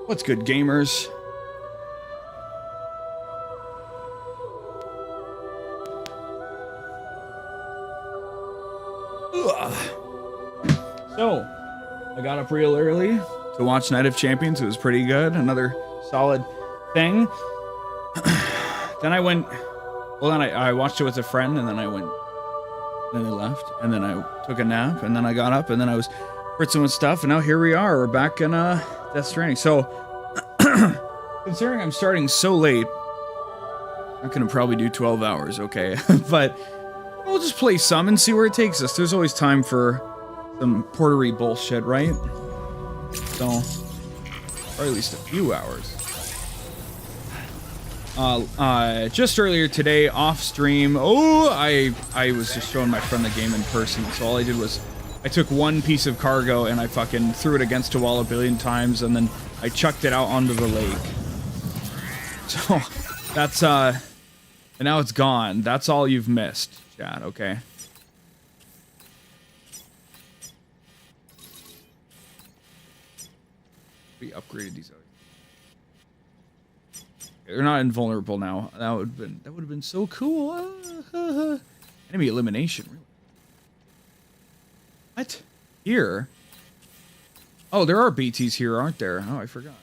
What's good, gamers? Ugh. So, I got up real early to watch Night of Champions. It was pretty good. Another solid thing. Then I went... Well, then I watched it with a friend, and then I went... Then they left, and then I took a nap, and then I got up, and then I was fritzing with stuff, and now here we are. We're back in Death Stranding. So, considering I'm starting so late, I'm gonna probably do 12 hours, okay? But we'll just play some and see where it takes us. There's always time for some portery bullshit, right? So, or at least a few hours. Just earlier today, off stream, I was just showing my friend the game in person, so all I did was, I took one piece of cargo and I fucking threw it against a wall a billion times, and then I chucked it out onto the lake. So, that's, and now it's gone. That's all you've missed, chat, okay? We upgraded these. They're not invulnerable now. That would have been so cool. Enemy elimination, really? What? Here? Oh, there are BTs here, aren't there? Oh, I forgot.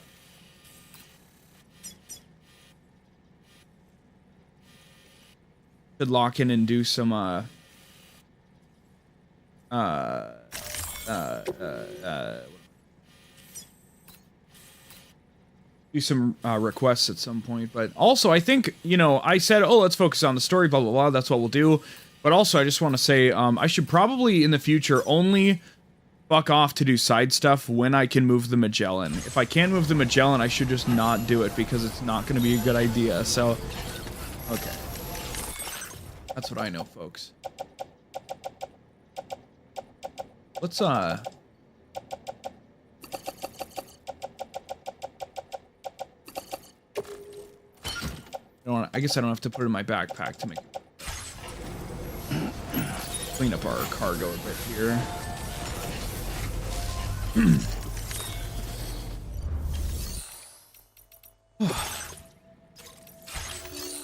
Could lock in and do some do some requests at some point. But also, I think, you know, I said, oh, let's focus on the story, blah, blah, blah. That's what we'll do. But also, I just want to say, I should probably, in the future, only fuck off to do side stuff when I can move the Magellan. If I can't move the Magellan, I should just not do it, because it's not going to be a good idea. So, okay. That's what I know, folks. Let's, I guess I don't have to put it in my backpack to make clean up our cargo a bit here.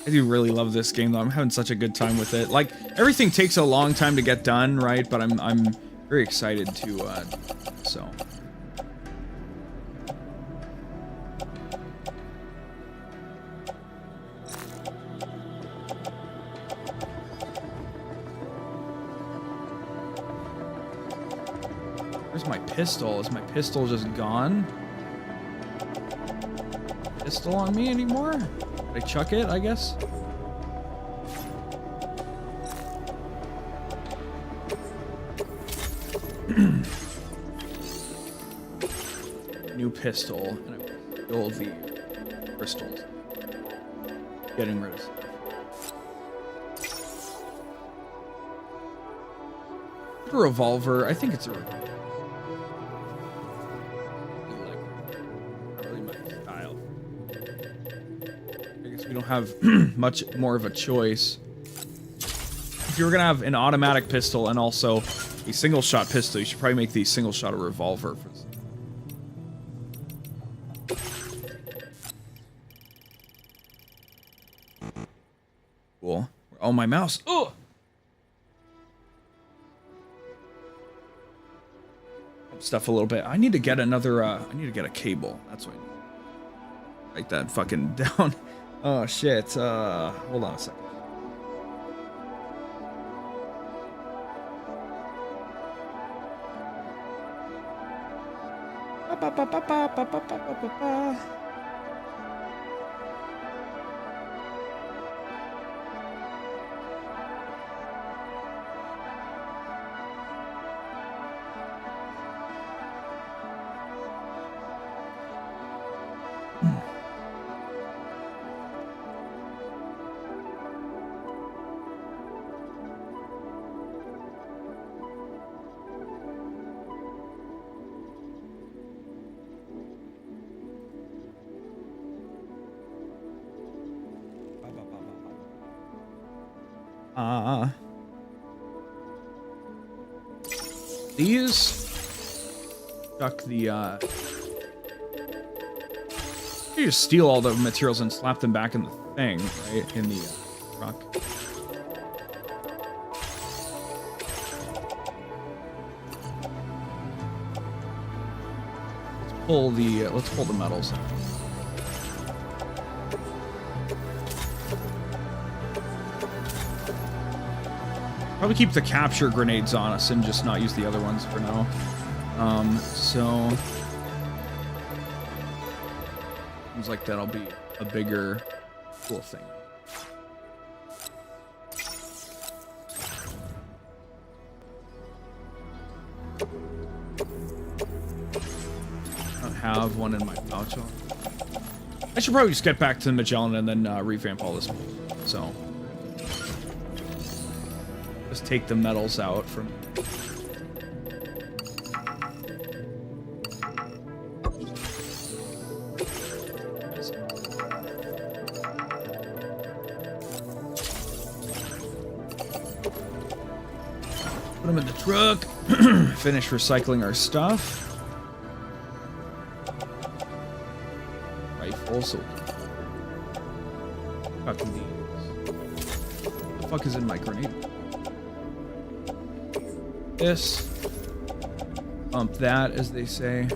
I do really love this game, though. I'm having such a good time with it. Like, everything takes a long time to get done, right? But I'm very excited to so. Where's my pistol? Is my pistol just gone? Pistol on me anymore? Did I chuck it, I guess? New pistol, and I will fill the crystals. Getting rid of stuff. A revolver. I think it's a revolver. We don't have much more of a choice. If you were gonna have an automatic pistol and also a single shot pistol, you should probably make the single shot a revolver for this. Cool. Oh, my mouse. Oh! Stuff a little bit. I need to get another, I need to get a cable. That's what I need. Write that fucking down. Oh shit, hold on a second. These chuck the You just steal all the materials and slap them back in the thing, right? In the truck. Let's pull the metals. Probably keep the capture grenades on us and just not use the other ones for now. So seems like that'll be a bigger, cool thing. I don't have one in my pouch. I should probably just get back to Magellan and then revamp all this. So just take the metals out from. Put them in the truck. Finish recycling our stuff. Also, fucking these. What the fuck is in my grenade? This. Pump that, as they say.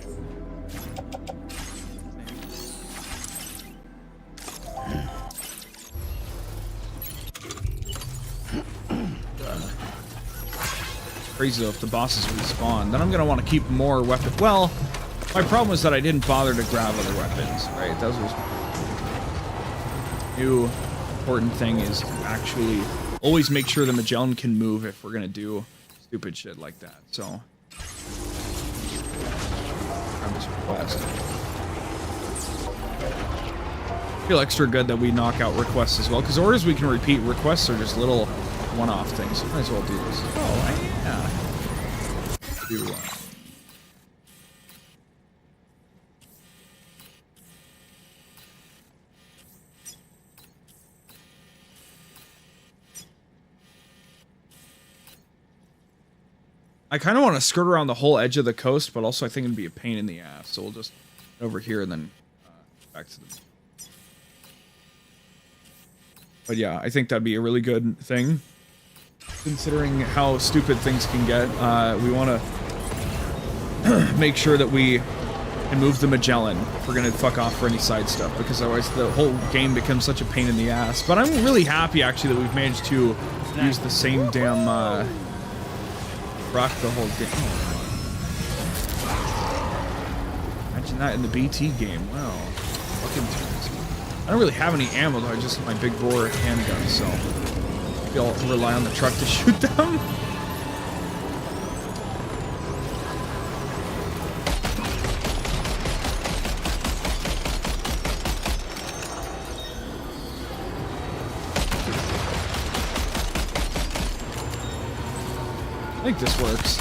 It's crazy though, if the bosses respawn, then I'm gonna want to keep more weapons. Well, my problem is that I didn't bother to grab other weapons, right? That was new important thing is to actually always make sure the Magellan can move if we're gonna do stupid shit like that. So I'm just request. I feel extra good that we knock out requests as well, because orders we can repeat. Requests are just little one-off things. So might as well do this. Oh yeah. Do I kind of want to skirt around the whole edge of the coast, but also I think it'd be a pain in the ass. So we'll just over here and then back to the. But yeah, I think that'd be a really good thing, considering how stupid things can get. We want to make sure that we can move the Magellan if we're gonna fuck off for any side stuff, because otherwise the whole game becomes such a pain in the ass. But I'm really happy actually that we've managed to use the same damn. Rock the whole game. Imagine that in the BT game. Wow. Fucking turns. I don't really have any ammo though. I just have my big bore handgun, so maybe I'll rely on the truck to shoot them. I think this works.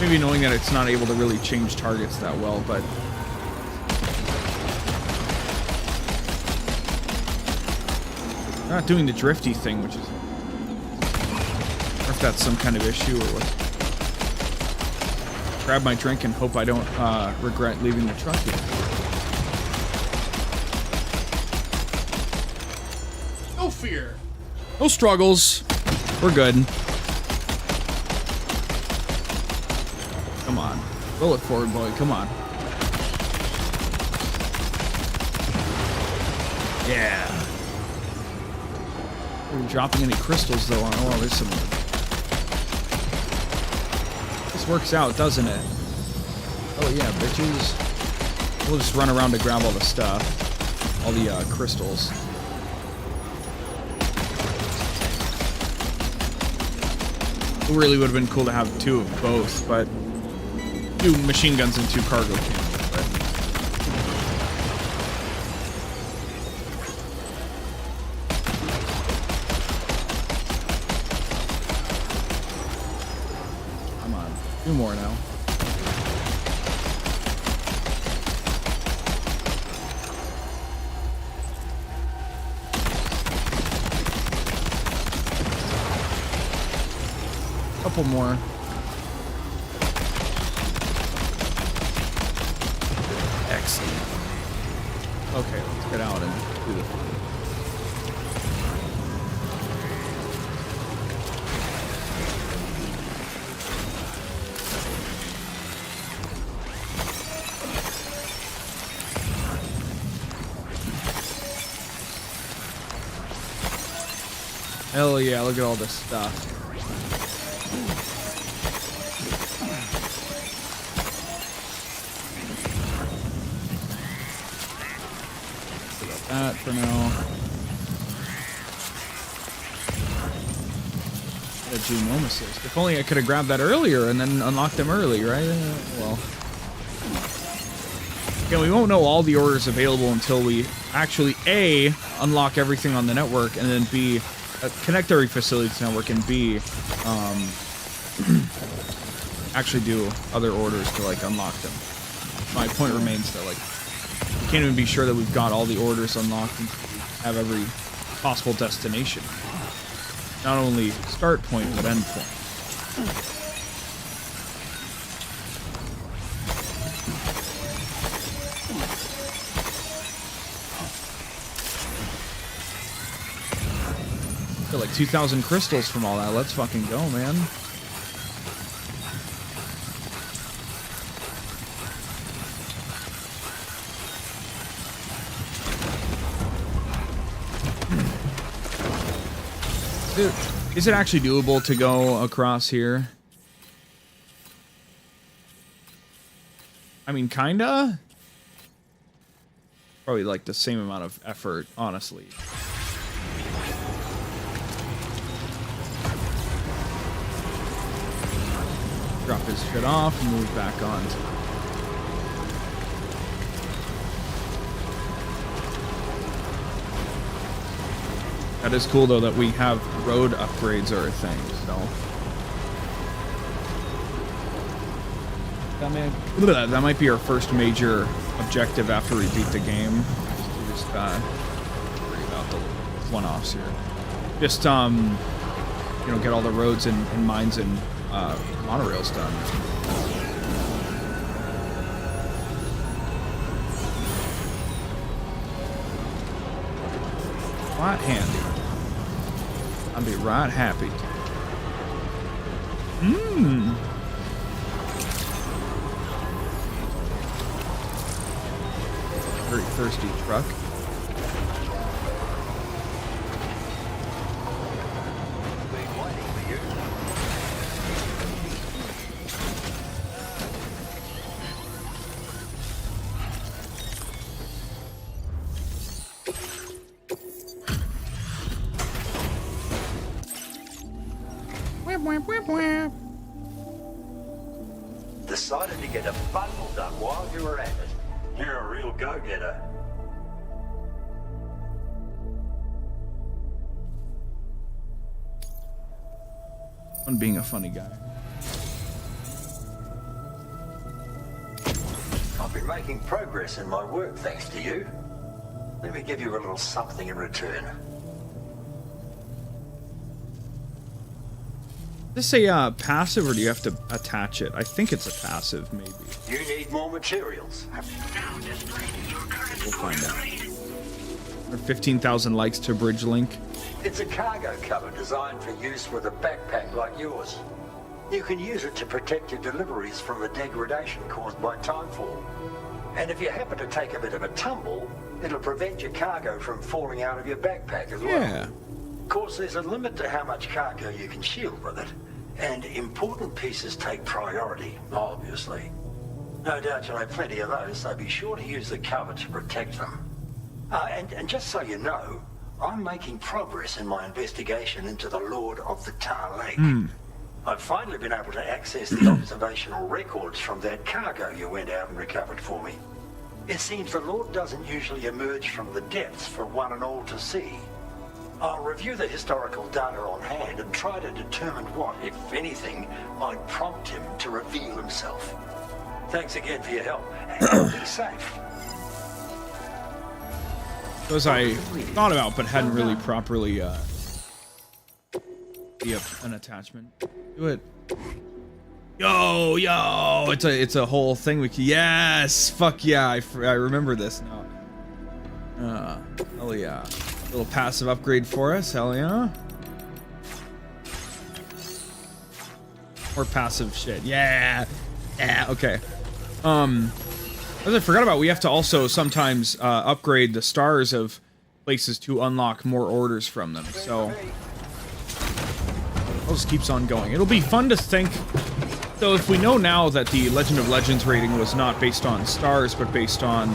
Maybe knowing that it's not able to really change targets that well, but not doing the drifty thing, which is, or if that's some kind of issue or what. Grab my drink and hope I don't regret leaving the truck here. No fear. No struggles. We're good. Come on. Roll it forward, boy. Come on. Yeah. Are we dropping any crystals, though? Oh, there's some. This works out, doesn't it? Oh, yeah, bitches. We'll just run around to grab all the stuff. All the crystals. It really would have been cool to have two of both, but 2 machine guns and 2 cargo cannons. But come on, 2 more now. Couple more. Excellent. Okay, let's get out and do the fun. Hell yeah, look at all this stuff. That for now. A genome assist. If only I could have grabbed that earlier and then unlocked them early, right? Well. Again, we won't know all the orders available until we actually A, unlock everything on the network, and then B, connect every facility to the network, and B, actually do other orders to like unlock them. My point remains that like we can't even be sure that we've got all the orders unlocked and have every possible destination. Not only start point, but end point. Got like 2,000 crystals from all that. Let's fucking go, man. Dude, is it actually doable to go across here? I mean, kinda. Probably like the same amount of effort, honestly. Drop his shit off and move back on. That is cool, though, that we have road upgrades are a thing, so. That might be our first major objective after we beat the game. Just, worry about the one-offs here. Just, you know, get all the roads and mines and monorails done. Quite handy. I'd be right happy to. Very thirsty truck. Decided to get a bundle done while you were at it. You're a real go-getter. On being a funny guy. I've been making progress in my work thanks to you. Let me give you a little something in return. Is this a passive, or do you have to attach it? I think it's a passive, maybe. You need more materials. We'll find out. Or 15,000 likes to Bridge Link. It's a cargo cover designed for use with a backpack like yours. You can use it to protect your deliveries from the degradation caused by timefall. And if you happen to take a bit of a tumble, it'll prevent your cargo from falling out of your backpack as well. Yeah. Of course, there's a limit to how much cargo you can shield with it, and important pieces take priority, obviously. No doubt you'll have plenty of those, so be sure to use the cover to protect them. And just so you know, I'm making progress in my investigation into the Lord of the Tar Lake. I've finally been able to access the observational records from that cargo you went out and recovered for me. It seems the Lord doesn't usually emerge from the depths for one and all to see. I'll review the historical data on hand and try to determine what, if anything, might prompt him to reveal himself. Thanks again for your help, and be safe. Those I thought about, but hadn't really properly be an attachment. Do it. Yo, it's a whole thing we can, yes, fuck yeah, I remember this now. Hell yeah. Little passive upgrade for us, hell yeah. More passive shit, yeah. Yeah, okay. As I forgot about, we have to also sometimes upgrade the stars of places to unlock more orders from them, so it just keeps on going. It'll be fun to think. So if we know now that the Legend of Legends rating was not based on stars, but based on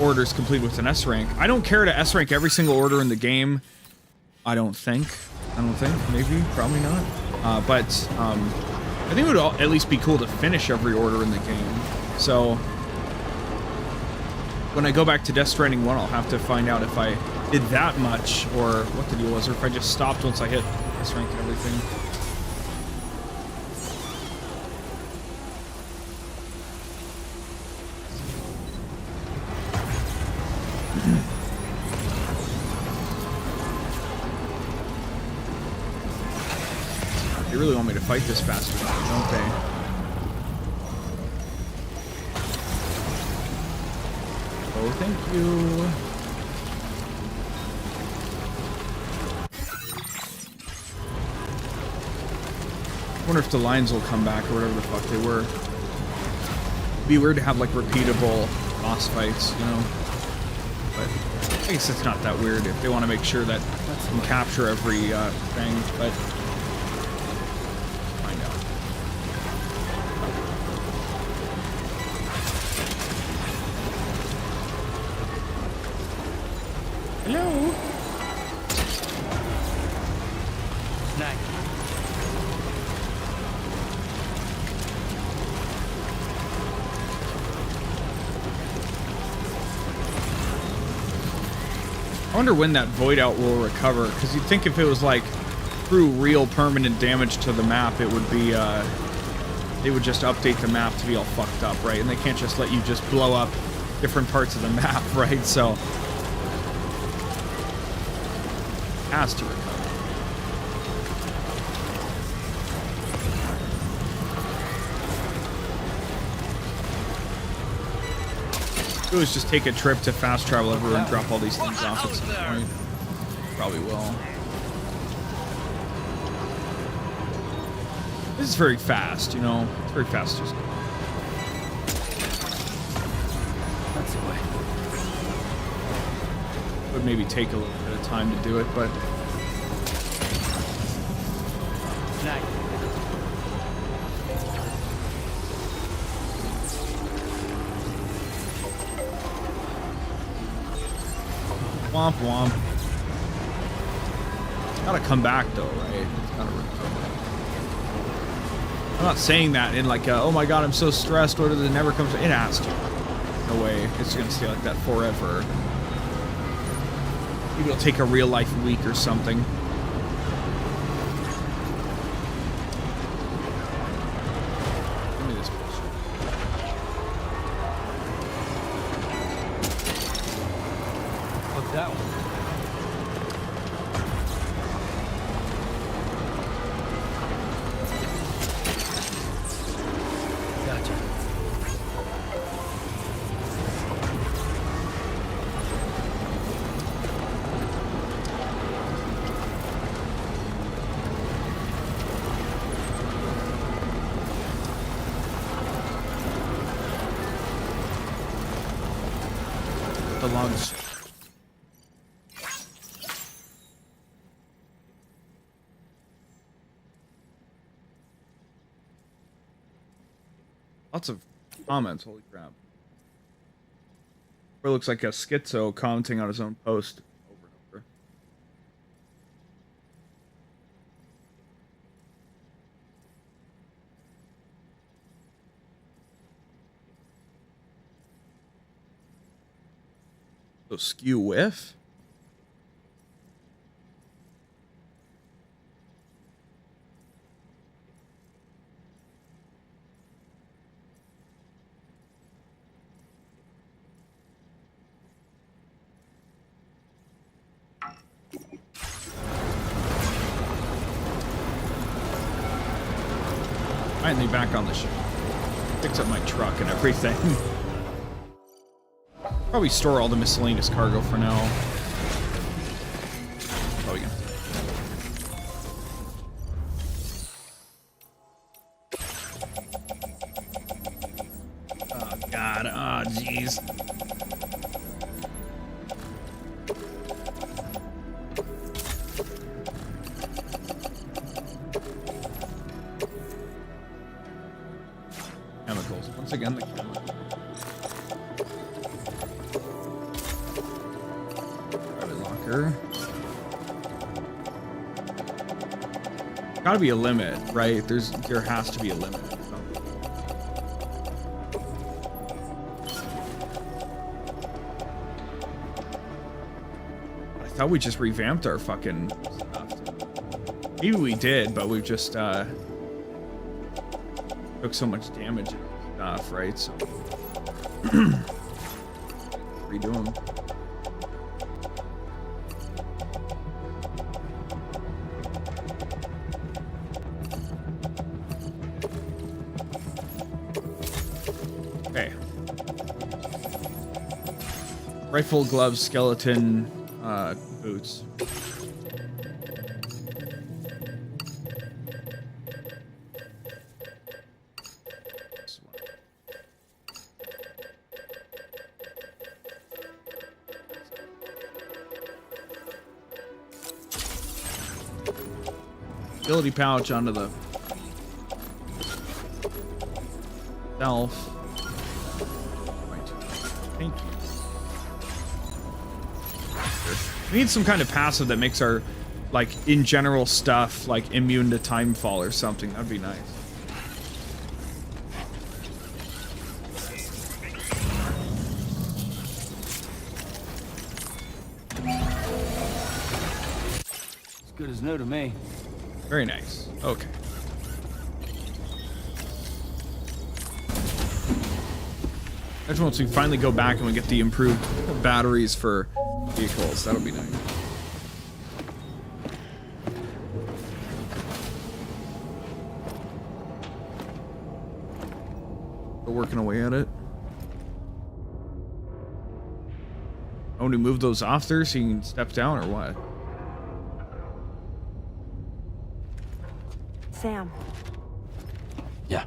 orders complete with an S rank, I don't care to S rank every single order in the game. I don't think. Maybe. Probably not. But I think it would at least be cool to finish every order in the game. So when I go back to Death Stranding 1, I'll have to find out if I did that much, or what the deal was, or if I just stopped once I hit S rank and everything. They really want me to fight this bastard, don't they? Oh, thank you. I wonder if the lines will come back or whatever the fuck they were. It'd be weird to have like repeatable boss fights, you know? But I guess it's not that weird if they want to make sure that you can capture every thing, but find out. Hello? Snack. I wonder when that void out will recover, because you'd think if it was like through real permanent damage to the map, it would be they would just update the map to be all fucked up, right? And they can't just let you just blow up different parts of the map, right? So it has to recover. It was just take a trip to fast travel everywhere and drop all these things off at some point. Probably will. This is very fast, you know? It's very fast. Just That's the way. would maybe take a little bit of time to do it, but Snack. womp womp. It's gotta come back though, right? It's gotta recover. I'm not saying that in like, oh my god, I'm so stressed, or does it never come to? It has to. No way. It's gonna stay like that forever. Maybe it'll take a real life week or something. Give me this bullshit. What's that one? Gotcha. The lungs. Lots of comments, holy crap. It looks like a schizo commenting on his own post over and over. So 𝑭𝑒𝑭𝑬𝑹? finally back on the ship. Picks up my truck and everything. Probably store all the miscellaneous cargo for now. Oh, yeah. Oh, God. Oh, jeez. Chemicals. Once again, the chemicals. Gotta be a limit, right? There has to be a limit. I thought we just revamped our fucking stuff. Maybe we did, but we've just took so much damage and stuff, right? So redo them. Rifle, gloves, skeleton, boots. Ability pouch onto the shelf. Right. Thank you. We need some kind of passive that makes our, like, in general stuff, like, immune to timefall or something. That'd be nice. As good as new to me. Very nice. Okay. That's once we finally go back and we get the improved batteries for vehicles. That'll be nice. We're working away at it. Oh, to move those off there so you can step down or what? Sam. Yeah.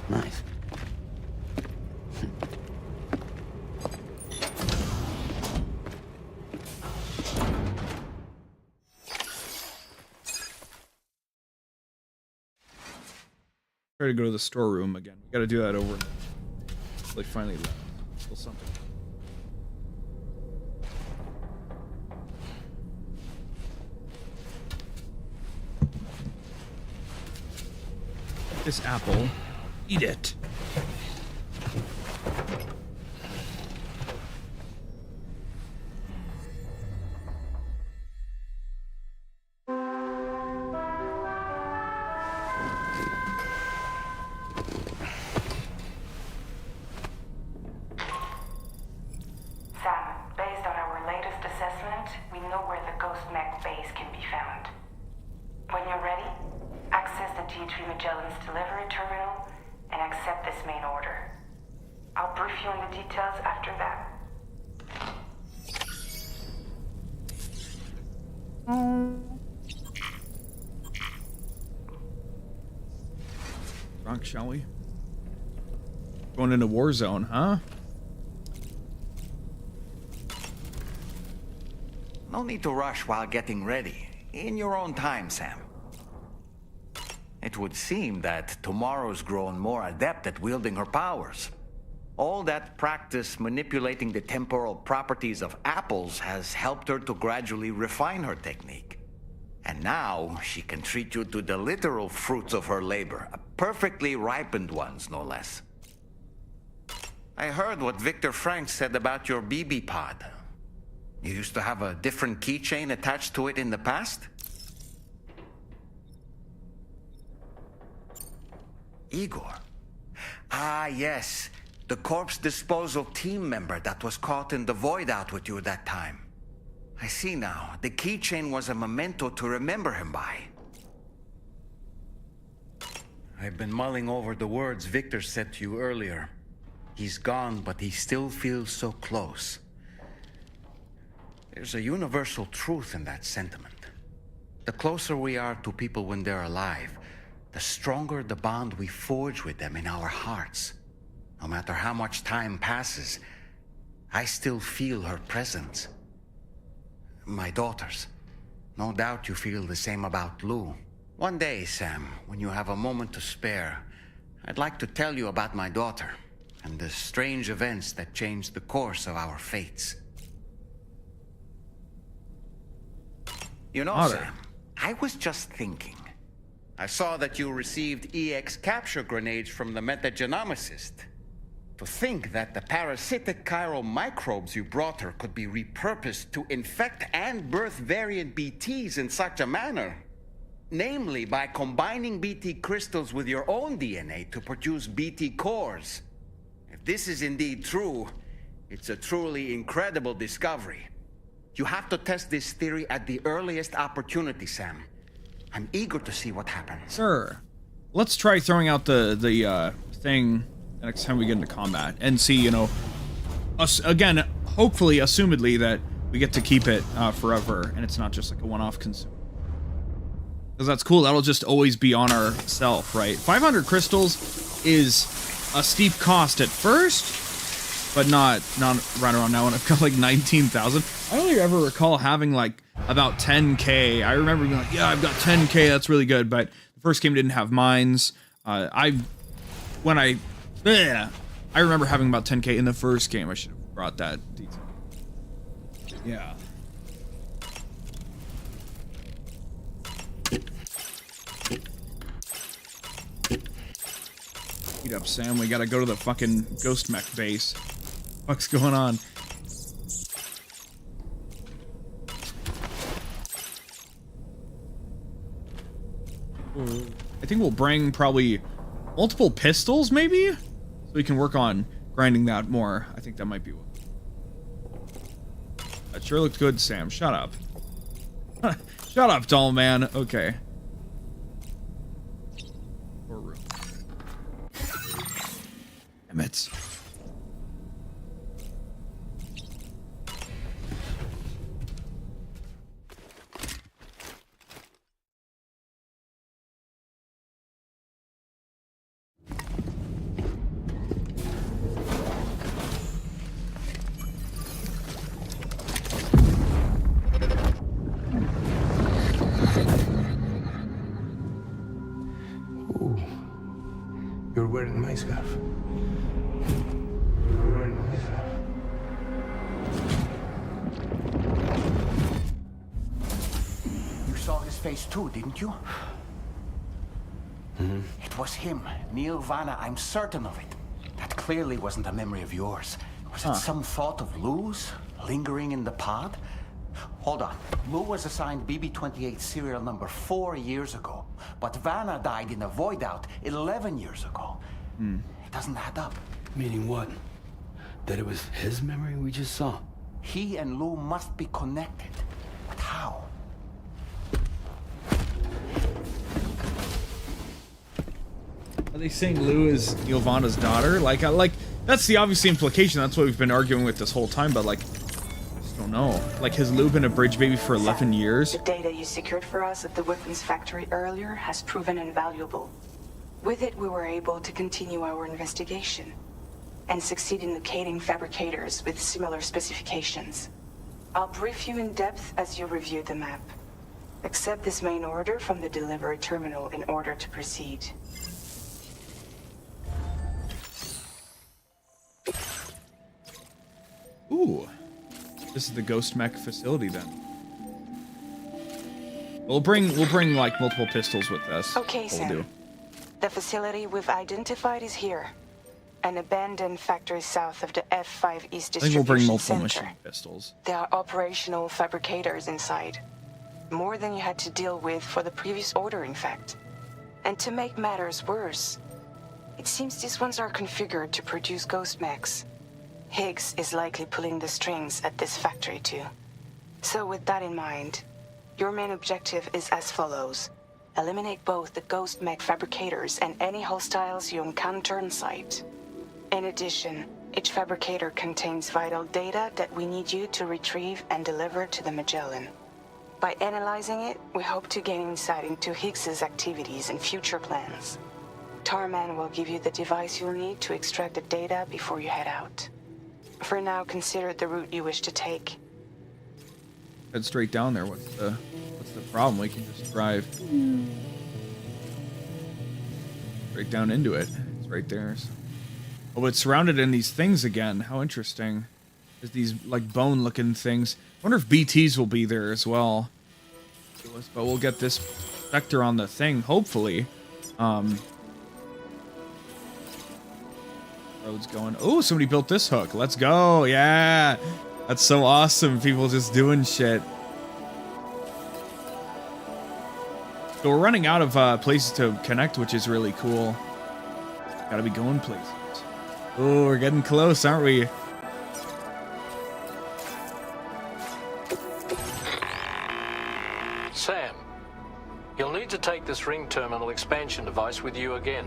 Nice. Try to go to the storeroom again. We gotta do that over. Like finally still something. This apple. Eat it. 𝑰𝑵𝑚𝑐 delivery terminal and accept this main order. I'll brief you on the details after that. Drunk, shall we? Going into war zone, huh? No need to rush while getting ready. In your own time, Sam. It would seem that tomorrow's grown more adept at wielding her powers. All that practice manipulating the temporal properties of apples has helped her to gradually refine her technique. And now she can treat you to the literal fruits of her labor, perfectly ripened ones, no less. I heard what Victor Frank said about your BB pod. You used to have a different keychain attached to it in the past? Igor. Ah, yes. The corpse disposal team member that was caught in the void out with you that time. I see now. The keychain was a memento to remember him by. I've been mulling over the words Victor said to you earlier. He's gone, but he still feels so close. There's a universal truth in that sentiment. The closer we are to people when they're alive, the stronger the bond we forge with them in our hearts. No matter how much time passes, I still feel her presence. My daughters. No doubt you feel the same about Lou. One day, Sam, when you have a moment to spare, I'd like to tell you about my daughter and the strange events that changed the course of our fates. You know, Otter. Sam, I was just thinking. I saw that you received EX capture grenades from the metagenomicist. To think that the parasitic chiral microbes you brought her could be repurposed to infect and birth variant BTs in such a manner. Namely, by combining BT crystals with your own DNA to produce BT cores. If this is indeed true, it's a truly incredible discovery. You have to test this theory at the earliest opportunity, Sam. I'm eager to see what happens. Sure. Let's try throwing out the thing next time we get into combat and see, you know, us again, hopefully, assumedly, that we get to keep it forever and it's not just like a one-off consume. Because that's cool. That'll just always be on ourself, right? 500 crystals is a steep cost at first, but not right around now when I've got like 19,000. I don't ever recall having like about 10k. I remember being like, yeah, I've got 10k, that's really good, but the first game didn't have mines. I remember having about 10k in the first game. I should have brought that detail. Yeah. Heat up, Sam. We gotta go to the fucking ghost mech base. What's going on? I think we'll bring probably multiple pistols, maybe? So we can work on grinding that more. I think that might be what. That sure looked good, Sam. Shut up. Shut up, doll man. Okay. Or room. Damn it. You're wearing my scarf. You're wearing my scarf. You saw his face too, didn't you? Mm-hmm. It was him, 𝑁𝑬𝑬𝑚. I'm certain of it. That clearly wasn't a memory of yours. Was it some thought of Lou's lingering in the pod? Hold on. Lou was assigned BB-28 serial number 4 years ago, but Vanna died in a void out 11 years ago. It doesn't add up. Meaning what? That it was his memory we just saw? He and Lou must be connected. But how? Are they saying Lou is 𝑰𝑵𝑐's daughter? Like that's the obvious implication. That's what we've been arguing with this whole time. But like, I just don't know. Like, has Lou been a bridge baby for 11 years? The data you secured for us at the weapons factory earlier has proven invaluable. With it, we were able to continue our investigation and succeed in locating fabricators with similar specifications. I'll brief you in depth as you review the map. Accept this main order from the delivery terminal in order to proceed. Ooh, this is the ghost mech facility then. We'll bring like multiple pistols with us. Okay, Sam. The facility we've identified is here. An abandoned factory south of the F5 East I think we'll bring Distribution multiple Center. machine pistols. There are operational fabricators inside. More than you had to deal with for the previous order, in fact. And to make matters worse, it seems these ones are configured to produce ghost mechs. Higgs is likely pulling the strings at this factory too. So with that in mind, your main objective is as follows. eliminate both the ghost mech fabricators and any hostiles you encounter on site. In addition, each fabricator contains vital data that we need you to retrieve and deliver to the Magellan. By analyzing it, we hope to gain insight into Higgs's activities and future plans. Tarman will give you the device you'll need to extract the data before you head out. For now, consider the route you wish to take. Head straight down there. What's the problem? We can just drive straight down into it. It's right there. So. Oh, it's surrounded in these things again. How interesting. There's these like bone-looking things. I wonder if BTs will be there as well. But we'll get this vector on the thing, hopefully. Road's going. Oh, somebody built this hook. Let's go. Yeah. That's so awesome. People just doing shit. So we're running out of places to connect, which is really cool. Gotta be going places. Oh, we're getting close, aren't we? Sam, you'll need to take this ring terminal expansion device with you again.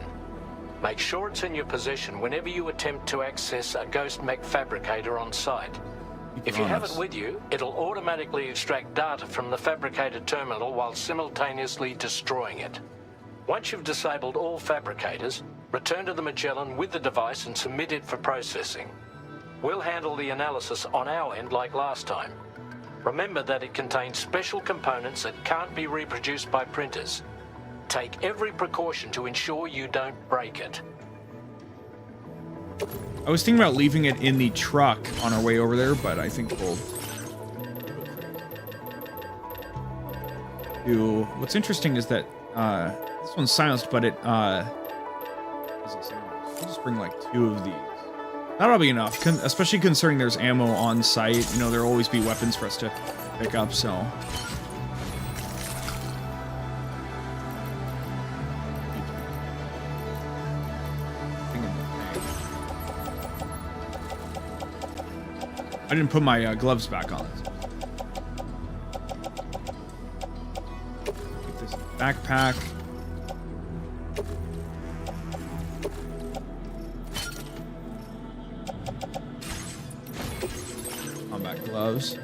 Make sure it's in your possession whenever you attempt to access a ghost mech fabricator on site. If you have it with you, it'll automatically extract data from the fabricated terminal while simultaneously destroying it. Once you've disabled all fabricators, return to the Magellan with the device and submit it for processing. We'll handle the analysis on our end like last time. Remember that it contains special components that can't be reproduced by printers. Take every precaution to ensure you don't break it. I was thinking about leaving it in the truck on our way over there, but I think we'll do. What's interesting is that this one's silenced, but it we'll just bring like 2 of these. That'll be enough, especially considering there's ammo on site. You know, there'll always be weapons for us to pick up, so. I didn't put my gloves back on. Get this backpack. Combat gloves.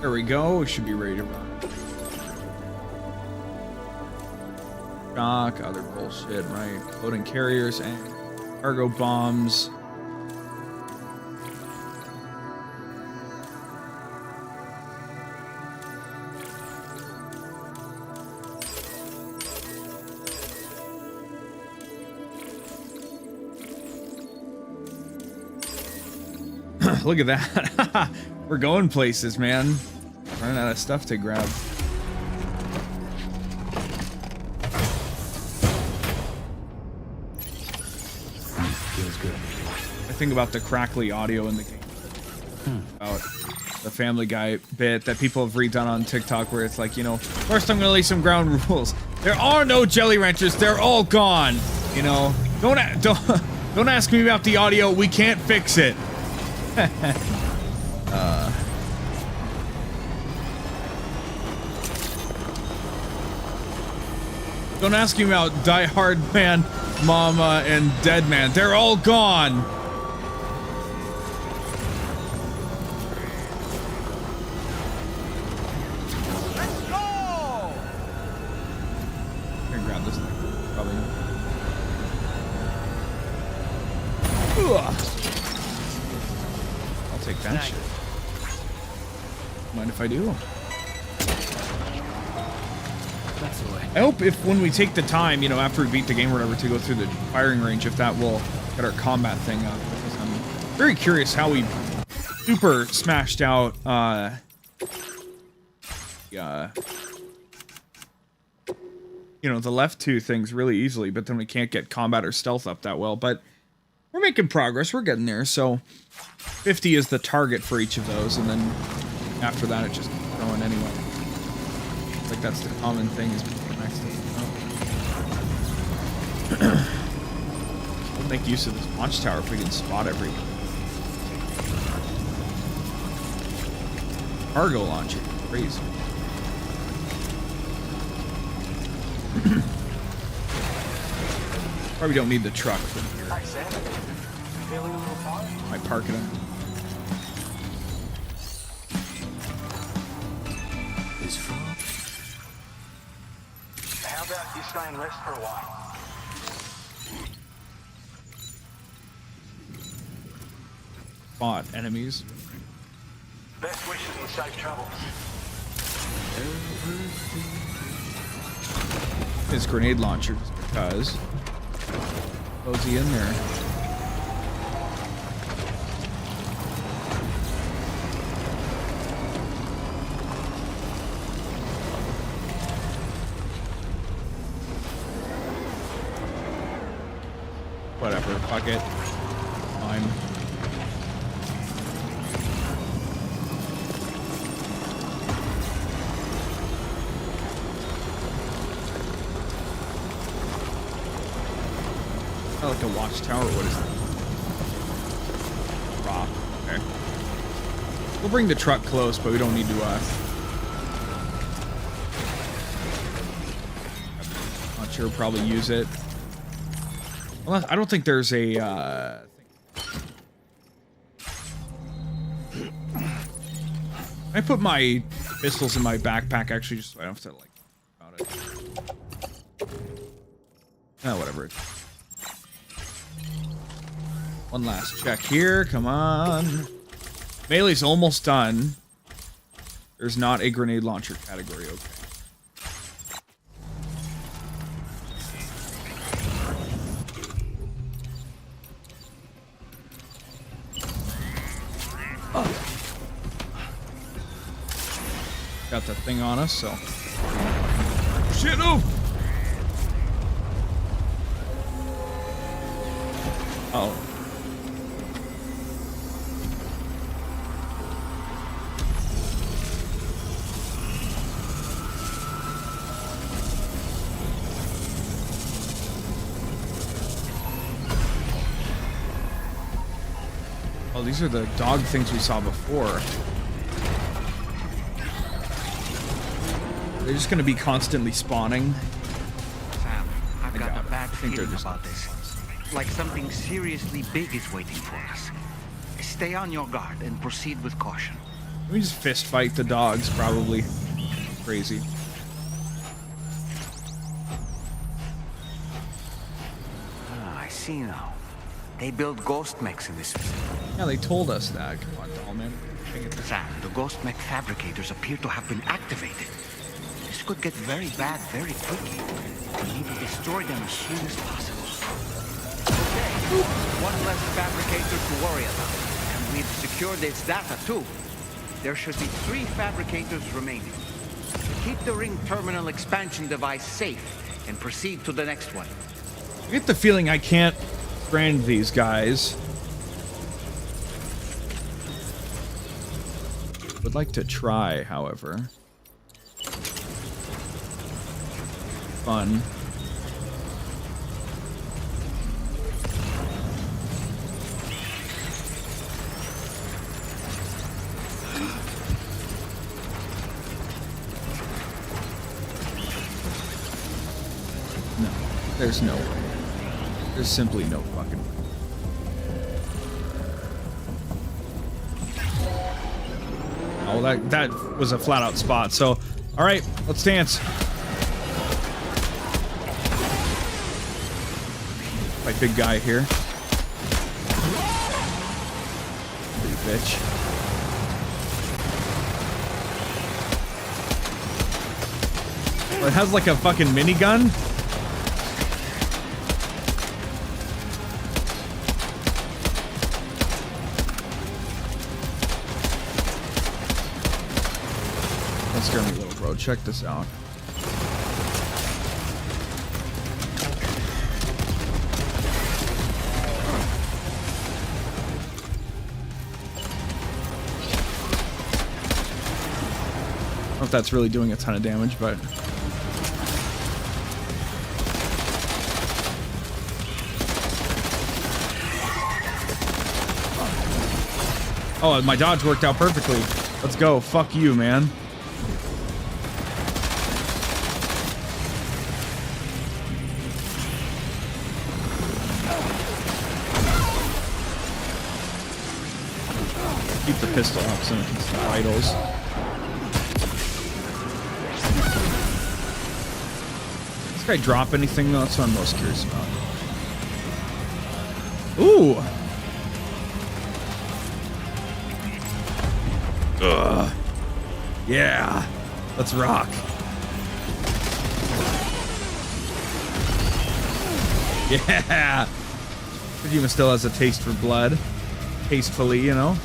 There we go. We should be ready to run. Shock, other bullshit, right? Loading carriers and cargo bombs. Look at that. We're going places, man. Running out of stuff to grab. Feels good. I think about the crackly audio in the game. About the Family Guy bit that people have redone on TikTok where it's like, you know, first I'm gonna lay some ground rules. There are no jelly ranchers. They're all gone. You know, don't ask me about the audio. We can't fix it. Don't ask me about Die Hard Man, Mama, and Dead Man. They're all gone. Let's go! I'm gonna grab this thing. Probably. Ugh. I'll take that shit. Mind if I do? That's the way. I hope if when we take the time, you know, after we beat the game or whatever, to go through the firing range, if that will get our combat thing up. Because I'm very curious how we super smashed out, you know, the left 2 things really easily, but then we can't get combat or stealth up that well. But we're making progress. We're getting there. So 50 is the target for each of those, and then after that, it just keeps going anyway. Like that's the common thing is people next to make use of this watchtower if we can spot everything. Cargo launcher. Crazy. Probably don't need the truck from here. Hi, Sam. Feeling a little far? Might park it up. How about you stay and rest for a while? Spot enemies. Best wishes and safe travels. His grenade launcher just because. Cozy in there. Whatever, fuck it. Fine. Oh, like a watchtower. What is that? Rock. Okay. We'll bring the truck close, but we don't need to. Not sure. Probably use it. Well, I don't think there's a. I put my pistols in my backpack actually, just so I don't have to like about it. Oh, whatever. One last check here. Come on. Melee's almost done. There's not a grenade launcher category. Okay. Got that thing on us, so. Shit, no! Uh-oh. Oh, these are the dog things we saw before. They're just gonna be constantly spawning. Sam, I've got a bad they're feeling just about this. Like something seriously big is waiting for us. Stay on your guard and proceed with caution. Let me just fist fight the dogs, probably. Crazy. Ah, I see now. They build ghost mechs in this facility. Yeah, they told us that. Come on, doll man. Sam, the ghost mech fabricators appear to have been activated. This could get very bad very quickly. We need to destroy them as soon as possible. Okay, one less fabricator to worry about. And we've secured its data too. There should be 3 fabricators remaining. Keep the ring terminal expansion device safe and proceed to the next one. I get the feeling I can't strand these guys. Would like to try, however. Fun. No, there's no way. There's simply no fucking way. Oh, that was a flat out spot. So, all right, let's dance. My big guy here. Pretty bitch. Oh, it has like a fucking minigun. Don't scare me, little bro. Check this out. I don't know if that's really doing a ton of damage, but Oh, my dodge worked out perfectly. Let's go. Fuck you, man. Keep the pistol up so it can see vitals. Does this guy drop anything though? That's what I'm most curious about. Ooh! Ugh. Yeah! Let's rock. Yeah! Kojima still has a taste for blood. Tastefully, you know?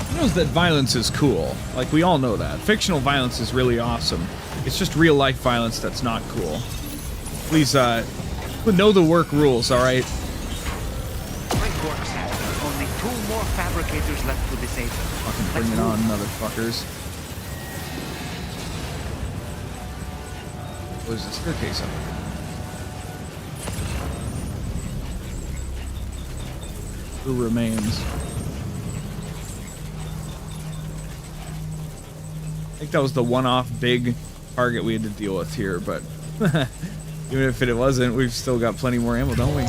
He knows that violence is cool. Like, we all know that. Fictional violence is really awesome. It's just real-life violence that's not cool. Please, know the work rules, alright? Great work, Sam. Only 2 more fabricators left to disable. Fucking bring it on, motherfuckers. There's a staircase up there. Who remains? I think that was the one-off big target we had to deal with here, but even if it wasn't, we've still got plenty more ammo, don't we?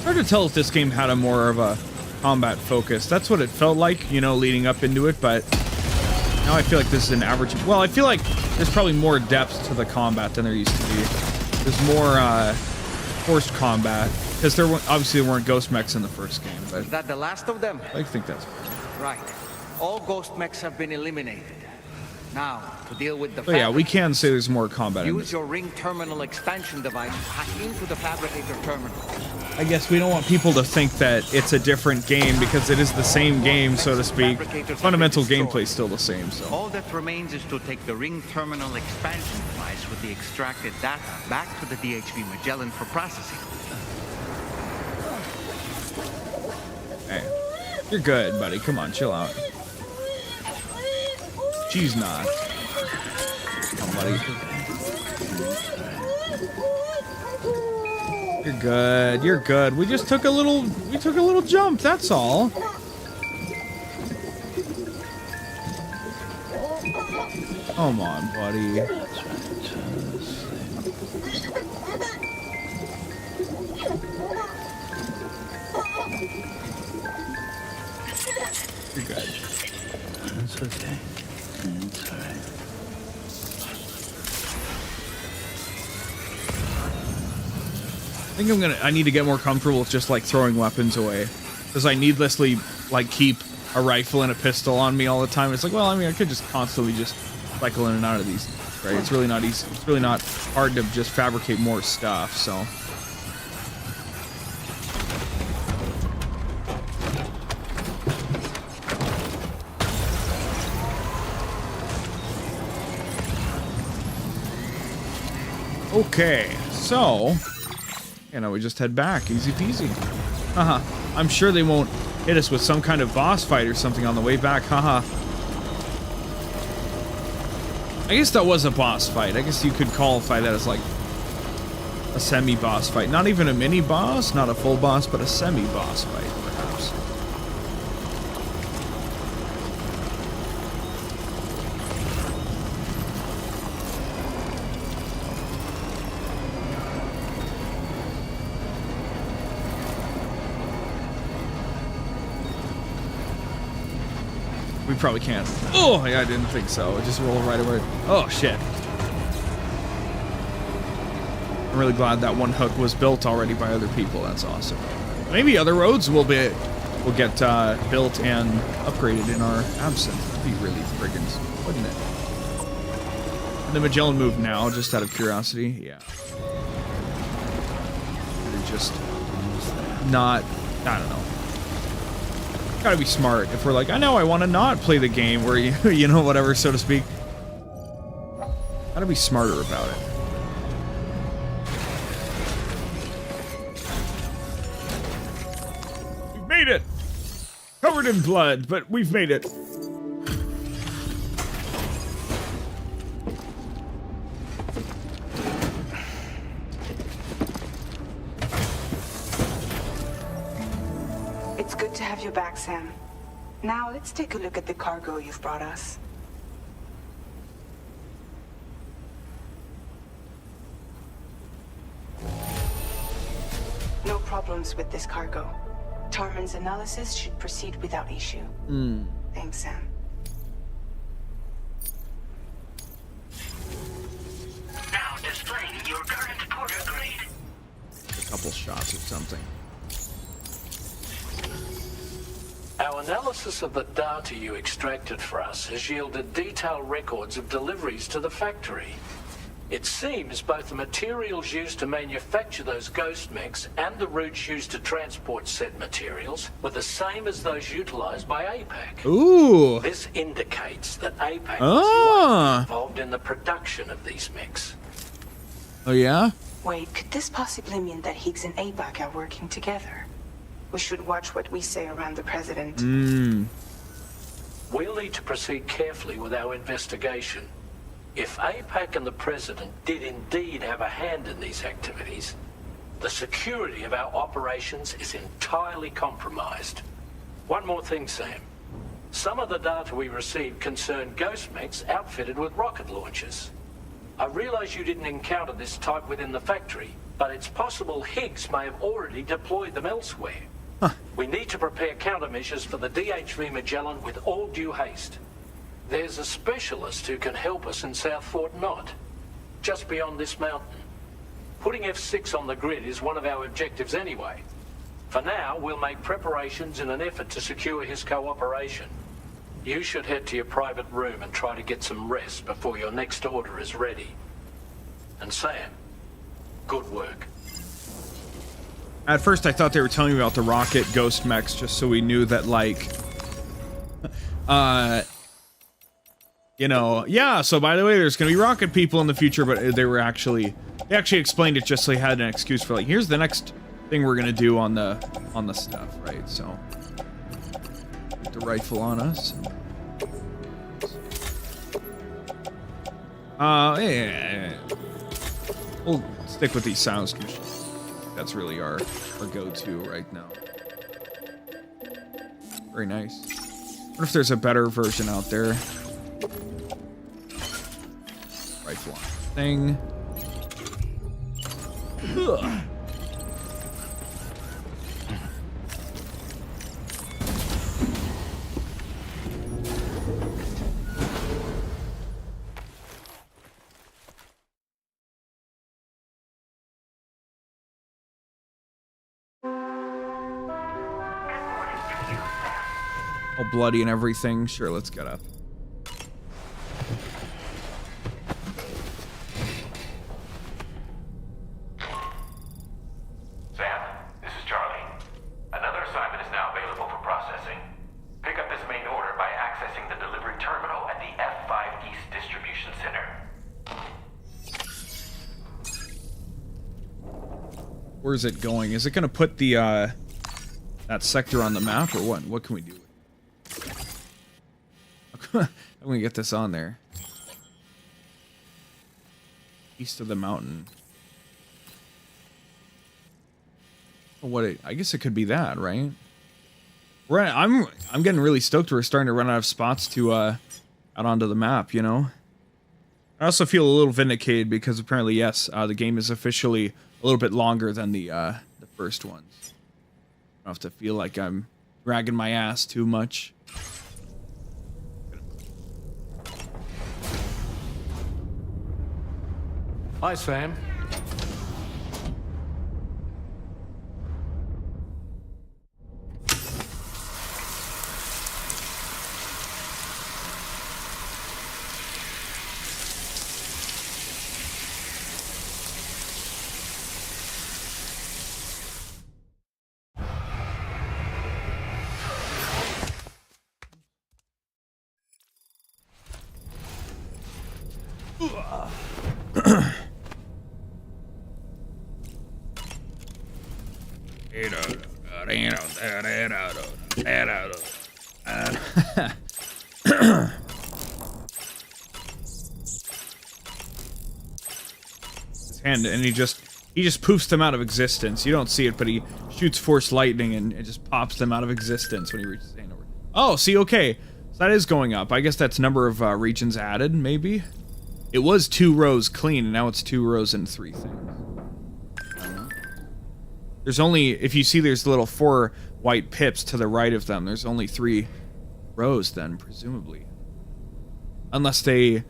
Hard to tell if this game had a more of a combat focus. That's what it felt like, you know, leading up into it, but now I feel like this is an average. Well, I feel like there's probably more depth to the combat than there used to be. There's more forced combat, because obviously there weren't ghost mechs in the first game. But is that the last of them? I think that's right. All ghost mechs have been eliminated. Now, to deal with the so yeah, we can say there's more combat in use this. your ring terminal expansion device to hack into the fabricator terminal. I guess we don't want people to think that it's a different game, because it is the same game, so to speak. Fundamental gameplay is still the same. So all that remains is to take the ring terminal expansion device with the extracted data back to the DHV Magellan for processing. Hey, you're good, buddy. Come on, chill out. She's not. Come on, buddy. You're good. You're good. We just took a little. We took a little jump. That's all. Come on, buddy. You're good. That's okay. It's all right. I think I need to get more comfortable with just like throwing weapons away, because I needlessly like keep a rifle and a pistol on me all the time. It's like, well, I mean, I could just constantly just cycle in and out of these, right? It's really not easy. It's really not hard to just fabricate more stuff. So okay, so you know, we just head back. Easy peasy. Haha. I'm sure they won't hit us with some kind of boss fight or something on the way back. Haha. I guess that was a boss fight. I guess you could qualify that as like a semi-boss fight. Not even a mini-boss, not a full boss, but a semi-boss fight, perhaps. We probably can't. Oh, yeah, I didn't think so. It just rolled right away. Oh, shit. I'm really glad that one hook was built already by other people. That's awesome. Maybe other roads will get built and upgraded in our absence. That'd be really friggin', wouldn't it? And the Magellan moved now, just out of curiosity. Yeah. They're just not, I don't know. Gotta be smart. If we're like, I know I want to not play the game where you know, whatever, so to speak. Gotta be smarter about it. We've made it! Covered in blood, but we've made it. It's good to have you back, Sam. Now let's take a look at the cargo you've brought us. No problems with this cargo. Tarman's analysis should proceed without issue. Thanks, Sam. Now displaying your current porter grade. A couple shots or something. Our analysis of the data you extracted for us has yielded detailed records of deliveries to the factory. It seems both the materials used to manufacture those ghost mechs and the routes used to transport said materials were the same as those utilized by APAC. Ooh. This indicates that APAC was involved in the production of these mechs. Oh, yeah? Wait, could this possibly mean that Higgs and APAC are working together? We should watch what we say around the president. We'll need to proceed carefully with our investigation. If APAC and the president did indeed have a hand in these activities, the security of our operations is entirely compromised. One more thing, Sam. Some of the data we received concerned ghost mechs outfitted with rocket launchers. I realize you didn't encounter this type within the factory, but it's possible Higgs may have already deployed them elsewhere. We need to prepare countermeasures for the DHV Magellan with all due haste. There's a specialist who can help us in South Fort Knott, just beyond this mountain. Putting F6 on the grid is one of our objectives anyway. For now, we'll make preparations in an effort to secure his cooperation. You should head to your private room and try to get some rest before your next order is ready. And Sam, good work. At first, I thought they were telling me about the rocket ghost mechs just so we knew that, like, you know, yeah, so by the way, there's going to be rocket people in the future, but they actually explained it just so they had an excuse for, like, here's the next thing we're going to do on the stuff, right? So, put the rifle on us. Yeah. We'll stick with these sounds. That's really our go-to right now. Very nice. What if there's a better version out there? Rifle on thing. Ugh. All bloody and everything. Sure, let's get up. Sam, this is Charlie. Another assignment is now available for processing. Pick up this main order by accessing the delivery terminal at the F5 East Distribution Center. Where's it going? Is it going to put the that sector on the map or what? What can we do? I'm going to get this on there. East of the mountain. I guess it could be that, right? I'm getting really stoked. We're starting to run out of spots to out onto the map, you know? I also feel a little vindicated because apparently, yes, the game is officially a little bit longer than the first ones. I don't have to feel like I'm dragging my ass too much. Hi, Sam. His hand, and he just poofs them out of existence. You don't see it, but he shoots force lightning and it just pops them out of existence when he reaches the hand over. Oh, see, okay. So that is going up. I guess that's number of regions added, maybe? It was 2 rows clean, and now it's 2 rows and 3 things. There's only, if you see there's little 4 white pips to the right of them, there's only 3 rows then, presumably. Unless they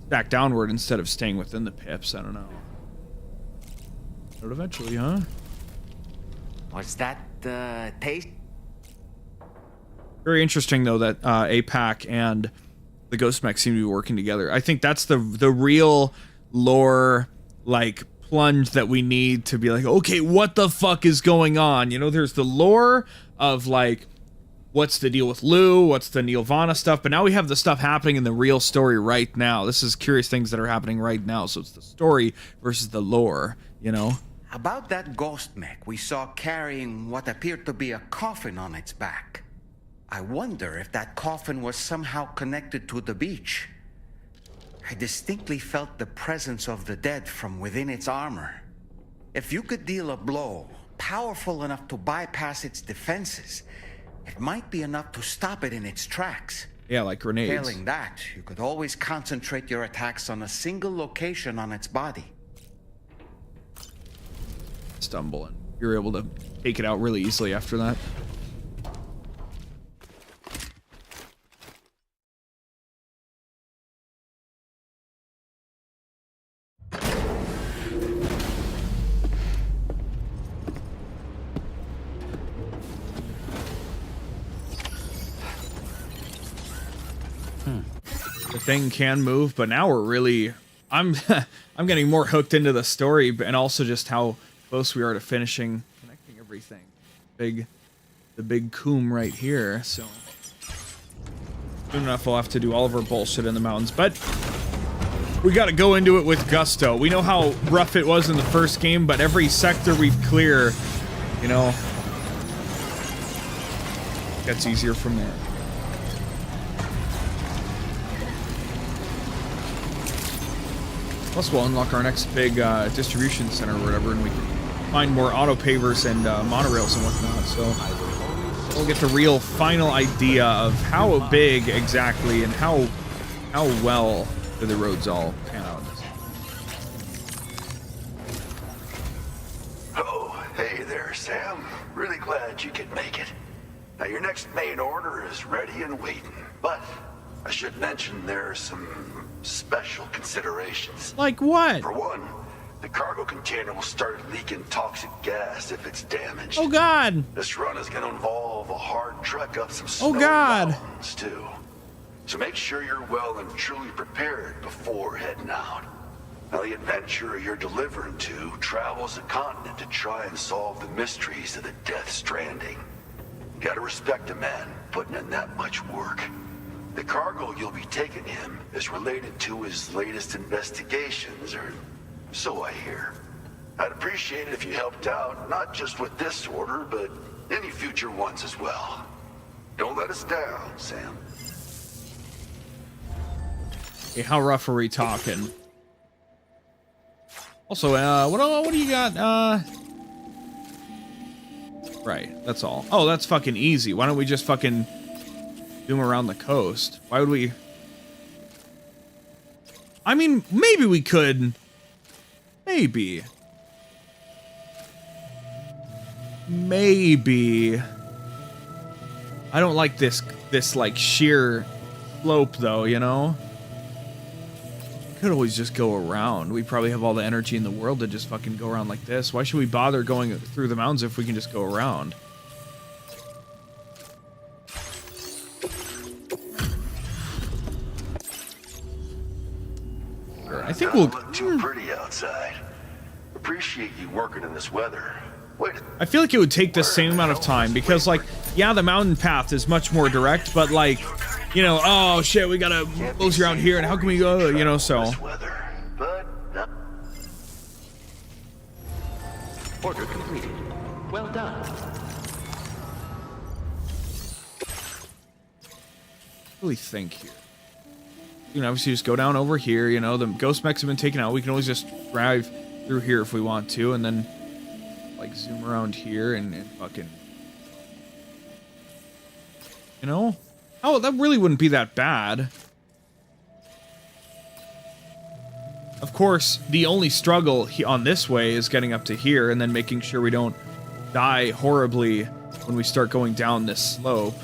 stack downward instead of staying within the pips, I don't know. But eventually, huh? Was that, taste? Very interesting, though, that APAC and the Ghost Mech seem to be working together. I think that's the real lore, like, plunge that we need to be like, okay, what the fuck is going on? You know, there's the lore of, like, what's the deal with Lou, what's the 𝑁𝑬𝑬𝑚 stuff, but now we have the stuff happening in the real story right now. This is curious things that are happening right now, so it's the story versus the lore, you know? About that ghost mech we saw carrying what appeared to be a coffin on its back. I wonder if that coffin was somehow connected to the beach. I distinctly felt the presence of the dead from within its armor. If you could deal a blow powerful enough to bypass its defenses, it might be enough to stop it in its tracks. Yeah, like grenades. Failing that, you could always concentrate your attacks on a single location on its body. Stumble, and you're able to take it out really easily after that. The thing can move, but now we're really, I'm getting more hooked into the story, and also just how close we are to finishing, connecting everything. The big coom right here, so soon enough we'll have to do all of our bullshit in the mountains, but we gotta go into it with gusto. We know how rough it was in the first game, but every sector we clear, you know, gets easier from there. Plus, we'll unlock our next big distribution center or whatever, and we can find more auto pavers and monorails and whatnot. So we'll get the real final idea of how big exactly and how well do the roads all pan out. Oh, hey there, Sam. Really glad you could make it. Now, your next main order is ready and waiting, but I should mention there are some special considerations. Like what? For one, the cargo container will start leaking toxic gas if it's damaged. Oh God! This run is going to involve a hard trek up some oh God! mountains too. So make sure you're well and truly prepared before heading out. Now, the adventurer you're delivering to travels the continent to try and solve the mysteries of the Death Stranding. You gotta respect a man putting in that much work. The cargo you'll be taking him is related to his latest investigations, or so I hear. I'd appreciate it if you helped out, not just with this order, but any future ones as well. Don't let us down, Sam. Okay, how rough are we talking? Also, what do you got? Right, that's all. Oh, that's fucking easy. Why don't we just fucking zoom around the coast? Why would we? I mean, maybe we could. Maybe. I don't like this like sheer slope though, you know? Could always just go around. We probably have all the energy in the world to just fucking go around like this. Why should we bother going through the mountains if we can just go around? I think we'll look too pretty outside. Appreciate you working in this weather. Wait. I feel like it would take the same amount of time because, like, yeah, the mountain path is much more direct, but like, you know, oh shit, we gotta close around here, and how can we go, you know? So Order completed. Well done. Really think here. You can obviously just go down over here, you know, the ghost mechs have been taken out. We can always just drive through here if we want to, and then like zoom around here and fucking, you know? Oh, that really wouldn't be that bad. Of course, the only struggle on this way is getting up to here and then making sure we don't die horribly when we start going down this slope.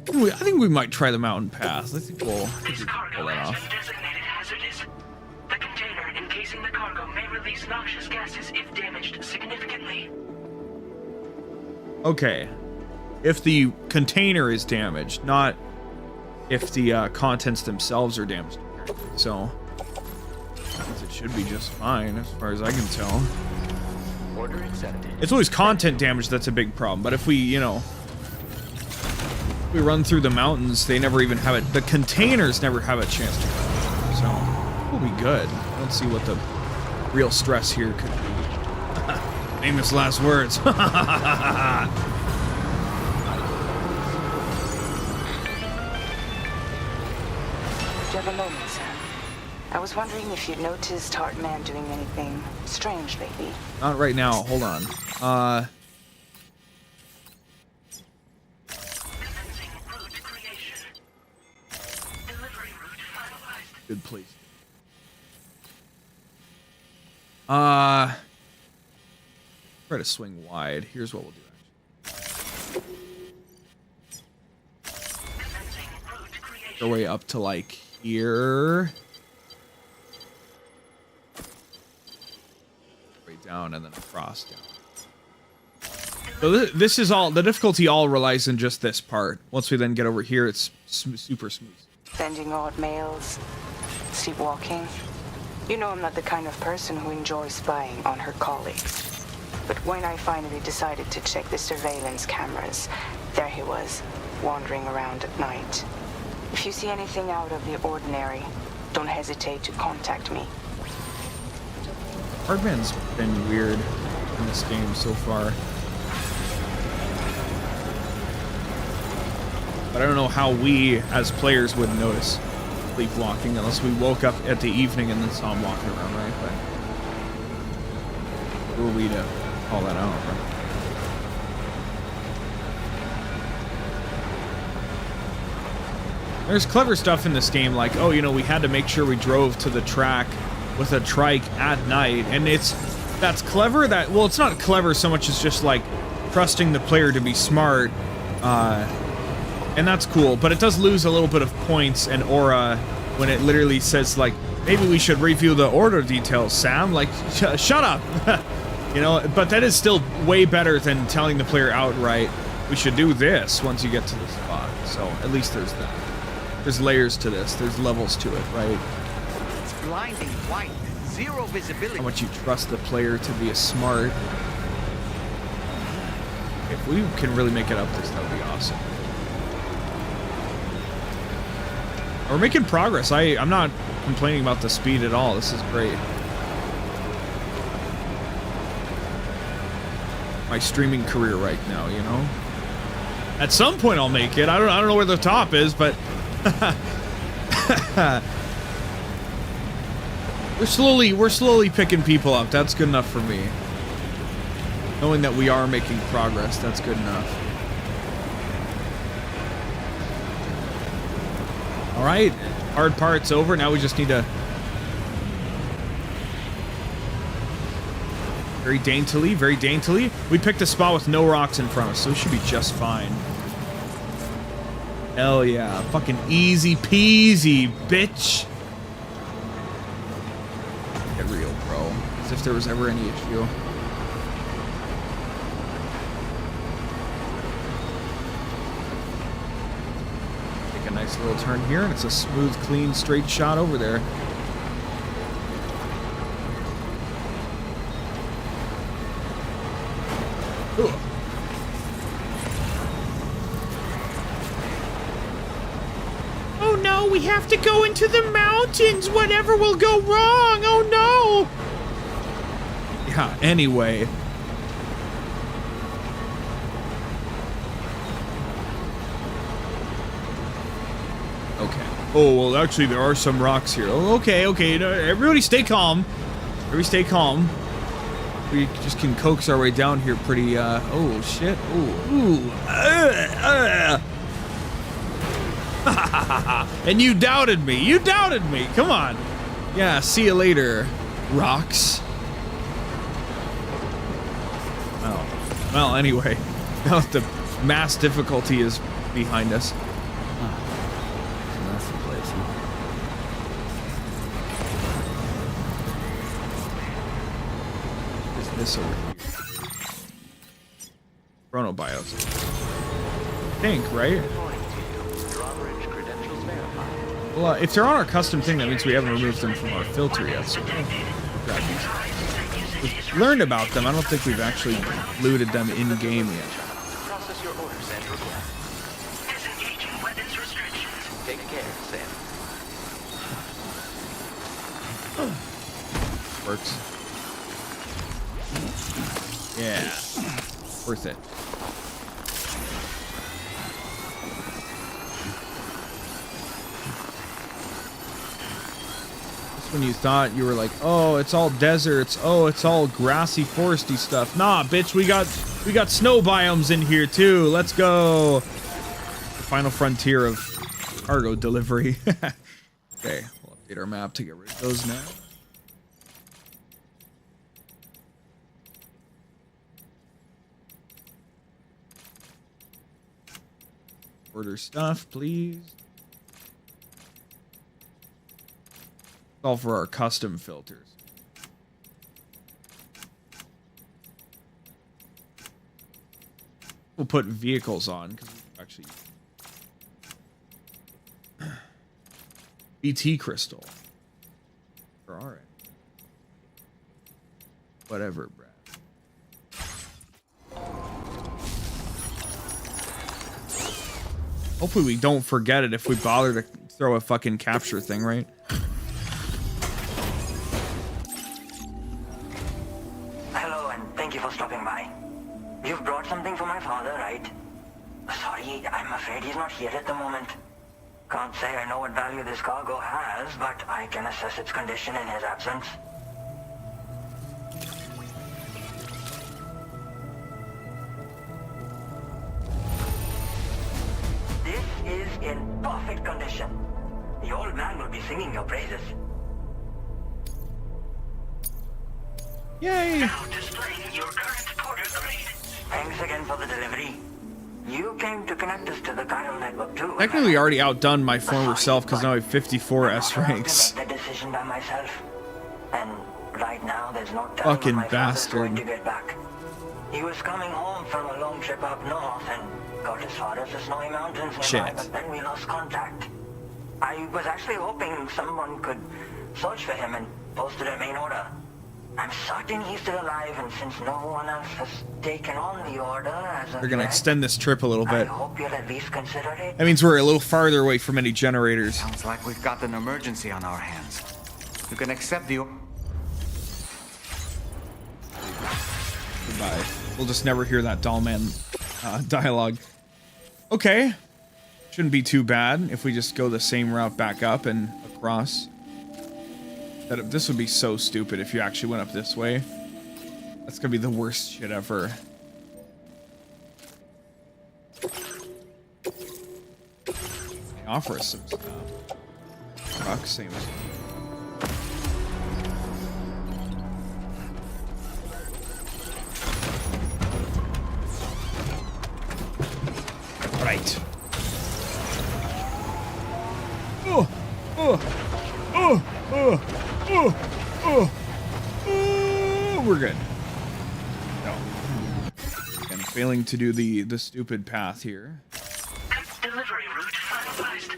I think we might try the mountain pass. I think we'll pull that off. Designated hazardous. The container encasing the cargo may release noxious gases if damaged significantly. Okay. If the container is damaged, not if the contents themselves are damaged. So, I guess it should be just fine as far as I can tell. Order accepted. It's always content damage that's a big problem, but if we, you know, we run through the mountains, they never even have it. The containers never have a chance to run. So, we'll be good. I don't see what the real stress here could be. Famous last words. Do you have a moment, Sam? I was wondering if you'd noticed Hartman doing anything strange lately. Not right now. Hold on. Good place. Try to swing wide. Here's what we'll do. Our way up to like here. Right down and then across down. So this is all, the difficulty all relies in just this part. Once we then get over here, it's super smooth. Sending odd mails, sleepwalking. You know I'm not the kind of person who enjoys spying on her colleagues. But when I finally decided to check the surveillance cameras, there he was, wandering around at night. If you see anything out of the ordinary, don't hesitate to contact me. Hartman's been weird in this game so far. But I don't know how we, as players, would notice sleepwalking unless we woke up at the evening and then saw him walking around, right? But who are we to call that out, right? There's clever stuff in this game, like, oh, you know, we had to make sure we drove to the track with a trike at night, and that's clever. That, well, it's not clever so much as just like trusting the player to be smart. And that's cool, but it does lose a little bit of points and aura when it literally says, like, maybe we should review the order details, Sam. Like, shut up. You know, but that is still way better than telling the player outright, we should do this once you get to the spot. So, at least there's that. There's layers to this. There's levels to it, right? It's blinding white. Zero visibility. How much you trust the player to be a smart. If we can really make it up this, that would be awesome. We're making progress. I'm not complaining about the speed at all. This is great. My streaming career right now, you know? At some point I'll make it. I don't know where the top is, but we're slowly picking people up. That's good enough for me. Knowing that we are making progress, that's good enough. All right, hard part's over. Now we just need to very daintily. We picked a spot with no rocks in front of us, so we should be just fine. Hell yeah, fucking easy peasy, bitch. Get real, bro. As if there was ever any issue. Nice little turn here, and it's a smooth, clean, straight shot over there. Ugh. Oh no, we have to go into the mountains. Whatever will go wrong. Oh no. Yeah, anyway. Okay. Oh, well, actually, there are some rocks here. Oh, okay, okay. No, everybody stay calm. Everybody stay calm. We just can coax our way down here pretty, oh, shit. Ooh. And you doubted me. You doubted me. Come on. Yeah, see you later, rocks. Well, anyway, now that the mass difficulty is behind us. That's the place, huh? Is this over here? Chronobios. I think, right? Well, if they're on our custom thing, that means we haven't removed them from our filter yet, so we'll grab these. We've learned about them. I don't think we've actually looted them in-game yet. Process your orders and requests. Disengaging weapons restrictions. Take care, Sam. Works. Yeah. Worth it. When you thought you were like, oh, it's all deserts, oh, it's all grassy foresty stuff. Nah, bitch, we got snow biomes in here too. Let's go. The final frontier of cargo delivery. Okay, we'll update our map to get rid of those now. Order stuff, please. All for our custom filters. We'll put vehicles on because we actually BT crystal. All right. Whatever, Brad. Hopefully we don't forget it if we bother to throw a fucking capture thing, right? For stopping by. You've brought something for my father, right? Sorry, I'm afraid he's not here at the moment. Can't say I know what value this cargo has, but I can assess its condition in his absence. This is in perfect condition. The old man will be singing your praises. Yay! Now displaying your current porter grade. Thanks again for the delivery. You came to connect us to the chiral network too. Technically already outdone my former self because now I have 54 S ranks. I make that decision by myself. And right now there's no time Fucking when my bastard. father's going to get back. He was coming home from a long trip up north and got as far as the snowy mountains nearby, Shit. but then we lost contact. I was actually hoping someone could search for him and posted a main order. I'm certain he's still alive, and since no one else has taken on the order as a We're gonna threat, extend this trip a little I bit. hope you'll at least consider it. That means we're a little farther away from any generators. Sounds like we've got an emergency on our hands. You can accept the... Goodbye. We'll just never hear that Dollman dialogue. Okay. Shouldn't be too bad if we just go the same route back up and across. This would be so stupid if you actually went up this way. That's gonna be the worst shit ever. They offer us some stuff. Fuck, same as... Right. Oh, oh, oh, oh, oh, oh, oh, we're good. No. Again, failing to do the stupid path here. Delivery route finalized.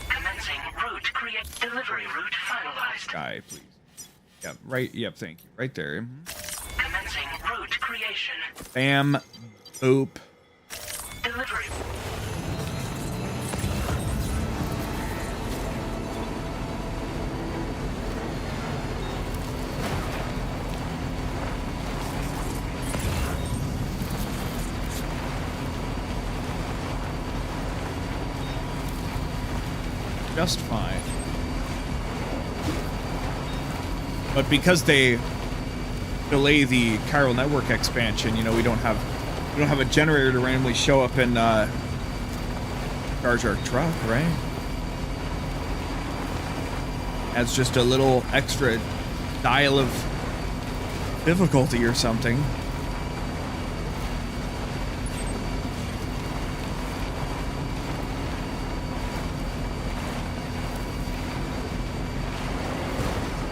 Commencing route create. Delivery route finalized. Guy, please. Yep, right. Yep, thank you. Right there. Commencing route creation. Bam. Boop. Delivery. just fine. But because they delay the chiral network expansion, you know, we don't have a generator to randomly show up and charge our truck, right? Adds just a little extra dial of difficulty or something.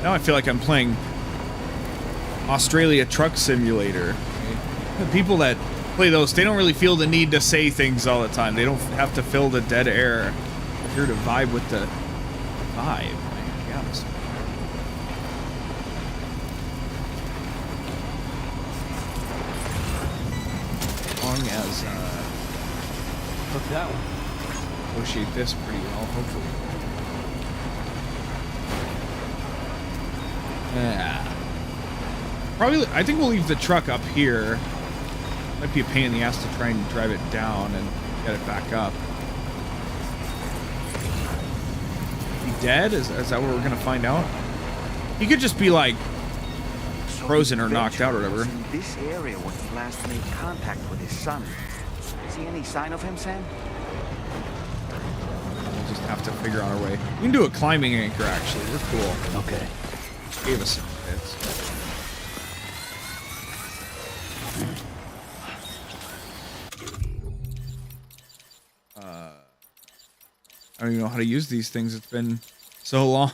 Now I feel like I'm playing Australia Truck Simulator. The people that play those, they don't really feel the need to say things all the time. They don't have to fill the dead air. They're here to vibe with the vibe, I guess. As long as Look that one. negotiate this pretty well, hopefully. Yeah. Probably, I think we'll leave the truck up here. Might be a pain in the ass to try and drive it down and get it back up. He dead? Is that what we're gonna find out? He could just be like frozen or knocked out or whatever. In this area when he last made contact with his son. See any sign of him, Sam? We'll just have to figure out our way. We can do a climbing anchor actually. We're cool. Okay. Gave us some bits. I don't even know how to use these things. It's been so long.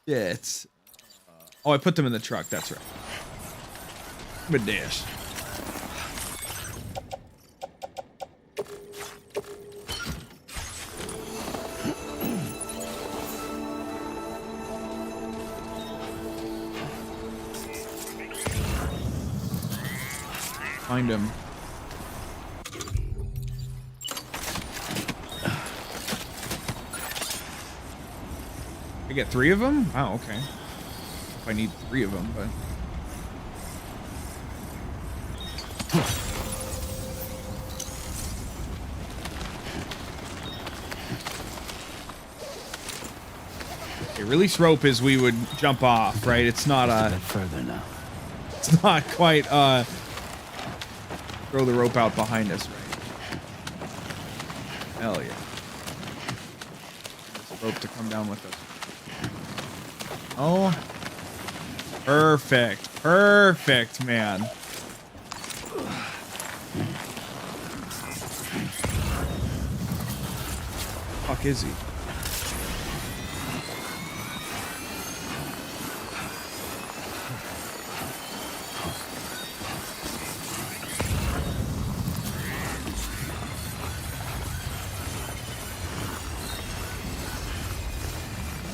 Yeah, it's... oh, I put them in the truck. That's right. But dash. Find him. I get 3 of them? Oh, okay. If I need 3 of them, but... okay, release rope is we would jump off, right? It's not a bit further now. It's not quite throw the rope out behind us, right? Hell yeah. This rope to come down with us. Oh. Perfect. Perfect, man. Fuck is he?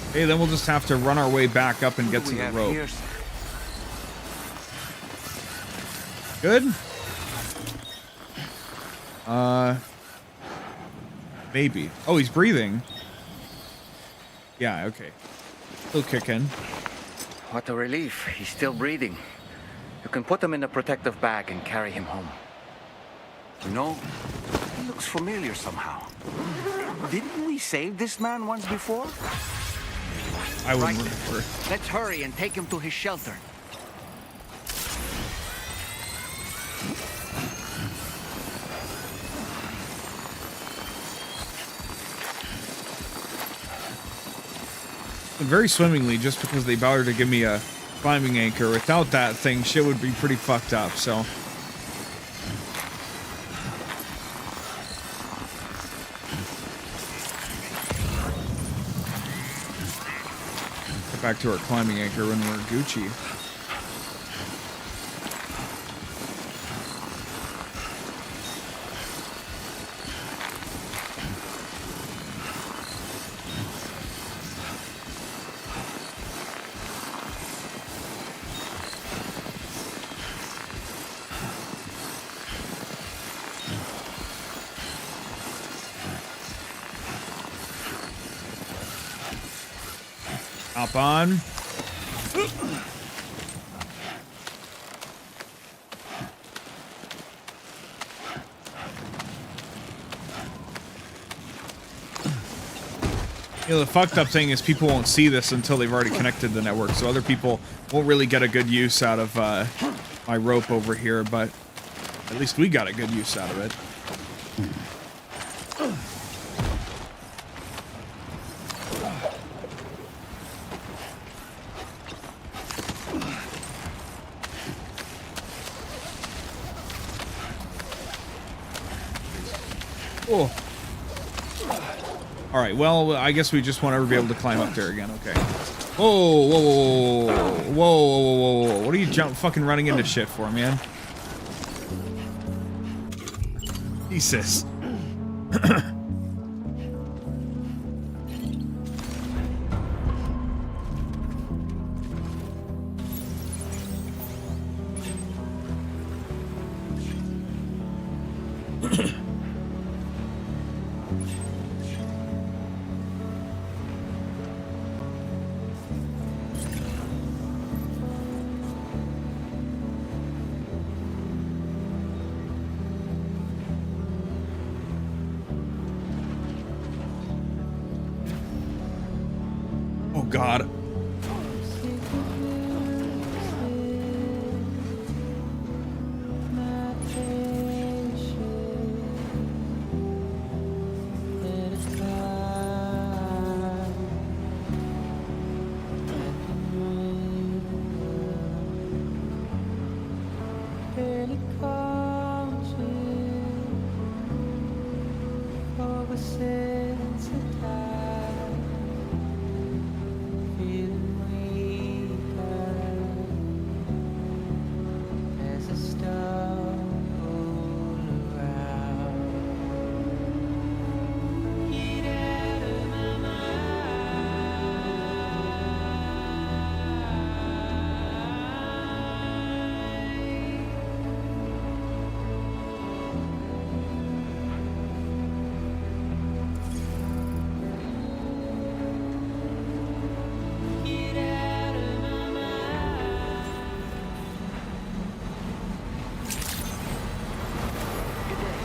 Okay, then we'll just have to run our way back up and get to the rope. Here? Good? Maybe. Oh, he's breathing. Yeah, okay. Still kicking. What a relief. He's still breathing. You can put him in a protective bag and carry him home. You know, he looks familiar somehow. Didn't we save this man once before? I wouldn't remember. Let's hurry and take him to his shelter. Very swimmingly, just because they bothered to give me a climbing anchor. Without that thing, shit would be pretty fucked up, so... get back to our climbing anchor when we're Gucci. Hop on. You know, the fucked up thing is people won't see this until they've already connected the network, so other people won't really get a good use out of my rope over here, but at least we got a good use out of it. Oh. All right, well, I guess we just want to be able to climb up there again. Okay. Whoa, whoa, whoa, whoa, whoa, whoa, whoa. What are you fucking running into shit for, man? Jesus. God.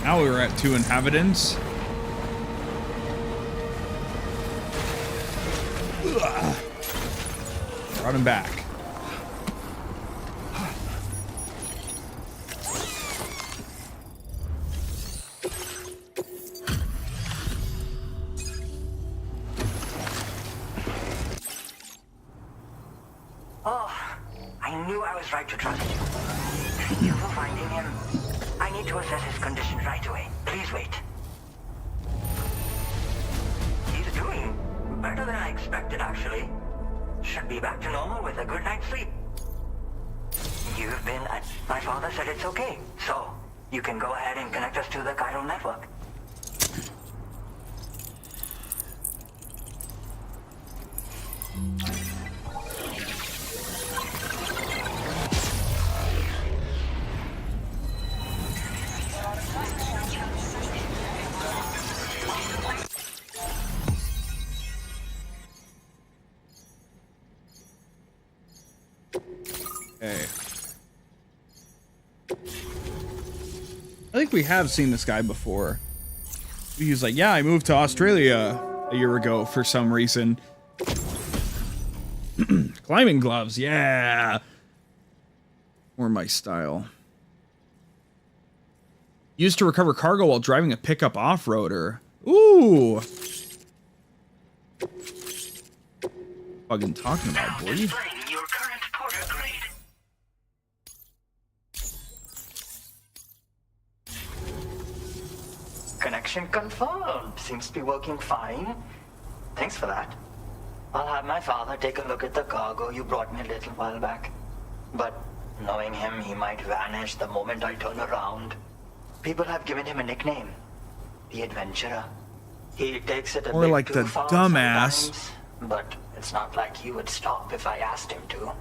Now we're at 2 inhabitants. Ugh. Brought him back. Oh, I knew I was right to trust you. Thank you for finding him. I need to assess his condition right away. Please wait. He's doing better than I expected, actually. Should be back to normal with a good night's sleep. You've been at... My father said it's okay, so you can go ahead and connect us to the chiral network. Okay. I think we have seen this guy before. He's like, yeah, I moved to Australia a year ago for some reason. Climbing gloves, yeah. Or my style. Used to recover cargo while driving a pickup off-roader. Ooh. Fucking talking about, boy. Connection confirmed. Seems to be working fine. Thanks for that. I'll have my father take a look at the cargo you brought me a little while back. But knowing him, he might vanish the moment I turn around. People have given him a nickname. The Adventurer. He takes it a Or bit like too the far dumbass. sometimes, but it's not like he would stop if I asked him to.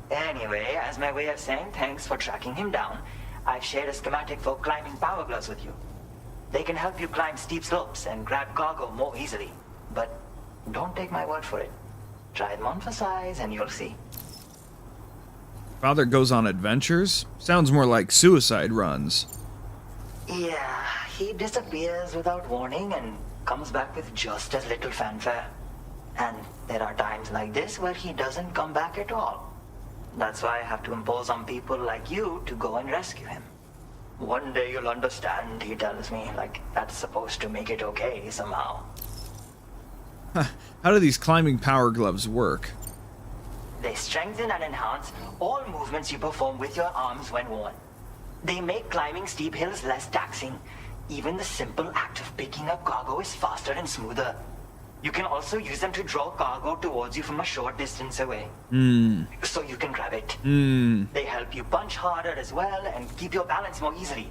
Anyway, as my way of saying thanks for tracking him down, I've shared a schematic for climbing power gloves with you. They can help you climb steep slopes and grab cargo more easily. But don't take my word for it. Try them on for size and you'll see. Father goes on adventures? Sounds more like suicide runs. Yeah, he disappears without warning and comes back with just as little fanfare. And there are times like this where he doesn't come back at all. That's why I have to impose on people like you to go and rescue him. One day you'll understand, he tells me, like that's supposed to make it okay somehow. How do these climbing power gloves work? They strengthen and enhance all movements you perform with your arms when worn. They make climbing steep hills less taxing. Even the simple act of picking up cargo is faster and smoother. You can also use them to draw cargo towards you from a short distance away. So you can grab it. They help you punch harder as well and keep your balance more easily.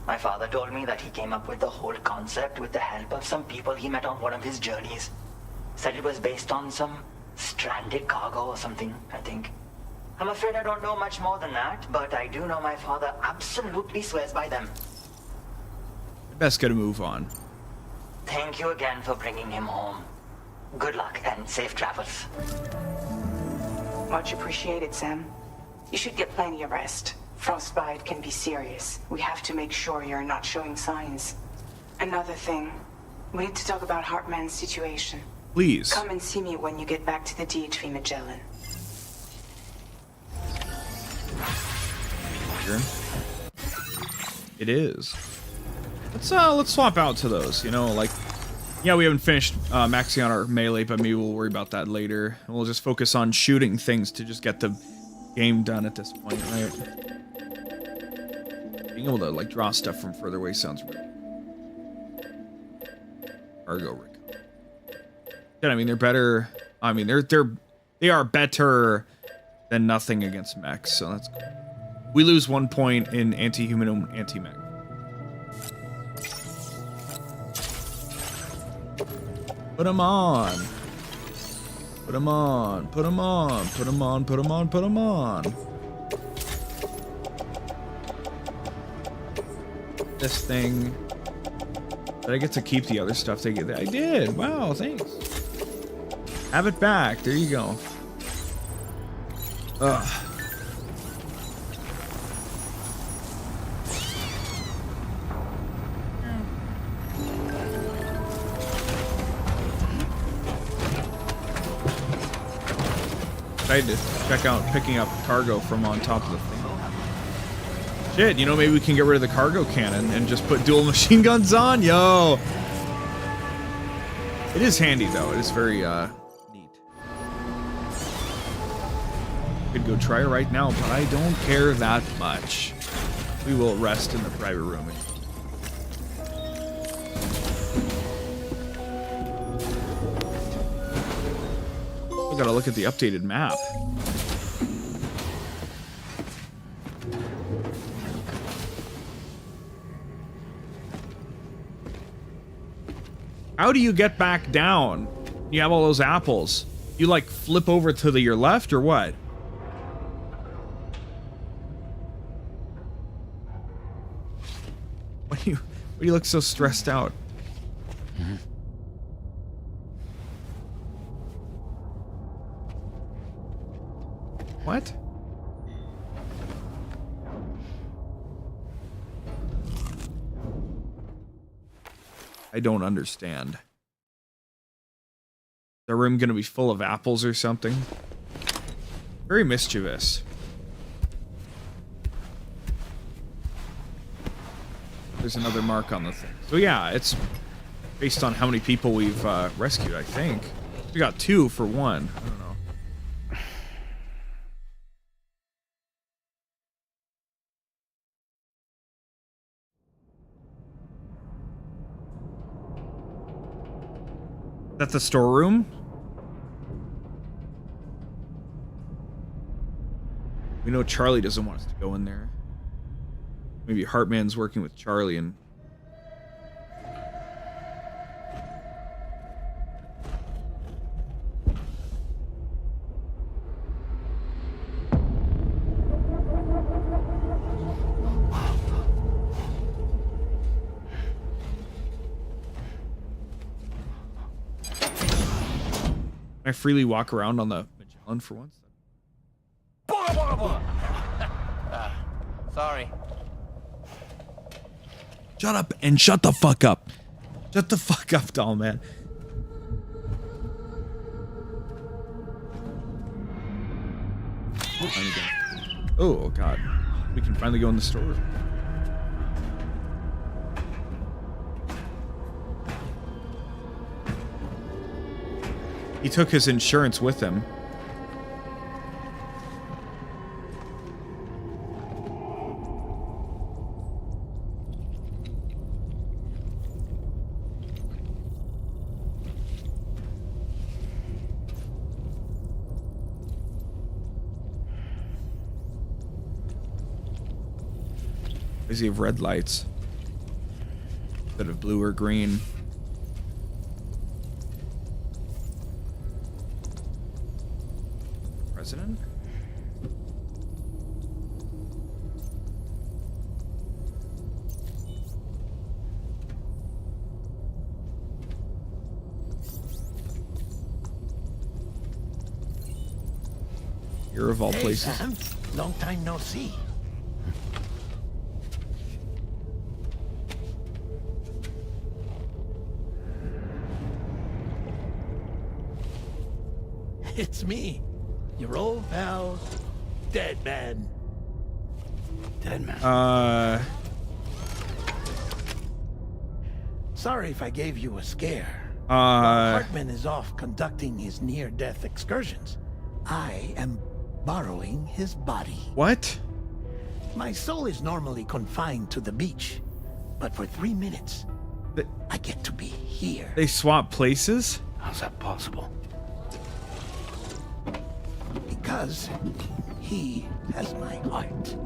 My father told me that he came up with the whole concept with the help of some people he met on one of his journeys. Said it was based on some stranded cargo or something, I think. I'm afraid I don't know much more than that, but I do know my father absolutely swears by them. Best get a move on. Thank you again for bringing him home. Good luck and safe travels. Much appreciated, Sam. You should get plenty of rest. Frostbite can be serious. We have to make sure you're not showing signs. Another thing, we need to talk about Hartman's situation. Please. Come and see me when you get back to the 𝑺𝑰𝑵𝑗𝑙𝑎N. Sure. It is. Let's swap out to those, you know, like, yeah, we haven't finished maxing out our melee, but maybe we'll worry about that later. And we'll just focus on shooting things to just get the game done at this point, right? Being able to, like, draw stuff from further away sounds really cargo rig. Yeah, I mean, they're better. I mean, they are better than nothing against mechs, so that's cool. We lose 1 point in anti-human and anti-mech. Put them on. Put them on. Put them on. Put them on. Put them on. Put them on. This thing. Did I get to keep the other stuff they get? I did. Wow, thanks. Have it back. There you go. Ugh. Tried to check out picking up cargo from on top of the thing. Shit, you know, maybe we can get rid of the cargo cannon and just put dual machine guns on. Yo, it is handy though. It is very neat. Could go try it right now, but I don't care that much. We will rest in the private room. I gotta look at the updated map. How do you get back down? You have all those apples. You like flip over to your left or what? Why do you look so stressed out? What? I don't understand. Is the room gonna be full of apples or something? Very mischievous. There's another mark on the thing. So yeah, it's based on how many people we've rescued, I think. We got 2 for 1. I don't know. Is that the storeroom? We know Charlie doesn't want us to go in there. Maybe Hartman's working with Charlie and... Can I freely walk around on the Magellan for once? Sorry. Shut up and shut the fuck up. Shut the fuck up, doll man. Finally go. Oh god. We can finally go in the store. He took his insurance with him. Does he have red lights instead of blue or green? President? Here of all places. Sam. Long time no see. It's me, your old pal, Dead Man. Dead Man. Sorry if I gave you a scare. While Hartman is off conducting his near-death excursions, I am borrowing his body. What? My soul is normally confined to the beach, but for 3 minutes, I get to be here. They swap places? How's that possible? Because he has my heart.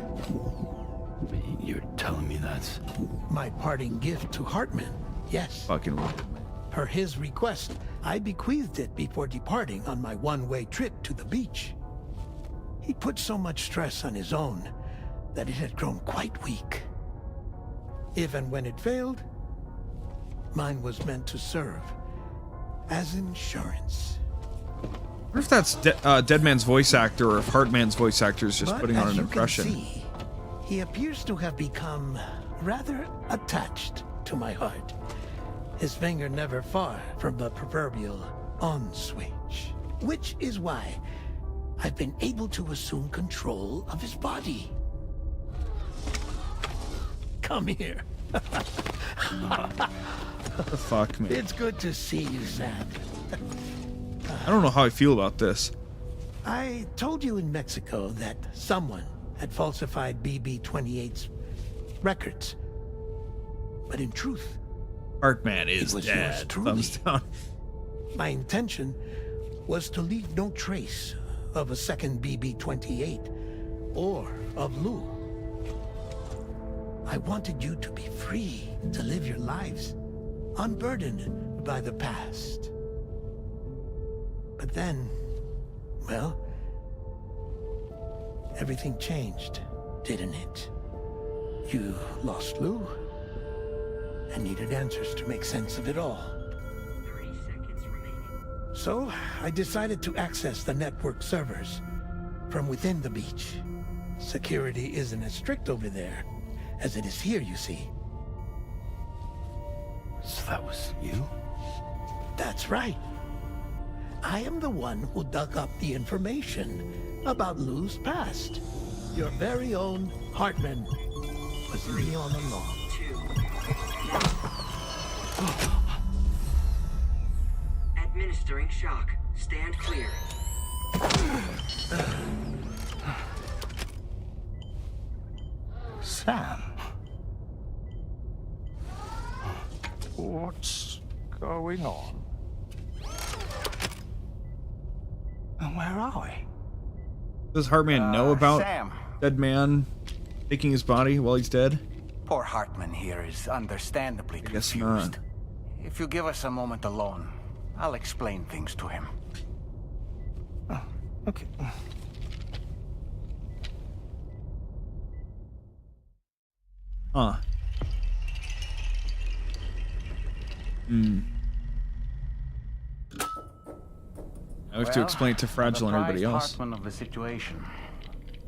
You're telling me that's... My parting gift to Hartman, yes. Fucking weird. Per his request, I bequeathed it before departing on my one-way trip to the beach. He put so much stress on his own that it had grown quite weak. If and when it failed, mine was meant to serve as insurance. I wonder if that's Dead Man's voice actor or if Hartman's voice actor is just putting on an impression. See, he appears to have become rather attached to my heart. His finger never far from the proverbial on switch. Which is why I've been able to assume control of his body. Come here. What the fuck, man? It's good to see you, Sam. I don't know how I feel about this. I told you in Mexico that someone had falsified BB-28's records. But in truth, Hartman is it was dead. yours truly. Thumbs down. My intention was to leave no trace of a second BB-28 or of Lou. I wanted you to be free to live your lives, unburdened by the past. But then, well, everything changed, didn't it? You lost Lou, and needed answers to make sense of it all. 30 seconds remaining. So, I decided to access the network servers from within the beach. Security isn't as strict over there as it is here, you see. So that was you? That's right. I am the one who dug up the information about Lou's past. Your very own Hartman was me all along. 2. Administering shock. Stand clear. Sam. What's going on? And where are we? Does Hartman know about Sam. Dead Man taking his body while he's dead? Poor Hartman here is understandably guess confused. not. If you give us a moment alone, I'll explain things to him. Oh, okay. Huh. I have to explain it to Fragile and everybody else. Hartman of the situation.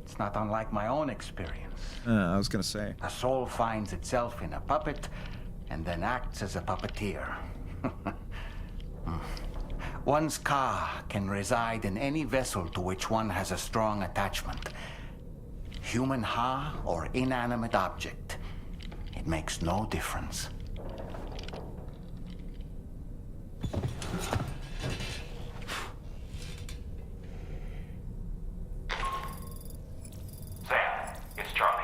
It's not unlike my own experience. I was gonna say. A soul finds itself in a puppet and then acts as a puppeteer. One's ka can reside in any vessel to which one has a strong attachment. Human ha or inanimate object. It makes no difference. Sam, it's Charlie.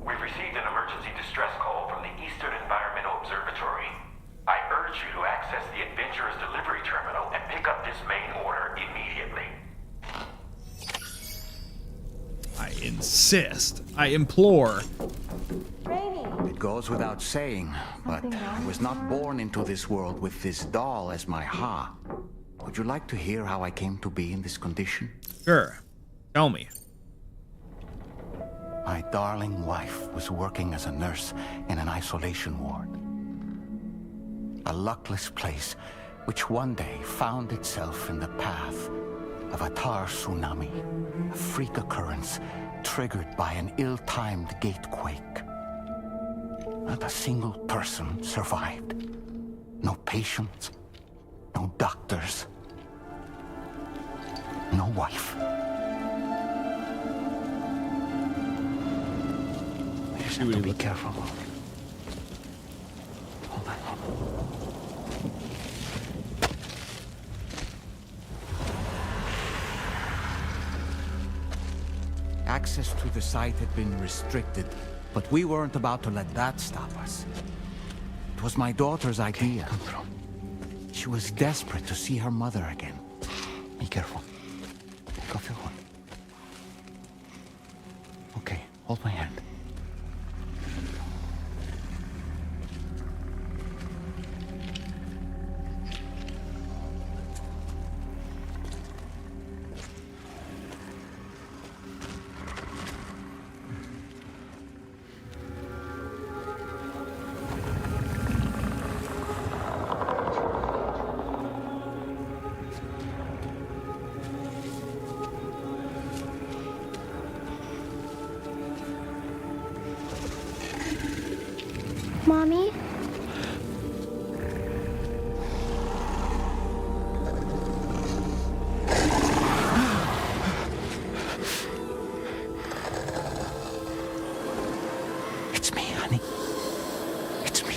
We've received an emergency distress call from the Eastern Environmental Observatory. I urge you to access the Adventurer's delivery terminal and pick up this main order immediately. I insist. I implore. It goes without saying, but I was not born into this world with this doll as my ha. Would you like to hear how I came to be in this condition? Sure. Tell me. My darling wife was working as a nurse in an isolation ward. A luckless place which one day found itself in the path of a tar tsunami, a freak occurrence triggered by an ill-timed gatequake. Not a single person survived. No patients, no doctors, no wife. We just have to be careful. Hold on. Access to the site had been restricted, but we weren't about to let that stop us. It was my daughter's idea. Come through. She was desperate to see her mother again. Be careful. Take off your one. Okay, hold my hand. Mommy? It's me, honey. It's me.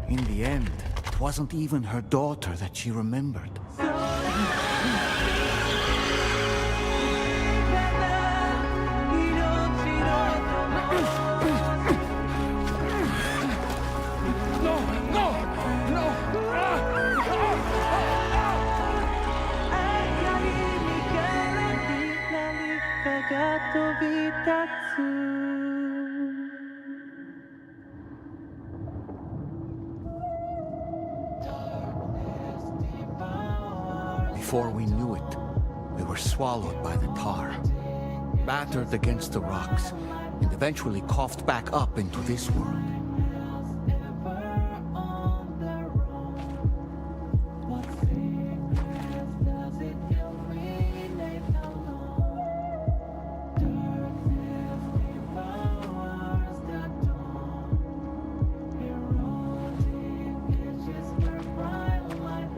In the end, it wasn't even her daughter that she remembered. Before we knew it, we were swallowed by the tar, battered against the rocks, and eventually coughed back up into this world.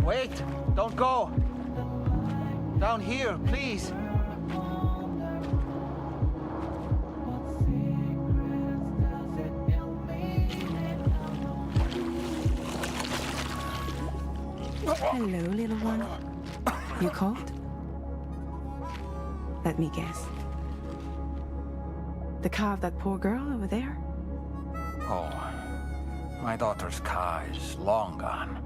Wait! Don't go! Down here, please! Hello, little one. You cold? Let me guess. The car of that poor girl over there? Oh, my daughter's car is long gone.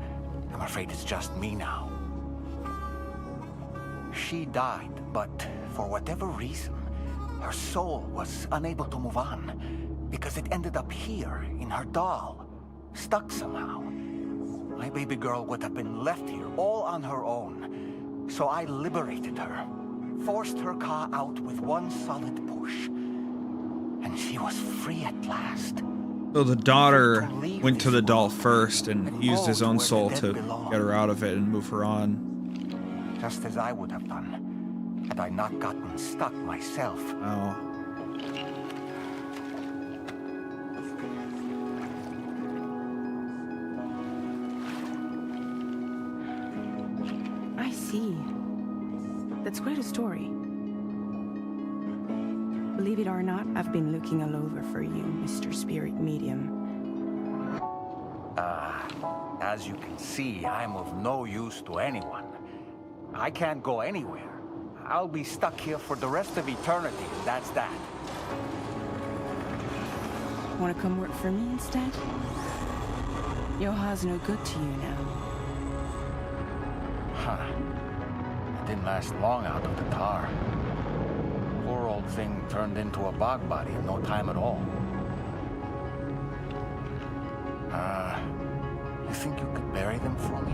I'm afraid it's just me now. She died, but for whatever reason, her soul was unable to move on because it ended up here in her doll, stuck somehow. My baby girl would have been left here all on her own, so I liberated her, forced her car out with one solid push. And she was free at last. So the daughter went to the doll first and used his own soul to get her out of it and move her on. Just as I would have done, had I not gotten stuck myself. Oh. I see. That's quite a story. Believe it or not, I've been looking all over for you, Mr. Spirit Medium. As you can see, I'm of no use to anyone. I can't go anywhere. I'll be stuck here for the rest of eternity, and that's that. Want to come work for me instead? Yoha's no good to you now. Huh. It didn't last long out of the tar. Poor old thing turned into a bog body in no time at all. You think you could bury them for me?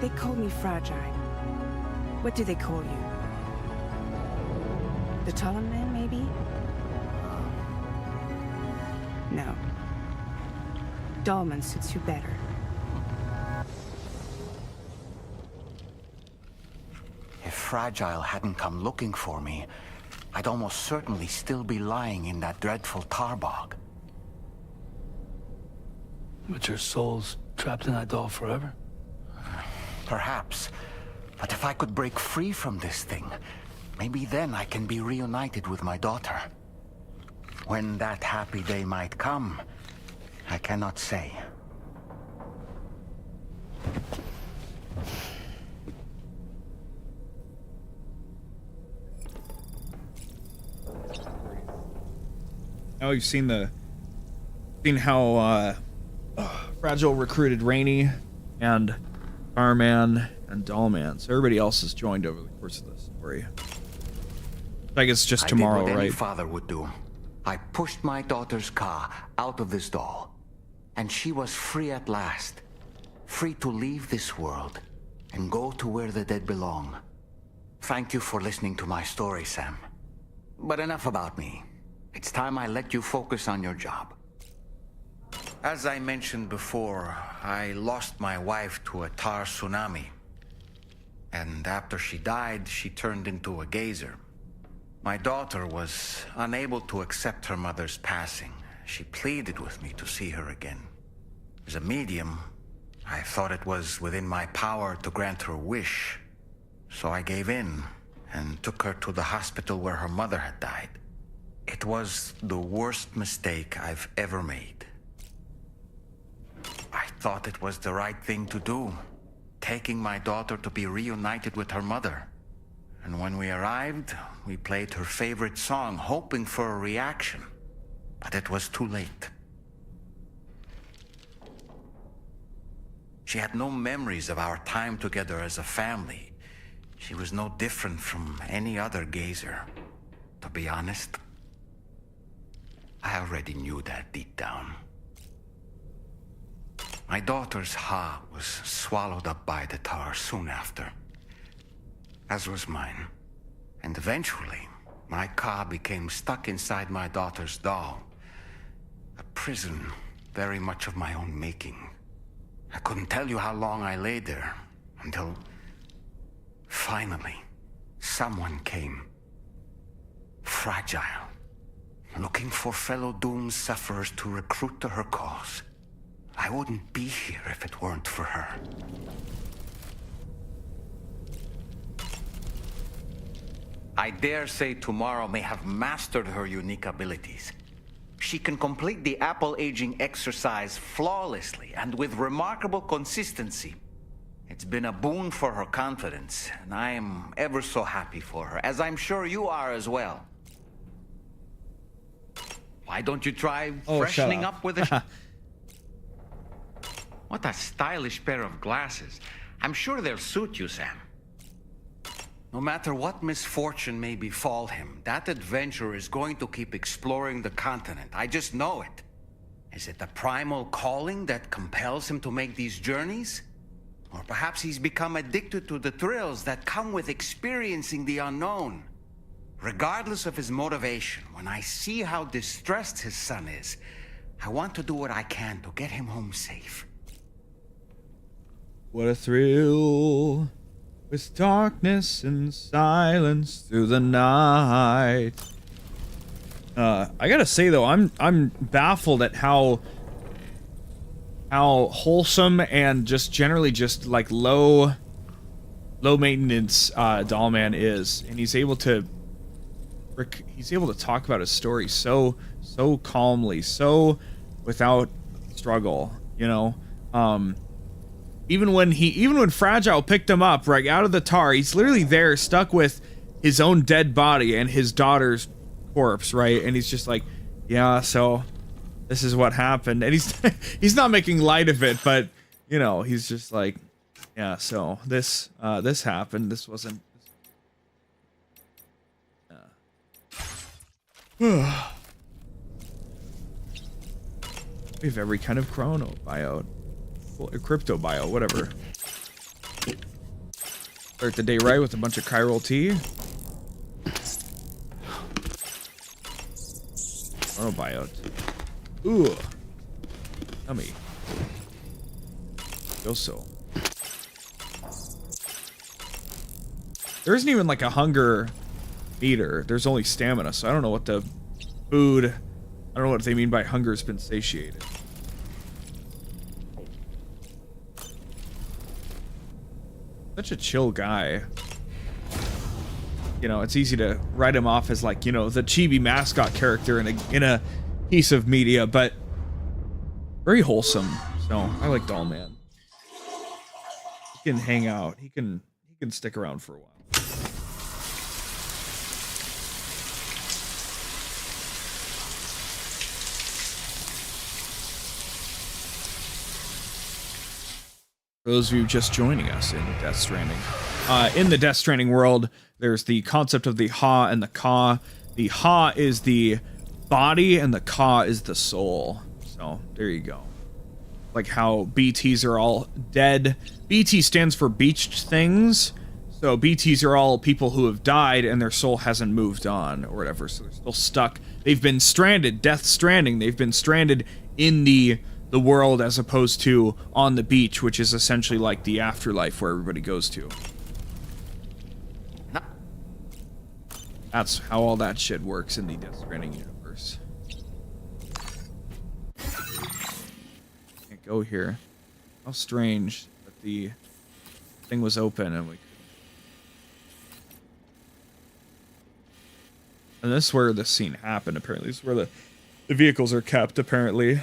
They call me fragile. What do they call you? The taller man, maybe? No. Dolman suits you better. If Fragile hadn't come looking for me, I'd almost certainly still be lying in that dreadful tar bog. But your soul's trapped in that doll forever? Perhaps. But if I could break free from this thing, maybe then I can be reunited with my daughter. When that happy day might come, I cannot say. Now we've seen how Fragile recruited Rainey and Fireman and Dollman. So everybody else has joined over the course of the story. I guess just tomorrow, I did what any right? father would do. I pushed my daughter's car out of this doll, and she was free at last. Free to leave this world and go to where the dead belong. Thank you for listening to my story, Sam. But enough about me. It's time I let you focus on your job. As I mentioned before, I lost my wife to a tar tsunami. And after she died, she turned into a geyser. My daughter was unable to accept her mother's passing. She pleaded with me to see her again. As a medium, I thought it was within my power to grant her wish. So I gave in and took her to the hospital where her mother had died. It was the worst mistake I've ever made. I thought it was the right thing to do, taking my daughter to be reunited with her mother. And when we arrived, we played her favorite song, hoping for a reaction. But it was too late. She had no memories of our time together as a family. She was no different from any other geyser. To be honest, I already knew that deep down. My daughter's heart was swallowed up by the tar soon after, as was mine. And eventually, my car became stuck inside my daughter's doll. A prison very much of my own making. I couldn't tell you how long I lay there, until finally, someone came. Fragile. Looking for fellow doomed sufferers to recruit to her cause. I wouldn't be here if it weren't for her. I dare say tomorrow may have mastered her unique abilities. She can complete the apple aging exercise flawlessly and with remarkable consistency. It's been a boon for her confidence, and I am ever so happy for her, as I'm sure you are as well. Why don't you try freshening up with a... What a stylish pair of glasses. I'm sure they'll suit you, Sam. No matter what misfortune may befall him, that adventurer is going to keep exploring the continent. I just know it. Is it the primal calling that compels him to make these journeys? Or perhaps he's become addicted to the thrills that come with experiencing the unknown. Regardless of his motivation, when I see how distressed his son is, I want to do what I can to get him home safe. What a thrill, with darkness and silence through the night. I gotta say though, I'm baffled at how wholesome and just generally just like low maintenance Dollman is, and he's able to talk about his story so calmly, so without struggle, you know. Even when Fragile picked him up right out of the tar, he's literally there stuck with his own dead body and his daughter's corpse, right? And he's just like, yeah, so this is what happened. And he's not making light of it, but you know, he's just like, yeah, so this happened. This wasn't we have every kind of chrono bio, crypto bio, whatever. Start the day right with a bunch of chiral tea. Chrono bio. Ooh, yummy. So. There isn't even like a hunger meter. There's only stamina, so I don't know what the food. I don't know what they mean by hunger's been satiated. Such a chill guy. You know, it's easy to write him off as like, you know, the chibi mascot character in a piece of media, but very wholesome. So I like Dollman. He can hang out. He can stick around for a while. For those of you just joining us in Death Stranding. In the Death Stranding world, there's the concept of the Ha and the Ka. The Ha is the body and the Ka is the soul. So, there you go. Like how BTs are all dead. BT stands for beached things. So BTs are all people who have died and their soul hasn't moved on or whatever. So they're still stuck. They've been stranded. Death Stranding. They've been stranded in the world as opposed to on the beach, which is essentially like the afterlife where everybody goes to. That's how all that shit works in the Death Stranding universe. Can't go here. How strange that the thing was open and we. And this is where the scene happened. Apparently, this is where the vehicles are kept. Apparently.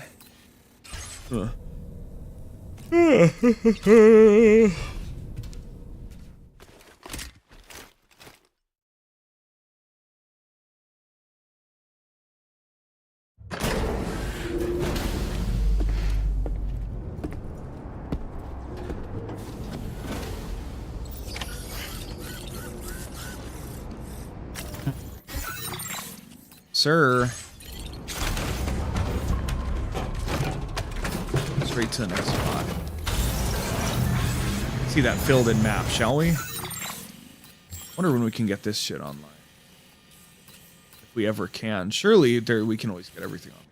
Sir. Straight to the next spot. See that filled in map, shall we? Wonder when we can get this shit online. If we ever can. Surely we can always get everything on.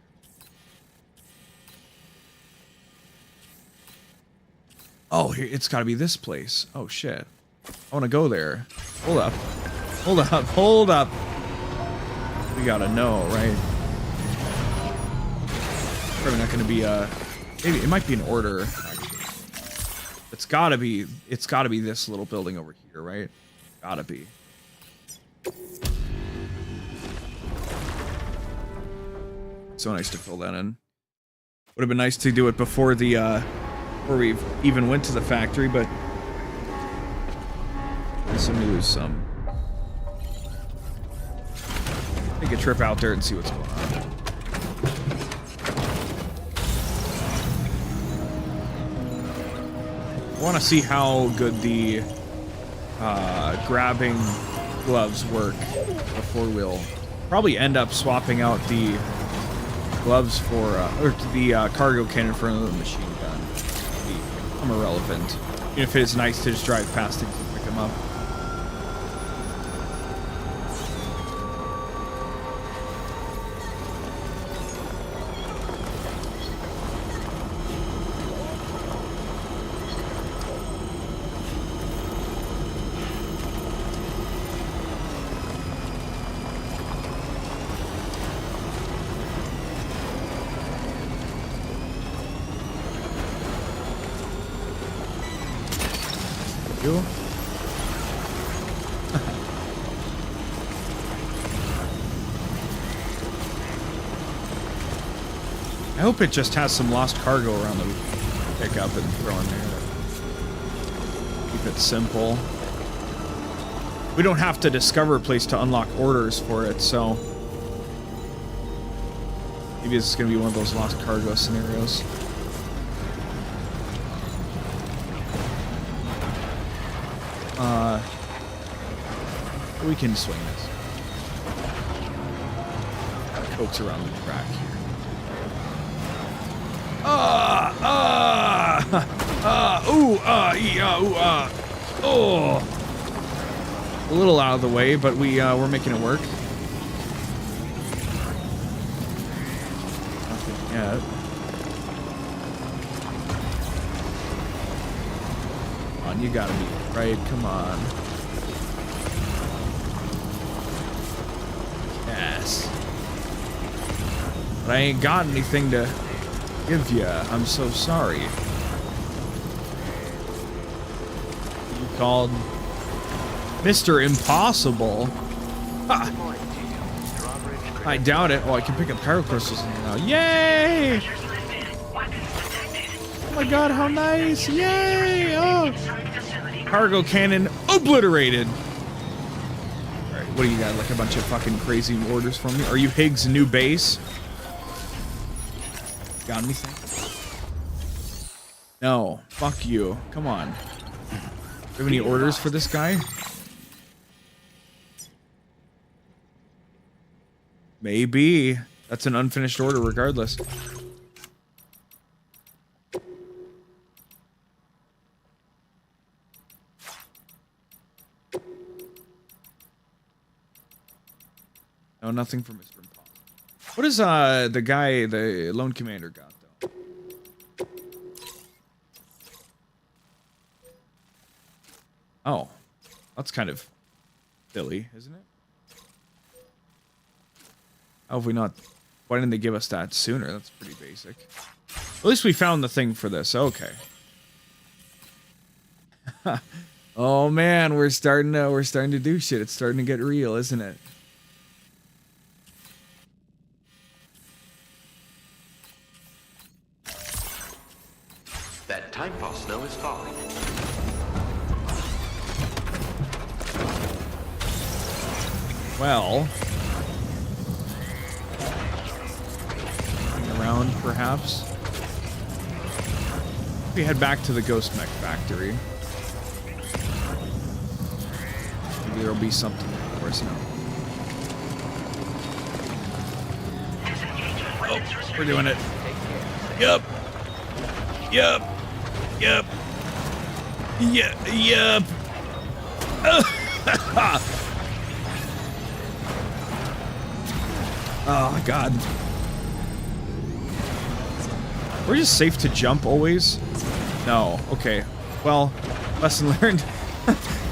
Oh, here it's gotta be this place. Oh shit. I wanna go there. Hold up. Hold up. Hold up. We gotta know, right? Probably not gonna be maybe it might be an order, actually. It's gotta be this little building over here, right? Gotta be. So nice to fill that in. Would have been nice to do it before the before we even went to the factory, but some news, some. Take a trip out there and see what's going on. I want to see how good the grabbing gloves work before we'll probably end up swapping out the gloves for, or the cargo cannon for another machine gun become irrelevant. Even if it is nice to just drive past things and pick them up. I hope it just has some lost cargo around that we can pick up and throw in there. Keep it simple. We don't have to discover a place to unlock orders for it, so maybe it's going to be one of those lost cargo scenarios. We can swing this. Coax around the track here. Oh. A little out of the way, but we're making it work. Nothing yet. Come on, you gotta be right. Come on. Yes. But I ain't got anything to give you. I'm so sorry. You called Mr. Impossible. Ha! I doubt it. Oh, I can pick up pyro crystals in here now. Yay! Oh my god, how nice! Yay! Oh! Cargo cannon obliterated. Alright, what do you got? Like a bunch of fucking crazy orders from me? Are you Higgs' new base? Got anything? No. Fuck you. Come on. Do you have any orders for this guy? Maybe. That's an unfinished order regardless. No, nothing for Mr. Impossible. What is the guy, the lone commander got though? Oh. That's kind of silly, isn't it? How have we not... Why didn't they give us that sooner? That's pretty basic. At least we found the thing for this. Okay. Oh man, we're starting to do shit. It's starting to get real, isn't it? That time fall snow is falling. Well, around perhaps. We head back to the Ghost Mech factory. Maybe there'll be something for us now. Oh, we're doing it. Yup. Yup. Yup. Yup. Oh my god. We're just safe to jump always? No. Okay. Well, lesson learned.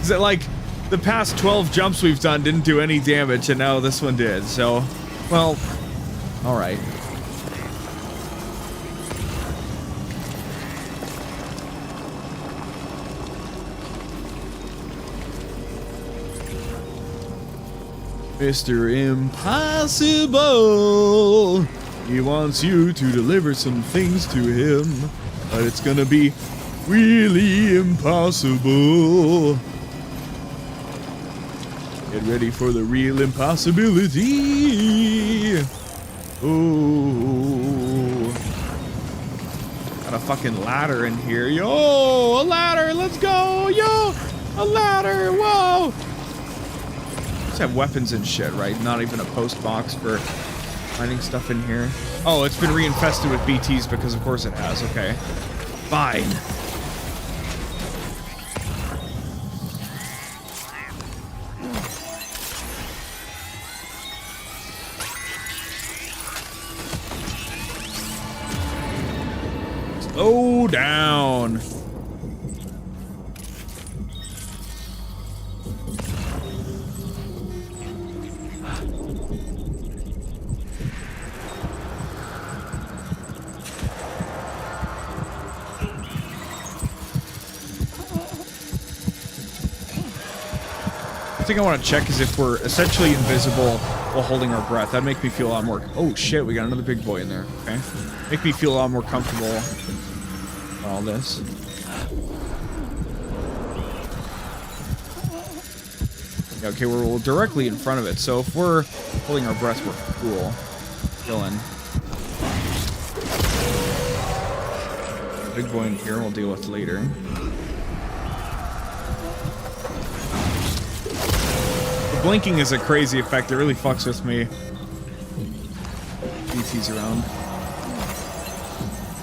Is that like the past 12 jumps we've done didn't do any damage and now this one did. So, well, all right. Mr. Impossible, he wants you to deliver some things to him, but it's gonna be really impossible. Get ready for the real impossibility. Oh, got a fucking ladder in here. Yo, a ladder, let's go. Yo, a ladder, whoa. Have weapons and shit, right? Not even a post box for Finding stuff in here. Oh, it's been reinfested with BTs because of course it has. Okay. Fine. Slow down. The thing I want to check is if we're essentially invisible while holding our breath. That'd make me feel a lot more... Oh shit, we got another big boy in there. Okay. Make me feel a lot more comfortable with all this. Yeah, okay, we're directly in front of it, so if we're holding our breath, we're cool. Chilling. Big boy in here we'll deal with later. Blinking is a crazy effect. It really fucks with me. BT's around.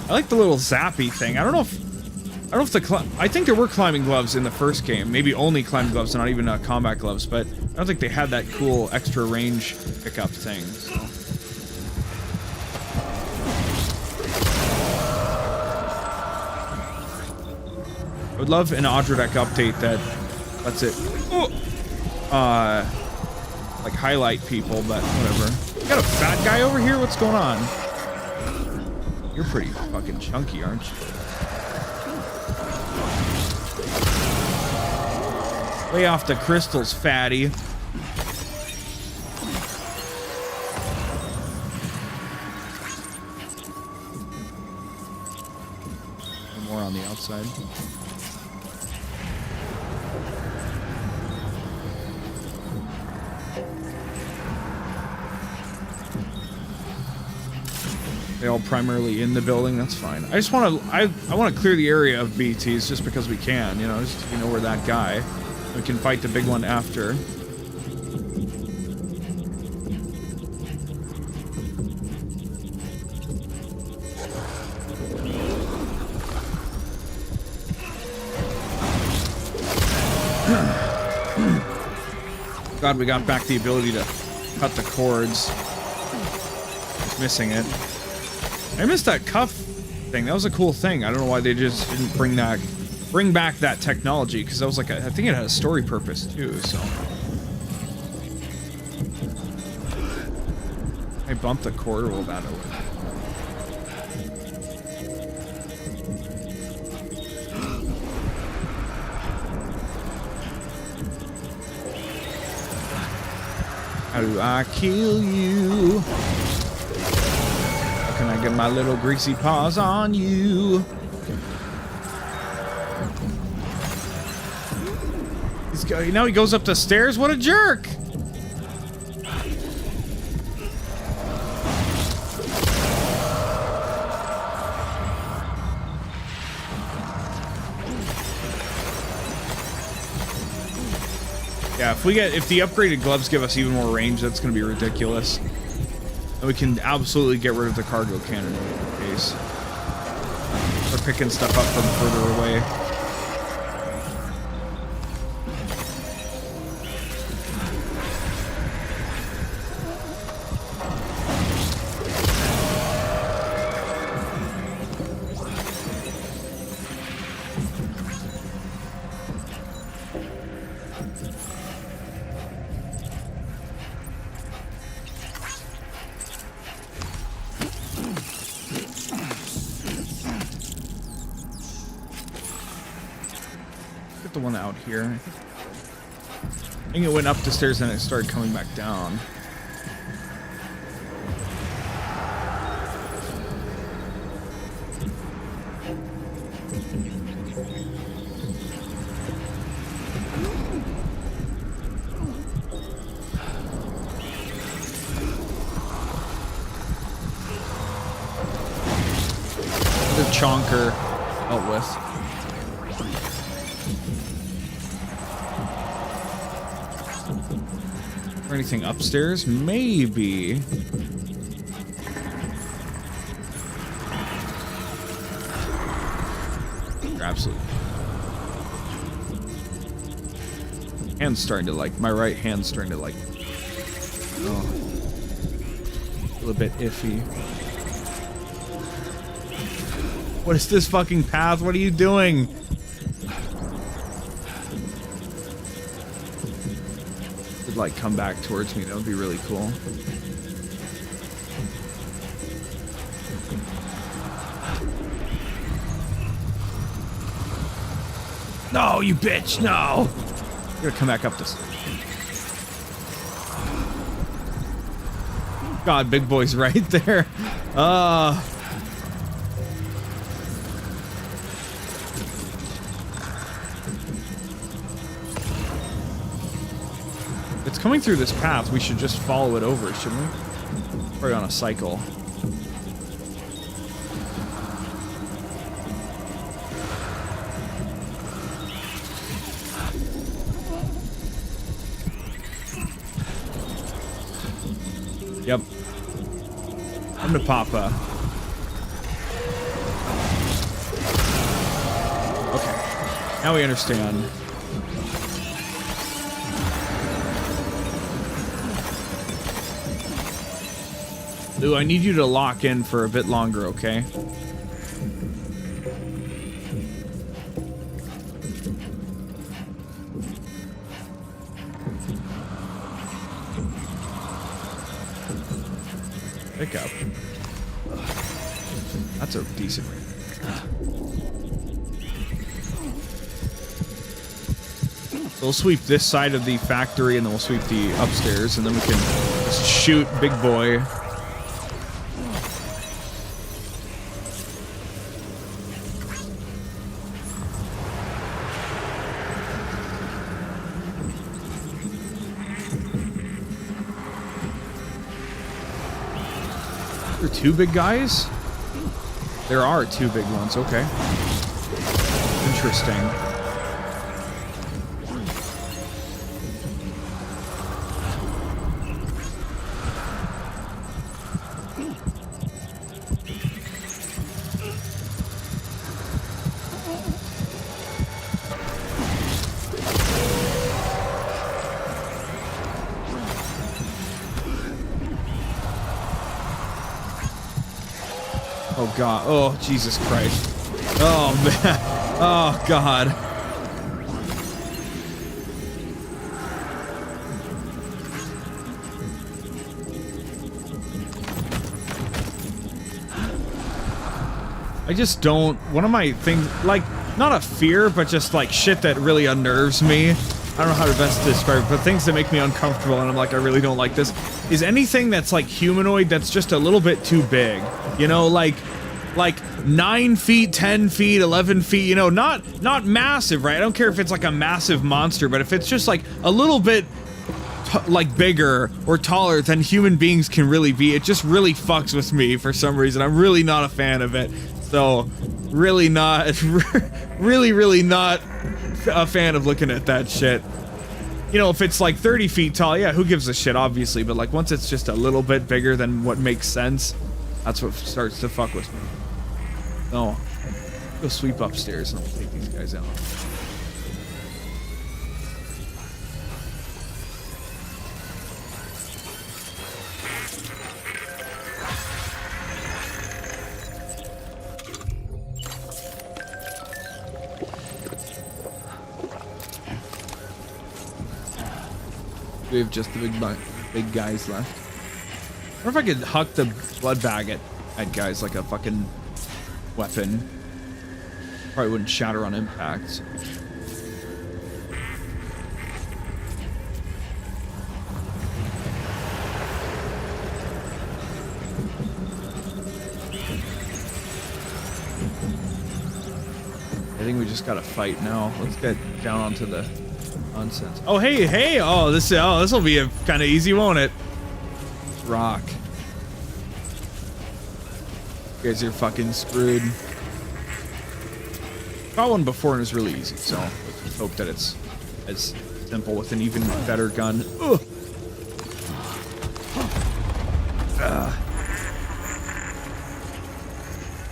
I like the little zappy thing. I don't know if the I think there were climbing gloves in the first game. Maybe only climbing gloves, and not even combat gloves. But I don't think they had that cool extra range pickup thing. So. I would love an Audra update that lets it. Oh! Like highlight people, but whatever. You got a fat guy over here? What's going on? You're pretty fucking chunky, aren't you? Lay off the crystals, fatty. More on the outside. They're all primarily in the building. That's fine. I just want to. I want to clear the area of BTs just because we can. You know, just so we know we're that guy. We can fight the big one after. God, we got back the ability to cut the cords. Just missing it. I missed that cuff thing. That was a cool thing. I don't know why they just didn't bring back that technology, because that was like I think it had a story purpose too. So I bumped the cord. Well, that over. How do I kill you? How can I get my little greasy paws on you? Now he goes up the stairs? What a jerk! Yeah, if the upgraded gloves give us even more range, that's gonna be ridiculous. And we can absolutely get rid of the cargo cannon in that case. We're picking stuff up from further away. The one out here. I think it went up the stairs and it started coming back down. The chonker dealt with. Or anything upstairs? Maybe. hand's starting to like, my right hand's starting to like, oh, a little bit iffy. What is this fucking path? What are you doing? Could like come back towards me. That would be really cool. No, you bitch! No! You're gonna come back up this. God, big boy's right there. It's coming through this path. We should just follow it over, shouldn't we? Probably on a cycle. Yep. I'm to Papa. Okay. Now we understand. Lou, I need you to lock in for a bit longer, okay? Pick up. That's a decent rate. So we'll sweep this side of the factory and then we'll sweep the upstairs and then we can just shoot big boy. There are two big guys? There are two big ones, okay. Interesting. Oh god. Oh Jesus Christ. Oh man. Oh god. I just don't. One of my things, like, not a fear, but just like shit that really unnerves me. I don't know how to best describe it, but things that make me uncomfortable and I'm like, I really don't like this, is anything that's like humanoid that's just a little bit too big. You know, like 9 feet, 10 feet, 11 feet, you know, not massive, right? I don't care if it's like a massive monster, but if it's just like a little bit like bigger or taller than human beings can really be, it just really fucks with me for some reason. I'm really not a fan of it. So, really not, really not a fan of looking at that shit. You know, if it's like 30 feet tall, yeah, who gives a shit, obviously, but like once it's just a little bit bigger than what makes sense, that's what starts to fuck with me. No. Go sweep upstairs and I'll take these guys out. We have just the big guys left. I wonder if I could huck the blood bag at guys like a fucking weapon. Probably wouldn't shatter on impact. I think we just gotta fight now. Let's get down onto the nonsense. Oh hey! Oh this will be a kind of easy, won't it? Rock. You guys are fucking screwed. Got one before and it was really easy, so let's just hope that it's as simple with an even better gun. Ugh.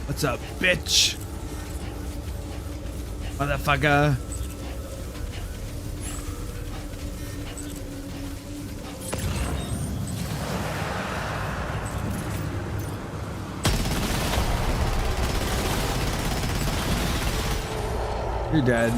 What's up, bitch? Motherfucker. You're dead.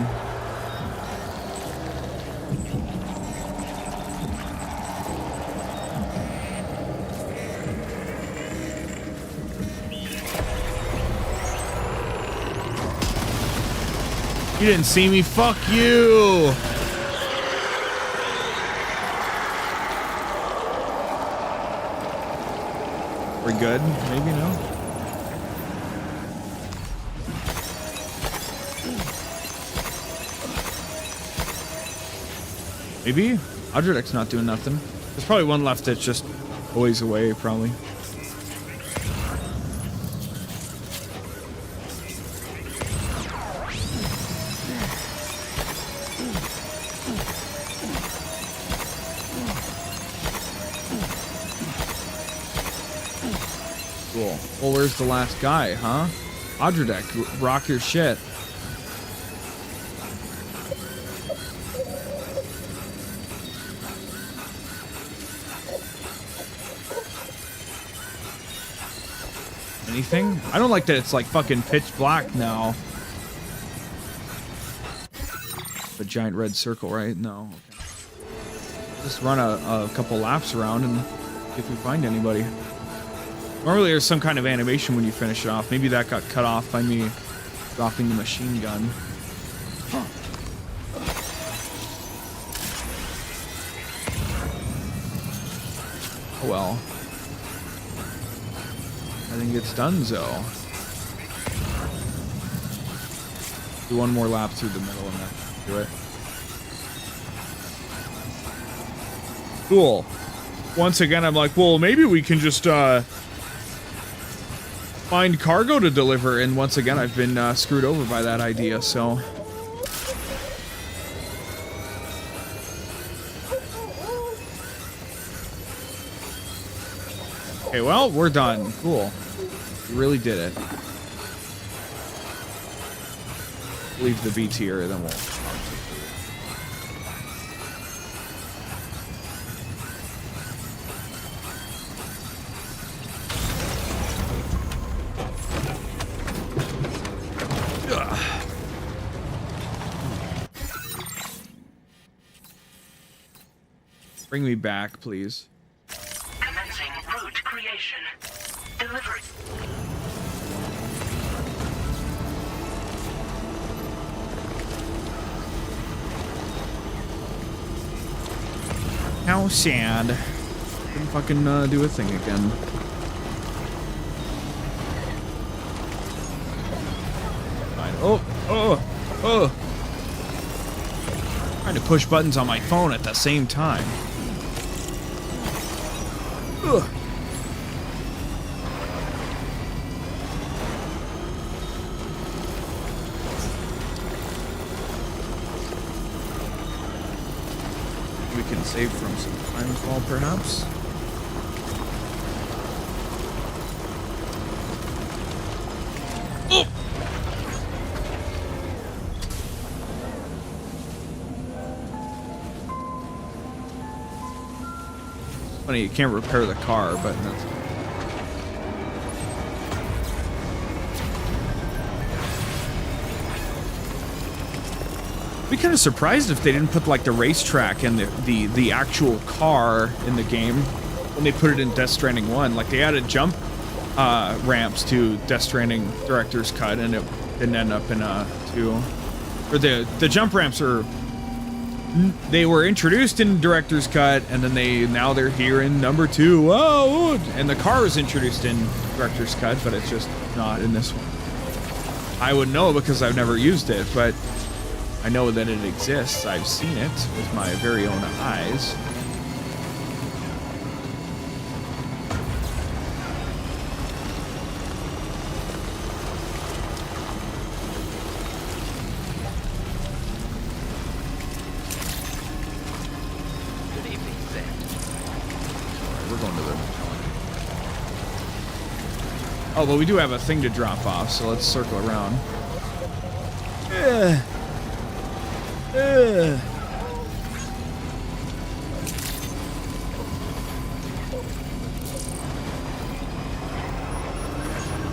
You didn't see me. Fuck you. We're good. Maybe no. Maybe 𝑰𝑵𝑚𝑐's not doing nothing. There's probably one left that's just a ways away, probably. Cool. Well, where's the last guy, huh? 𝒀𝑚𝑐, rock your shit. Anything? I don't like that it's like fucking pitch black now. A giant red circle, right? No. Okay. Just run a couple laps around and see if we find anybody. Normally there's some kind of animation when you finish it off. Maybe that got cut off by me dropping the machine gun. Huh. Oh well. I think it's done, so. Do one more lap through the middle and then do it. Cool. Once again, I'm like, well, maybe we can just find cargo to deliver. And once again, I've been screwed over by that idea, so. Okay, well, we're done. Cool. We really did it. Leave the B tier, then we'll... Bring me back, please. Commencing route creation. Delivery. How sad. Couldn't fucking do a thing again. Fine. Oh! Trying to push buttons on my phone at the same time. Ugh. We can save from some time fall, perhaps. Oh! Funny, you can't repair the car, but that's... I'd be kind of surprised if they didn't put like the racetrack and the actual car in the game when they put it in Death Stranding 1. Like they added jump ramps to Death Stranding Director's Cut, and it didn't end up in 2. Or the jump ramps are... They were introduced in Director's Cut, and then now they're here in number 2. Whoa! And the car is introduced in Director's Cut, but it's just not in this one. I would know because I've never used it, but I know that it exists. I've seen it with my very own eyes. Oh, but we do have a thing to drop off, so let's circle around. I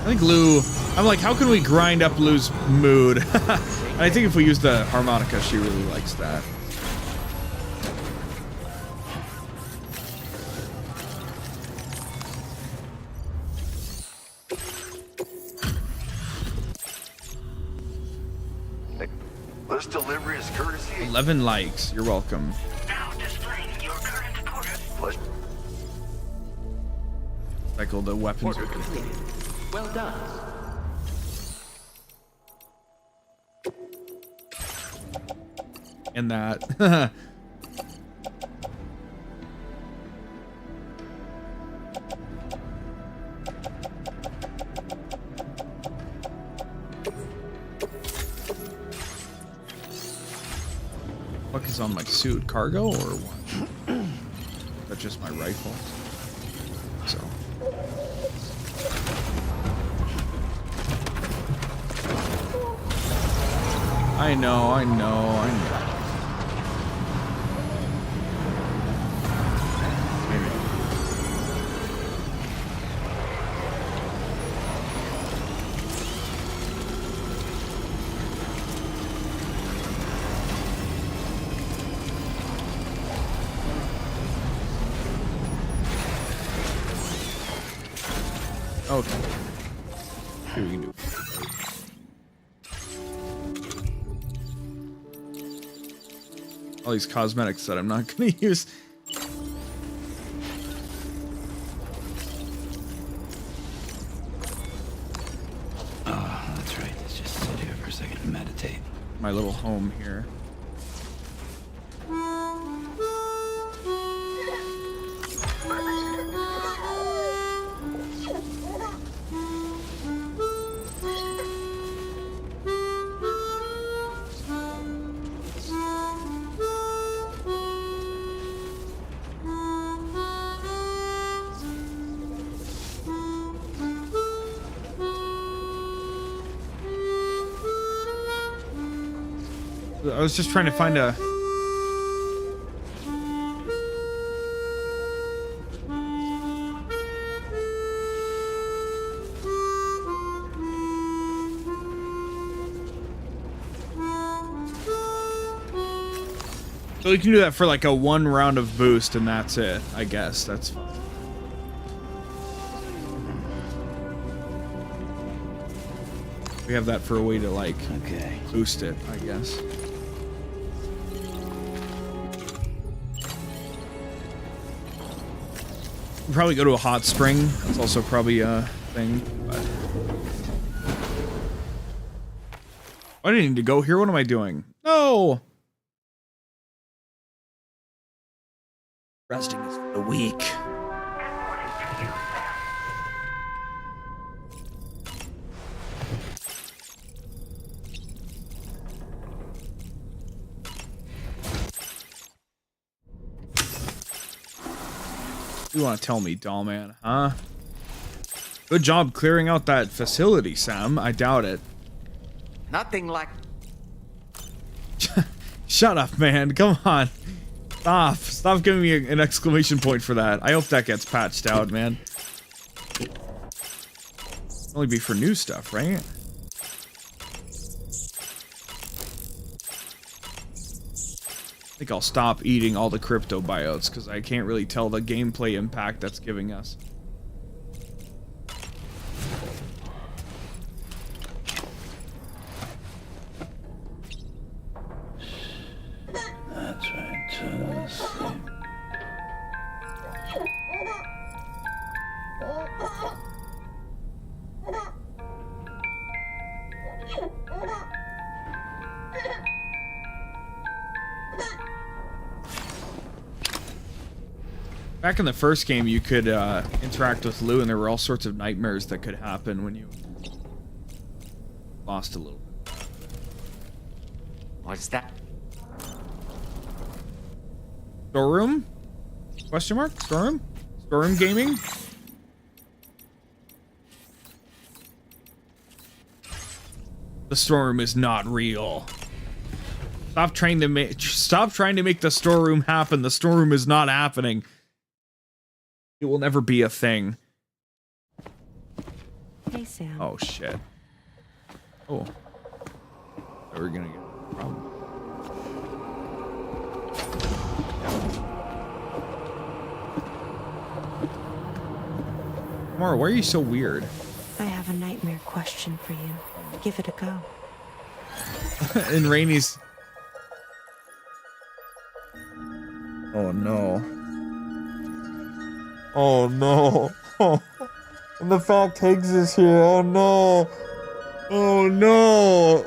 think Lou I'm like, how can we grind up Lou's mood? And I think if we use the harmonica, she really likes that. This delivery is courtesy. 11 likes. You're welcome. Now displaying your current order. Cycle the weapons. Order completed. Well done. And that. What is on my suit? Cargo or what? That's just my rifle. So. I know. Okay. See what we can do. All these cosmetics that I'm not going to use. Oh, that's right. Let's just sit here for a second and meditate. My little home here. I was just trying to find a... So you can do that for like a 1 round of boost and that's it, I guess. That's fine. We have that for a way to like boost it, I guess. Probably go to a hot spring. That's also probably a thing. But I didn't need to go here. What am I doing? No. Resting is for the weak. You want to tell me, doll man, huh? Good job clearing out that facility, Sam. I doubt it. Nothing like... Shut up, man. Come on. Stop giving me an exclamation point for that. I hope that gets patched out, man. Only be for new stuff, right? I think I'll stop eating all the crypto biotes because I can't really tell the gameplay impact that's giving us. That's right. Sleep. Back in the first game, you could interact with Lou, and there were all sorts of nightmares that could happen when you lost a little bit. What's that? Storeroom? Question mark? Storeroom? Storeroom gaming? The storeroom is not real. Stop trying to make the storeroom happen. The storeroom is not happening. It will never be a thing. Hey, Sam. Oh, shit. Oh. So we're gonna get a problem. Mara, why are you so weird? I have a nightmare question for you. Give it a go. And Rainy's... Oh no. Oh no. Oh. And the fact Higgs is here. Oh no. Oh no.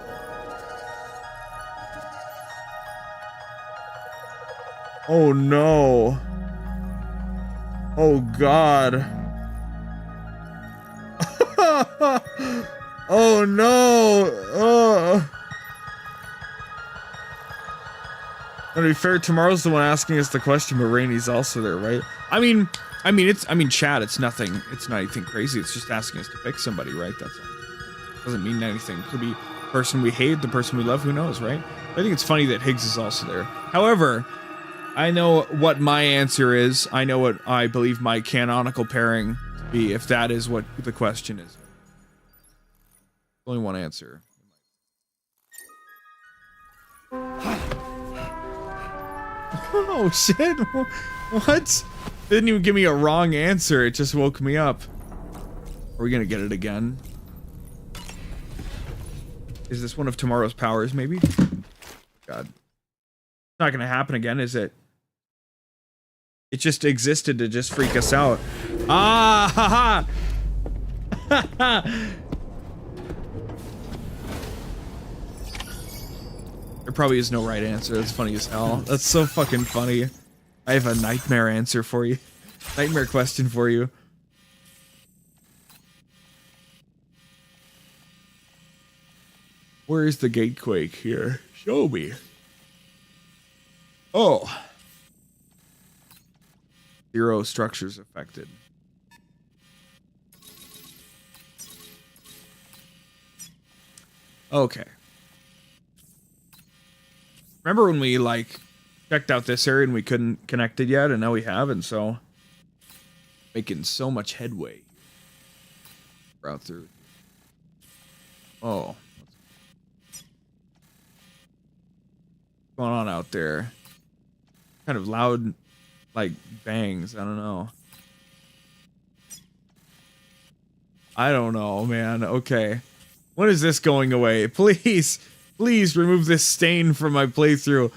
Oh no. Oh god. Oh no. To be fair, tomorrow's the one asking us the question, but Rainy's also there, right? I mean, Chad, it's not anything crazy. It's just asking us to pick somebody, right? That's all. Doesn't mean anything. Could be the person we hate, the person we love, who knows, right? I think it's funny that Higgs is also there. However, I know what my answer is. I know what I believe my canonical pairing to be, if that is what the question is. Only one answer. Oh shit, what? Didn't even give me a wrong answer, it just woke me up. Are we gonna get it again? Is this one of tomorrow's powers, maybe? God. It's not gonna happen again, is it? It just existed to just freak us out. Ah, ha ha! Ha. There probably is no right answer. That's funny as hell. That's so fucking funny. I have a nightmare answer for you. Nightmare question for you. Where is the gatequake here? Show me. Oh. 0 structures affected. Okay. Remember when we, like, checked out this area and we couldn't connect it yet, and now we have, and so... making so much headway. Route through. Oh. What's going on out there? Kind of loud, like, bangs. I don't know. I don't know, man. Okay. When is this going away? Please! Please remove this stain from my playthrough.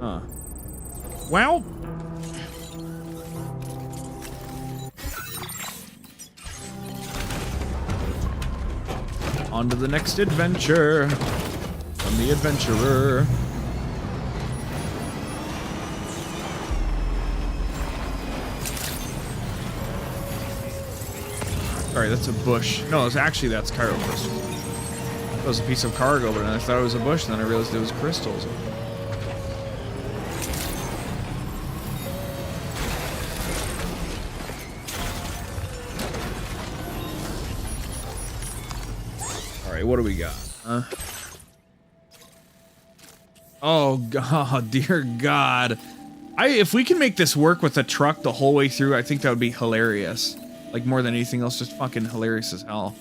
Huh. Well... on to the next adventure. I'm the adventurer. Sorry, that's a bush. No, it's actually, that's cargo crystals. That was a piece of cargo, but I thought it was a bush, and then I realized it was crystals. Alright, what do we got? Oh god, dear god. If we can make this work with a truck the whole way through, I think that would be hilarious. Like, more than anything else, just fucking hilarious as hell.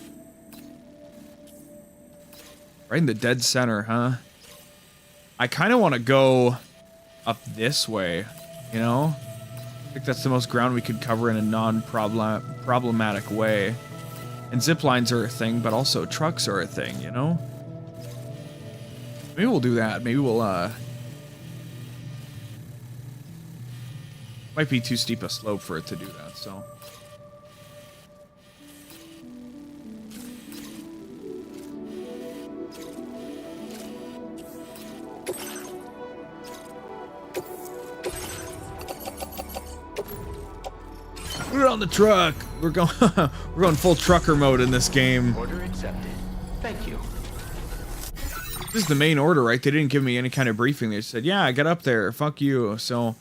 Right in the dead center, huh? I kind of want to go up this way, you know? I think that's the most ground we could cover in a non-problematic way. And zip lines are a thing, but also trucks are a thing, you know? Maybe we'll do that. Maybe we'll, might be too steep a slope for it to do that, so... We're on the truck. We're going full trucker mode in this game. Order accepted. Thank you. This is the main order, right? They didn't give me any kind of briefing. They just said, "Yeah, I got up there. Fuck you." So,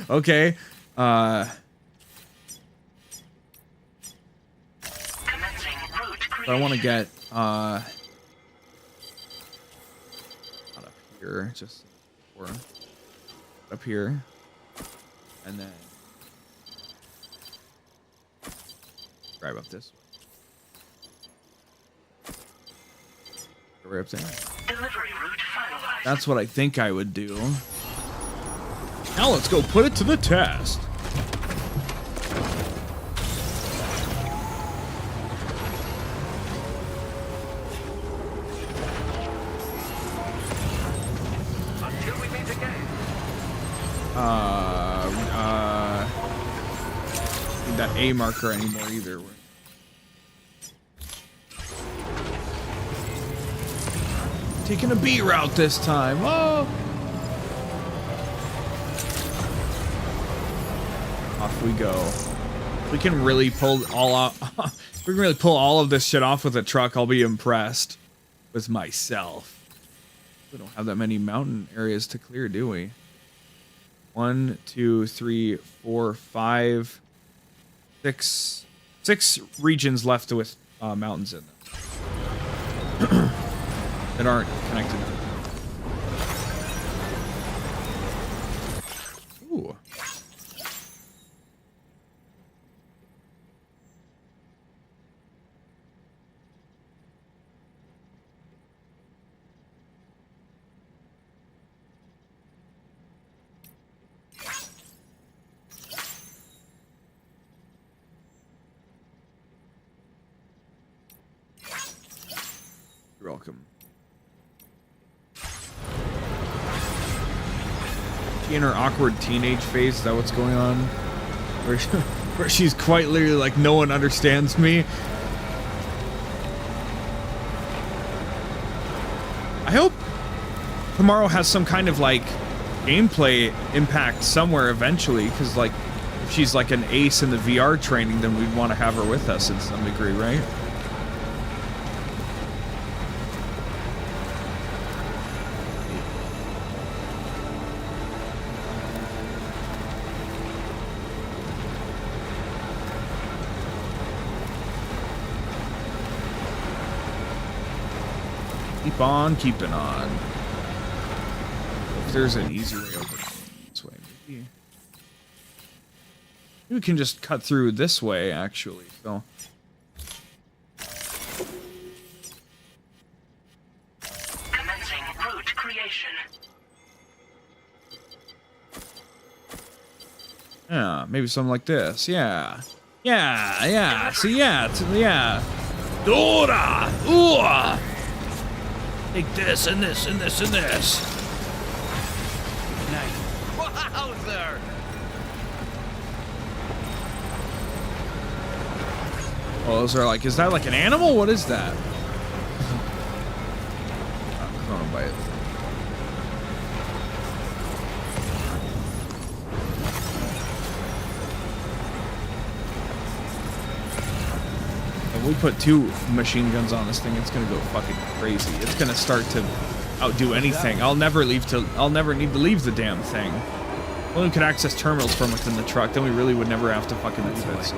okay. But I want to get out up here, just or up here, and then drive up this way. Right up there. Delivery route finalized. That's what I think I would do. Now let's go put it to the test. Until we meet again. Need that A marker anymore either. Taking a B route this time. Oh! Off we go. We can really pull all out. We can really pull all of this shit off with a truck. I'll be impressed with myself. We don't have that many mountain areas to clear, do we? 1, 2, 3, 4, 5, 6. 6 regions left with mountains in them that aren't connected. Ooh. You're welcome. She in her awkward teenage phase, is that what's going on? Where she's quite literally like, no one understands me. I hope tomorrow has some kind of like gameplay impact somewhere eventually, because like if she's like an ace in the VR training, then we'd want to have her with us in some degree, right? Keep on keeping on. If there's an easy way over this way, maybe we can just cut through this way, actually. So Commencing route creation. yeah, maybe something like this. Yeah, yeah, yeah. See, yeah, yeah. Dora, ooh. Take this and this and this and this. Nice. Wowzer! Oh, those are like, is that like an animal? What is that? Chronobyte. If we put 2 machine guns on this thing, it's gonna go fucking crazy. It's gonna start to outdo anything. I'll never need to leave the damn thing. Well, we could access terminals from within the truck, then we really would never have to fucking leave it. So.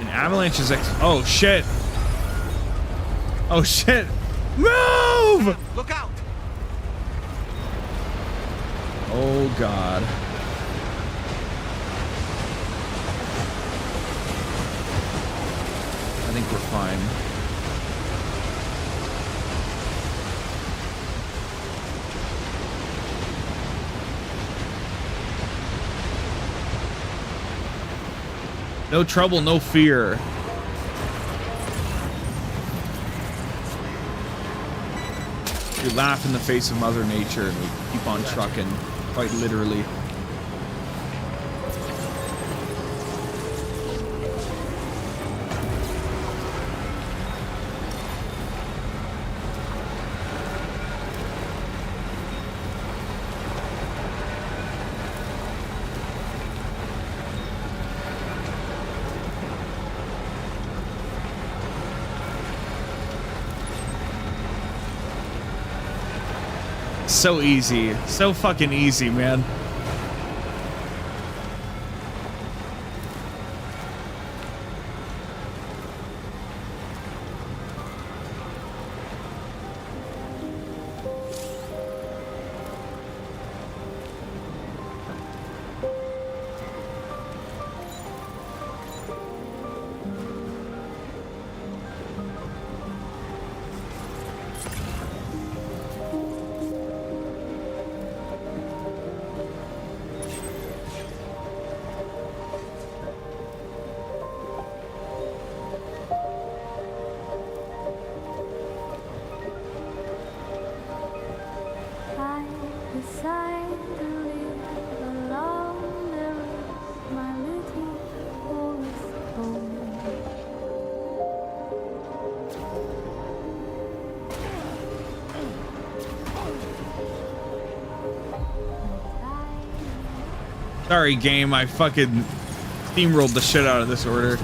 An avalanche is oh shit. Oh shit. Move! Look out! Oh god. I think we're fine. No trouble, no fear. We laugh in the face of Mother Nature and we keep on trucking, quite literally. so easy. So fucking easy, man. Sorry, game. I fucking steamrolled the shit out of this order.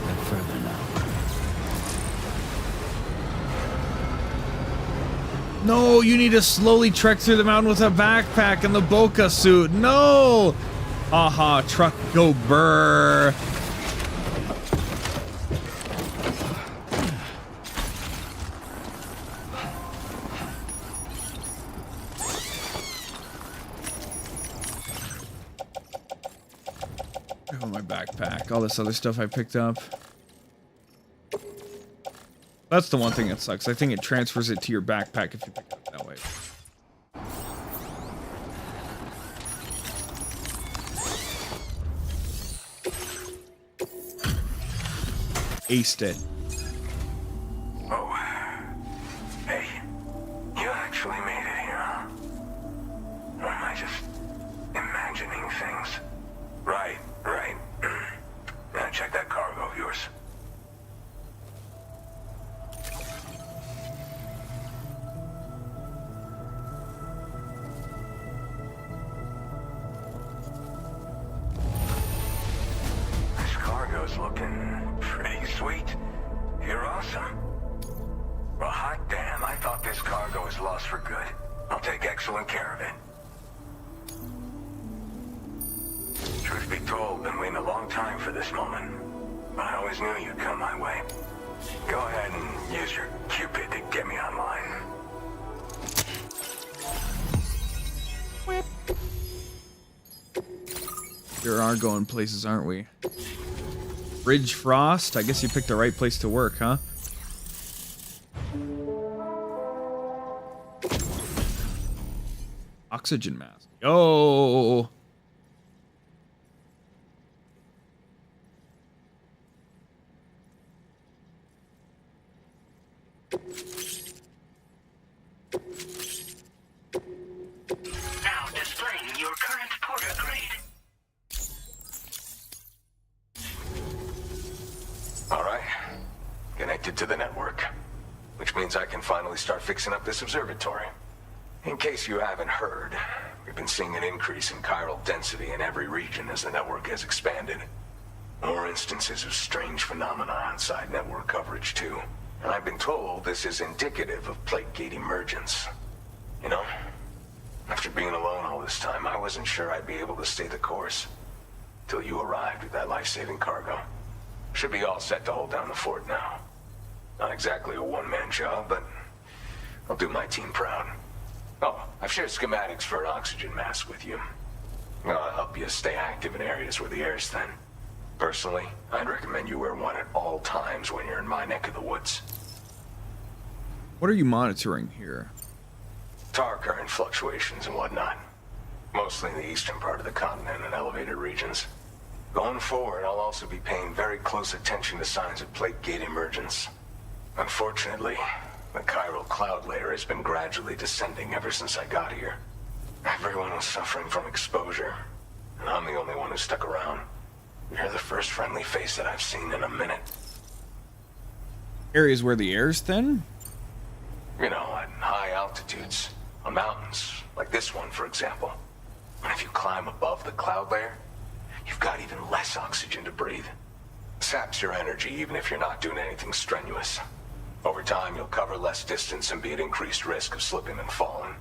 No, you need to slowly trek through the mountain with a backpack and the Boca suit. No! Haha, truck go burr. Oh, my backpack. All this other stuff I picked up. That's the one thing that sucks. I think it transfers it to your backpack if you pick it up that way. Aced it. Oh. Hey. You actually made it here, huh? Or am I just imagining things? Right. Now check that cargo of yours. This cargo's looking pretty sweet. You're awesome. Well, hot damn, I thought this cargo was lost for good. I'll take excellent care of it. Truth be told, been waiting a long time for this moment. But I always knew you'd come my way. Go ahead and use your Cupid to get me online. We are going places, aren't we? Ridge Frost? I guess you picked the right place to work, huh? Oxygen mask. Yo! Now displaying your current porter grade. All right. Connected to the network. Which means I can finally start fixing up this observatory. In case you haven't heard, we've been seeing an increase in chiral density in every region as the network has expanded. More instances of strange phenomena outside network coverage, too. And I've been told this is indicative of plate gate emergence. You know, after being alone all this time, I wasn't sure I'd be able to stay the course. Till you arrived with that life-saving cargo. Should be all set to hold down the fort now. Not exactly a one-man job, but I'll do my team proud. Oh, I've shared schematics for an oxygen mask with you. I'll help you stay active in areas where the air's thin. Personally, I'd recommend you wear one at all times when you're in my neck of the woods. What are you monitoring here? Tar current fluctuations and whatnot. Mostly in the eastern part of the continent and elevated regions. Going forward, I'll also be paying very close attention to signs of plate gate emergence. Unfortunately, the chiral cloud layer has been gradually descending ever since I got here. Everyone was suffering from exposure, and I'm the only one who stuck around. You're the first friendly face that I've seen in a minute. Areas where the air's thin? You know, at high altitudes, on mountains, like this one, for example. And if you climb above the cloud layer, you've got even less oxygen to breathe. Saps your energy even if you're not doing anything strenuous. Over time, you'll cover less distance and be at increased risk of slipping and falling.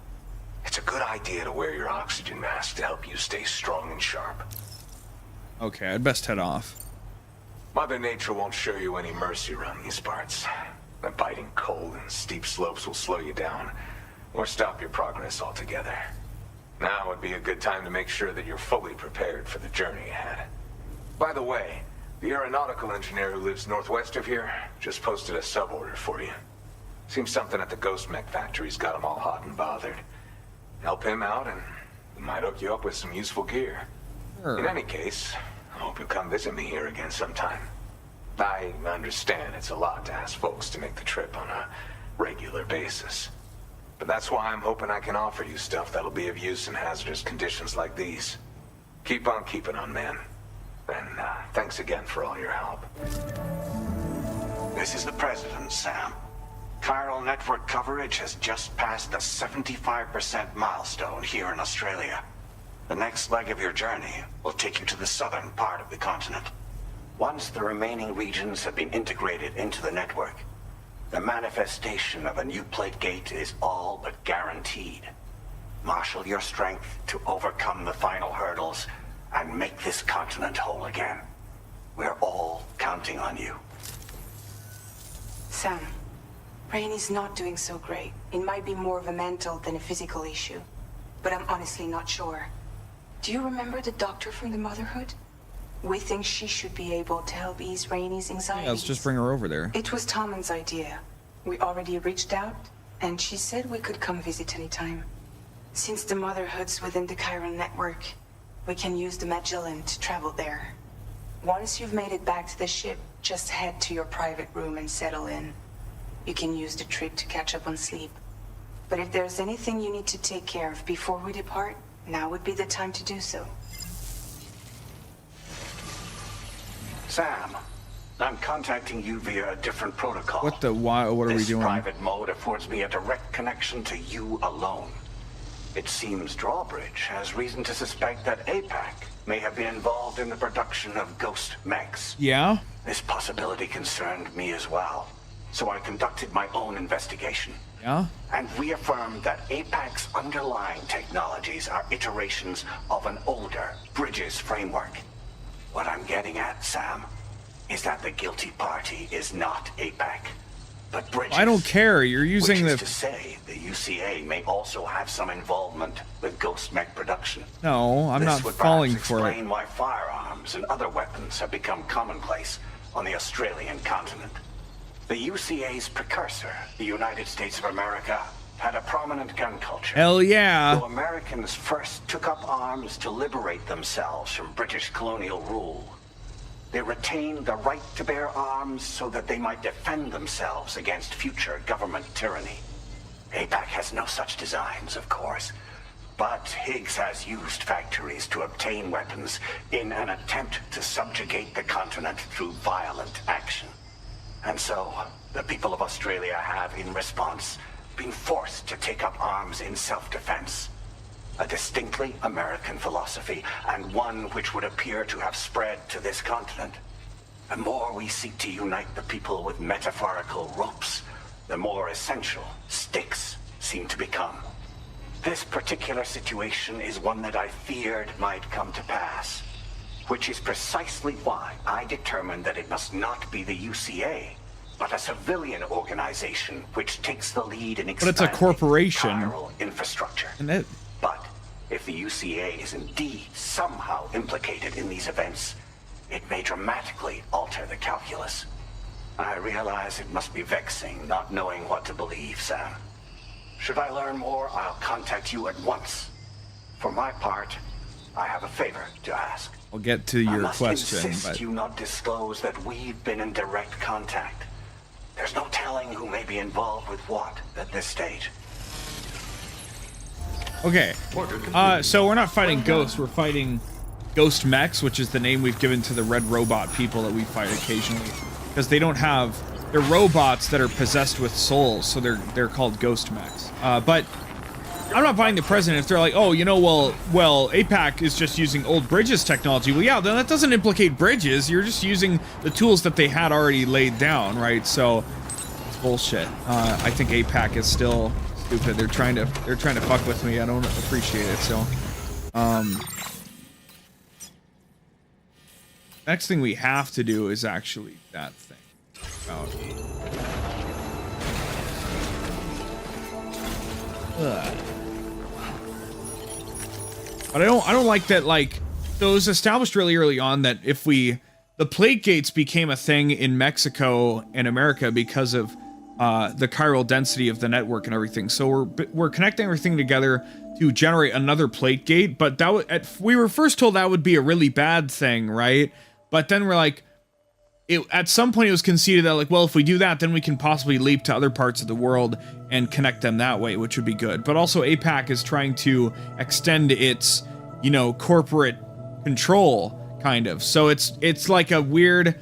It's a good idea to wear your oxygen mask to help you stay strong and sharp. Okay, I'd best head off. Mother Nature won't show you any mercy around these parts. The biting cold and steep slopes will slow you down, or stop your progress altogether. Now would be a good time to make sure that you're fully prepared for the journey ahead. By the way, the aeronautical engineer who lives northwest of here just posted a sub-order for you. Seems something at the ghost mech factory's got him all hot and bothered. Help him out and he might hook you up with some useful gear. Sure. In any case, I hope you'll come visit me here again sometime. I understand it's a lot to ask folks to make the trip on a regular basis. But that's why I'm hoping I can offer you stuff that'll be of use in hazardous conditions like these. Keep on keeping on, man. And thanks again for all your help. This is the President, Sam. Chiral network coverage has just passed the 75% milestone here in Australia. The next leg of your journey will take you to the southern part of the continent. Once the remaining regions have been integrated into the network, the manifestation of a new plate gate is all but guaranteed. Marshal your strength to overcome the final hurdles and make this continent whole again. We're all counting on you. Sam, Rainy's not doing so great. It might be more of a mental than a physical issue, but I'm honestly not sure. Do you remember the doctor from the Motherhood? We think she should be able to help ease Rainy's anxiety. Yeah, let's just bring her over there. It was Tommen's idea. We already reached out, and she said we could come visit anytime. Since the Motherhood's within the Chiron network, we can use the Magellan to travel there. Once you've made it back to the ship, just head to your private room and settle in. You can use the trip to catch up on sleep. But if there's anything you need to take care of before we depart, now would be the time to do so. Sam, I'm contacting you via a different protocol. What the why? What are we doing? This private mode affords me a direct connection to you alone. It seems Drawbridge has reason to suspect that APAC may have been involved in the production of ghost mechs. Yeah? This possibility concerned me as well, so I conducted my own investigation. Yeah? And reaffirmed that APAC's underlying technologies are iterations of an older Bridges framework. What I'm getting at, Sam, is that the guilty party is not APAC, but Bridges. I don't care. You're using which is to say, the UCA may also have some involvement with ghost mech production. No, I'm not would falling perhaps for it. explain why firearms and other weapons have become commonplace on the Australian continent. The UCA's precursor, the United States of America, had a prominent gun culture. Hell yeah. Though Americans first took up arms to liberate themselves from British colonial rule, they retained the right to bear arms so that they might defend themselves against future government tyranny. APAC has no such designs, of course, but Higgs has used factories to obtain weapons in an attempt to subjugate the continent through violent action. And so, the people of Australia have, in response, been forced to take up arms in self-defense. A distinctly American philosophy, and one which would appear to have spread to this continent. The more we seek to unite the people with metaphorical ropes, the more essential sticks seem to become. This particular situation is one that I feared might come to pass, which is precisely why I determined that it must not be the UCA, but a civilian organization which takes the lead in expanding But it's a corporation. chiral infrastructure. But if the UCA is indeed somehow implicated in these events, it may dramatically alter the calculus. I realize it must be vexing not knowing what to believe, Sam. Should I learn more, I'll contact you at once. For my part, I have a favor to ask. I'll get to your I must question, insist but you not disclose that we've been in direct contact. There's no telling who may be involved with what at this stage. okay. So we're not fighting ghosts. We're fighting ghost mechs, which is the name we've given to the red robot people that we fight occasionally, because they don't have. They're robots that are possessed with souls, so they're called ghost mechs. But I'm not buying the president if they're like, oh, you know, well, APAC is just using old Bridges technology. Well, yeah, then that doesn't implicate Bridges. You're just using the tools that they had already laid down, right? So it's bullshit. I think APAC is still stupid. They're trying to fuck with me. I don't appreciate it. So, next thing we have to do is actually that thing. But I don't like that. Like, so it was established really early on that if the plate gates became a thing in Mexico and America because of the chiral density of the network and everything. So we're connecting everything together to generate another plate gate. But we were first told that would be a really bad thing, right? But then we're like, at some point it was conceded that, like, well, if we do that, then we can possibly leap to other parts of the world and connect them that way, which would be good. But also APAC is trying to extend its, you know, corporate control, kind of. So it's like a weird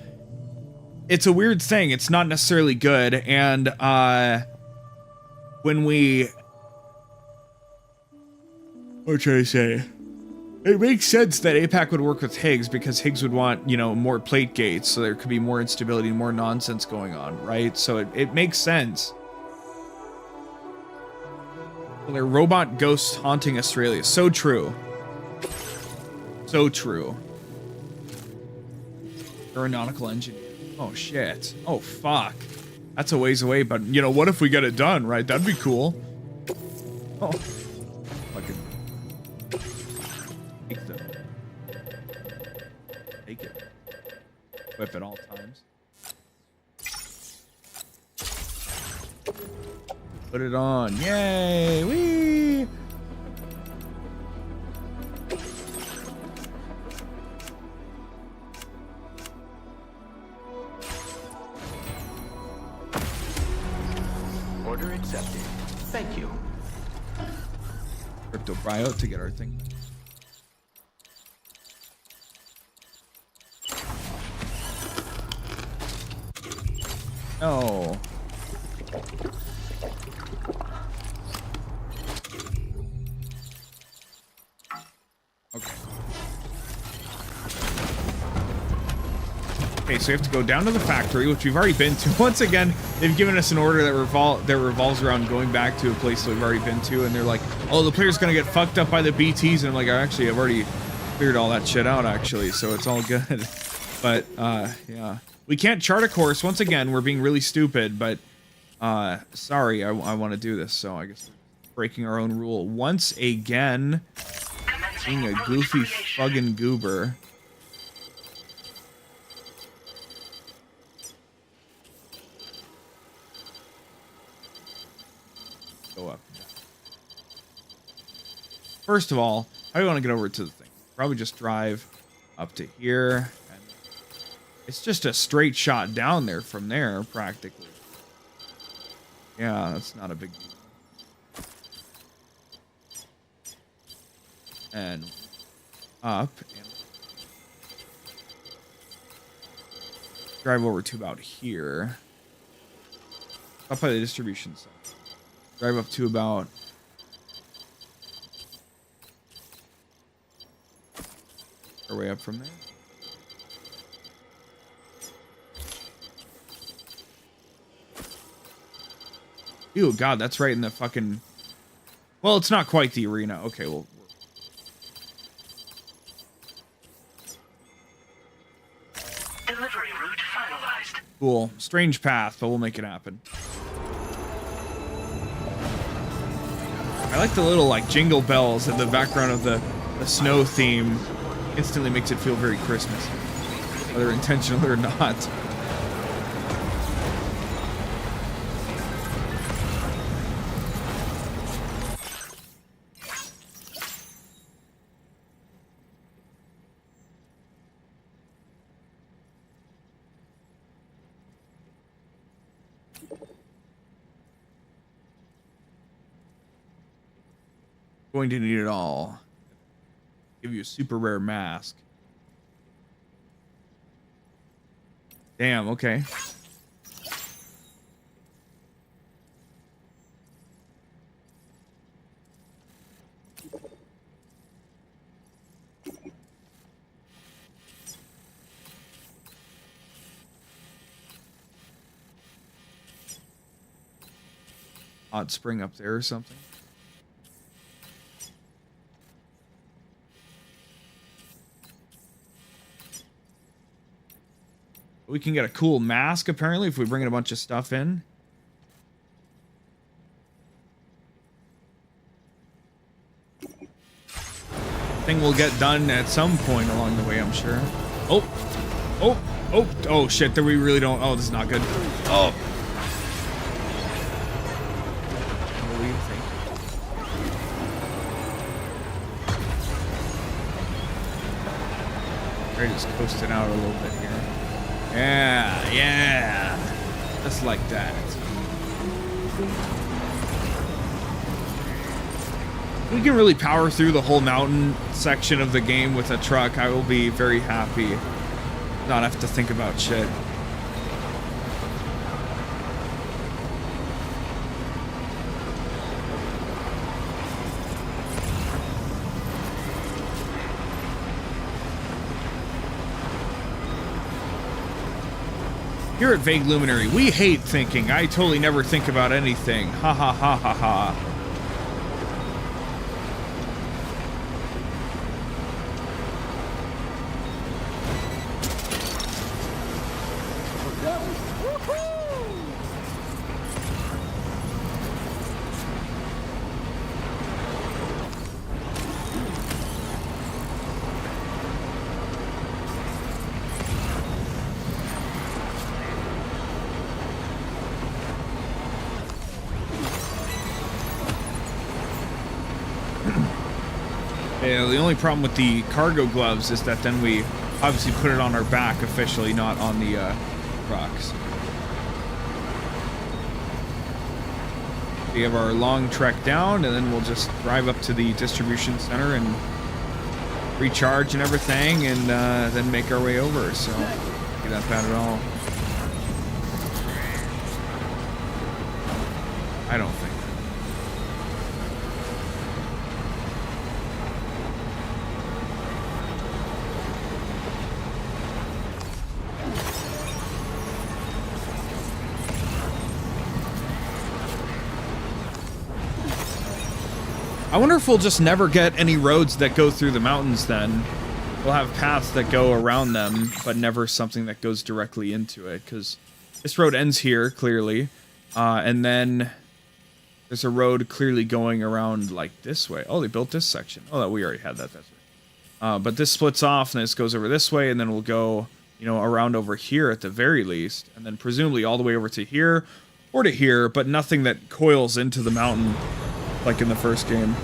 thing. It's not necessarily good. And what should I say? It makes sense that APAC would work with Higgs because Higgs would want, you know, more plate gates, so there could be more instability and more nonsense going on, right? So it makes sense. Well, they're robot ghosts haunting Australia. So true. So true. Aeronautical engineer. Oh, shit. Oh, fuck. That's a ways away, but, you know, what if we get it done, right? That'd be cool. Oh. Fucking... Take it. Whip at all times. Put it on. Yay! Whee! Order accepted. Thank you. Crypto Bryo to get our thing. Oh. Okay. Okay, so we have to go down to the factory, which we've already been to. Once again, they've given us an order that revolves around going back to a place that we've already been to, and they're like, "Oh, the player's gonna get fucked up by the BTs," and I'm like, I've already cleared all that shit out, actually, so it's all good. But yeah. We can't chart a course. Once again, we're being really stupid, but sorry, I want to do this, so I guess we're breaking our own rule. Once again, being a goofy fucking goober. Go up. First of all, how do you want to get over to the thing? Probably just drive up to here. It's just a straight shot down there from there, practically. Yeah, that's not a big deal. And up. And drive over to about here. Up by the distribution center. Drive up to about... our way up from there. Ew, God, that's right in the fucking... Well, it's not quite the arena. Okay, well... Delivery route finalized. Cool. Strange path, but we'll make it happen. I like the little, like, jingle bells in the background of the snow theme. Instantly makes it feel very Christmas. Whether intentional or not. Going to need it all. Give you a super rare mask. Damn, okay. hot spring up there or something. We can get a cool mask, apparently, if we bring in a bunch of stuff in. Thing will get done at some point along the way, I'm sure. Oh, shit, that we really don't... Oh, this is not good. Oh. What do you think? We're just coasting out a little bit here. Yeah. Just like that. We can really power through the whole mountain section of the game with a truck. I will be very happy. Not have to think about shit. Here at Vague Luminary, we hate thinking. I totally never think about anything. Ha ha ha ha ha. Yeah, the only problem with the cargo gloves is that then we obviously put it on our back officially, not on the rocks. We have our long trek down, and then we'll just drive up to the distribution center and recharge and everything, and then make our way over. So, not that bad at all. I don't think. I wonder if we'll just never get any roads that go through the mountains then. We'll have paths that go around them, but never something that goes directly into it, because this road ends here, clearly. And then there's a road clearly going around, like, this way. Oh, they built this section. Oh, we already had that, that's right. But this splits off, and this goes over this way, and then we'll go, you know, around over here at the very least, and then presumably all the way over to here, or to here, but nothing that coils into the mountain like in the first game.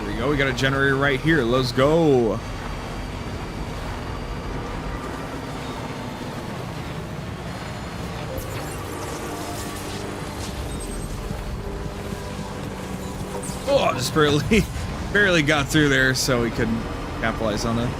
There we go, we got a generator right here, let's go. Oh, just barely got through there, so we could capitalize on that.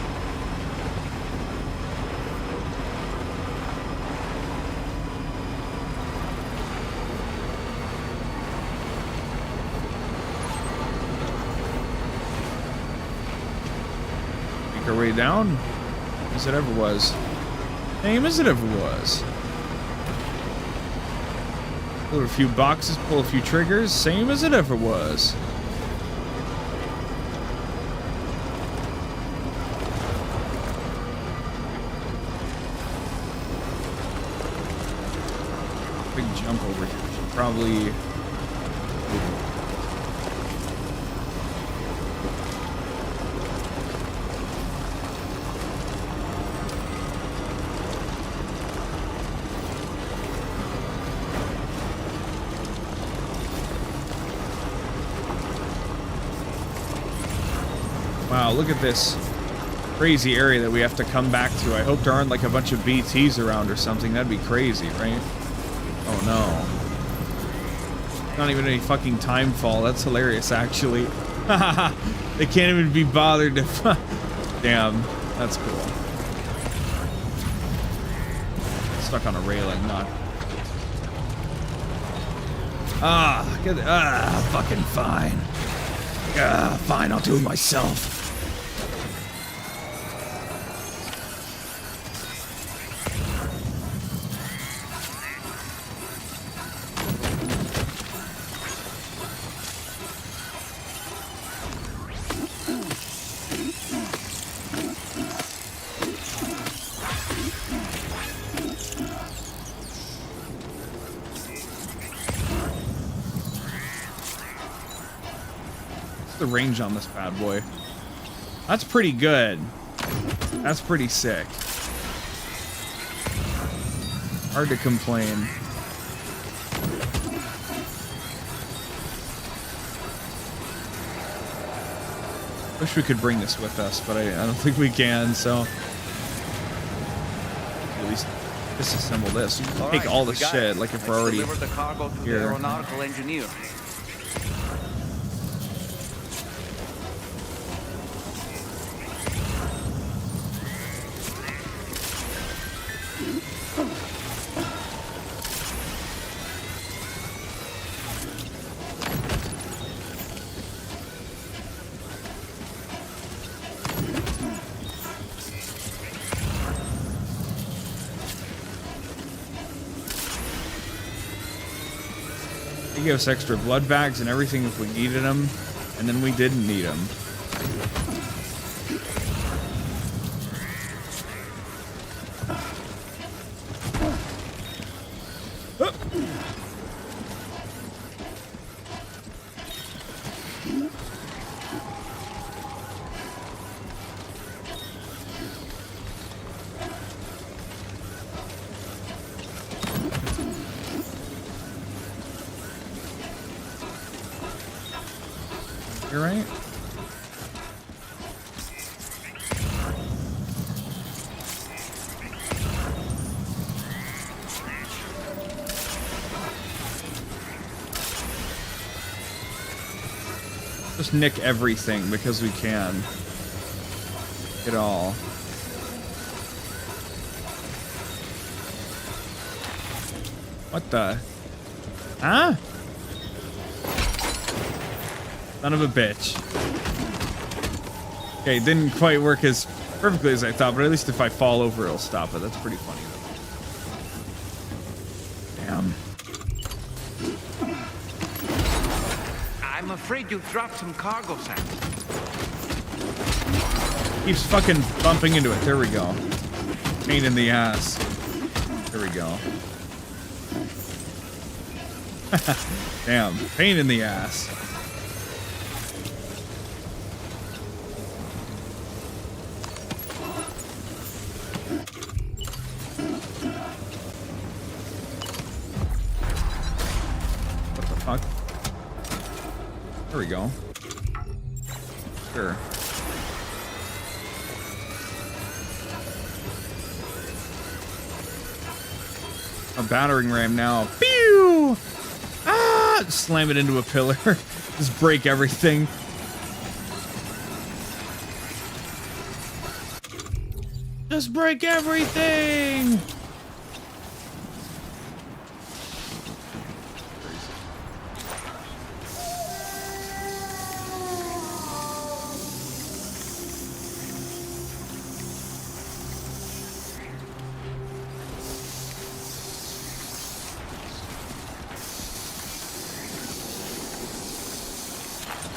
Make our way down, as it ever was. Same as it ever was. Pull a few boxes, pull a few triggers, same as it ever was. Big jump over here. Should probably. Wow, look at this crazy area that we have to come back to. I hope there aren't like a bunch of BTs around or something. That'd be crazy, right? Oh no. Not even any fucking time fall. That's hilarious, actually. They can't even be bothered to... Damn, that's cool. stuck on a railing, not. Fucking fine. Fine, I'll do it myself. The range on this bad boy. That's pretty good. That's pretty sick. Hard to complain. Wish we could bring this with us, but I don't think we can, so at least disassemble this. You can take all the shit, like if we're already the cargo to here. the aeronautical engineer. They gave us extra blood bags and everything if we needed them, and then we didn't need them. You're right. Just nick everything because we can. It all. What the? Huh? Son of a bitch. Okay, it didn't quite work as perfectly as I thought, but at least if I fall over, it'll stop it. That's pretty funny, though. Damn. I'm afraid you dropped some cargo, Sam. Keeps fucking bumping into it. There we go. Pain in the ass. There we go. Damn. Pain in the ass. What the fuck? There we go. Sure. A battering ram now. Pew! Ah! Slam it into a pillar. Just break everything. Just break everything!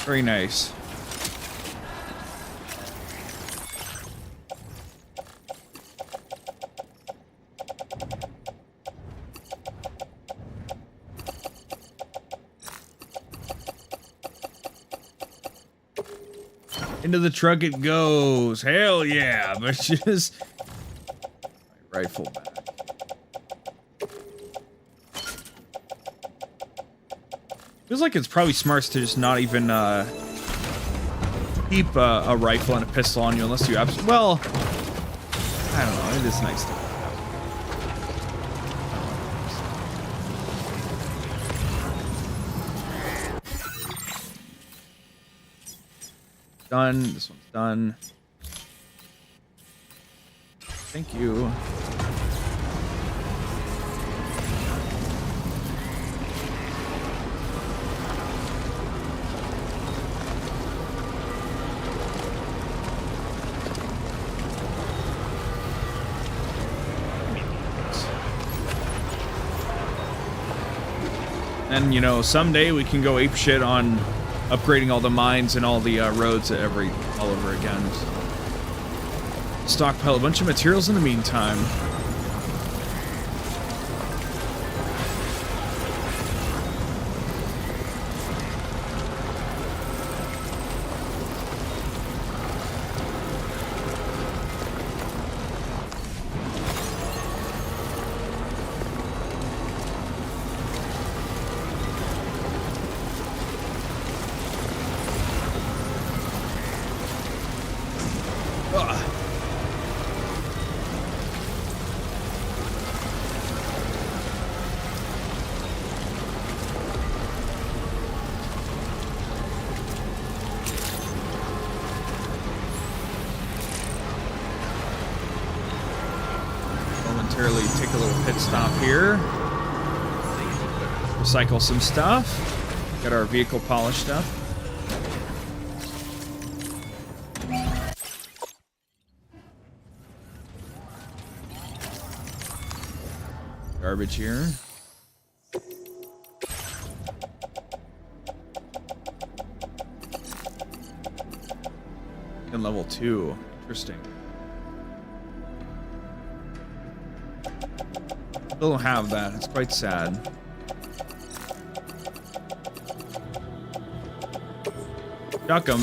Very nice. Into the truck it goes. Hell yeah, bitches. My rifle back. Feels like it's probably smart to just not even keep a rifle and a pistol on you unless you absolutely. Well, I don't know. It is nice to. Done. This one's done. Thank you. then, you know, someday we can go ape shit on upgrading all the mines and all the roads all over again. So, stockpile a bunch of materials in the meantime. Momentarily take a little pit stop here. Recycle some stuff. Get our vehicle polished up. Garbage here. And level 2. Interesting. Still don't have that. It's quite sad. Duck 'em.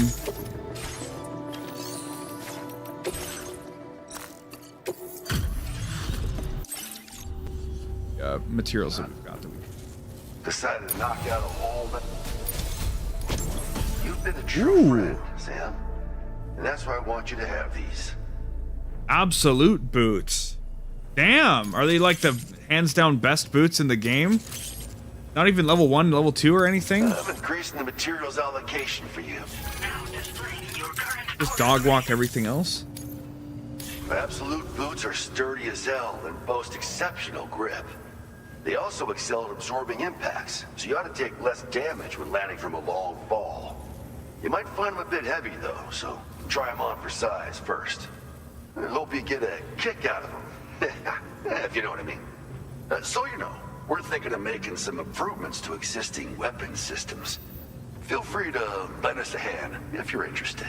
Materials that we've got that we decided to knock out a wall. You've been a true friend, Sam. And that's why I want you to have these. Absolute boots. Damn, are they like the hands down best boots in the game? Not even level 1, level 2 or anything? I'm increasing the materials allocation for you. Just dog walk everything else? Absolute boots are sturdy as hell and boast exceptional grip. They also excel at absorbing impacts, so you ought to take less damage when landing from a long fall. You might find them a bit heavy though, so try them on for size first. I hope you get a kick out of them, if you know what I mean. So you know, we're thinking of making some improvements to existing weapon systems. Feel free to lend us a hand if you're interested.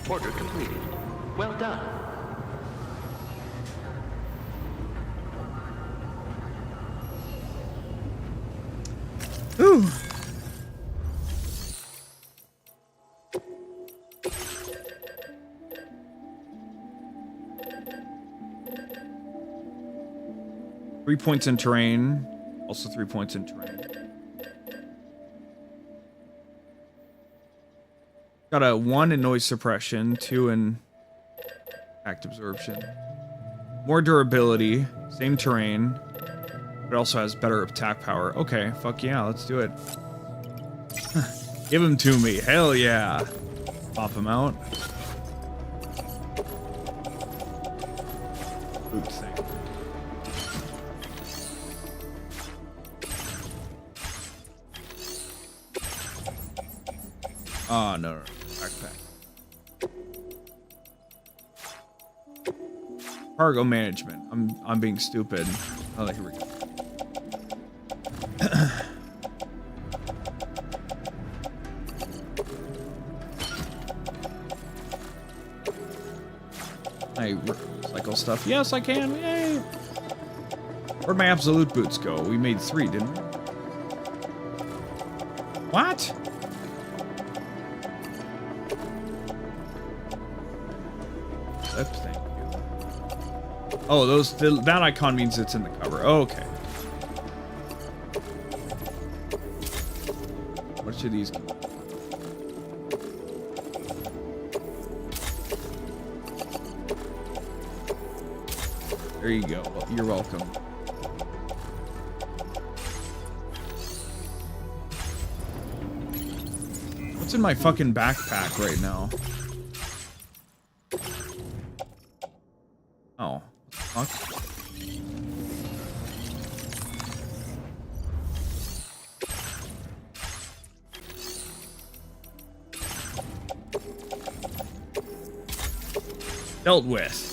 Order completed. Well done. Ooh. Three points in terrain. Also 3 points in terrain. Got a 1 in noise suppression, 2 in act absorption. More durability, same terrain. It also has better attack power. Okay, fuck yeah, let's do it. Give him to me. Hell yeah. Pop him out. Boot thing. Oh, no. Backpack. Cargo management. I'm being stupid. Oh, here we go. I recycle stuff. Yes, I can. Yay! Where'd my absolute boots go? We made 3, didn't we? What? Oops, thank you. Oh, that icon means it's in the cover. Oh, okay. What should these do? There you go. You're welcome. What's in my fucking backpack right now? Oh. What the fuck? Dealt with.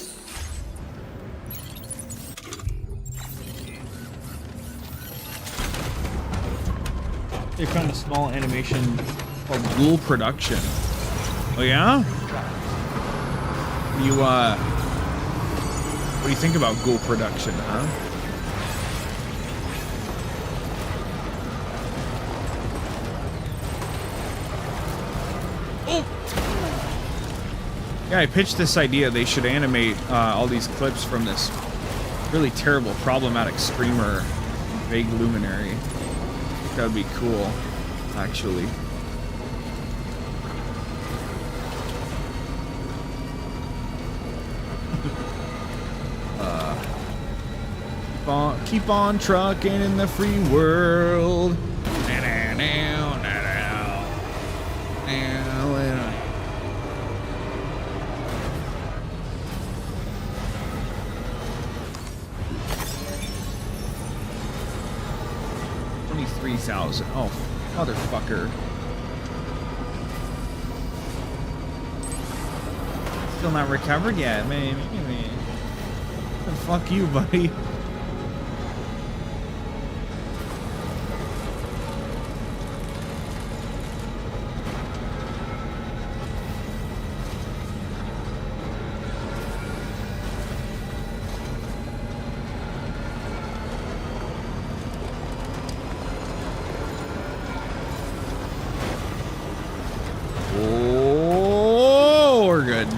They found a small animation called Ghoul Production. Oh yeah? You what do you think about Ghoul Production, huh? Oh! Yeah, I pitched this idea. They should animate all these clips from this really terrible, problematic streamer, Vague Luminary. That would be cool, actually. Keep on trucking in the free world. $23,000. Oh, motherfucker. Still not recovered yet, man. Fuck you, buddy. Oh, we're good.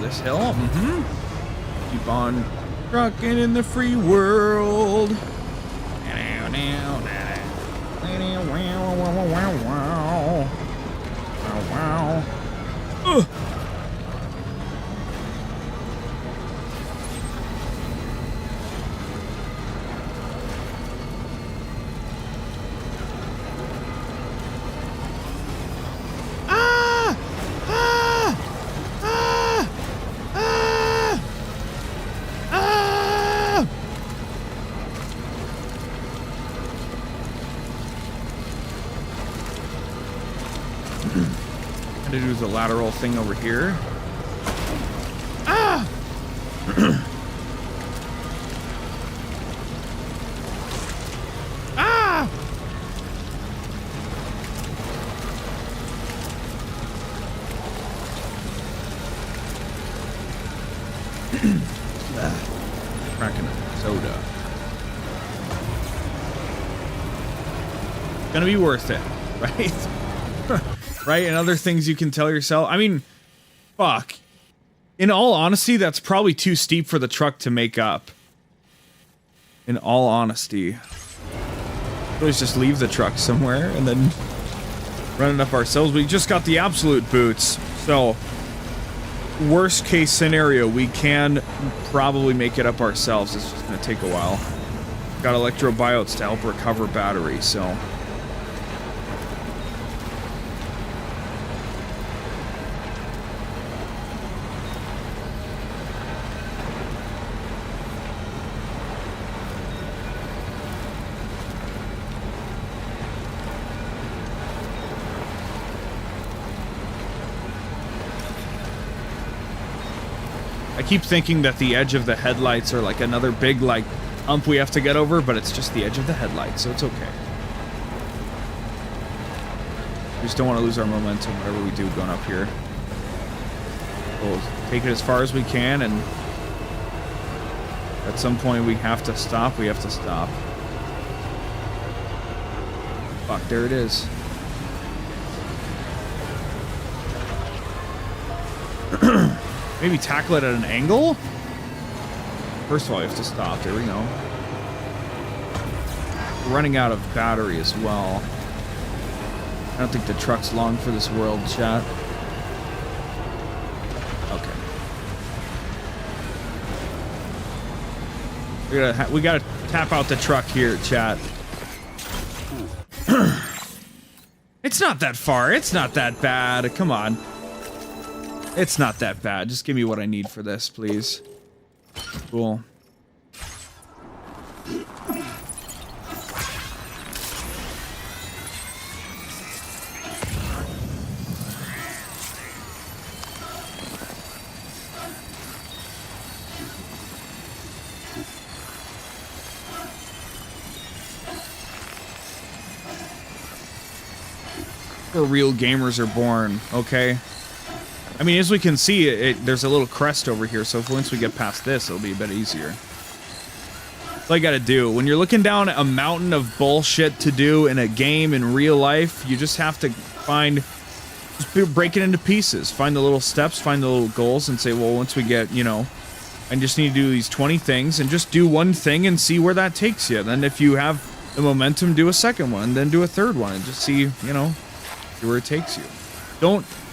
This hill. Keep on trucking in the free world. To do the lateral thing over here. Ah! Ah! Cracking a soda. Gonna be worth it, right? Right? And other things you can tell yourself. I mean, fuck. In all honesty, that's probably too steep for the truck to make up. In all honesty. Let's just leave the truck somewhere and then run it up ourselves. We just got the absolute boots. So, worst case scenario, we can probably make it up ourselves. It's just going to take a while. Got electrobiotes to help recover batteries, so... I keep thinking that the edge of the headlights are like another big, like, hump we have to get over, but it's just the edge of the headlights, so it's okay. We just don't want to lose our momentum, whatever we do going up here. We'll take it as far as we can, and at some point we have to stop, we have to stop. Fuck, there it is. Maybe tackle it at an angle? First of all, you have to stop. There we go. We're running out of battery as well. I don't think the truck's long for this world, chat. Okay. We gotta tap out the truck here, chat. It's not that far. It's not that bad. Come on. It's not that bad. Just give me what I need for this, please. Cool. Where real gamers are born, okay? I mean, as we can see, there's a little crest over here, so once we get past this, it'll be a bit easier. That's all you gotta do. When you're looking down a mountain of bullshit to do in a game in real life, you just have to just break it into pieces. Find the little steps, find the little goals, and say, well, once we get, you know, I just need to do these 20 things, and just do one thing and see where that takes you. Then if you have the momentum, do a second one, then do a third one, and just see, you know, where it takes you.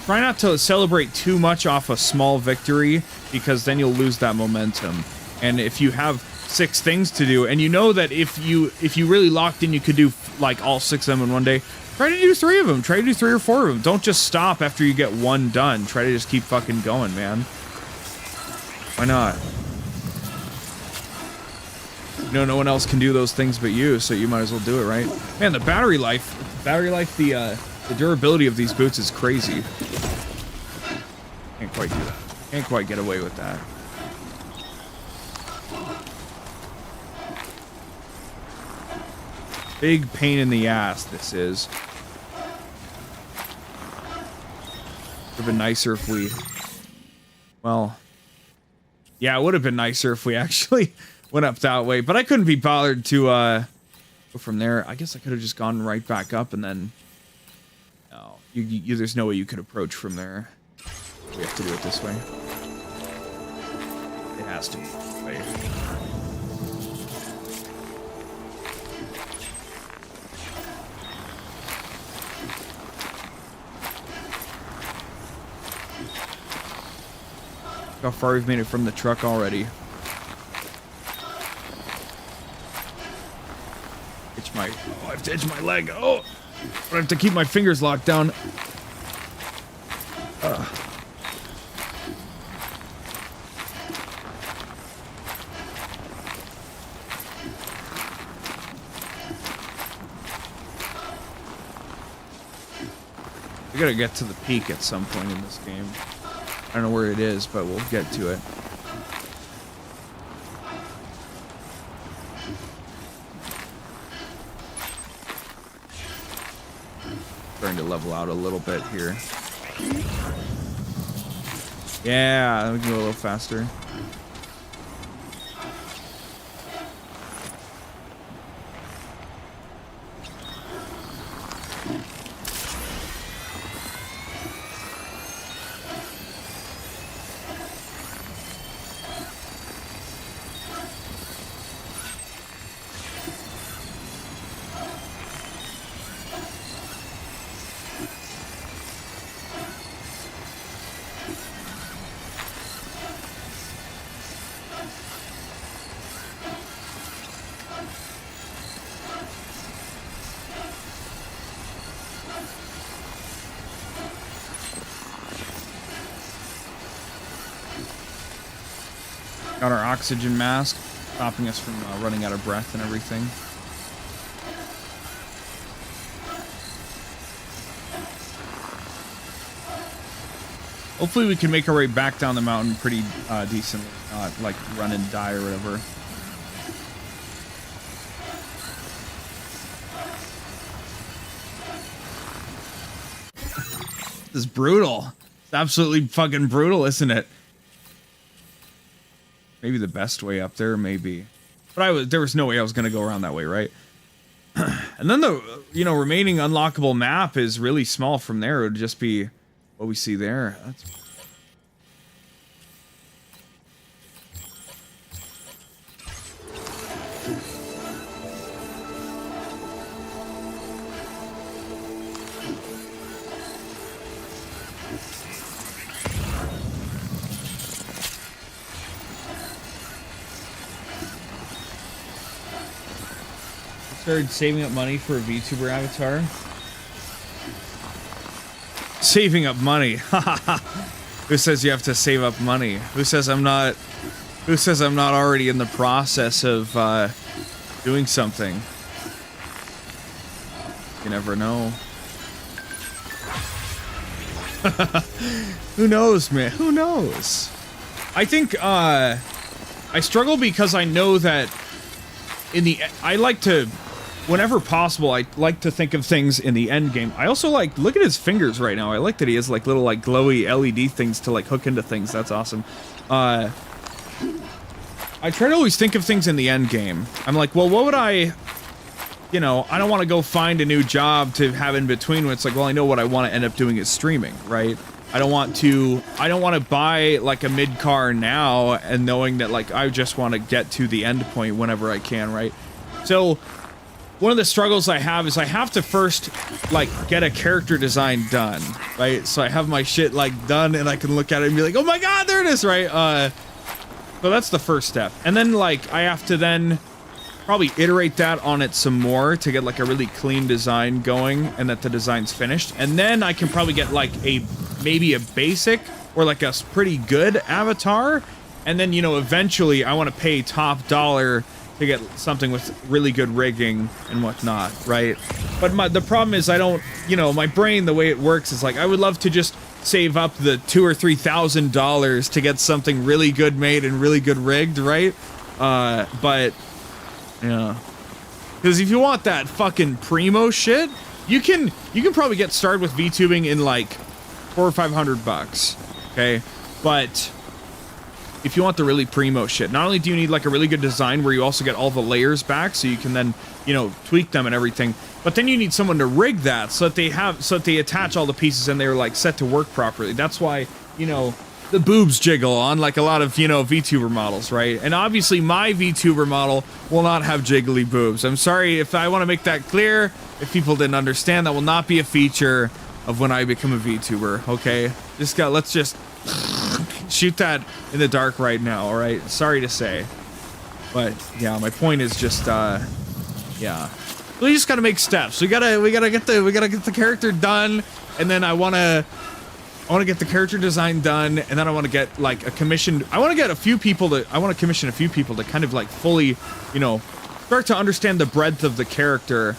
Try not to celebrate too much off a small victory, because then you'll lose that momentum. And if you have 6 things to do, and you know that if you really locked in, you could do like all 6 of them in one day, try to do 3 of them. Try to do 3 or 4 of them. Don't just stop after you get one done. Try to just keep fucking going, man. Why not? You know, no one else can do those things but you, so you might as well do it, right? Man, the battery life, the durability of these boots is crazy. Can't quite do that. Can't quite get away with that. Big pain in the ass, this is. Would have been nicer if we... Well... Yeah, it would have been nicer if we actually went up that way. But I couldn't be bothered to go from there. I guess I could have just gone right back up and then... No. There's no way you could approach from there. We have to do it this way. It has to be this way. Look how far we've made it from the truck already. I have to itch my leg. Oh! I have to keep my fingers locked down. We gotta get to the peak at some point in this game. I don't know where it is, but we'll get to it. Trying to level out a little bit here. Yeah, we can go a little faster. Got our oxygen mask, stopping us from running out of breath and everything. Hopefully we can make our way back down the mountain pretty decently, not like run and die or whatever. This is brutal. It's absolutely fucking brutal, isn't it? Maybe the best way up there, maybe. But there was no way I was going to go around that way, right? And then the, remaining unlockable map is really small from there. It would just be what we see there. That's... Started saving up money for a VTuber avatar. saving up money. Who says you have to save up money? Who says I'm not already in the process of doing something? You never know. Who knows, man? Who knows? I think I struggle because I know that I like to, whenever possible, I like to think of things in the end game. I also like, look at his fingers right now. I like that he has like little like glowy LED things to like hook into things. That's awesome. I try to always think of things in the end game. I'm like, well, what would I, you know, I don't want to go find a new job to have in between when it's like, well, I know what I want to end up doing is streaming, right? I don't want to buy like a mid car now and knowing that like I just want to get to the end point whenever I can, right? So one of the struggles I have is I have to first like get a character design done, right? So I have my shit like done and I can look at it and be like, oh my god, there it is, right? So that's the first step. And then like I have to then probably iterate that on it some more to get like a really clean design going and that the design's finished. And then I can probably get like maybe a basic or like a pretty good avatar. And then, you know, eventually I want to pay top dollar to get something with really good rigging and whatnot, right? But the problem is I don't, you know, my brain, the way it works is like, I would love to just save up the $2,000 or $3,000 to get something really good made and really good rigged, right? But yeah, because if you want that fucking primo shit, you can probably get started with VTubing in like $400 or $500, okay? But if you want the really primo shit, not only do you need like a really good design where you also get all the layers back so you can then, you know, tweak them and everything, but then you need someone to rig that so that they attach all the pieces and they're like set to work properly. That's why, you know, the boobs jiggle on like a lot of, you know, VTuber models, right? And obviously my VTuber model will not have jiggly boobs. I'm sorry if I want to make that clear. If people didn't understand, that will not be a feature of when I become a VTuber, okay? Let's just shoot that in the dark right now, all right? Sorry to say. But yeah, my point is just yeah. We just gotta make steps. We gotta get the character done, and then I wanna get the character design done, and then I want to get like a commission. I want to commission a few people to kind of like fully, you know, start to understand the breadth of the character.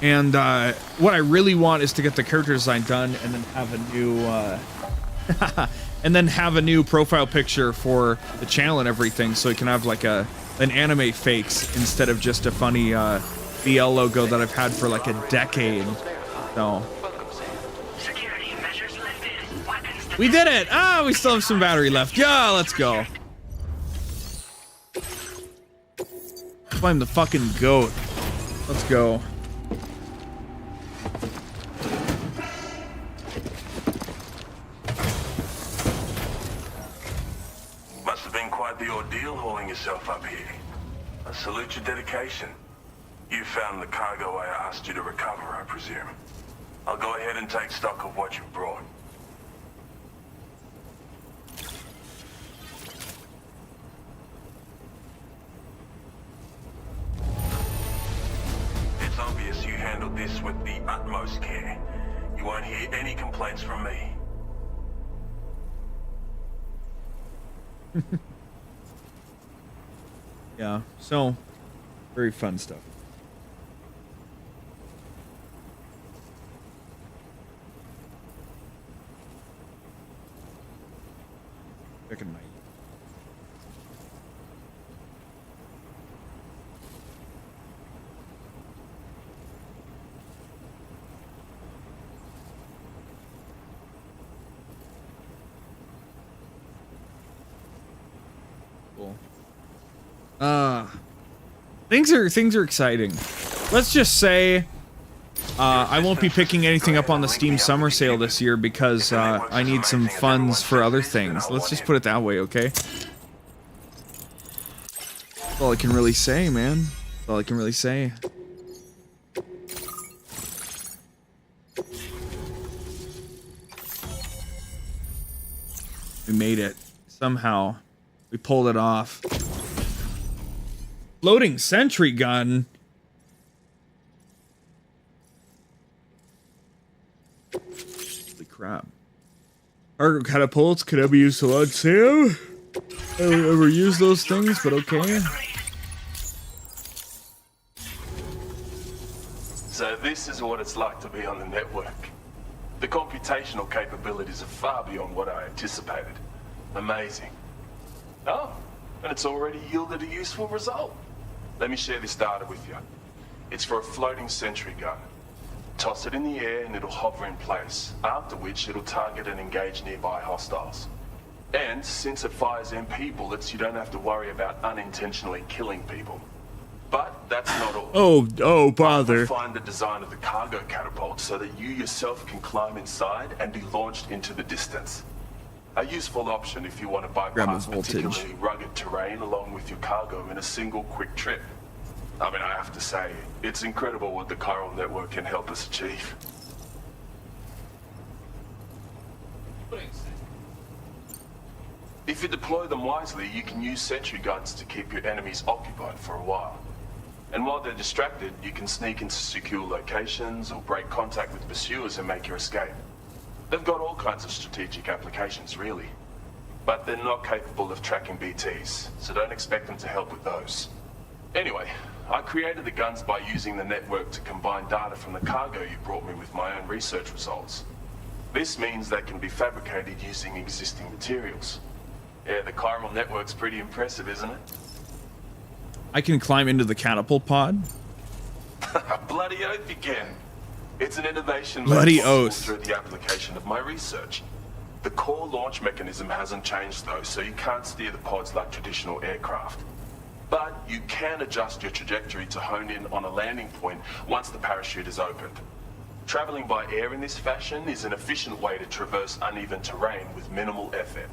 And what I really want is to get the character design done, and then have a new profile picture for the channel and everything, so it can have like an anime fakes instead of just a funny BL logo that I've had for like a decade. So. We did it! Ah, we still have some battery left. Yeah, let's go. I'm the fucking goat. Let's go. Must have been quite the ordeal hauling yourself up here. I salute your dedication. You found the cargo I asked you to recover, I presume. I'll go ahead and take stock of what you've brought. It's obvious you handled this with the utmost care. You won't hear any complaints from me. Yeah, so very fun stuff. Second night. Cool. Things are exciting. Let's just say I won't be picking anything up on the Steam summer sale this year because I need some funds for other things. Let's just put it that way, okay? That's all I can really say, man. That's all I can really say. We made it. Somehow. We pulled it off. Floating sentry gun? crap. Cargo catapults could ever be used to launch Sam. I don't ever use those things, but okay. So this is what it's like to be on the network. The computational capabilities are far beyond what I anticipated. Amazing. Oh, and it's already yielded a useful result. Let me share this data with you. It's for a floating sentry gun. Toss it in the air and it'll hover in place, after which it'll target and engage nearby hostiles. And since it fires MP bullets, you don't have to worry about unintentionally killing people. But that's not all. Oh, bother. I refined the design of the cargo catapult so that you yourself can climb inside and be launched into the distance. A useful option if you want to bypass particularly rugged terrain along with your cargo in a single quick trip. I mean, I have to say, it's incredible what the chiral network can help us achieve. If you deploy them wisely, you can use sentry guns to keep your enemies occupied for a while. And while they're distracted, you can sneak into secure locations or break contact with pursuers and make your escape. They've got all kinds of strategic applications, really. But they're not capable of tracking BTs, so don't expect them to help with those. Anyway, I created the guns by using the network to combine data from the cargo you brought me with my own research results. This means they can be fabricated using existing materials. Yeah, the chiral network's pretty impressive, isn't it? I can climb into the catapult pod. Bloody oath you can. It's an innovation Bloody made possible oath. through the application of my research. The core launch mechanism hasn't changed though, so you can't steer the pods like traditional aircraft. But you can adjust your trajectory to hone in on a landing point once the parachute is opened. Traveling by air in this fashion is an efficient way to traverse uneven terrain with minimal effort.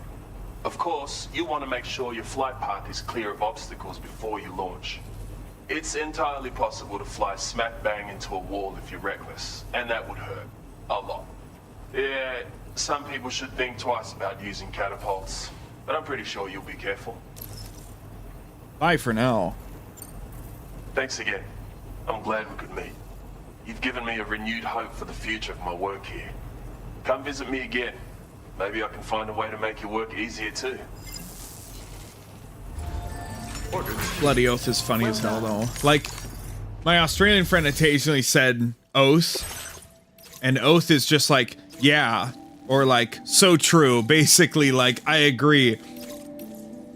Of course, you want to make sure your flight path is clear of obstacles before you launch. It's entirely possible to fly smack bang into a wall if you're reckless, and that would hurt. A lot. Yeah, some people should think twice about using catapults, but I'm pretty sure you'll be careful. Bye for now. Thanks again. I'm glad we could meet. You've given me a renewed hope for the future of my work here. Come visit me again. Maybe I can find a way to make your work easier too. Bloody oath is funny as hell though. Like, my Australian friend occasionally said oath, and oath is just like, yeah, or like, so true. Basically, like, I agree.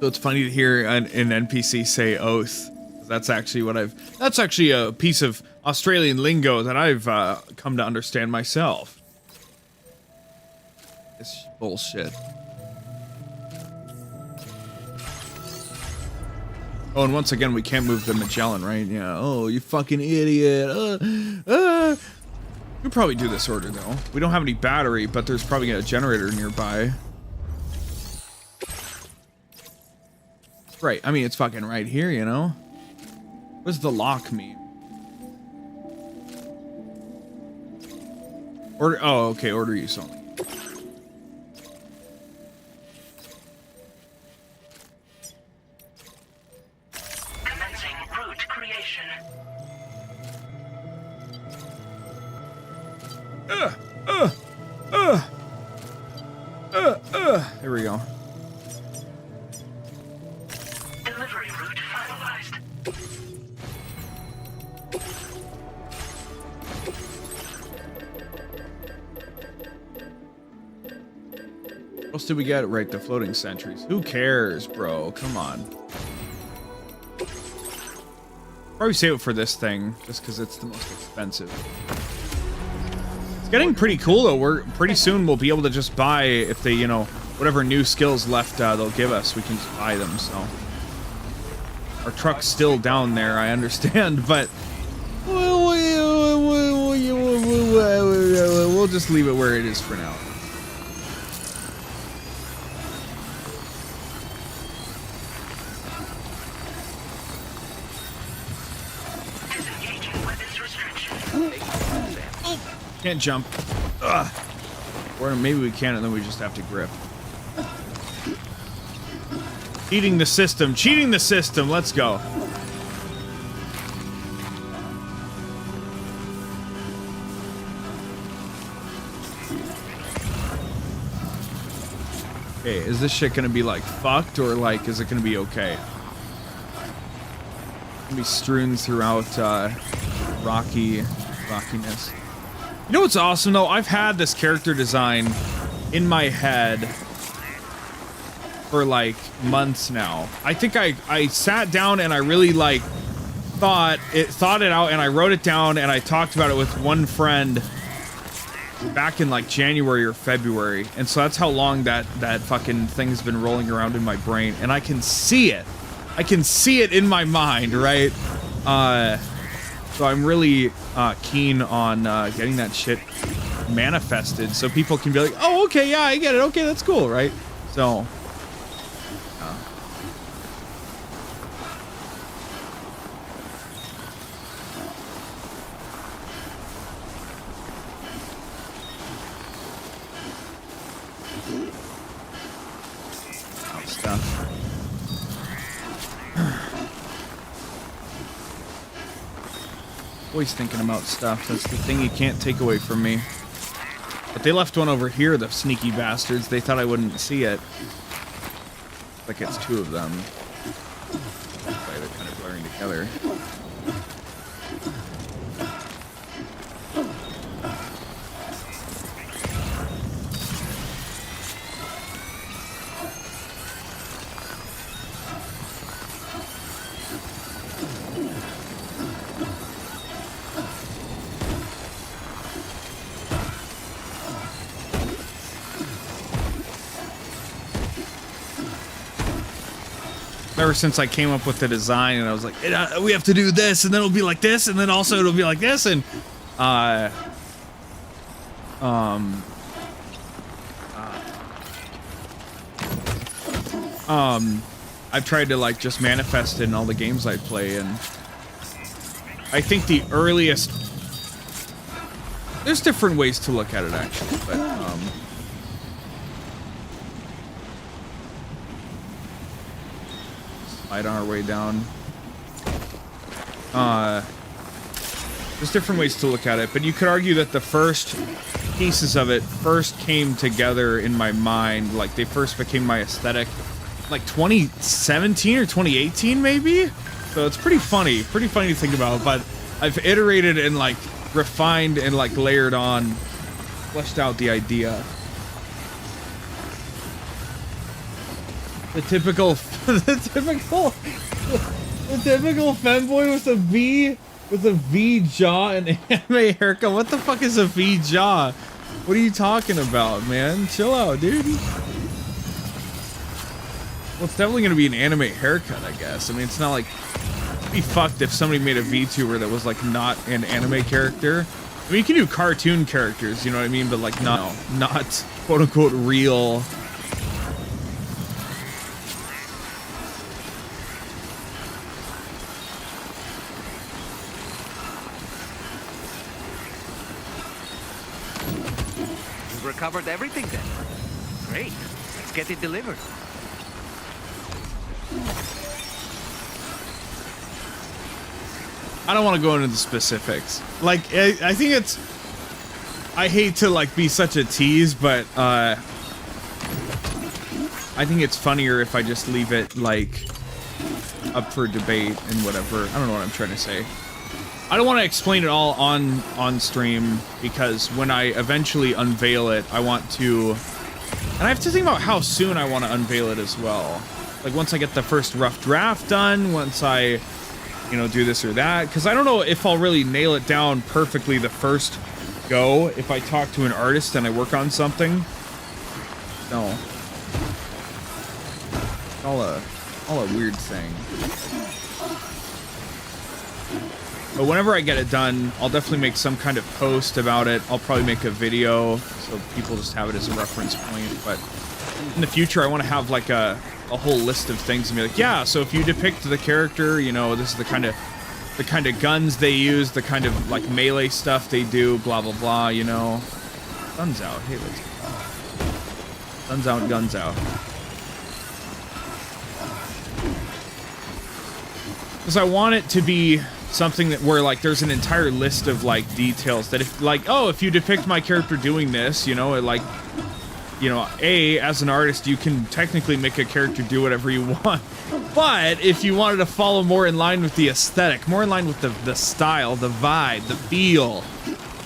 So it's funny to hear an NPC say oath. That's actually that's actually a piece of Australian lingo that I've come to understand myself. It's bullshit. Oh, and once again, we can't move the Magellan, right? Yeah. Oh, you fucking idiot. We'll probably do this order, though. We don't have any battery, but there's probably a generator nearby. Right. I mean, it's fucking right here, you know? What does the lock mean? Order. Oh, okay. Order use only. Commencing route creation. There we go. Delivery route finalized. What else did we get? Right, the floating sentries. Who cares, bro? Come on. Probably save it for this thing, just because it's the most expensive. It's getting pretty cool, though. We're pretty soon we'll be able to just buy, if they, you know, whatever new skills left they'll give us, we can just buy them, so. Our truck's still down there, I understand, but we'll just leave it where it is for now. Can't jump. Ugh. Or maybe we can, and then we just have to grip. Cheating the system. Cheating the system. Let's go. Okay, is this shit gonna be like fucked or like is it gonna be okay? Gonna be strewn throughout rockiness. You know what's awesome though? I've had this character design in my head for like months now. I think I sat down and I really like thought it out and I wrote it down and I talked about it with one friend back in like January or February. And so that's how long that fucking thing's been rolling around in my brain and I can see it. I can see it in my mind, right? So I'm really keen on getting that shit manifested so people can be like, oh, okay, yeah, I get it. Okay, that's cool, right? So always thinking about stuff. That's the thing you can't take away from me. But they left one over here, the sneaky bastards. They thought I wouldn't see it. Like it's two of them. That's why they're kind of blurring together. Ever since I came up with the design and I was like, we have to do this and then it'll be like this and then also it'll be like this and I've tried to like just manifest it in all the games I play and I think the earliest there's different ways to look at it actually, but slide on our way down. There's different ways to look at it, but you could argue that the first pieces of it first came together in my mind, like they first became my aesthetic, like 2017 or 2018 maybe? So it's pretty funny to think about, but I've iterated and like refined and like layered on, fleshed out the idea. The typical femboy with a V jaw and anime haircut. What the fuck is a V jaw? What are you talking about, man? Chill out, dude. Well, it's definitely gonna be an anime haircut, I guess. I mean, it's not like it'd be fucked if somebody made a VTuber that was like not an anime character. I mean, you can do cartoon characters, you know what I mean, but like not quote unquote real. Recovered everything then. Great. Let's get it delivered. I don't want to go into the specifics. Like, I think it's... I hate to, like, be such a tease, but, I think it's funnier if I just leave it, like, up for debate and whatever. I don't know what I'm trying to say. I don't want to explain it all on stream because when I eventually unveil it, I want to, and I have to think about how soon I want to unveil it as well. Like once I get the first rough draft done, once I, you know, do this or that, because I don't know if I'll really nail it down perfectly the first go if I talk to an artist and I work on something. No, all a weird thing. But whenever I get it done, I'll definitely make some kind of post about it. I'll probably make a video so people just have it as a reference point. But in the future, I want to have like a whole list of things and be like, yeah, so if you depict the character, you know, this is the kind of guns they use, the kind of like melee stuff they do, blah blah blah, you know. Guns out. Hey, let's go. Guns out, guns out. Because I want it to be something that where like there's an entire list of like details that if like, oh, if you depict my character doing this, you know, it like you know, as an artist, you can technically make a character do whatever you want. But if you wanted to follow more in line with the aesthetic, more in line with the style, the vibe, the feel,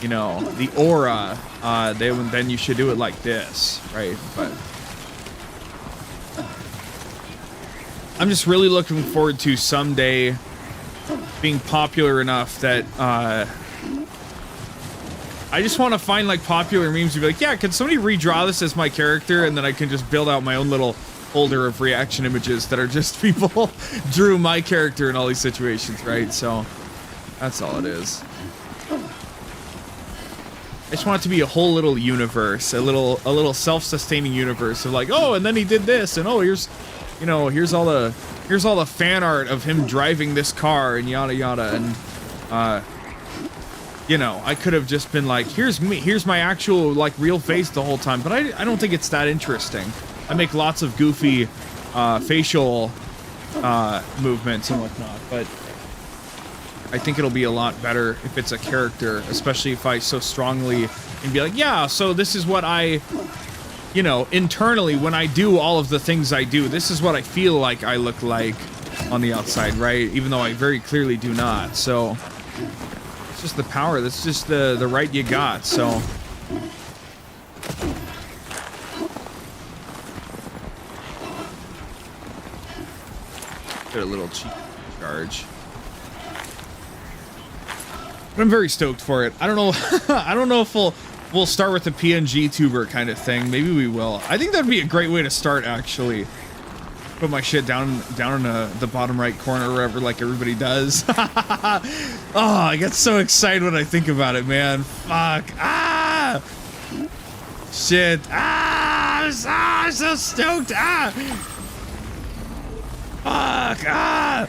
you know, the aura, then you should do it like this, right? But I'm just really looking forward to someday being popular enough that I just want to find like popular memes to be like, yeah, can somebody redraw this as my character? And then I can just build out my own little folder of reaction images that are just people drew my character in all these situations, right? So that's all it is. I just want it to be a whole little universe, a little self-sustaining universe of like, oh, and then he did this, and oh, here's all the fan art of him driving this car and yada yada, and you know, I could have just been like, here's me, here's my actual like real face the whole time, but I don't think it's that interesting. I make lots of goofy facial movements and whatnot, but I think it'll be a lot better if it's a character, especially if I so strongly and be like, yeah, so this is what I, you know, internally when I do all of the things I do, this is what I feel like I look like on the outside, right? Even though I very clearly do not. So it's just the power. That's just the right you got. So get a little cheap charge. But I'm very stoked for it. I don't know. I don't know if we'll start with the PNG tuber kind of thing. Maybe we will. I think that'd be a great way to start, actually. Put my shit down in the bottom right corner, wherever, like everybody does. Oh, I get so excited when I think about it, man. Fuck. Ah! Shit. Ah! I'm so stoked. Ah! Fuck. Ah!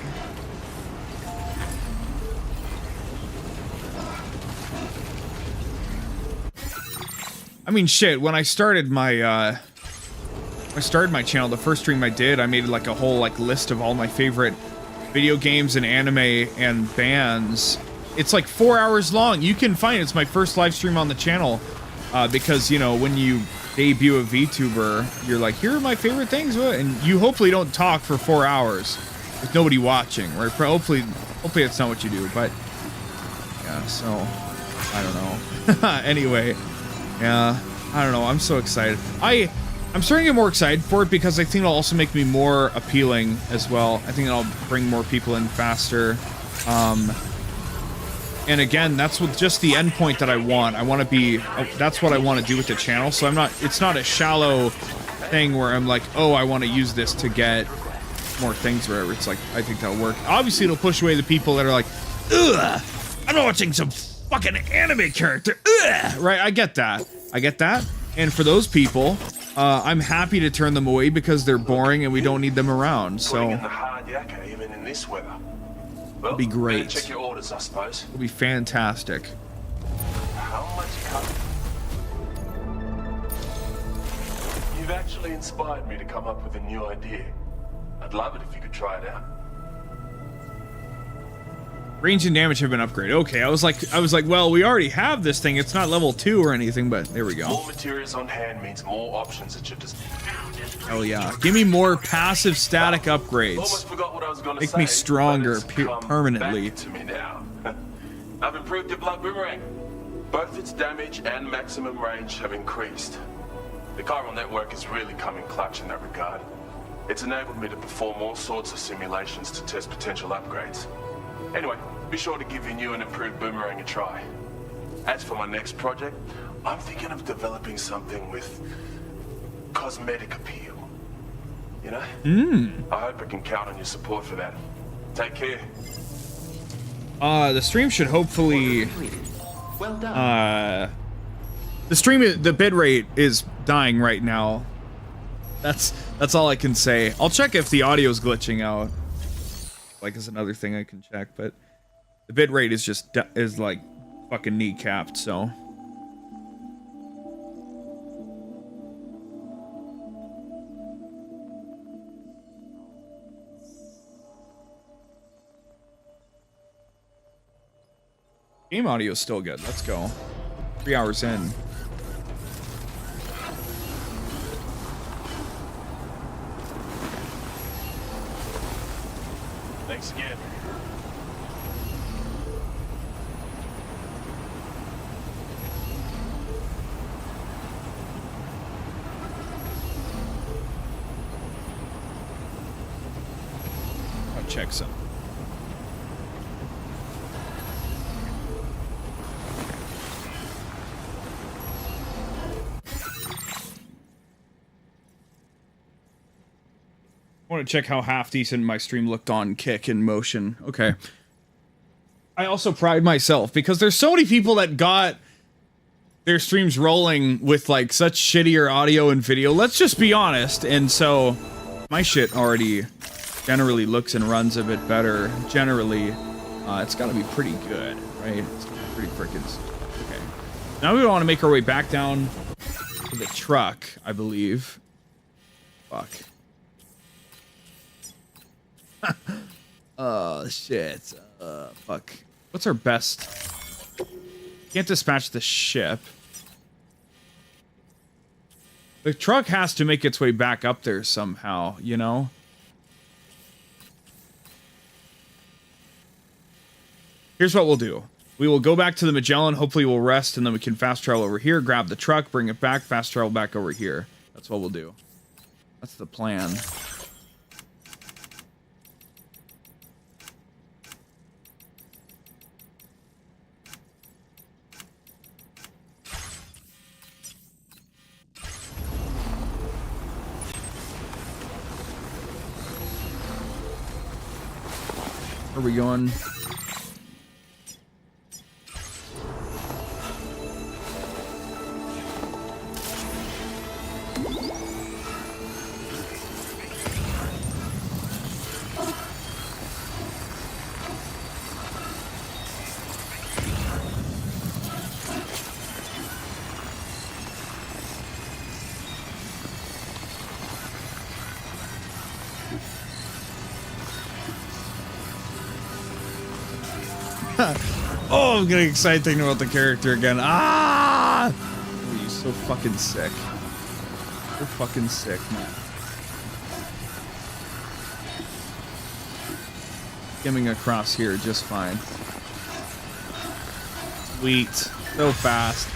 I mean, shit, when I started my channel, the first stream I did, I made like a whole like list of all my favorite video games and anime and bands. It's like 4 hours long. You can find it. It's my first live stream on the channel because, you know, when you debut a VTuber, you're like, here are my favorite things, and you hopefully don't talk for 4 hours with nobody watching, right? Hopefully that's not what you do, but yeah, so I don't know. Anyway. Yeah, I don't know. I'm so excited. I'm starting to get more excited for it because I think it'll also make me more appealing as well. I think it'll bring more people in faster. And again, that's what just the end point that I want. I want to be. That's what I want to do with the channel. So it's not a shallow thing where I'm like, oh, I want to use this to get more things. Wherever it's like, I think that'll work. Obviously, it'll push away the people that are like, ugh, I'm not watching some fucking anime character. Ugh! Right, I get that. And for those people, I'm happy to turn them away because they're boring and we don't need them around. So even in this weather. It'll be great. Check your orders, I suppose. It'll be fantastic. How much You've actually inspired me to come up with a new idea. I'd love it if you could try it out. Range and damage have been upgraded. Okay, I was like, well, we already have this thing. It's not level 2 or anything, but there we go. More materials on hand means more options at your disposal. Oh yeah, give me more passive static upgrades. Almost forgot what I was going to Make say. me stronger permanently. Back to me now. I've improved your blood boomerang. Both its damage and maximum range have increased. The chiral network is really coming clutch in that regard. It's enabled me to perform all sorts of simulations to test potential upgrades. Anyway, be sure to give your new and improved boomerang a try. As for my next project, I'm thinking of developing something with cosmetic appeal. You know? I hope I can count on your support for that. Take care. The stream should hopefully... Well done. The bitrate is dying right now. That's all I can say. I'll check if the audio's glitching out. Like, is another thing I can check, but the bitrate is just like fucking kneecapped, so. Game audio is still good. Let's go. 3 hours in. Thanks again. I'll check some. I want to check how half decent my stream looked on Kick in motion. Okay. I also pride myself because there's so many people that got their streams rolling with like such shittier audio and video. Let's just be honest. And so my shit already generally looks and runs a bit better. Generally, it's got to be pretty good, right? It's gotta be pretty freaking okay. Now we want to make our way back down to the truck, I believe. Fuck. Oh shit. Fuck. What's our best? Can't dispatch the ship. The truck has to make its way back up there somehow, you know? Here's what we'll do. We will go back to the Magellan, hopefully we'll rest, and then we can fast travel over here, grab the truck, bring it back, fast travel back over here. That's what we'll do. That's the plan. Where are we going? Oh, I'm getting excited thinking about the character again. Ah! Oh, he's so fucking sick. So fucking sick, man. Skimming across here just fine. Sweet. So fast.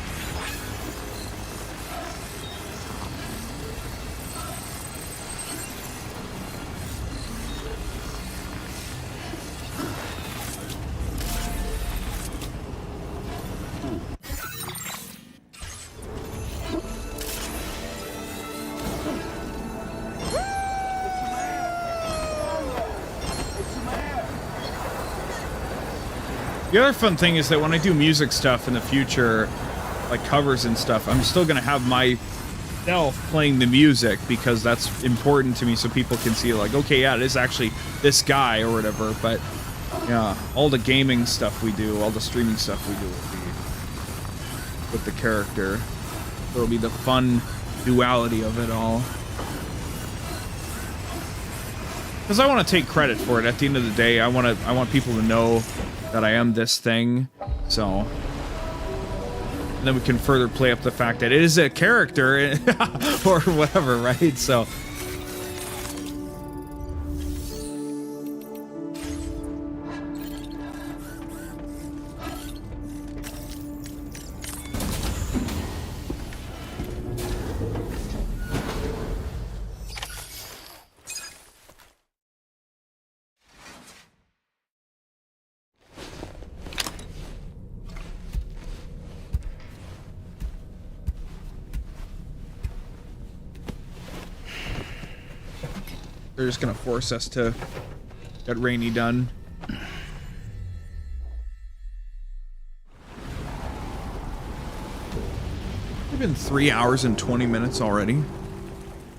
The other fun thing is that when I do music stuff in the future, like covers and stuff, I'm still going to have myself playing the music because that's important to me so people can see like, okay, yeah, it is actually this guy or whatever. But yeah, all the gaming stuff we do, all the streaming stuff we do will be with the character. It'll be the fun duality of it all. Because I want to take credit for it. At the end of the day, I want people to know that I am this thing, so and then we can further play up the fact that it is a character or whatever, right? So they're just gonna force us to get Rainy done. It's been 3 hours and 20 minutes already.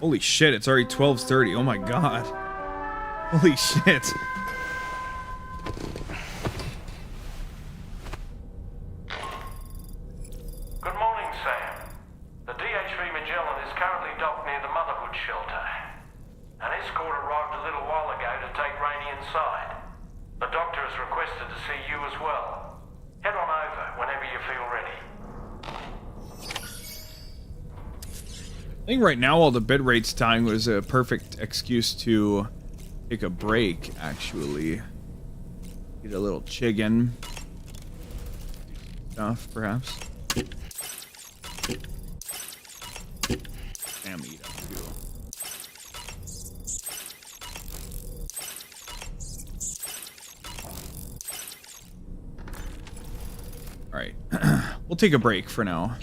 Holy shit, it's already 12:30. Oh my god. Holy shit. Good morning, Sam. The DHV Magellan is currently docked near the Motherhood Shelter. An escort arrived a little while ago to take Rainey inside. The doctor has requested to see you as well. Head on over whenever you feel ready. I think right now all the bit rates dying was a perfect excuse to take a break, actually. Get a little chicken. Stuff, perhaps. Damn, eat up, too. Alright. We'll take a break for now.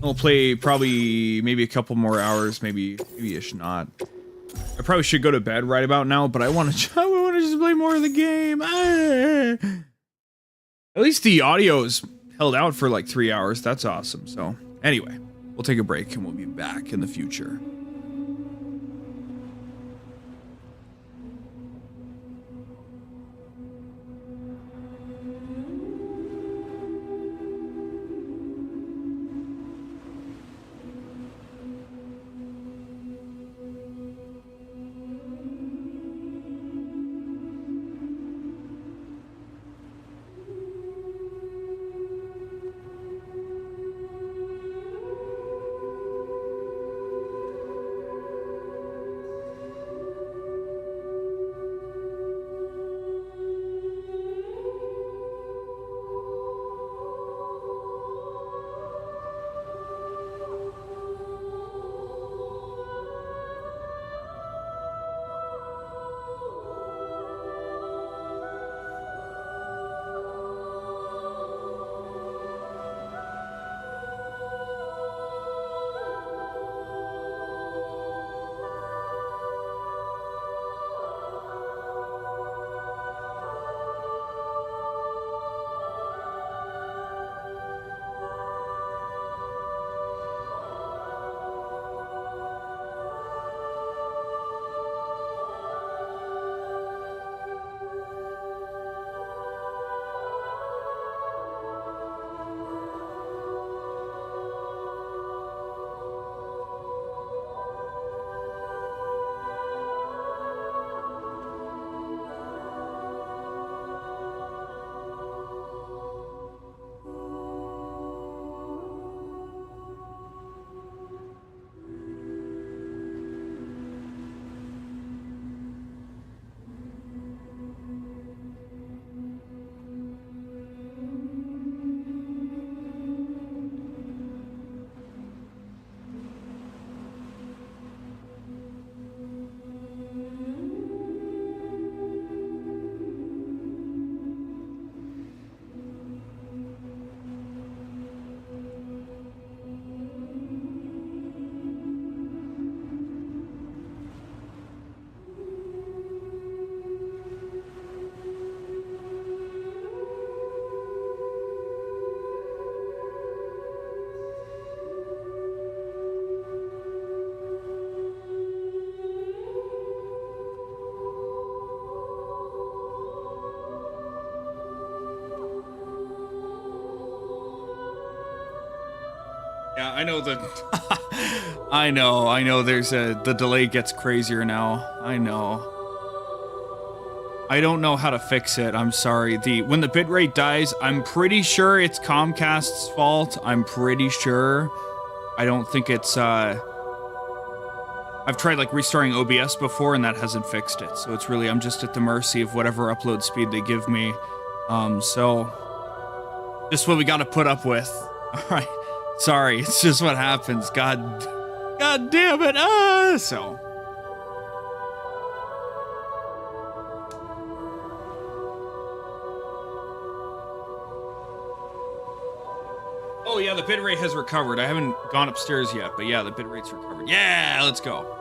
We'll play probably maybe a couple more hours, maybe-ish not. I probably should go to bed right about now, but I want to just play more of the game. At least the audio's held out for like 3 hours. That's awesome. So anyway, we'll take a break and we'll be back in the future. Yeah, I know I know there's the delay gets crazier now. I know. I don't know how to fix it. I'm sorry. When the bitrate dies, I'm pretty sure it's Comcast's fault. I'm pretty sure. I don't think it's I've tried like restoring OBS before and that hasn't fixed it. So it's really I'm just at the mercy of whatever upload speed they give me. So just what we got to put up with. All right. Sorry, it's just what happens. God damn it. So. Oh yeah, the bitrate has recovered. I haven't gone upstairs yet, but yeah, the bitrate's recovered. Yeah, let's go.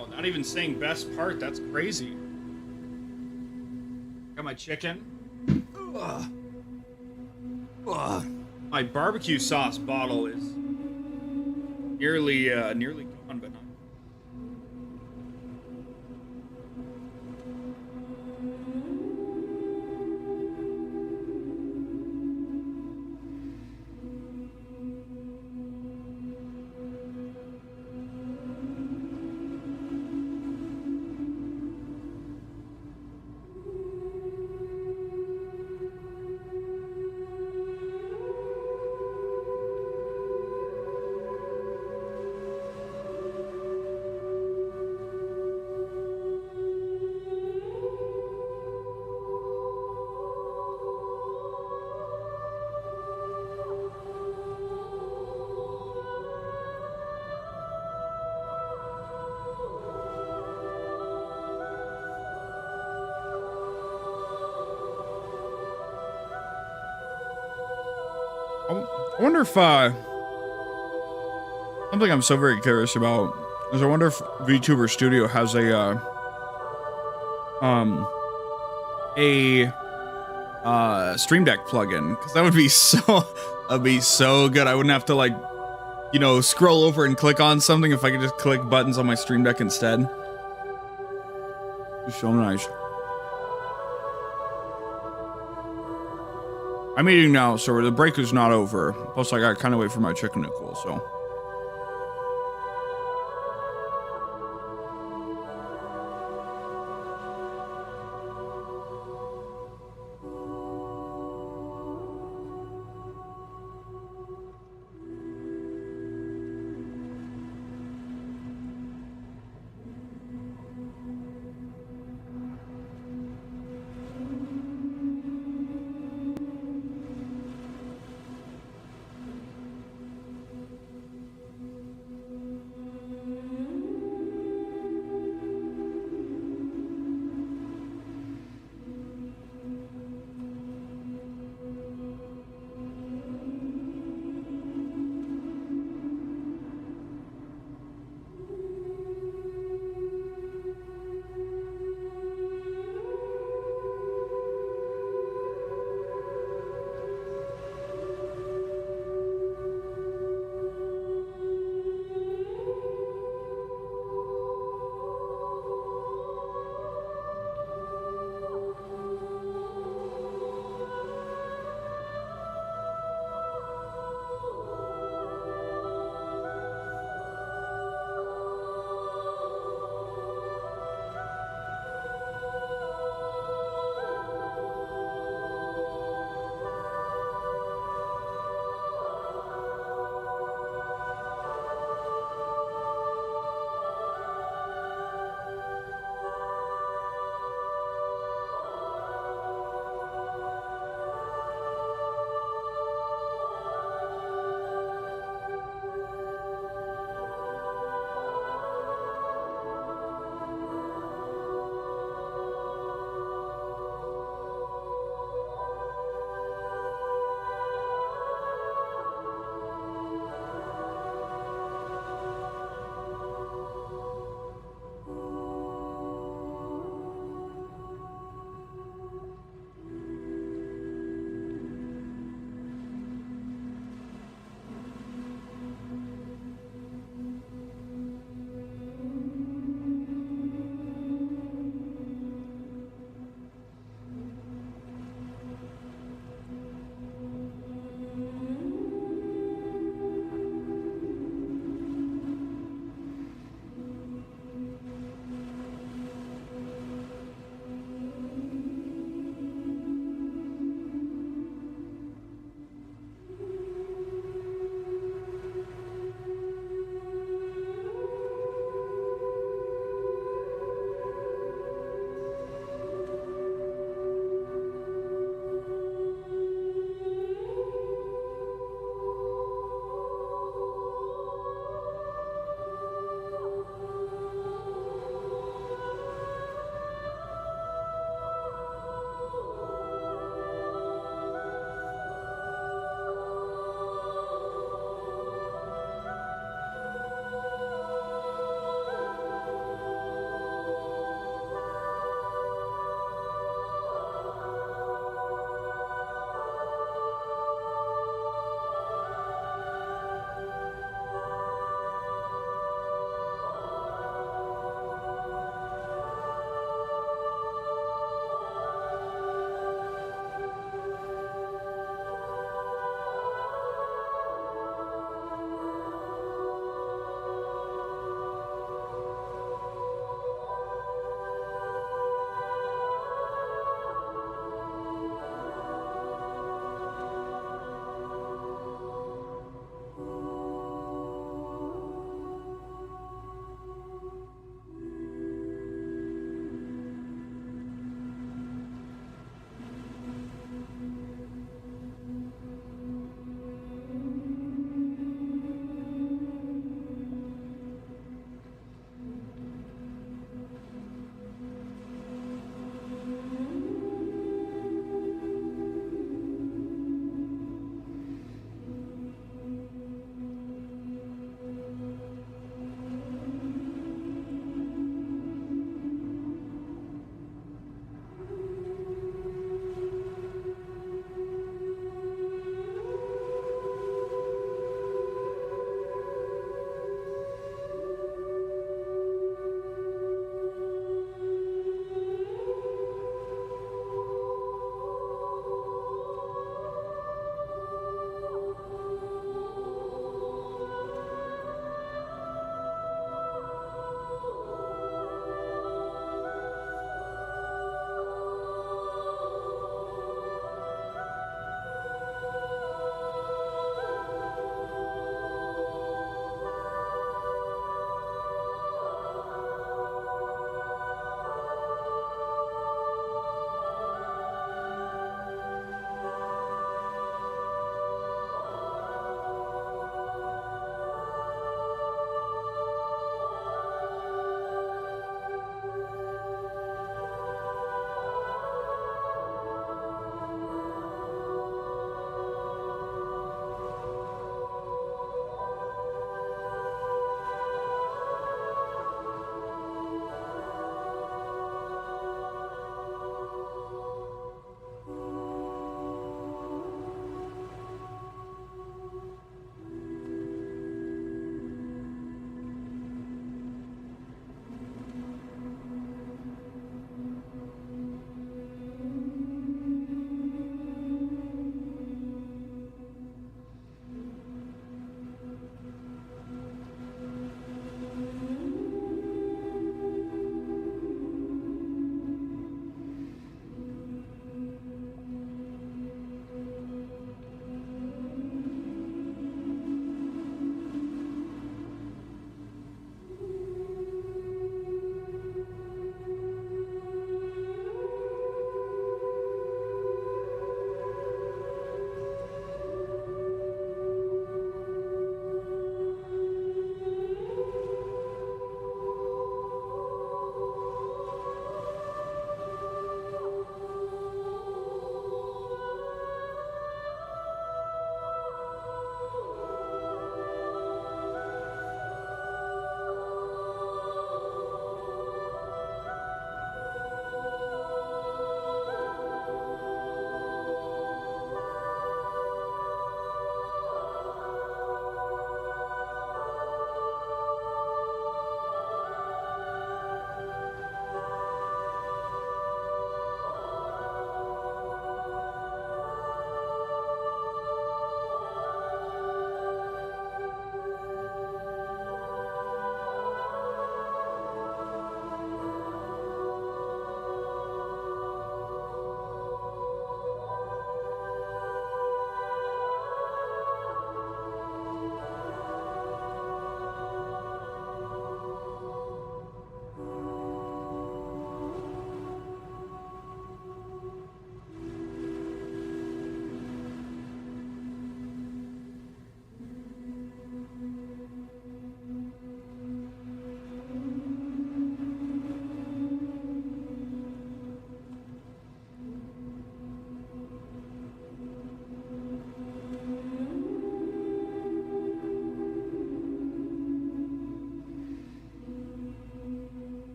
Wow, not even saying best part. That's crazy. Got my chicken. Ugh. Ugh. My barbecue sauce bottle is nearly gone, but not. I wonder if something I'm so very curious about is I wonder if VTuber Studio has a Stream Deck plugin, because that would be so good. I wouldn't have to, like, you know, scroll over and click on something if I could just click buttons on my Stream Deck instead. It's so nice. I'm eating now, so the break is not over. Plus, I got kind of wait for my chicken to cool, so.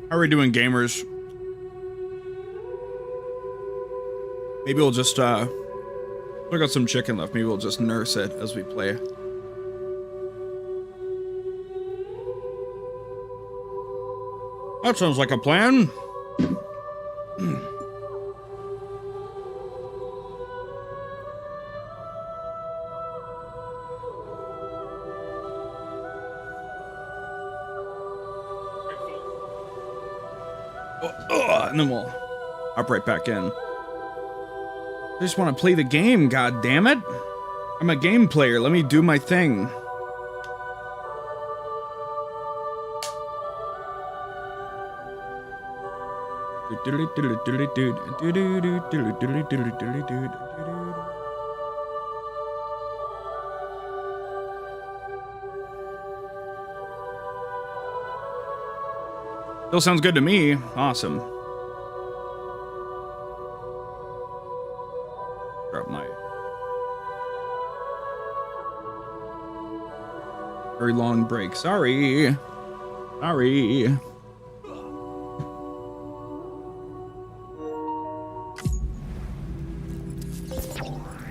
How are we doing, gamers? Maybe we'll just, I got some chicken left. Maybe we'll just nurse it as we play. That sounds like a plan. And then we'll hop right back in. I just want to play the game, god damn it. I'm a game player. Let me do my thing. Still sounds good to me. Awesome. Drop my very long break. Sorry. Sorry.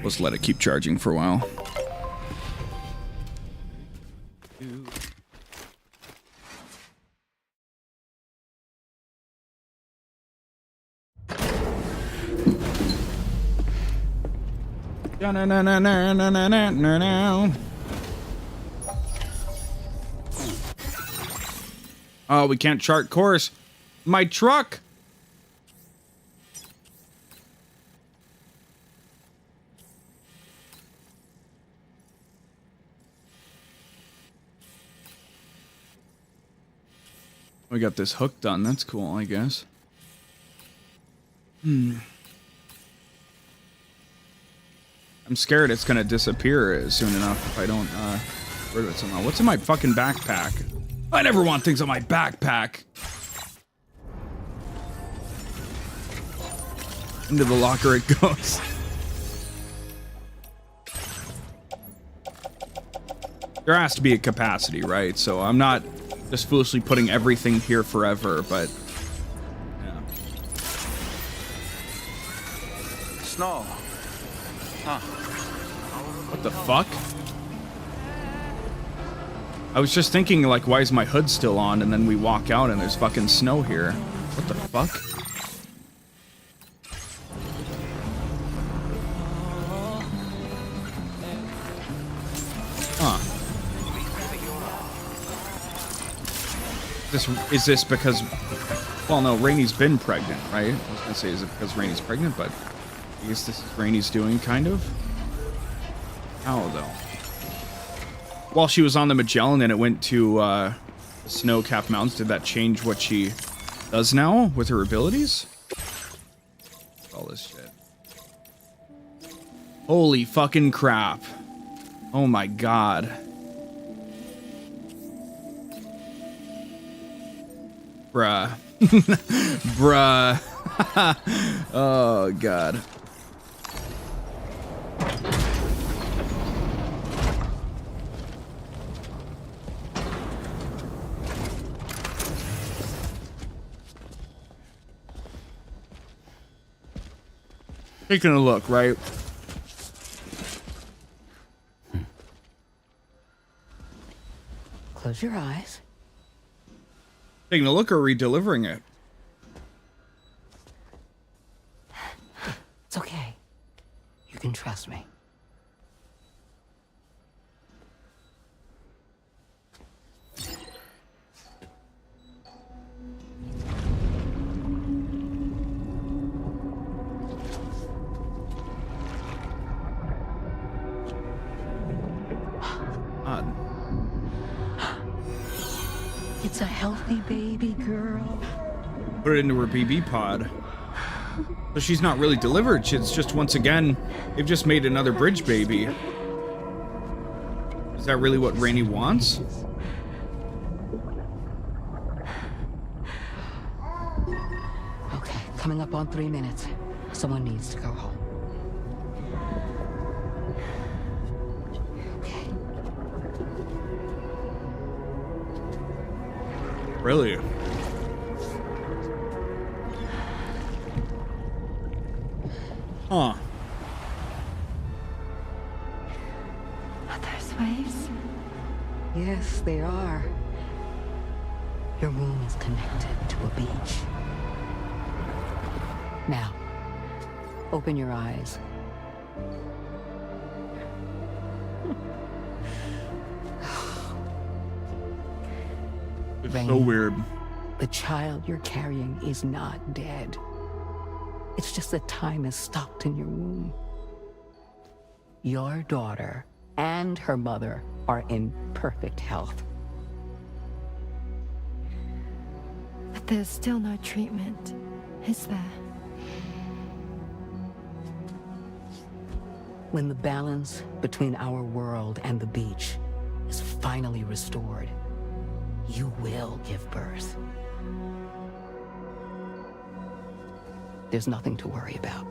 Let's let it keep charging for a while. Oh, we can't chart course. My truck. We got this hook done. That's cool, I guess. I'm scared it's gonna disappear soon enough if I don't get rid of it somehow. What's in my fucking backpack? I never want things on my backpack. Into the locker it goes. There has to be a capacity, right? So I'm not just foolishly putting everything here forever, but yeah. Snow. Huh. What the fuck? I was just thinking, like, why is my hood still on? And then we walk out and there's fucking snow here. What the fuck? Huh. Is this because... Well, no, Rainy's been pregnant, right? I was gonna say, is it because Rainy's pregnant? But I guess this is Rainy's doing, kind of. How, though? While she was on the Magellan and it went to the snow-capped mountains, did that change what she does now with her abilities? All this shit. Holy fucking crap. Oh my god. Bruh. Bruh. Oh god. Taking a look, right? Close your eyes. Taking a look or re-delivering it? It's okay. You can trust me. It's a healthy baby girl. Put it into her BB pod. So she's not really delivered. It's just, once again, they've just made another bridge baby. Is that really what Rainy wants? Okay, coming up on 3 minutes. Someone needs to go home. Really? Huh. Are those waves? Yes, they are. Your room is connected to a beach. Now, open your eyes. It's Rain, so weird. the child you're carrying is not dead. It's just that time has stopped in your womb. Your daughter and her mother are in perfect health. But there's still no treatment, is there? When the balance between our world and the beach is finally restored, you will give birth. There's nothing to worry about.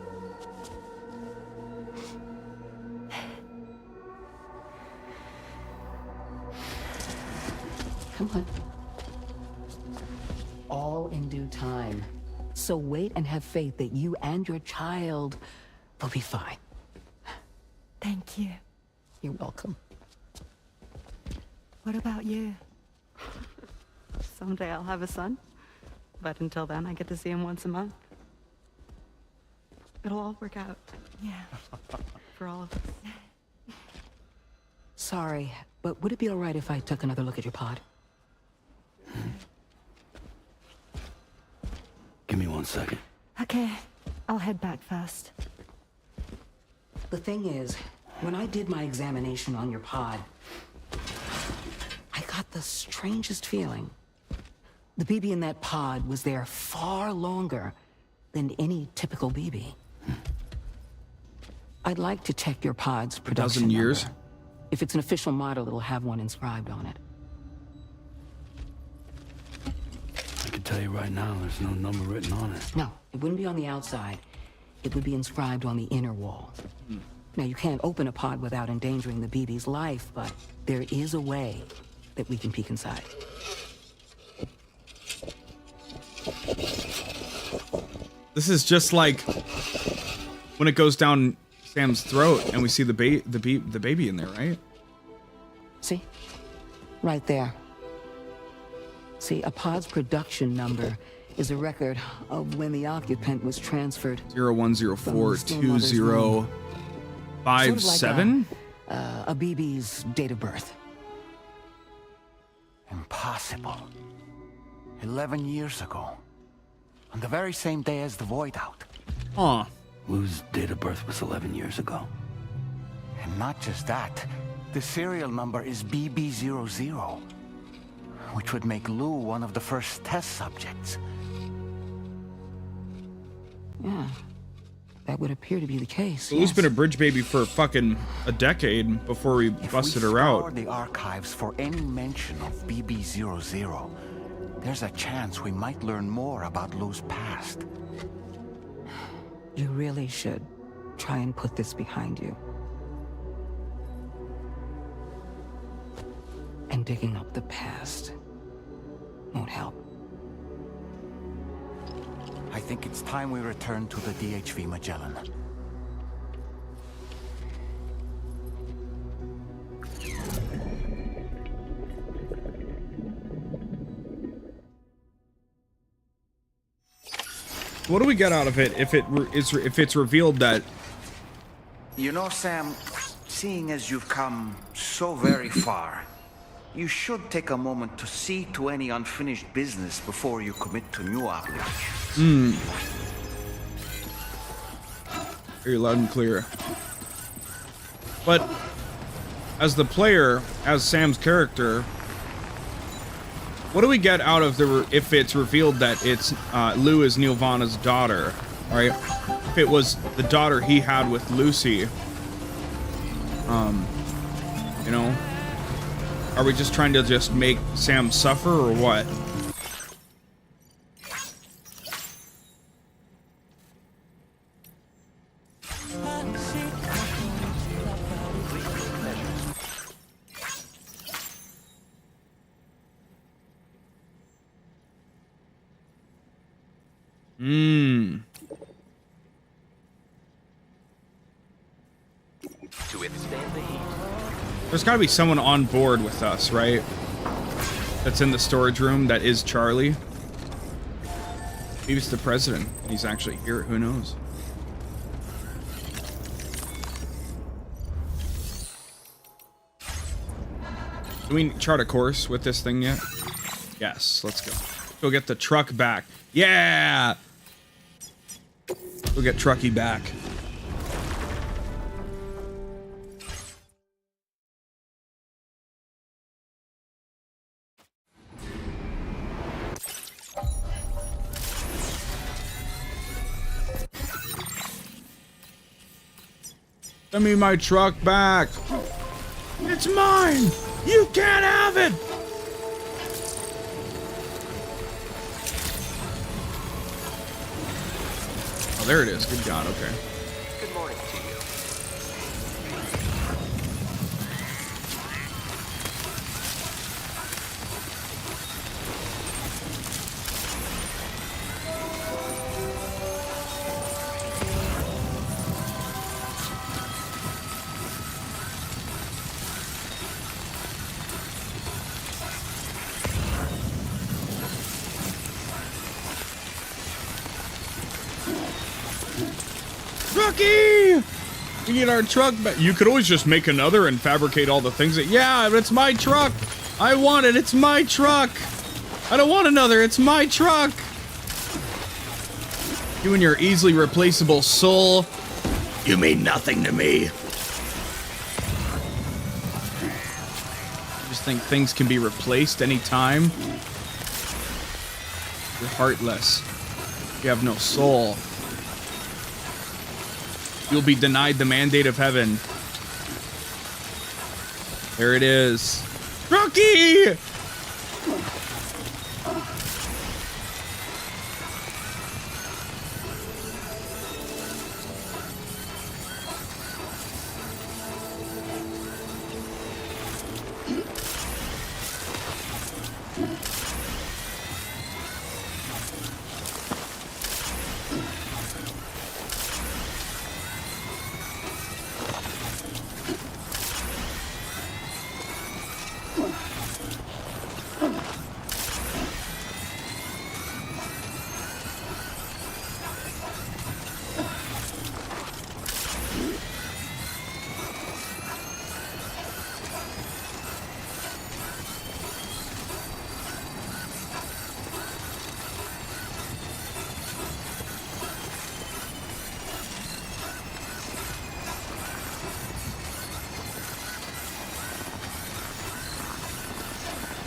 Come on. All in due time. So wait and have faith that you and your child will be fine. Thank you. You're welcome. What about you? Someday I'll have a son, but until then I get to see him once a month. It'll all work out. Yeah. For all of us. Sorry, but would it be all right if I took another look at your pod? Give me 1 second. Okay, I'll head back first. The thing is, when I did my examination on your pod, I got the strangest feeling. The BB in that pod was there far longer than any typical BB. I'd like to check your pod's production 1,000 years? number. If it's an official model, it'll have one inscribed on it. I can tell you right now, there's no number written on it. No, it wouldn't be on the outside. It would be inscribed on the inner wall. Now, you can't open a pod without endangering the BB's life, but there is a way that we can peek inside. This is just like when it goes down Sam's throat and we see the baby in there, right? See? Right there. See, a pod's production number is a record of when the occupant was transferred. 01042057? A BB's date of birth. Impossible. 11 years ago. On the very same day as the void out. Huh. Lou's date of birth was 11 years ago. And not just that. The serial number is BB00. Which would make Lou one of the first test subjects. Yeah. That would appear to be the case. Lou's been a bridge baby for fucking a decade before we busted her out. If we scour the archives for any mention of BB00, there's a chance we might learn more about Lou's past. You really should try and put this behind you. And digging up the past won't help. I think it's time we return to the DHV Magellan. What do we get out of it if it's revealed that? You know, Sam, seeing as you've come so very far, you should take a moment to see to any unfinished business before you commit to new obligations. Very loud and clear. But as the player, as Sam's character, what do we get out of if it's revealed that it's Lou is 𝑰𝑵𝑬𝑚𝑉𝑎's daughter, right? If it was the daughter he had with Lucy, you know, are we just trying to just make Sam suffer or what? to withstand the heat. There's got to be someone on board with us, right? That's in the storage room. That is Charlie. Maybe it's the president. He's actually here. Who knows? Do we chart a course with this thing yet? Yes, let's go. Go get the truck back. Yeah! Go get Trucky back. Send me my truck back. It's mine. You can't have it. Oh, there it is. Good God. Okay. Good morning to you. Trucky! We need our truck back. You could always just make another and fabricate all the things that... Yeah, it's my truck. I want it. It's my truck. I don't want another. It's my truck. You and your easily replaceable soul. You mean nothing to me. I just think things can be replaced anytime. You're heartless. You have no soul. You'll be denied the mandate of heaven. There it is. Rocky!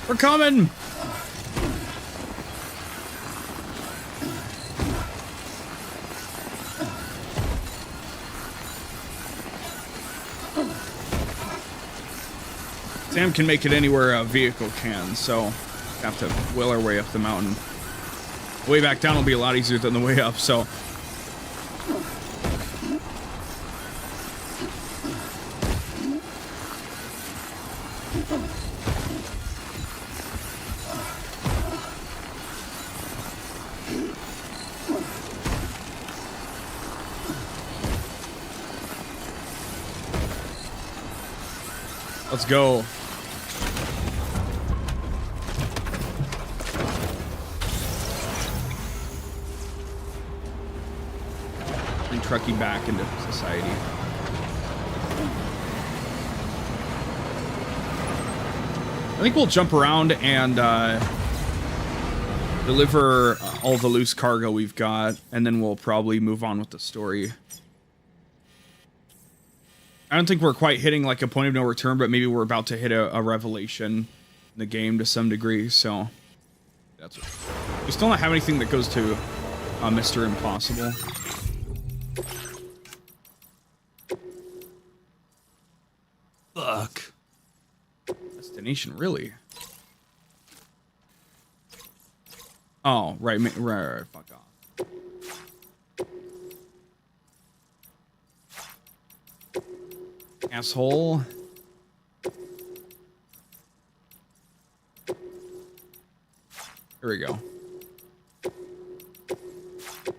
We're coming! Sam can make it anywhere a vehicle can, so have to wheel our way up the mountain. The way back down will be a lot easier than the way up, so... Let's go. Bring Trucky back into society. I think we'll jump around and deliver all the loose cargo we've got, and then we'll probably move on with the story. I don't think we're quite hitting like a point of no return, but maybe we're about to hit a revelation in the game to some degree, so that's what. We still don't have anything that goes to Mr. Impossible. Fuck. Destination, really? Oh, right, fuck off. Asshole. Here we go.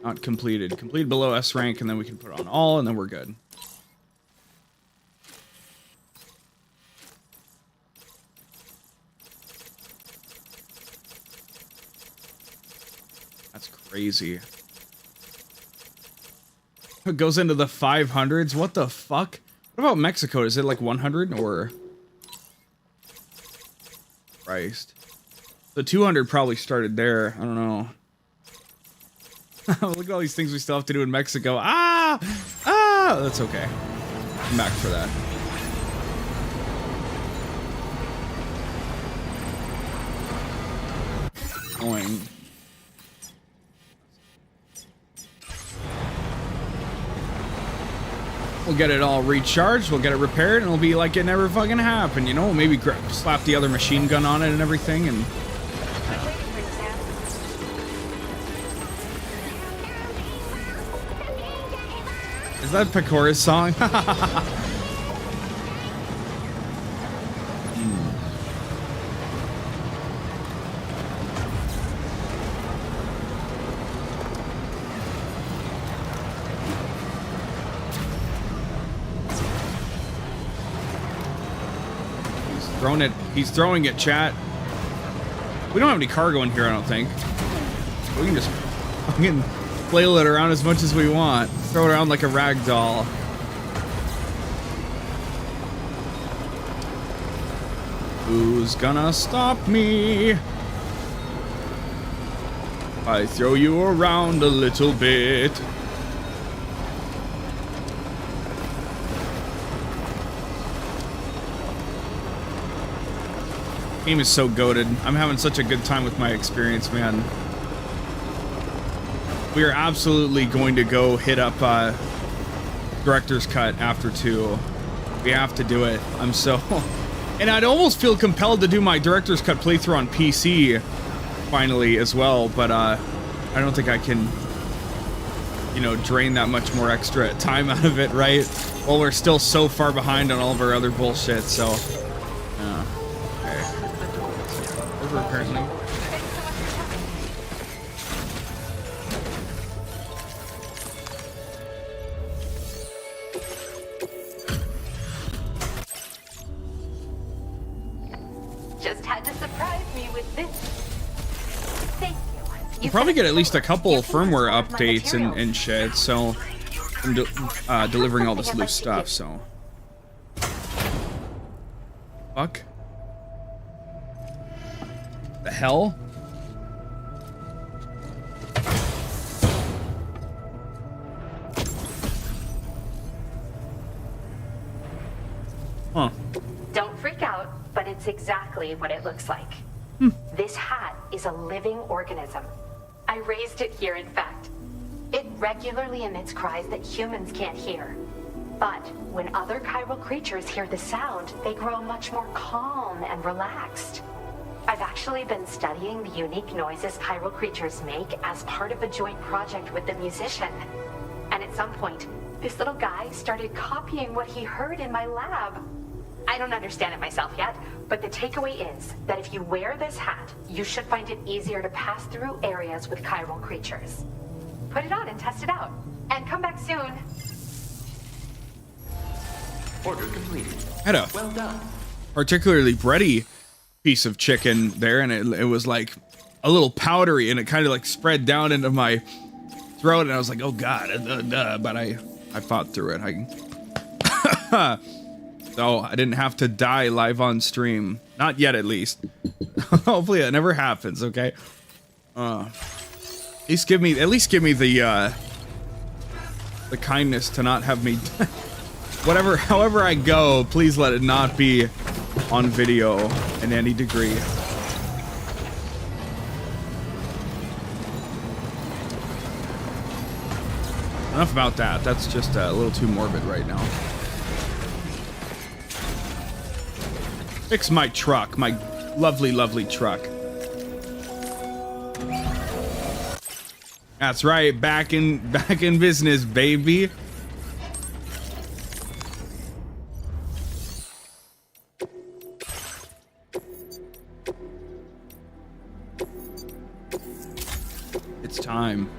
Not completed. Completed below S rank, and then we can put on all, and then we're good. Crazy. It goes into the 500s. What the fuck? What about Mexico? Is it like 100 or? Christ. The 200 probably started there. I don't know. Look at all these things we still have to do in Mexico. Ah! Ah! That's okay. I'm back for that. Going. We'll get it all recharged, we'll get it repaired, and it'll be like it never fucking happened, you know? Maybe slap the other machine gun on it and everything, and... Is that Pecora's song? He's throwing it, chat. We don't have any cargo in here, I don't think. We can just fucking flail it around as much as we want. Throw it around like a rag doll. Who's gonna stop me? I throw you around a little bit. Game is so goated. I'm having such a good time with my experience, man. We are absolutely going to go hit up Director's Cut after 2. We have to do it. I'm so... And I'd almost feel compelled to do my Director's Cut playthrough on PC finally as well, but I don't think I can, you know, drain that much more extra time out of it, right? While we're still so far behind on all of our other bullshit, so... Apparently. Just had to surprise me with this. Thank you. We'll probably get at least a couple firmware updates and shit, so I'm delivering all this loose stuff, so. Fuck. The hell? Huh. Don't freak out, but it's exactly what it looks like. This hat is a living organism. I raised it here, in fact. It regularly emits cries that humans can't hear. But when other chiral creatures hear the sound, they grow much more calm and relaxed. I've actually been studying the unique noises chiral creatures make as part of a joint project with the musician. And at some point, this little guy started copying what he heard in my lab. I don't understand it myself yet, but the takeaway is that if you wear this hat, you should find it easier to pass through areas with chiral creatures. Put it on and test it out. And come back soon. Order completed. Had a well done. Particularly bready piece of chicken there, and it was like a little powdery, and it kind of like spread down into my throat, and I was like, oh god, but I fought through it. So I didn't have to die live on stream, not yet at least. Hopefully that never happens. Okay. At least give me the kindness to not have me however I go, please let it not be on video in any degree. Enough about that. That's just a little too morbid right now. Fix my truck, my lovely, lovely truck. That's right, back in business, baby. It's time.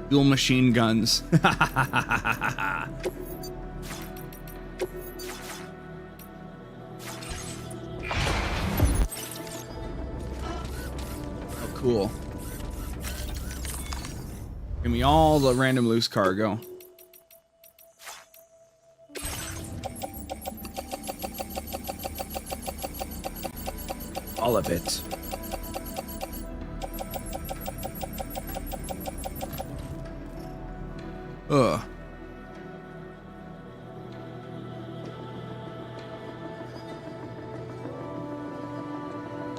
Dual machine guns. Cool. Give me all the random loose cargo. All of it. Ugh.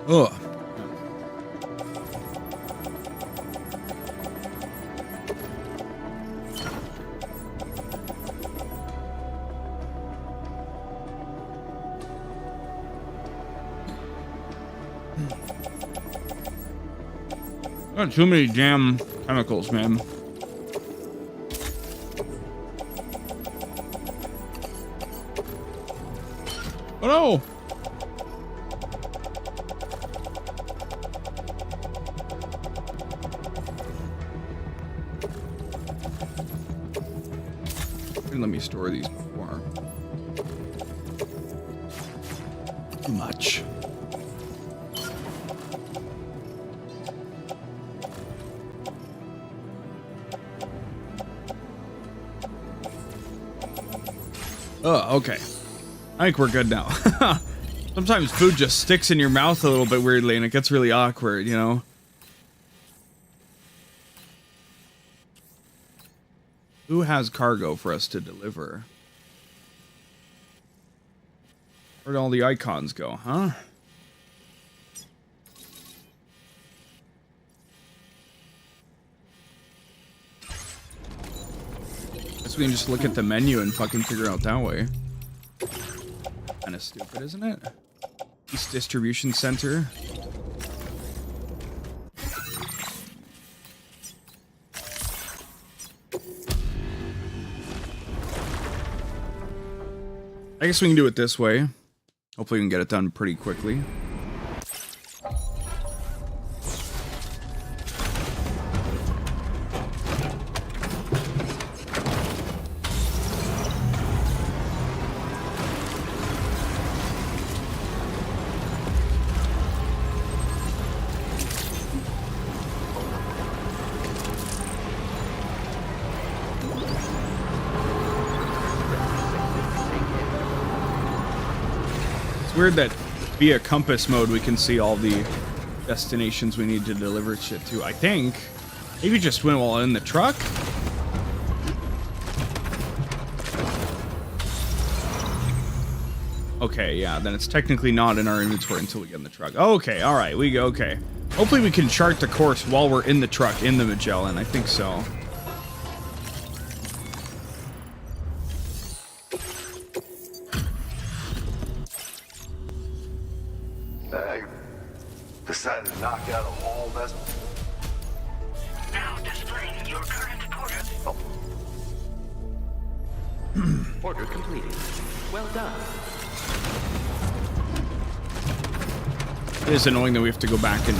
Ugh. Got too many damn chemicals, man. Oh no! Let me store these before. Too much. Oh, okay. I think we're good now. Sometimes food just sticks in your mouth a little bit weirdly and it gets really awkward, you know? Who has cargo for us to deliver? Where'd all the icons go, huh? Guess we can just look at the menu and fucking figure out that way. Kinda stupid, isn't it? East Distribution Center. I guess we can do it this way. Hopefully we can get it done pretty quickly. Weird that via compass mode we can see all the destinations we need to deliver shit to. I think maybe just went while in the truck. Okay, yeah, then it's technically not in our inventory until we get in the truck. Okay, all right, we go. Okay, hopefully we can chart the course while we're in the truck in the Magellan. I think so. Decided to knock out a whole mess. Now displaying your current order. Order completed. Well done. It is annoying that we have to go back and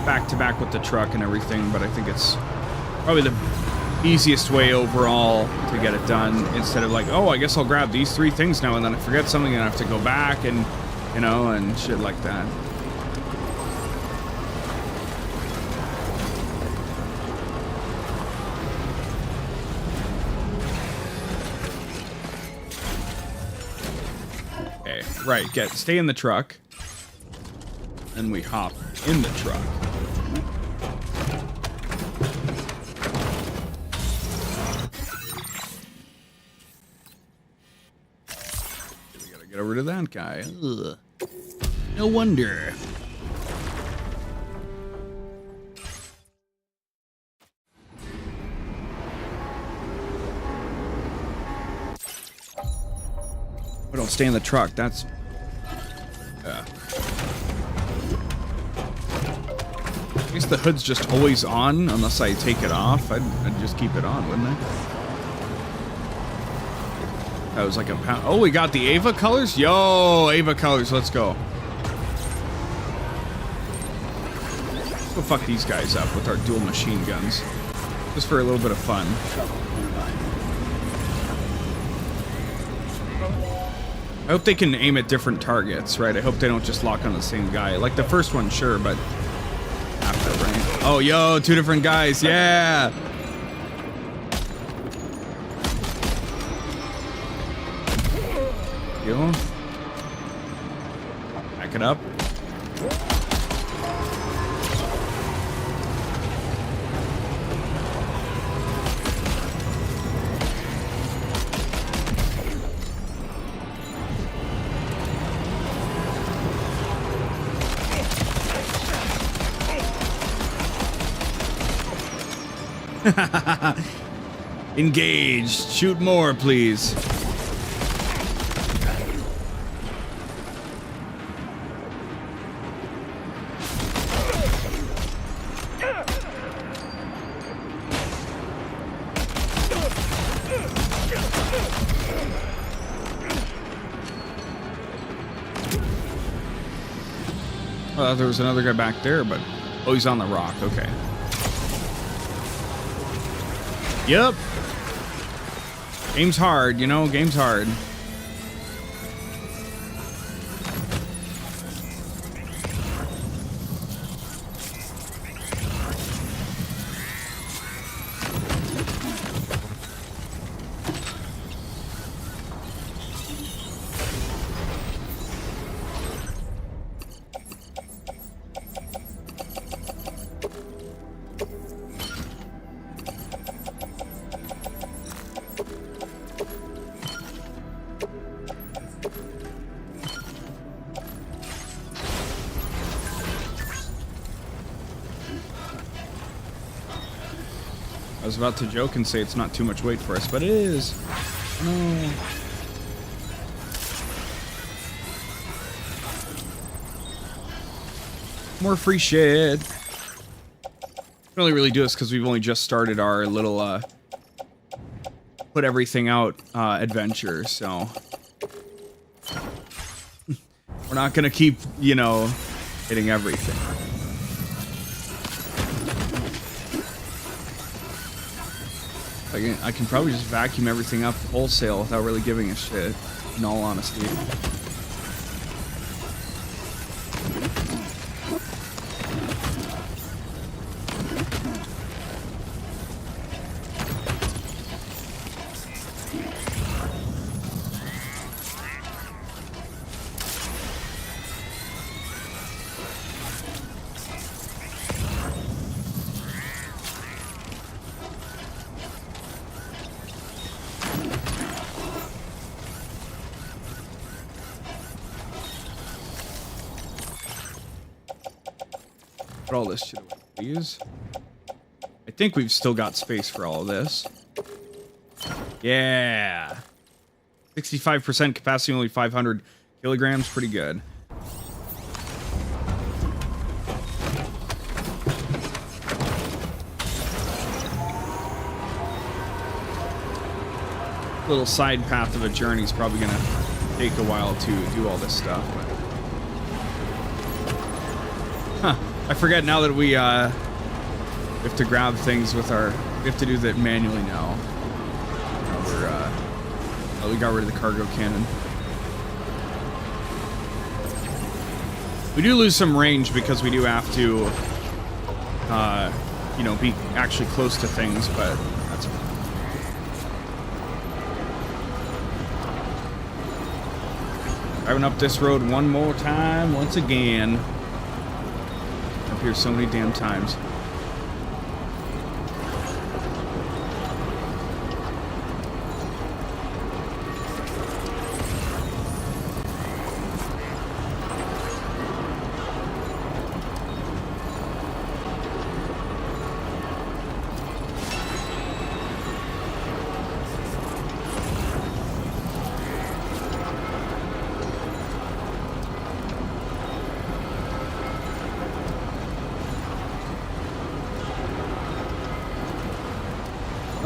back to back with the truck and everything, but I think it's probably the easiest way overall to get it done, instead of like, oh, I guess I'll grab these 3 things now and then I forget something and I have to go back and, you know, and shit like that. Okay, right, stay in the truck. Then we hop in the truck. We gotta get over to that guy. Ugh. No wonder. But don't stay in the truck. That's I guess the hood's just always on unless I take it off. I'd just keep it on, wouldn't I? That was like a pound. Oh, we got the Ava colors? Yo, Ava colors, let's go. Let's go fuck these guys up with our dual machine guns. Just for a little bit of fun. I hope they can aim at different targets, right? I hope they don't just lock on the same guy. Like the first one, sure, but after, right? Oh, yo, 2 different guys. Yeah. Yo. Back it up. Engaged. Shoot more, please. Well, there was another guy back there, but oh, he's on the rock. Okay. Yep. Game's hard, you know, game's hard. I was about to joke and say it's not too much weight for us, but it is. No. More free shit. We only really do this because we've only just started our little put everything out adventure, so we're not gonna keep, you know, hitting everything. I can probably just vacuum everything up wholesale without really giving a shit, in all honesty. Put all this shit away, please. I think we've still got space for all of this. Yeah. 65% capacity, only 500 kilograms. Pretty good. Little side path of a journey is probably gonna take a while to do all this stuff, but... Huh. I forget now that we have to grab things with our... We have to do that manually now. We're, we got rid of the cargo cannon. We do lose some range because we do have to, you know, be actually close to things, but that's fine. Driving up this road one more time, once again. Up here so many damn times.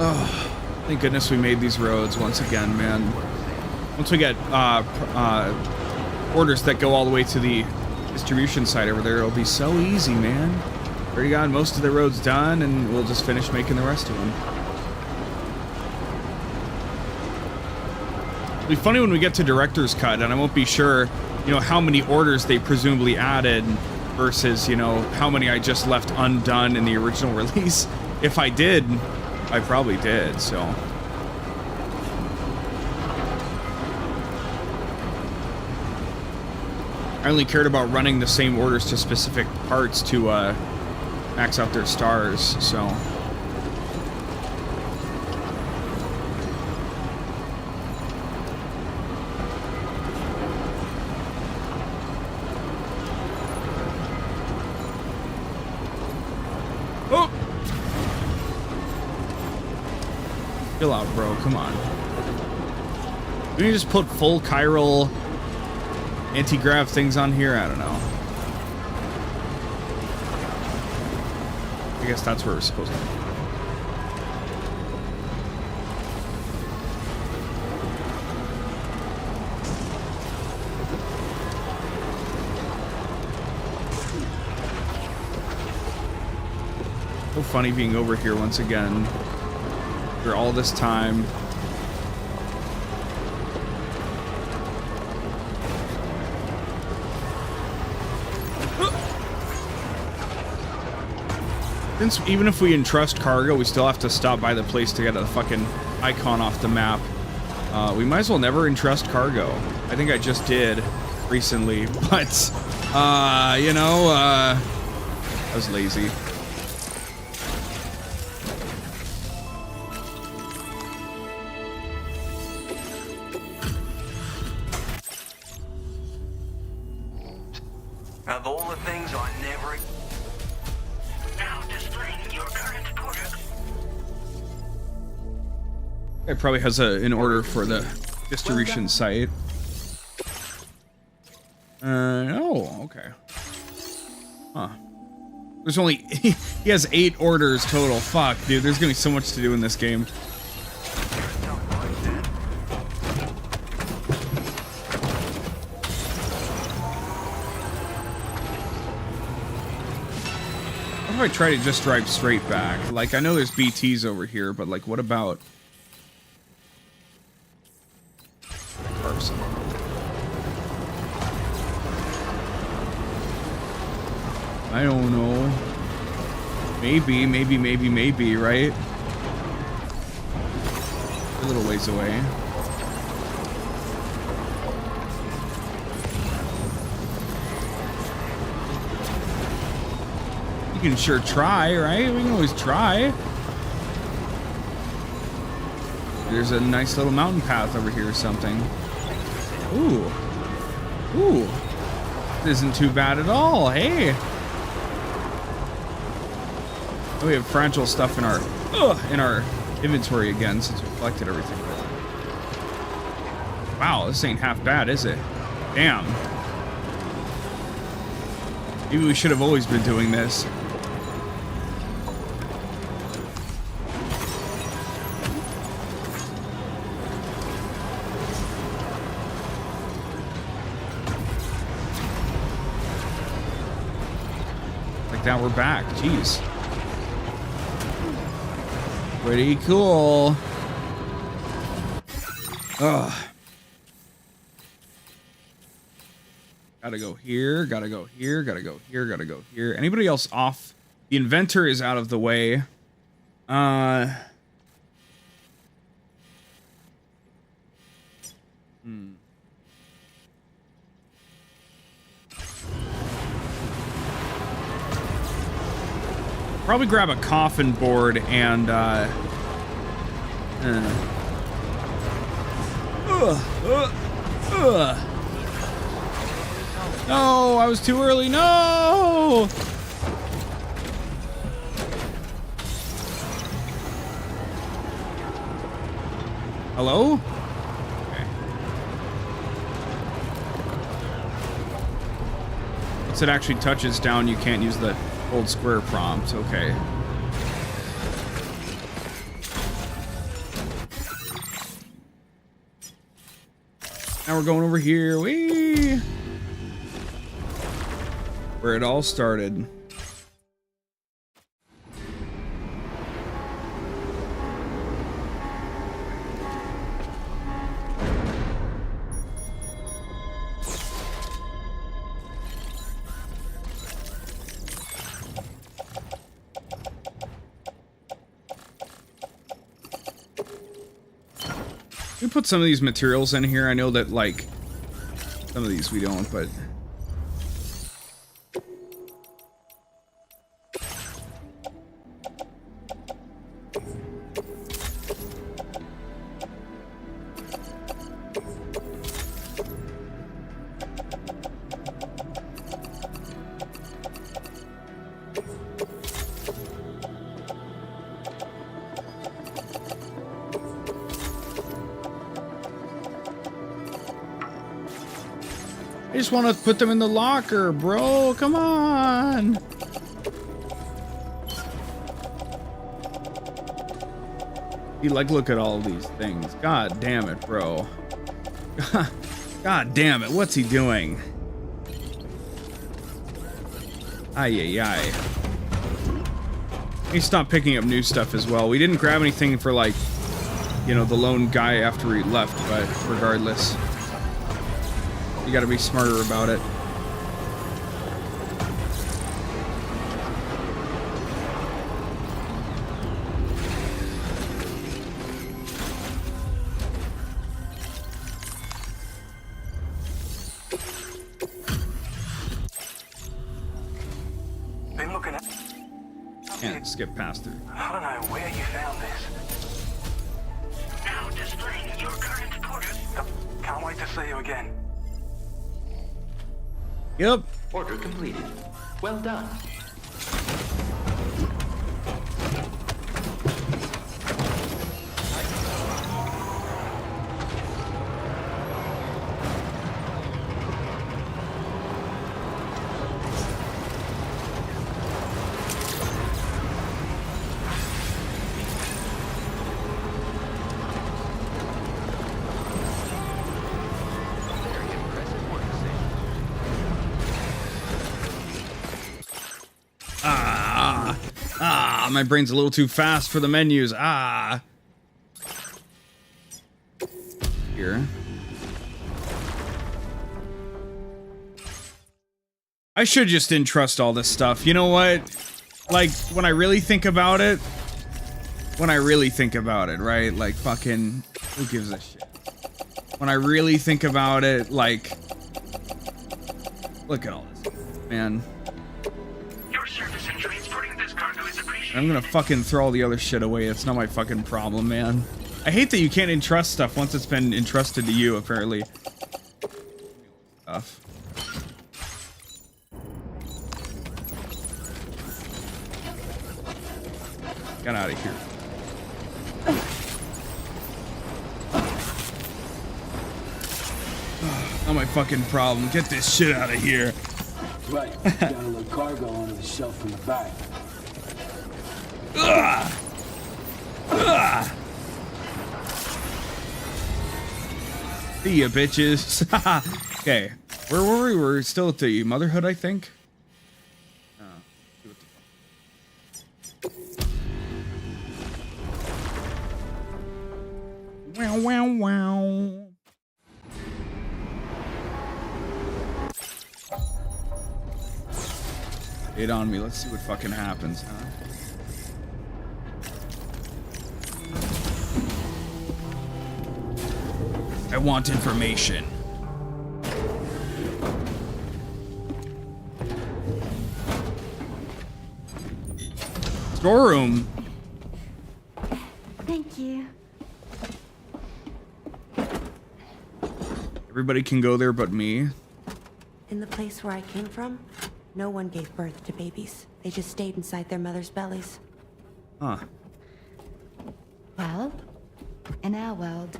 Oh, thank goodness we made these roads once again, man. Once we get orders that go all the way to the distribution site over there, it'll be so easy, man. Already got most of the roads done, and we'll just finish making the rest of them. It'll be funny when we get to director's cut, and I won't be sure, you know, how many orders they presumably added versus, you know, how many I just left undone in the original release. If I did, I probably did, so. I only cared about running the same orders to specific parts to max out their stars, so. Oh! Chill out, bro. Come on. Can you just put full chiral anti-grav things on here? I don't know. I guess that's where we're supposed to be. So funny being over here once again for all this time. Since even if we entrust cargo, we still have to stop by the place to get a fucking icon off the map. We might as well never entrust cargo. I think I just did recently, but you know, I was lazy. Of all the things I never... Now displaying your current order. It probably has an order for the distribution site. Oh, okay. Huh. There's only... he has 8 orders total. Fuck, dude. There's gonna be so much to do in this game. What if I try to just drive straight back? Like, I know there's BTs over here, but like, what about... Carson? I don't know. Maybe, right? A little ways away. You can sure try, right? We can always try. There's a nice little mountain path over here or something. Ooh. Ooh. This isn't too bad at all. Hey. Oh, we have fragile stuff in our inventory again since we collected everything. Wow, this ain't half bad, is it? Damn. Maybe we should have always been doing this. Like that, we're back. Jeez. Pretty cool. Ugh. Gotta go here, gotta go here, gotta go here, gotta go here. Anybody else off? The inventor is out of the way. Probably grab a coffin board and No, I was too early. No! Hello? Okay. Once it actually touches down, you can't use the old square prompt. Okay. Now we're going over here. Whee! Where it all started. We put some of these materials in here. I know that, like, some of these we don't, but... I just want to put them in the locker, bro. Come on. You like, look at all these things. God damn it, bro. God damn it. What's he doing? Ay, ay, ay. He stopped picking up new stuff as well. We didn't grab anything for, like, you know, the lone guy after he left, but regardless. You gotta be smarter about it. Been looking at... Can't skip past it. I don't know where you found this. Now displaying your current quarters. Can't wait to see you again. Yep. Order completed. Well done. My brain's a little too fast for the menus. Ah. Here. I should just entrust all this stuff. You know what? Like, when I really think about it, right? Like, fucking, who gives a shit? When I really think about it, like, look at all this, man. I'm gonna fucking throw all the other shit away. It's not my fucking problem, man. I hate that you can't entrust stuff once it's been entrusted to you, apparently. Stuff. Get out of here. Not my fucking problem. Get this shit out of here. Right. You gotta load cargo onto the shelf in the back. Ugh. Ugh. See ya, bitches. Okay, where were we? We're still at the motherhood, I think. Wow, wow, wow. Hit on me. Let's see what fucking happens, huh? I want information. Storeroom. Thank you. Everybody can go there but me. In the place where I came from, no one gave birth to babies. They just stayed inside their mother's bellies. Huh. Well, in our world,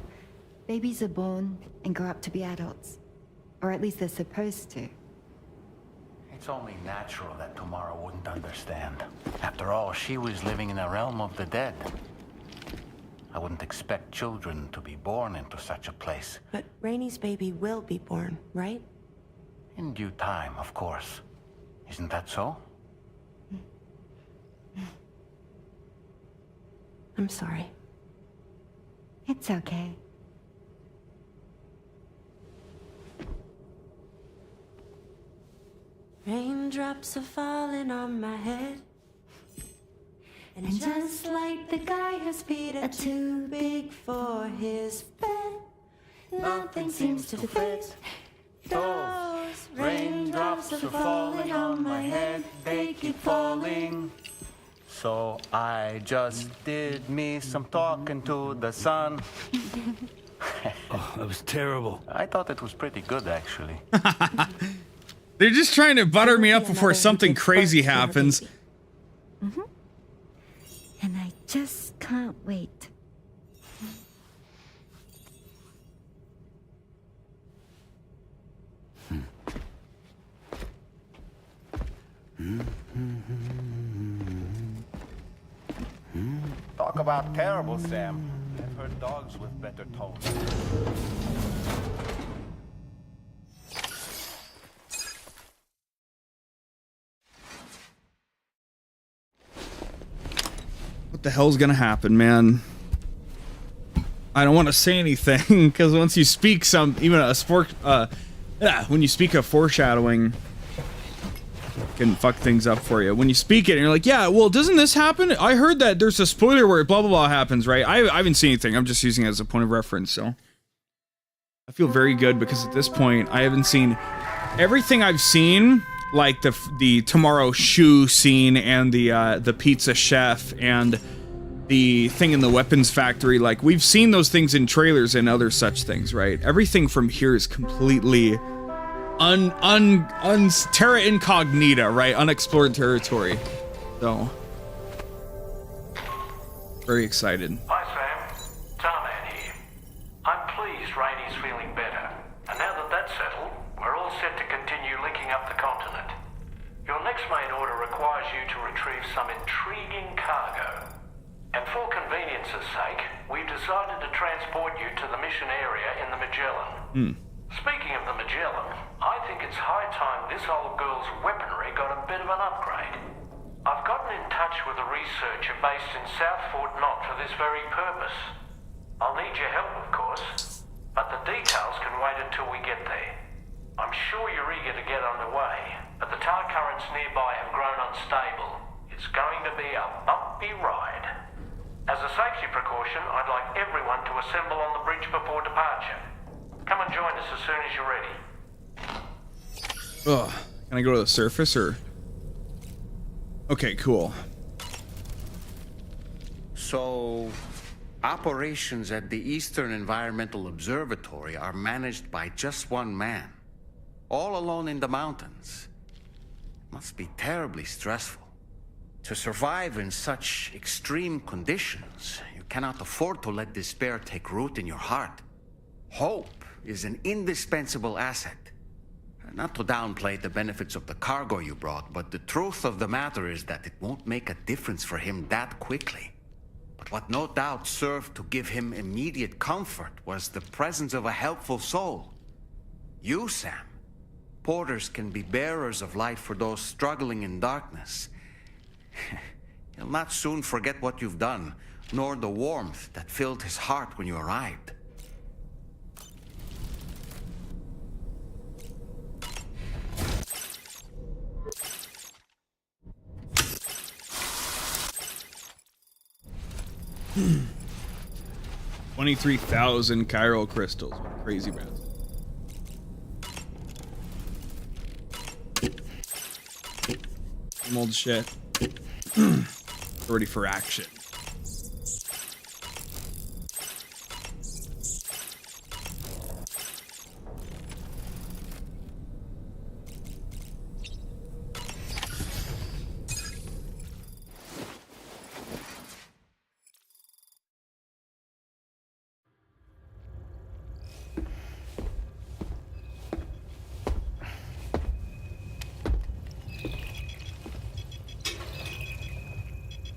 babies are born and grow up to be adults. Or at least they're supposed to. It's only natural that Tomorrow wouldn't understand. After all, she was living in a realm of the dead. I wouldn't expect children to be born into such a place. But Rainey's baby will be born, right? In due time, of course. Isn't that so? I'm sorry. It's okay. Raindrops are falling on my head. And just like the guy whose feet are too big for his bed, Nothing seems to fit. Those raindrops are falling on my head. They keep falling. So I just did me some talking to the sun. Oh, that was terrible. I thought it was pretty good, actually. They're just trying to butter me up before something crazy happens. Mm-hmm. And I just can't wait. Talk about terrible, Sam. I've heard dogs with better tones. What the hell's gonna happen, man? I don't want to say anything because once you speak even a sport, when you speak of foreshadowing, it can fuck things up for you. When you speak it and you're like, yeah, well, doesn't this happen? I heard that there's a spoiler where blah blah blah happens, right? I haven't seen anything. I'm just using it as a point of reference, so I feel very good because at this point I haven't seen everything I've seen. Like the tomorrow shoe scene and the pizza chef and the thing in the weapons factory, like we've seen those things in trailers and other such things, right? Everything from here is completely terra incognita, right? Unexplored territory. So very excited. Hi Sam, Tarman here. I'm pleased Rainey's feeling better. And now that that's settled, we're all set to continue linking up the continent. Your next main order requires you to retrieve some intriguing cargo. And for convenience's sake, we've decided to transport you to the mission area in the Magellan. Speaking of the Magellan, I think it's high time this old girl's weaponry got a bit of an upgrade. I've gotten in touch with a researcher based in South Fort Knott for this very purpose. I'll need your help, of course, but the details can wait until we get there. I'm sure you're eager to get underway, but the tar currents nearby have grown unstable. It's going to be a bumpy ride. As a safety precaution, I'd like everyone to assemble on the bridge before departure. Come and join us as soon as you're ready. Ugh. Can I go to the surface or? Okay, cool. So, operations at the Eastern Environmental Observatory are managed by just one man. All alone in the mountains. Must be terribly stressful. To survive in such extreme conditions, you cannot afford to let despair take root in your heart. Hope is an indispensable asset. Not to downplay the benefits of the cargo you brought, but the truth of the matter is that it won't make a difference for him that quickly. But what no doubt served to give him immediate comfort was the presence of a helpful soul. You, Sam. Porters can be bearers of light for those struggling in darkness. He'll not soon forget what you've done, nor the warmth that filled his heart when you arrived. Hmm. 23,000 chiral crystals. Crazy bad. Some old shit. Ready for action.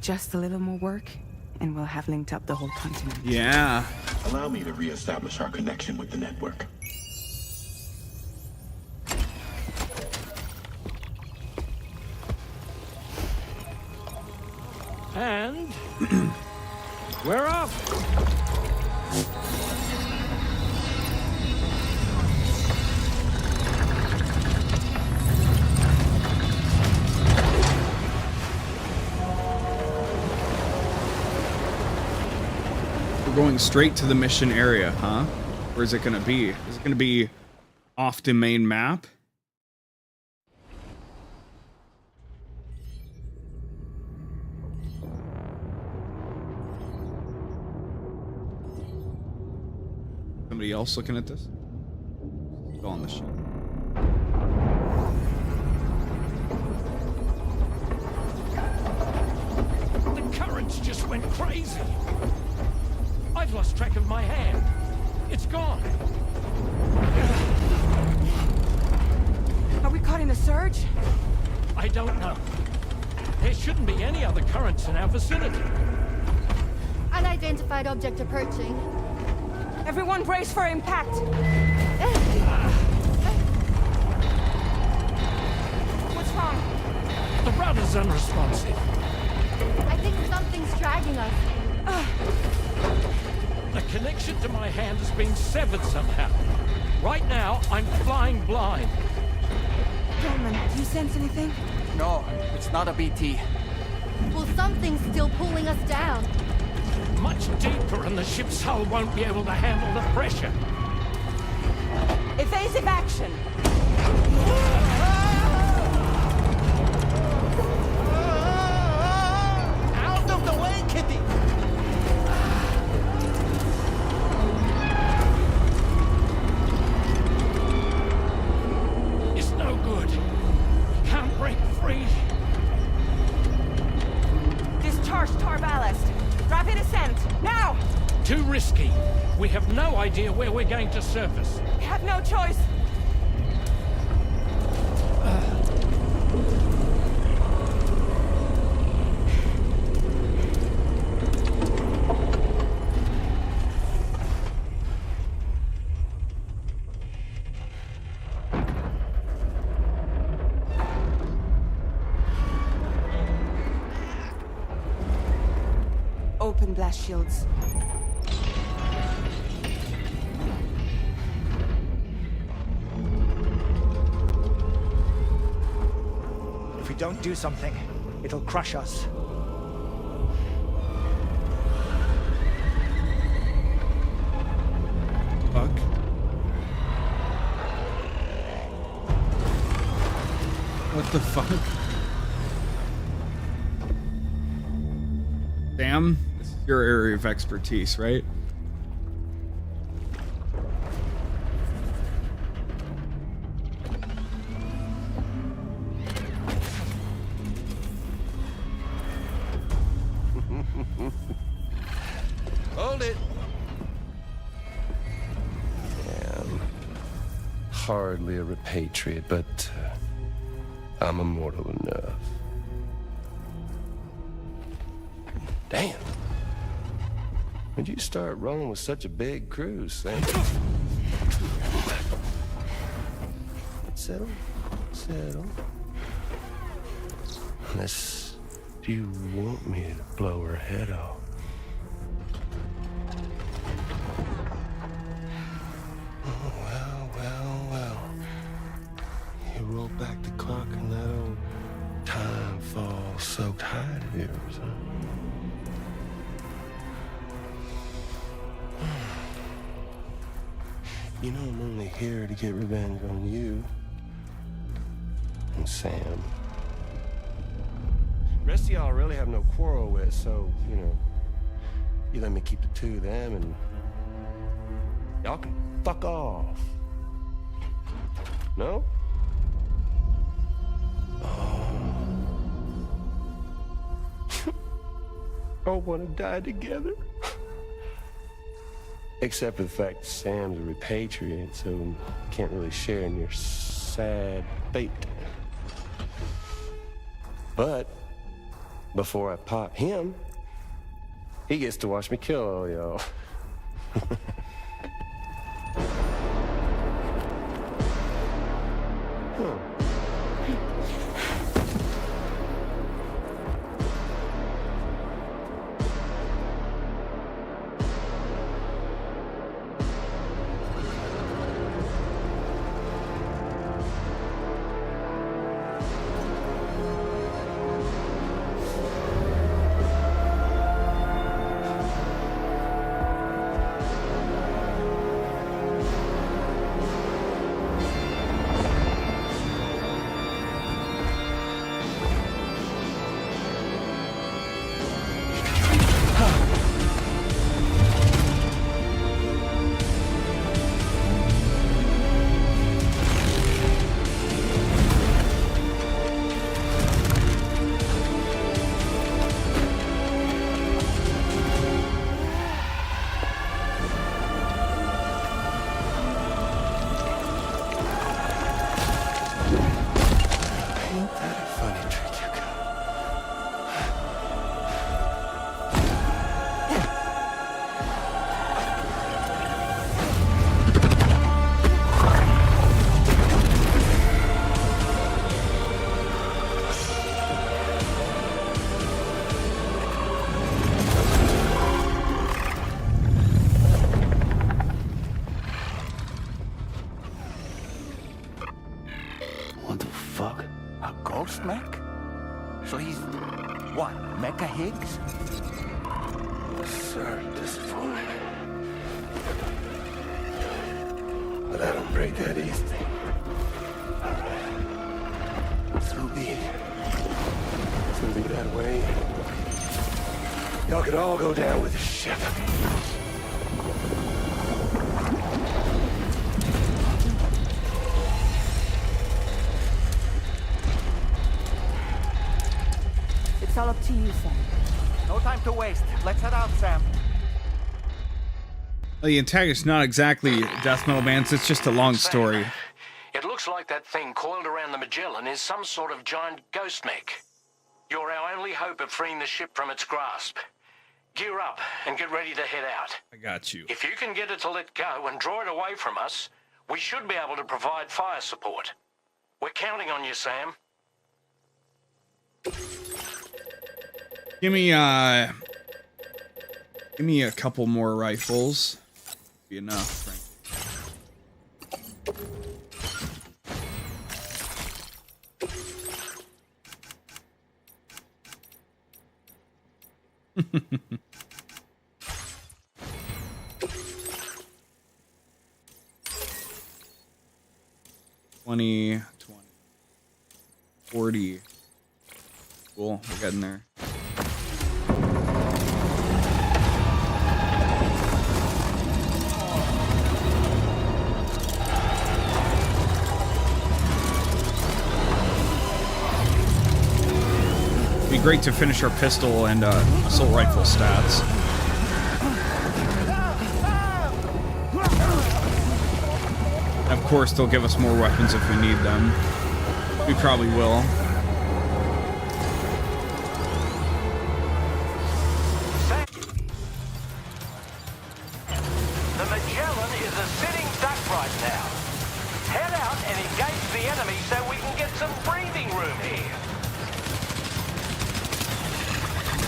Just a little more work, and we'll have linked up the whole continent. Yeah. Allow me to reestablish our connection with the network. And we're off. We're going straight to the mission area, huh? Where is it going to be? Is it going to be off the main map? Somebody else looking at this? Let's go on the ship. The currents just went crazy. I've lost track of my hand. It's gone. Are we caught in a surge? I don't know. There shouldn't be any other currents in our vicinity. Unidentified object approaching. Everyone brace for impact. What's wrong? The rudder's unresponsive. I think something's dragging us. The connection to my hand has been severed somehow. Right now, I'm flying blind. Gentlemen, do you sense anything? No, it's not a BT. Well, something's still pulling us down. Much deeper and the ship's hull won't be able to handle the pressure. Evasive action! Out of the way, Kitty! It's no good. Can't break free. Discharge tar ballast. Rapid ascent, now! Too risky. We have no idea where we're going to surface. We have no choice. Open blast shields. If we don't do something, it'll crush us. Fuck. What the fuck? Sam, this is your area of expertise, right? Hold it. Hardly a repatriate, but I'm immortal enough. Damn. When'd you start rolling with such a big crew, Sam? Settle. Settle. Unless you want me to blow her head off. Well. You roll back the clock and that old time fall soaked hide of yours, huh? You know I'm only here to get revenge on you and Sam. Rest of y'all really have no quarrel with, so, you know, you let me keep the two of them and y'all can fuck off. No? Oh, want to die together? Except for the fact that Sam's a repatriate, so can't really share in your sad fate. But before I pop him, he gets to watch me kill all y'all. Mecha Higgs? Sir, disappointing. But I don't break that easy. So be it. It's gonna be that way. Y'all could all go down with the ship. It's all up to you, Sam. No time to waste. Let's head out, Sam. The antagonist not exactly Death Metal Bands, it's just a long story. It looks like that thing coiled around the Magellan is some sort of giant ghost mech. You're our only hope of freeing the ship from its grasp. Gear up and get ready to head out. I got you. If you can get it to let go and draw it away from us, we should be able to provide fire support. We're counting on you, Sam. Give me a couple more rifles. Be enough, frankly. $20, $20, $40. Cool, we're getting there. Be great to finish our pistol and assault rifle stats. Of course, they'll give us more weapons if we need them. We probably will. The Magellan is a sitting duck right now. Head out and engage the enemy so we can get some breathing room here.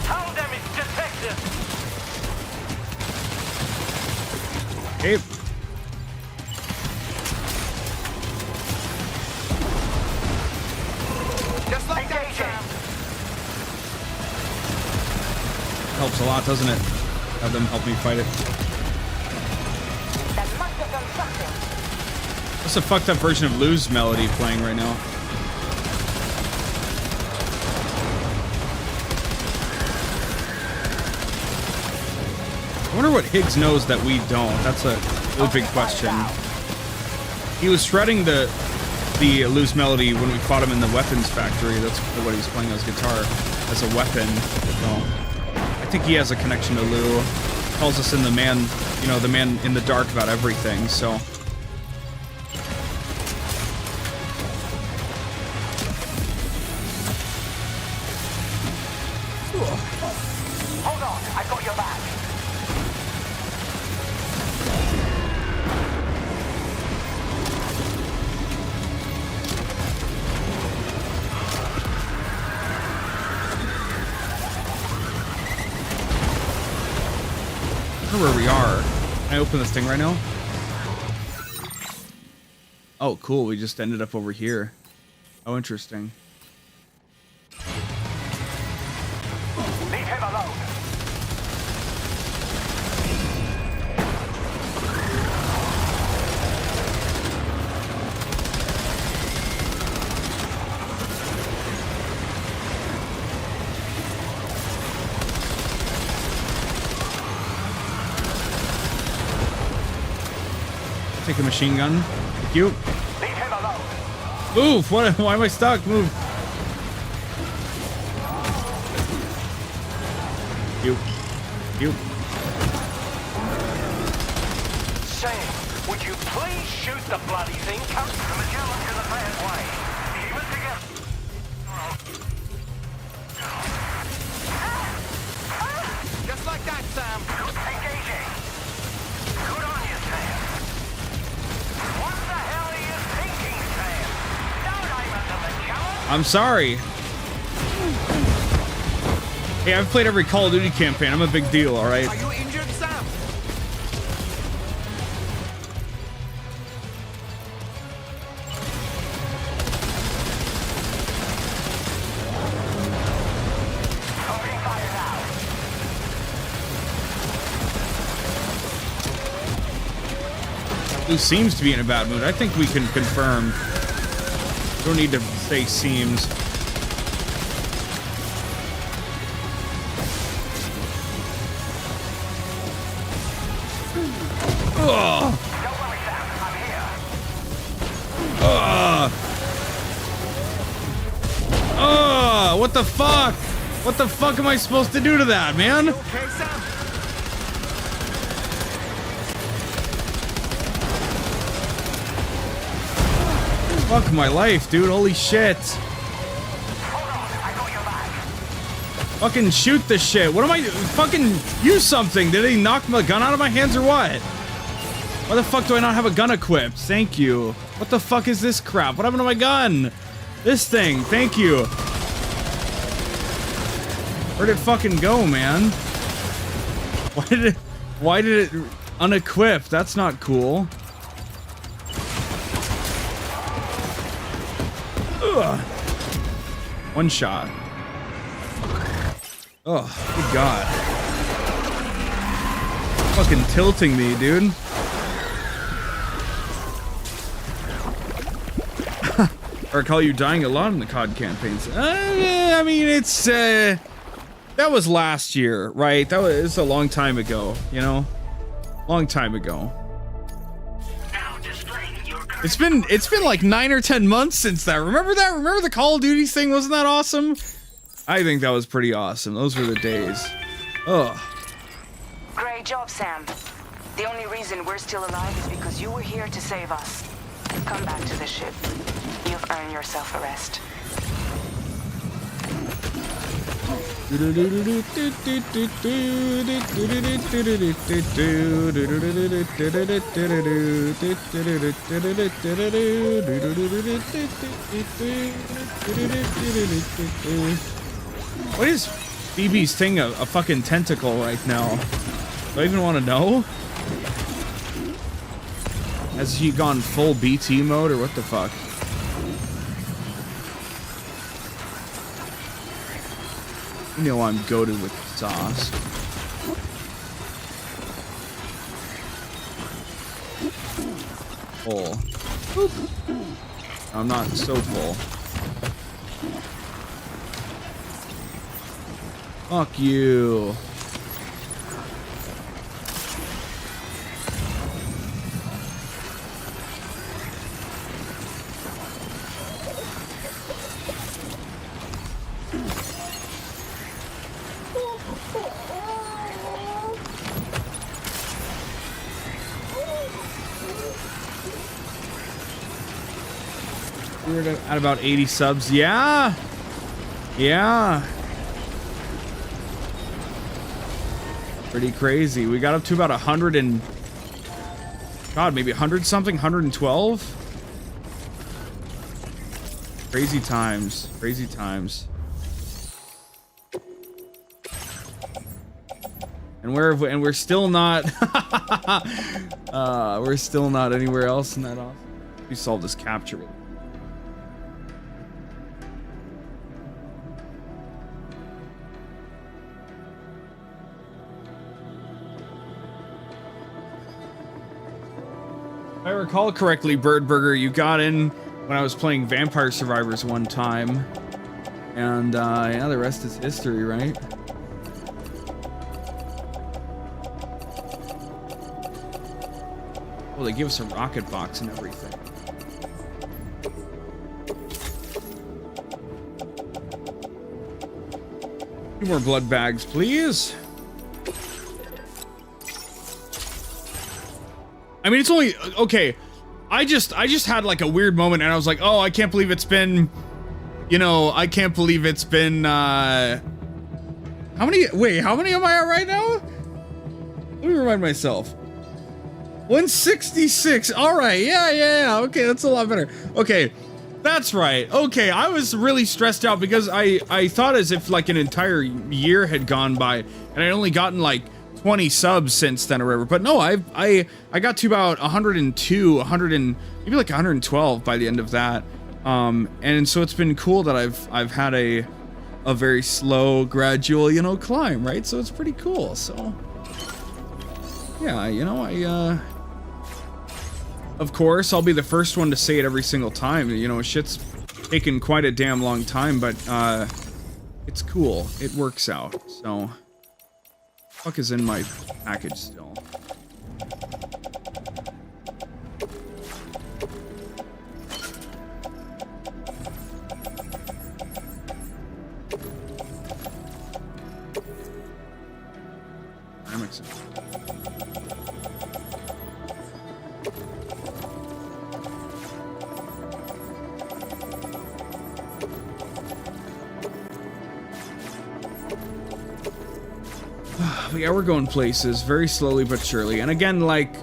Hull damage detected. Hey. Just like that, Sam. Helps a lot, doesn't it? Have them help me fight it. That must have done something. That's a fucked up version of 𝑺𝑰𝑵𝑗 melody playing right now. I wonder what Higgs knows that we don't. That's a really big question. He was shredding the 𝑺𝑰𝑵𝑗 melody when we fought him in the weapons factory. That's what he was playing on his guitar as a weapon. So I think he has a connection to Lou. Calls us in the man, you know, the man in the dark about everything. So. Hold on, I got your back. I don't know where we are. Can I open this thing right now? Oh, cool. We just ended up over here. Oh, interesting. Leave him alone. Take a machine gun. Thank you. Leave him alone. Move! What? Why am I stuck? Move. You. Sam, would you please shoot the bloody thing? Come to the Magellan in the bad way. Keep it together. Just like that, Sam. Engaging. Good on you, Sam. What the hell are you thinking, Sam? Don't aim at the Magellan. I'm sorry. Hey, I've played every Call of Duty campaign. I'm a big deal, all right? Are you injured, Sam? Opening fire. Who seems to be in a bad mood. I think we can confirm. Don't need to say seems. Ugh. What the fuck? What the fuck am I supposed to do to that, man? Okay, Sam. Fuck my life, dude. Holy shit. Fucking shoot the shit. What am I... Fucking use something. Did he knock my gun out of my hands or what? Why the fuck do I not have a gun equipped? Thank you. What the fuck is this crap? What happened to my gun? This thing. Thank you. Where'd it fucking go, man? Why did it unequip? That's not cool. Ugh. One shot. Oh, good God. Fucking tilting me, dude. I recall you dying a lot in the COD campaigns. I mean, it's, that was last year, right? It's a long time ago, you know? Long time ago. It's been like 9 or 10 months since that. Remember that? Remember the Call of Duty thing? Wasn't that awesome? I think that was pretty awesome. Those were the days. Ugh. Great job, Sam. The only reason we're still alive is because you were here to save us. Come back to the ship. You've earned yourself a rest. What is BB's thing a fucking tentacle right now? Do I even want to know? Has he gone full BT mode or what the fuck? You know I'm goated with sauce. Full. Boop. I'm not so full. Fuck you. We're at about 80 subs. Yeah. Yeah. Pretty crazy. We got up to about 100 and... God, maybe 100 something? 112? Crazy times. Crazy times. And we're still not... we're still not anywhere else in that office. We solved this capture. If I recall correctly, Birdburger, you got in when I was playing Vampire Survivors one time. And, yeah, the rest is history, right? Well, they give us a rocket box and everything. Two more blood bags, please. I mean, it's only okay. I just had like a weird moment, and I was like, "Oh, I can't believe it's been, you know, I can't believe it's been." How many? Wait, how many am I at right now? Let me remind myself. 166. All right, yeah. Okay, that's a lot better. Okay, that's right. Okay, I was really stressed out because I thought as if like an entire year had gone by, and I'd only gotten like 20 subs since then or whatever. But no, I got to about 102, 100 and maybe like 112 by the end of that. And so it's been cool that I've had a very slow, gradual, you know, climb, right? So it's pretty cool. So yeah, you know, of course, I'll be the first one to say it every single time. You know, shit's taken quite a damn long time, but it's cool. It works out. So, fuck is in my package still? Yeah, we're going places very slowly but surely. And again, like,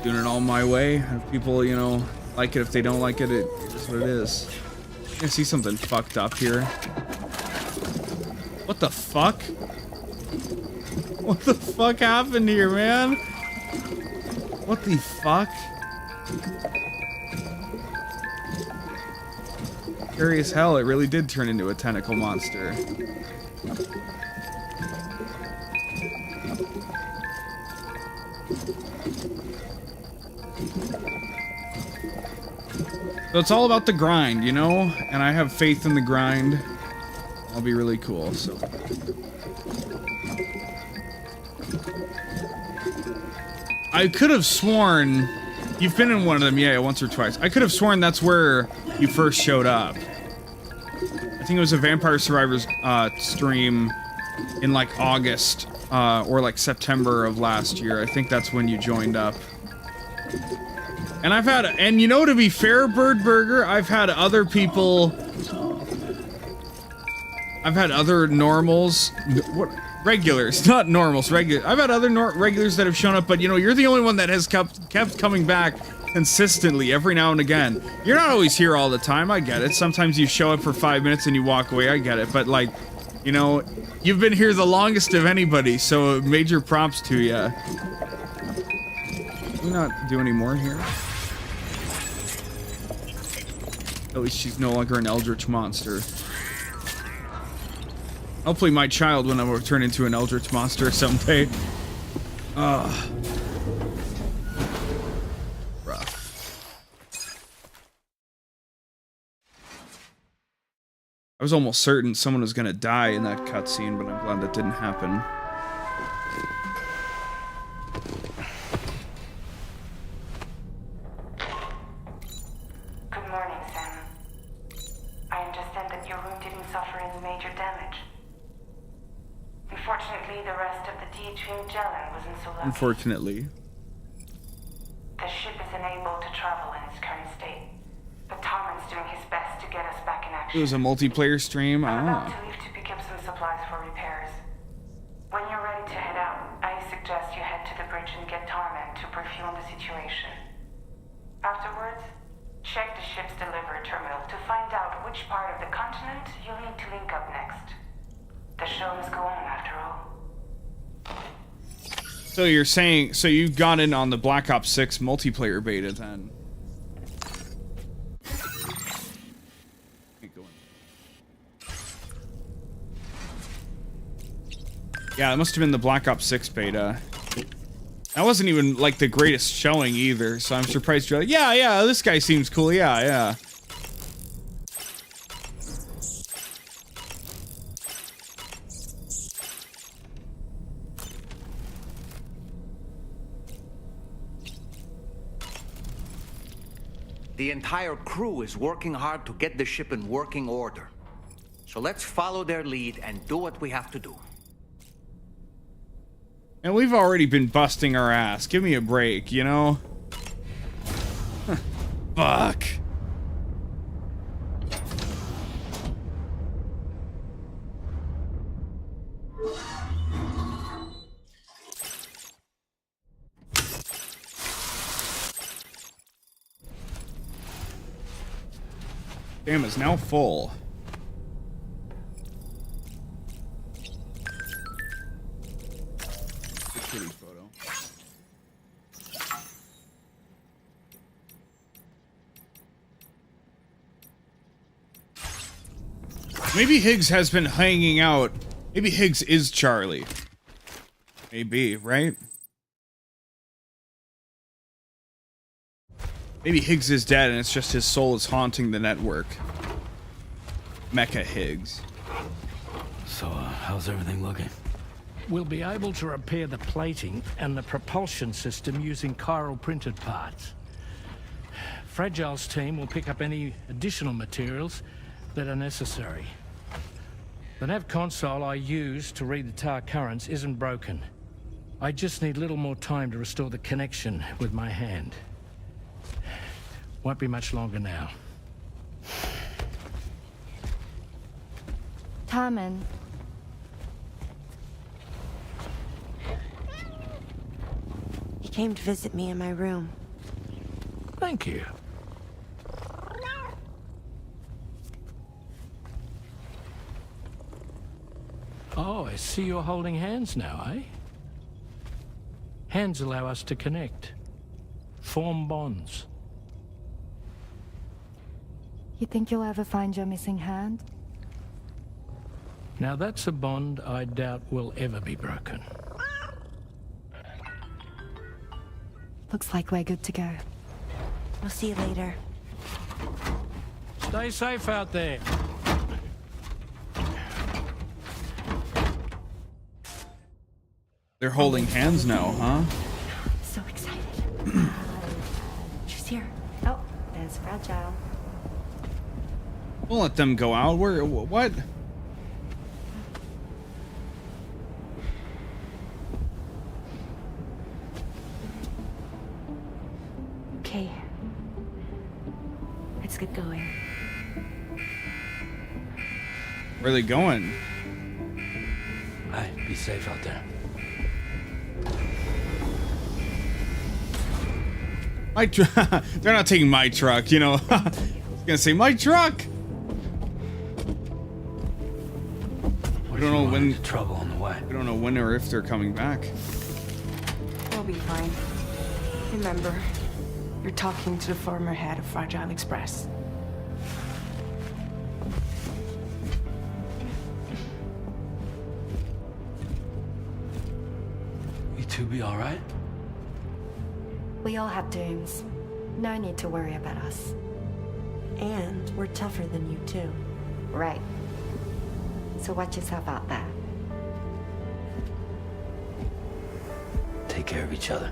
doing it all my way. If people, you know, like it, if they don't like it, it is what it is. I see something fucked up here. What the fuck? What the fuck happened here, man? What the fuck? Scary as hell, it really did turn into a tentacle monster. So it's all about the grind, you know? And I have faith in the grind. I'll be really cool, so. I could have sworn... You've been in one of them, yeah, once or twice. I could have sworn that's where you first showed up. I think it was a Vampire Survivors stream in like August or like September of last year. I think that's when you joined up. And I've had, and you know, to be fair, Bird Burger, I've had other people, I've had other normals, what, regulars, not normals, regular. I've had other regulars that have shown up, but you know, you're the only one that has kept coming back consistently every now and again. You're not always here all the time, I get it. Sometimes you show up for 5 minutes and you walk away, I get it. But like, you know, you've been here the longest of anybody, so major props to you. Can we not do any more here? At least she's no longer an eldritch monster. Hopefully my child will never turn into an eldritch monster someday. Rough. I was almost certain someone was gonna die in that cutscene, but I'm glad that didn't happen. Unfortunately. The ship is unable to travel in its current state, but Tarman's doing his best to get us back in action. It was a multiplayer stream? I'm about to leave to pick up some supplies for repairs. When you're ready to head out, I suggest you head to the bridge and get Tarman to brief you on the situation. Afterwards, check the ship's delivery terminal to find out which part of the continent you'll need to link up next. The show must go on after all. So you're saying, so you got in on the Black Ops 6 multiplayer beta then? Yeah, it must have been the Black Ops 6 beta. That wasn't even like the greatest showing either, so I'm surprised you're like, yeah, this guy seems cool, yeah. The entire crew is working hard to get the ship in working order. So let's follow their lead and do what we have to do. And we've already been busting our ass. Give me a break, you know? Fuck. Damn, it's now full. Kitty photo. Maybe Higgs has been hanging out. Maybe Higgs is Charlie. Maybe, right? Maybe Higgs is dead and it's just his soul is haunting the network. Mecha Higgs. So, how's everything looking? We'll be able to repair the plating and the propulsion system using chiral printed parts. Fragile's team will pick up any additional materials that are necessary. The nav console I use to read the tower currents isn't broken. I just need a little more time to restore the connection with my hand. Won't be much longer now. Tarman. He came to visit me in my room. Thank you. Oh, I see you're holding hands now, eh? Hands allow us to connect, form bonds. You think you'll ever find your missing hand? Now that's a bond I doubt will ever be broken. Looks like we're good to go. We'll see you later. Stay safe out there. They're holding hands now, huh? So excited. She's here. Oh, there's Fragile. We'll let them go out. Where? What? Okay. Let's get going. Where are they going? Hey, be safe out there. My they're not taking my truck, you know. I was gonna say my truck. We don't know when trouble on the way. We don't know when or if they're coming back. We'll be fine. Remember, you're talking to the former head of Fragile Express. You two be all right? We all have dooms. No need to worry about us. And we're tougher than you too. Right. So watch yourself out there. Take care of each other.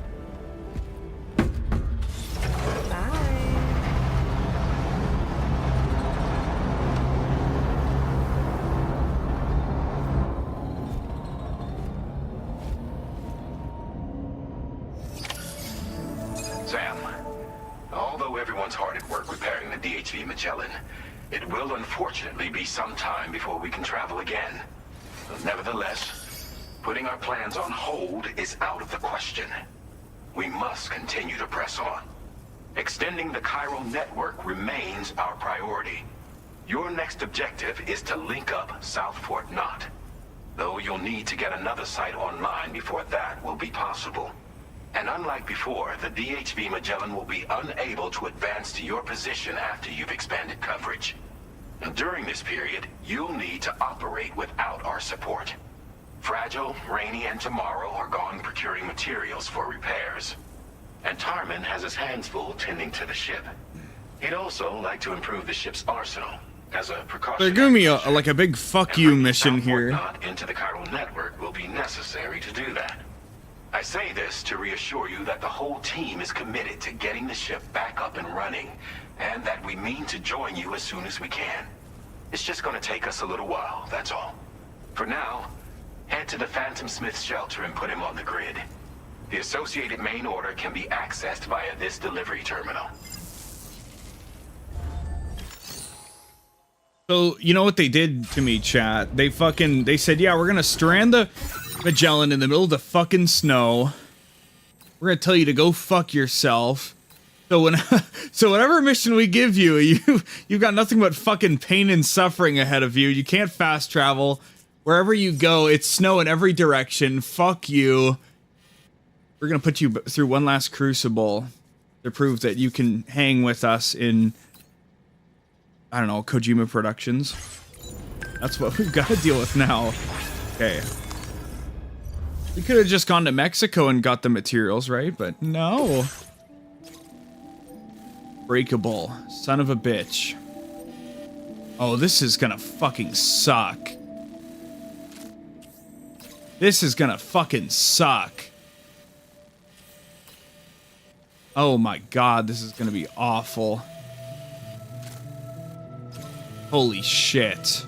Sam, although everyone's hard at work repairing the DHV Magellan, it will unfortunately be some time before we can travel again. Nevertheless, putting our plans on hold is out of the question. We must continue to press on. Extending the chiral network remains our priority. Your next objective is to link up South Fort Knot. Though you'll need to get another site online before that will be possible. And unlike before, the DHV Magellan will be unable to advance to your position after you've expanded coverage. Now, during this period, you'll need to operate without our support. Fragile, Rainy, and Tomorrow are gone procuring materials for repairs. And Tarman has his hands full tending to the ship. He'd also like to improve the ship's arsenal as a precaution. They're giving me like a big fuck you mission here. Not into the chiral network will be necessary to do that. I say this to reassure you that the whole team is committed to getting the ship back up and running, and that we mean to join you as soon as we can. It's just going to take us a little while, that's all. For now, head to the Phantom Smith shelter and put him on the grid. The associated main order can be accessed via this delivery terminal. So, you know what they did to me, chat? They said, yeah, we're gonna strand the Magellan in the middle of the fucking snow. We're gonna tell you to go fuck yourself. So whatever mission we give you, you've got nothing but fucking pain and suffering ahead of you. You can't fast travel. Wherever you go, it's snow in every direction. Fuck you. We're gonna put you through one last crucible to prove that you can hang with us in, I don't know, Kojima Productions. That's what we've got to deal with now. Okay. We could have just gone to Mexico and got the materials, right? But no. Breakable. Son of a bitch. Oh, this is gonna fucking suck. This is gonna fucking suck. Oh my god, this is gonna be awful. Holy shit.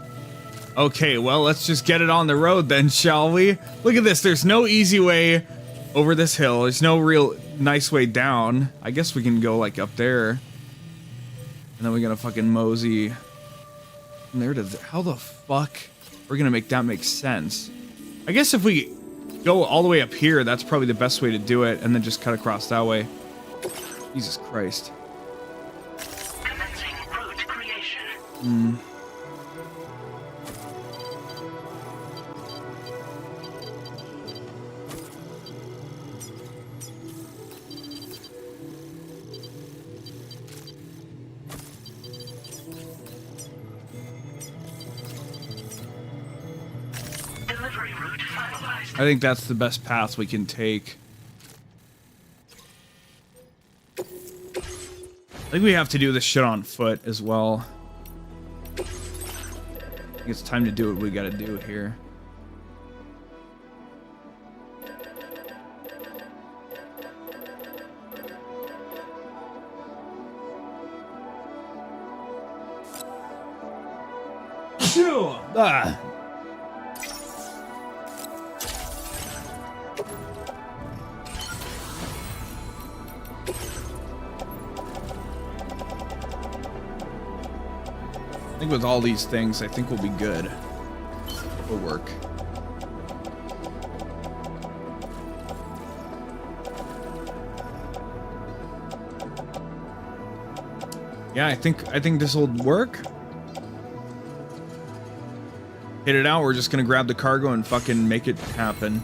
Okay, well, let's just get it on the road then, shall we? Look at this, there's no easy way over this hill. There's no real nice way down. I guess we can go, like, up there. And then we gotta fucking mosey. And there to how the fuck we're gonna make that make sense? I guess if we go all the way up here, that's probably the best way to do it, and then just cut across that way. Jesus Christ. Commencing route creation. Hmm. Delivery route finalized. I think that's the best path we can take. I think we have to do this shit on foot as well. I think it's time to do what we gotta do here. Sure. Ah. I think with all these things, I think we'll be good. It'll work. Yeah, I think this will work. Hit it out. We're just gonna grab the cargo and fucking make it happen.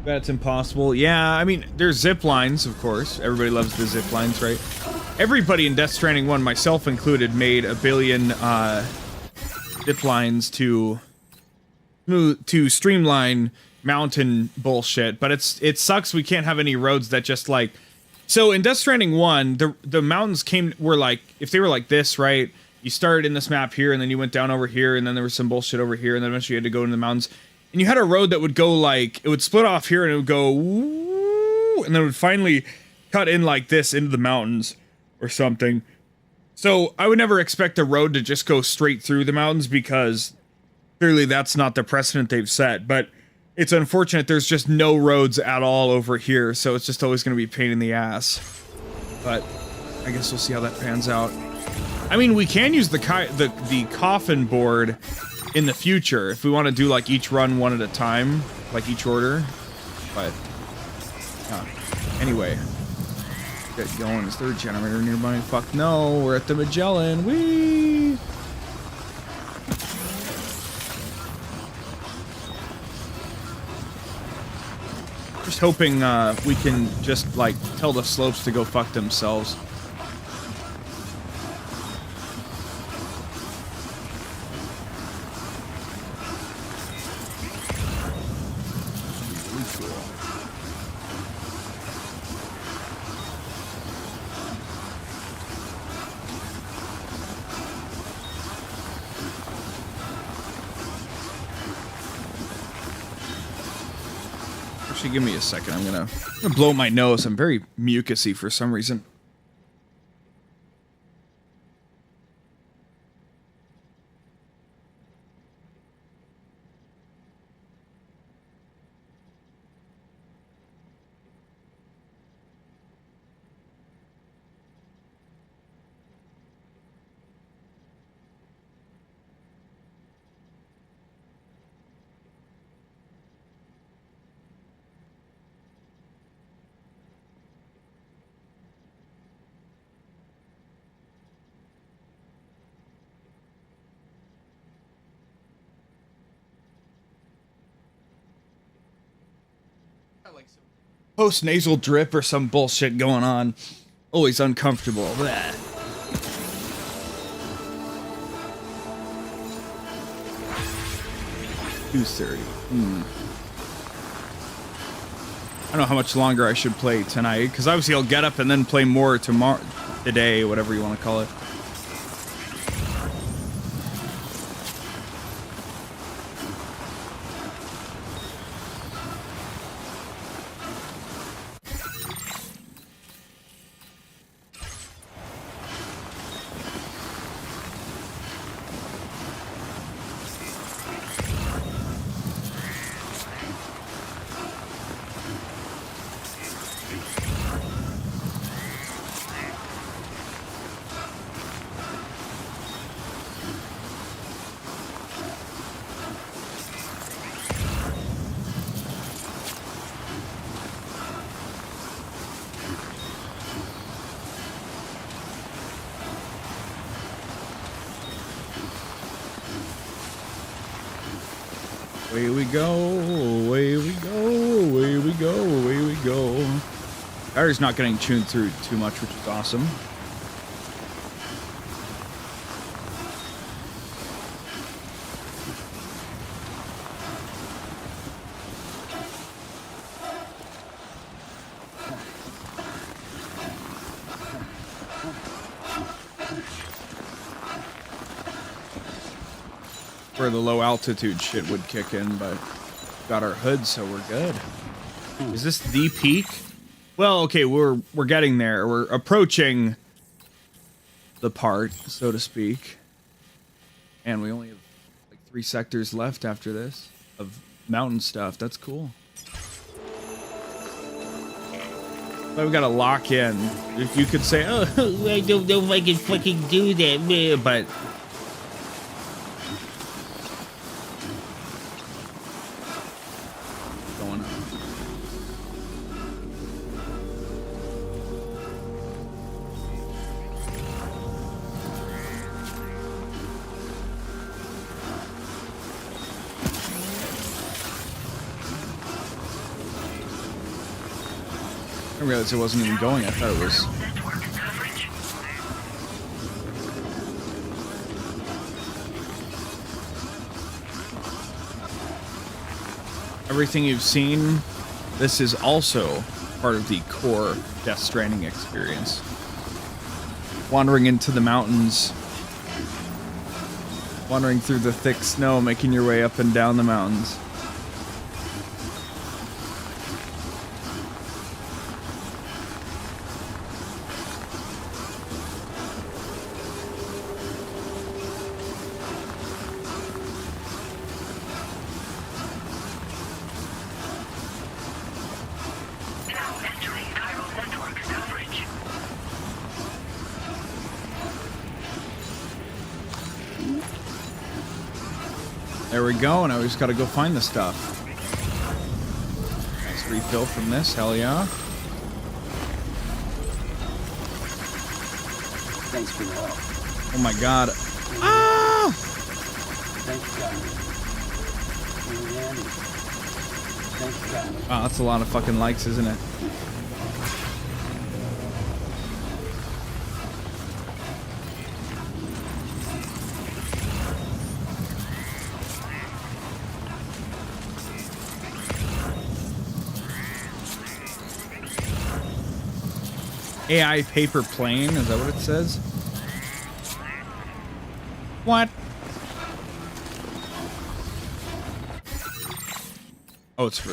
Bet it's impossible. Yeah, I mean, there's zip lines, of course. Everybody loves the zip lines, right? Everybody in Death Stranding 1, myself included, made a billion zip lines to streamline mountain bullshit. But it sucks we can't have any roads that just like. So in Death Stranding 1, the mountains were like, if they were like this, right? You started in this map here, and then you went down over here, and then there was some bullshit over here, and then eventually you had to go into the mountains. And you had a road that would go like, it would split off here and it would go, woo, and then it would finally cut in like this into the mountains or something. So I would never expect a road to just go straight through the mountains because clearly that's not the precedent they've set. But it's unfortunate there's just no roads at all over here. So it's just always going to be a pain in the ass. But I guess we'll see how that pans out. I mean, we can use the coffin board in the future if we want to do like each run one at a time, like each order. But anyway, get going. Is there a generator nearby? Fuck no, we're at the Magellan. Whee! Just hoping we can just like tell the slopes to go fuck themselves. Actually, give me a second. I'm gonna blow my nose. I'm very mucusy for some reason. Post-nasal drip or some bullshit going on. Always uncomfortable. Blech. 2:30. I don't know how much longer I should play tonight, because obviously I'll get up and then play more tomorrow, today, whatever you want to call it. Away we go, away we go, away we go, away we go. Battery's not getting tuned through too much, which is awesome. Where the low altitude shit would kick in, but got our hood, so we're good. Is this the peak? Well, okay, we're getting there. We're approaching the part, so to speak. And we only have like 3 sectors left after this of mountain stuff. That's cool. But we gotta lock in. If you could say, oh, I don't know if I can fucking do that, but I realized it wasn't even going. I thought it was. Everything you've seen, this is also part of the core Death Stranding experience. Wandering into the mountains, wandering through the thick snow, making your way up and down the mountains. There we go, and I just gotta go find the stuff. Nice refill from this, hell yeah. Thanks for your help. Oh my god. Ah! Wow, that's a lot of fucking likes, isn't it? AI paper plane, is that what it says? What? Oh, it's for...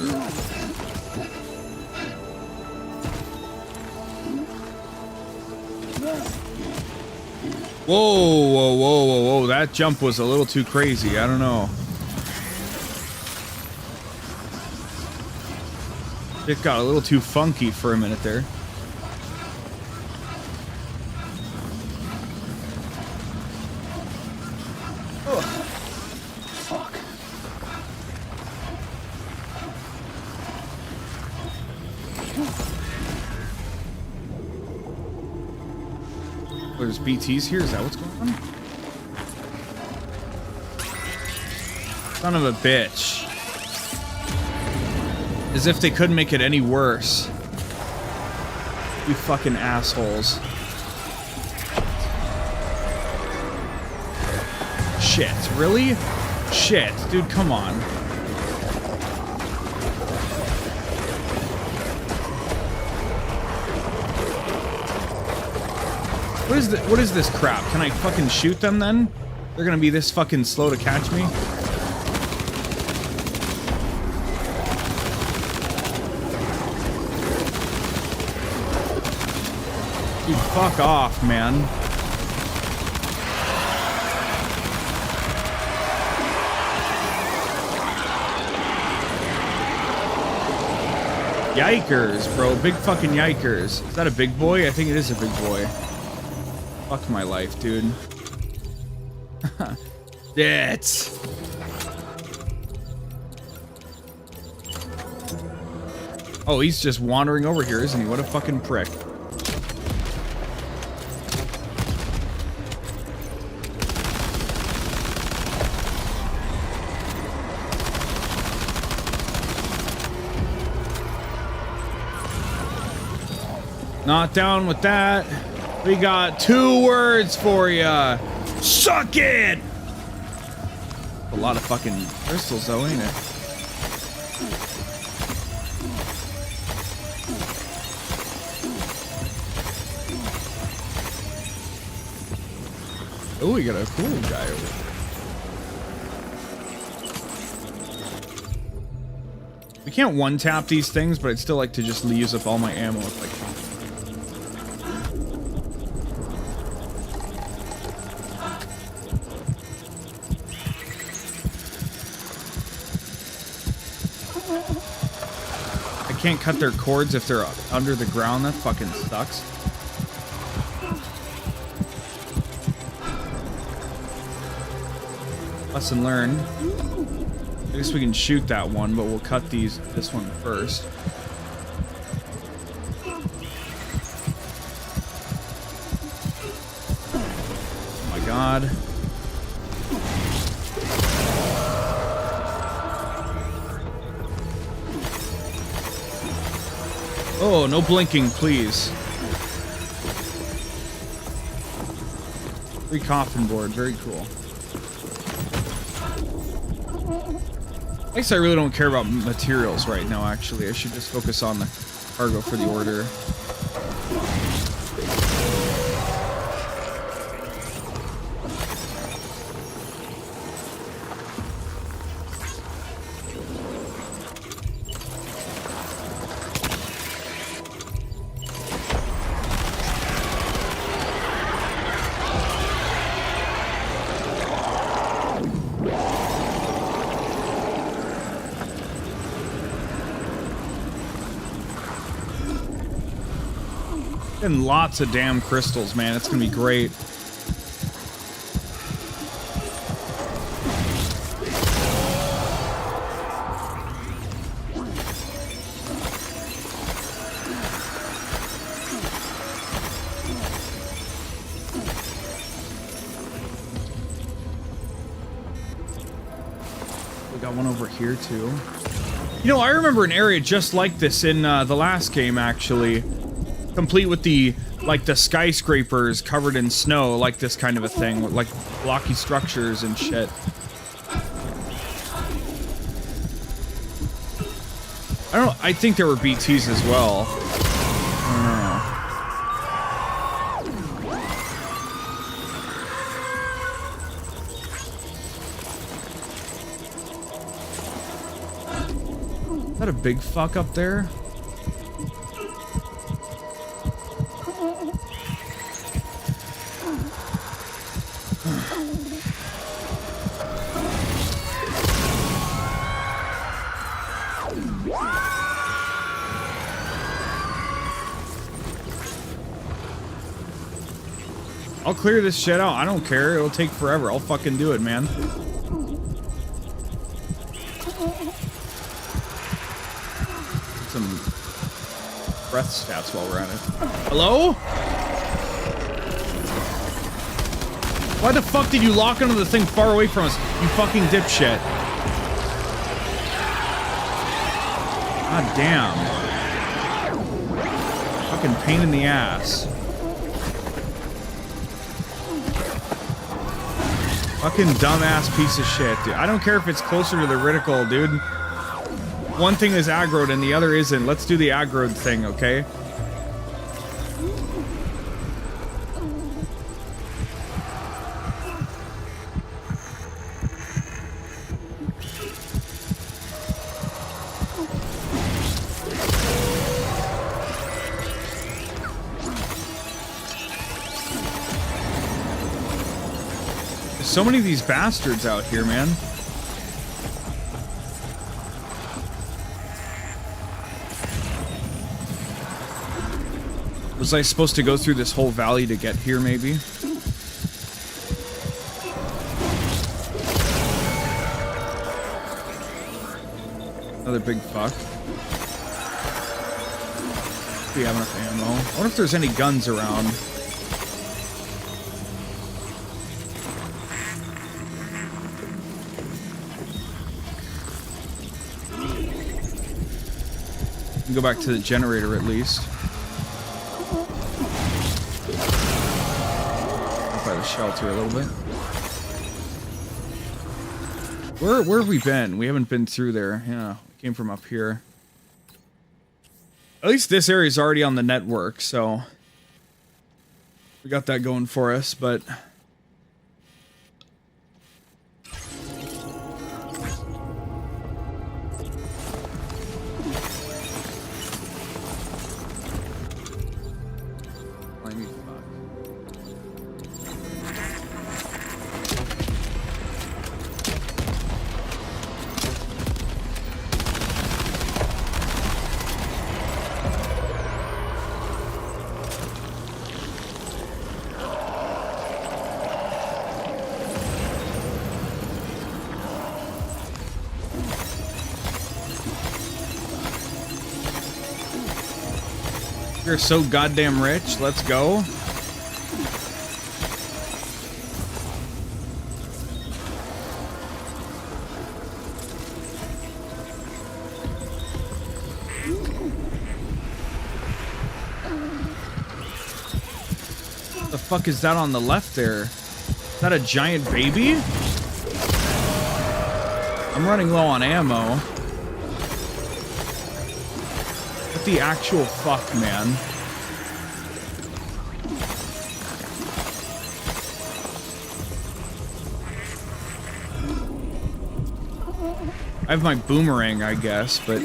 Whoa, whoa, whoa, whoa, whoa, that jump was a little too crazy, I don't know. It got a little too funky for a minute there. There's BTs here, is that what's going on? Son of a bitch. As if they couldn't make it any worse. You fucking assholes. Shit, really? Shit, dude, come on. What is this crap? Can I fucking shoot them then? They're gonna be this fucking slow to catch me? Dude, fuck off, man. Yikers, bro. Big fucking yikers. Is that a big boy? I think it is a big boy. Fuck my life, dude. That's... Oh, he's just wandering over here, isn't he? What a fucking prick. Not down with that. We got 2 words for ya. Suck it! A lot of fucking crystals though, ain't it? Oh, we got a cool guy over there. We can't one-tap these things, but I'd still like to just use up all my ammo if I can. Can't cut their cords if they're under the ground. That fucking sucks. Lesson learned. I guess we can shoot that one, but we'll cut this one first. Oh my god. Oh, no blinking, please. Free coffin board, very cool. I guess I really don't care about materials right now, actually. I should just focus on the cargo for the order. And lots of damn crystals, man. It's gonna be great. We got one over here too. You know, I remember an area just like this in the last game, actually. Complete with the skyscrapers covered in snow, like this kind of a thing, with like blocky structures and shit. I think there were BTs as well. I don't know. Is that a big fuck up there? I'll clear this shit out. I don't care. It'll take forever. I'll fucking do it, man. Some breath stats while we're at it. Hello? Why the fuck did you lock onto the thing far away from us, you fucking dipshit? God damn. Fucking pain in the ass. Fucking dumbass piece of shit, dude. I don't care if it's closer to the reticle, dude. One thing is aggroed and the other isn't. Let's do the aggroed thing, okay? So many of these bastards out here, man. Was I supposed to go through this whole valley to get here, maybe? Another big fuck. We have enough ammo. I wonder if there's any guns around. Go back to the generator at least. Up by the shelter a little bit. Where have we been? We haven't been through there. Yeah, we came from up here. At least this area is already on the network, so we got that going for us, but you're so goddamn rich. Let's go. What the fuck is that on the left there? Is that a giant baby? I'm running low on ammo. What the actual fuck, man? I have my boomerang, I guess, but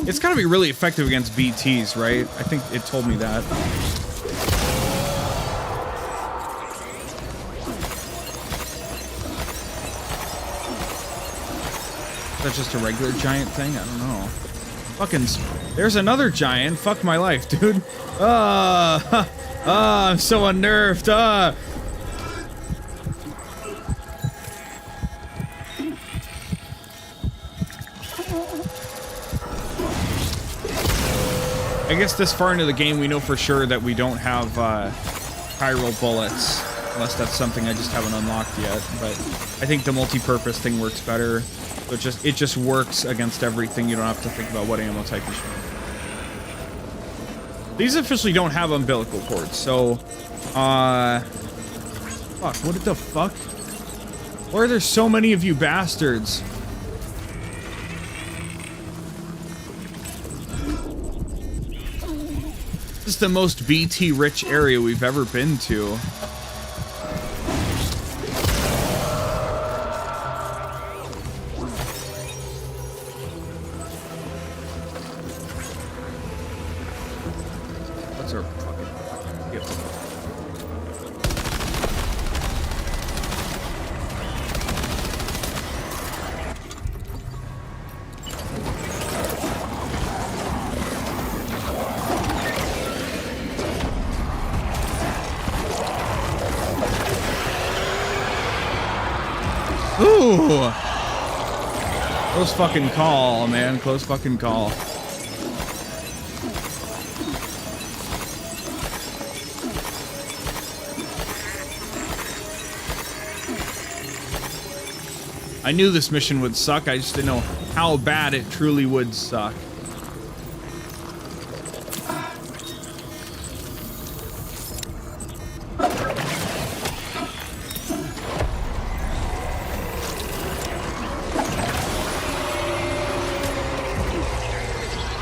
it's gotta be really effective against BTs, right? I think it told me that. Is that just a regular giant thing? I don't know. Fucking, there's another giant. Fuck my life, dude. I'm so unnerved. I guess this far into the game, we know for sure that we don't have chiral bullets, unless that's something I just haven't unlocked yet. But I think the multi-purpose thing works better. So it just works against everything. You don't have to think about what ammo type you should. These officially don't have umbilical cords, so fuck, what the fuck? Why are there so many of you bastards? This is the most BT rich area we've ever been to. Ooh! Close fucking call, man. Close fucking call. I knew this mission would suck. I just didn't know how bad it truly would suck.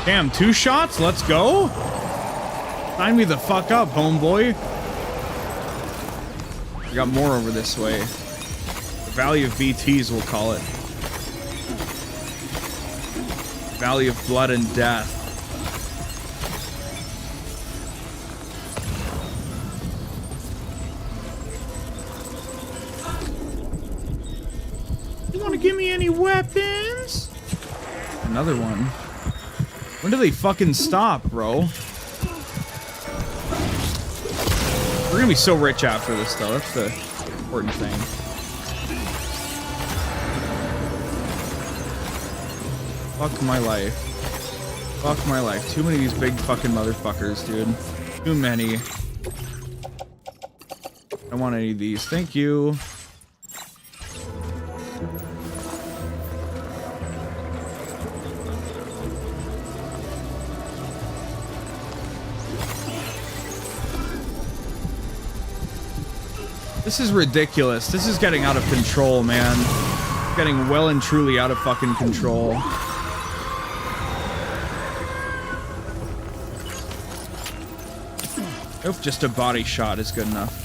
Damn, 2 shots? Let's go. Sign me the fuck up, homeboy. I got more over this way. The Valley of BTs, we'll call it. Valley of Blood and Death. give me any weapons? Another one. When do they fucking stop, bro? We're gonna be so rich after this, though. That's the important thing. Fuck my life. Fuck my life. Too many of these big fucking motherfuckers, dude. Too many. I don't want any of these. Thank you. This is ridiculous. This is getting out of control, man. Getting well and truly out of fucking control. If just a body shot is good enough.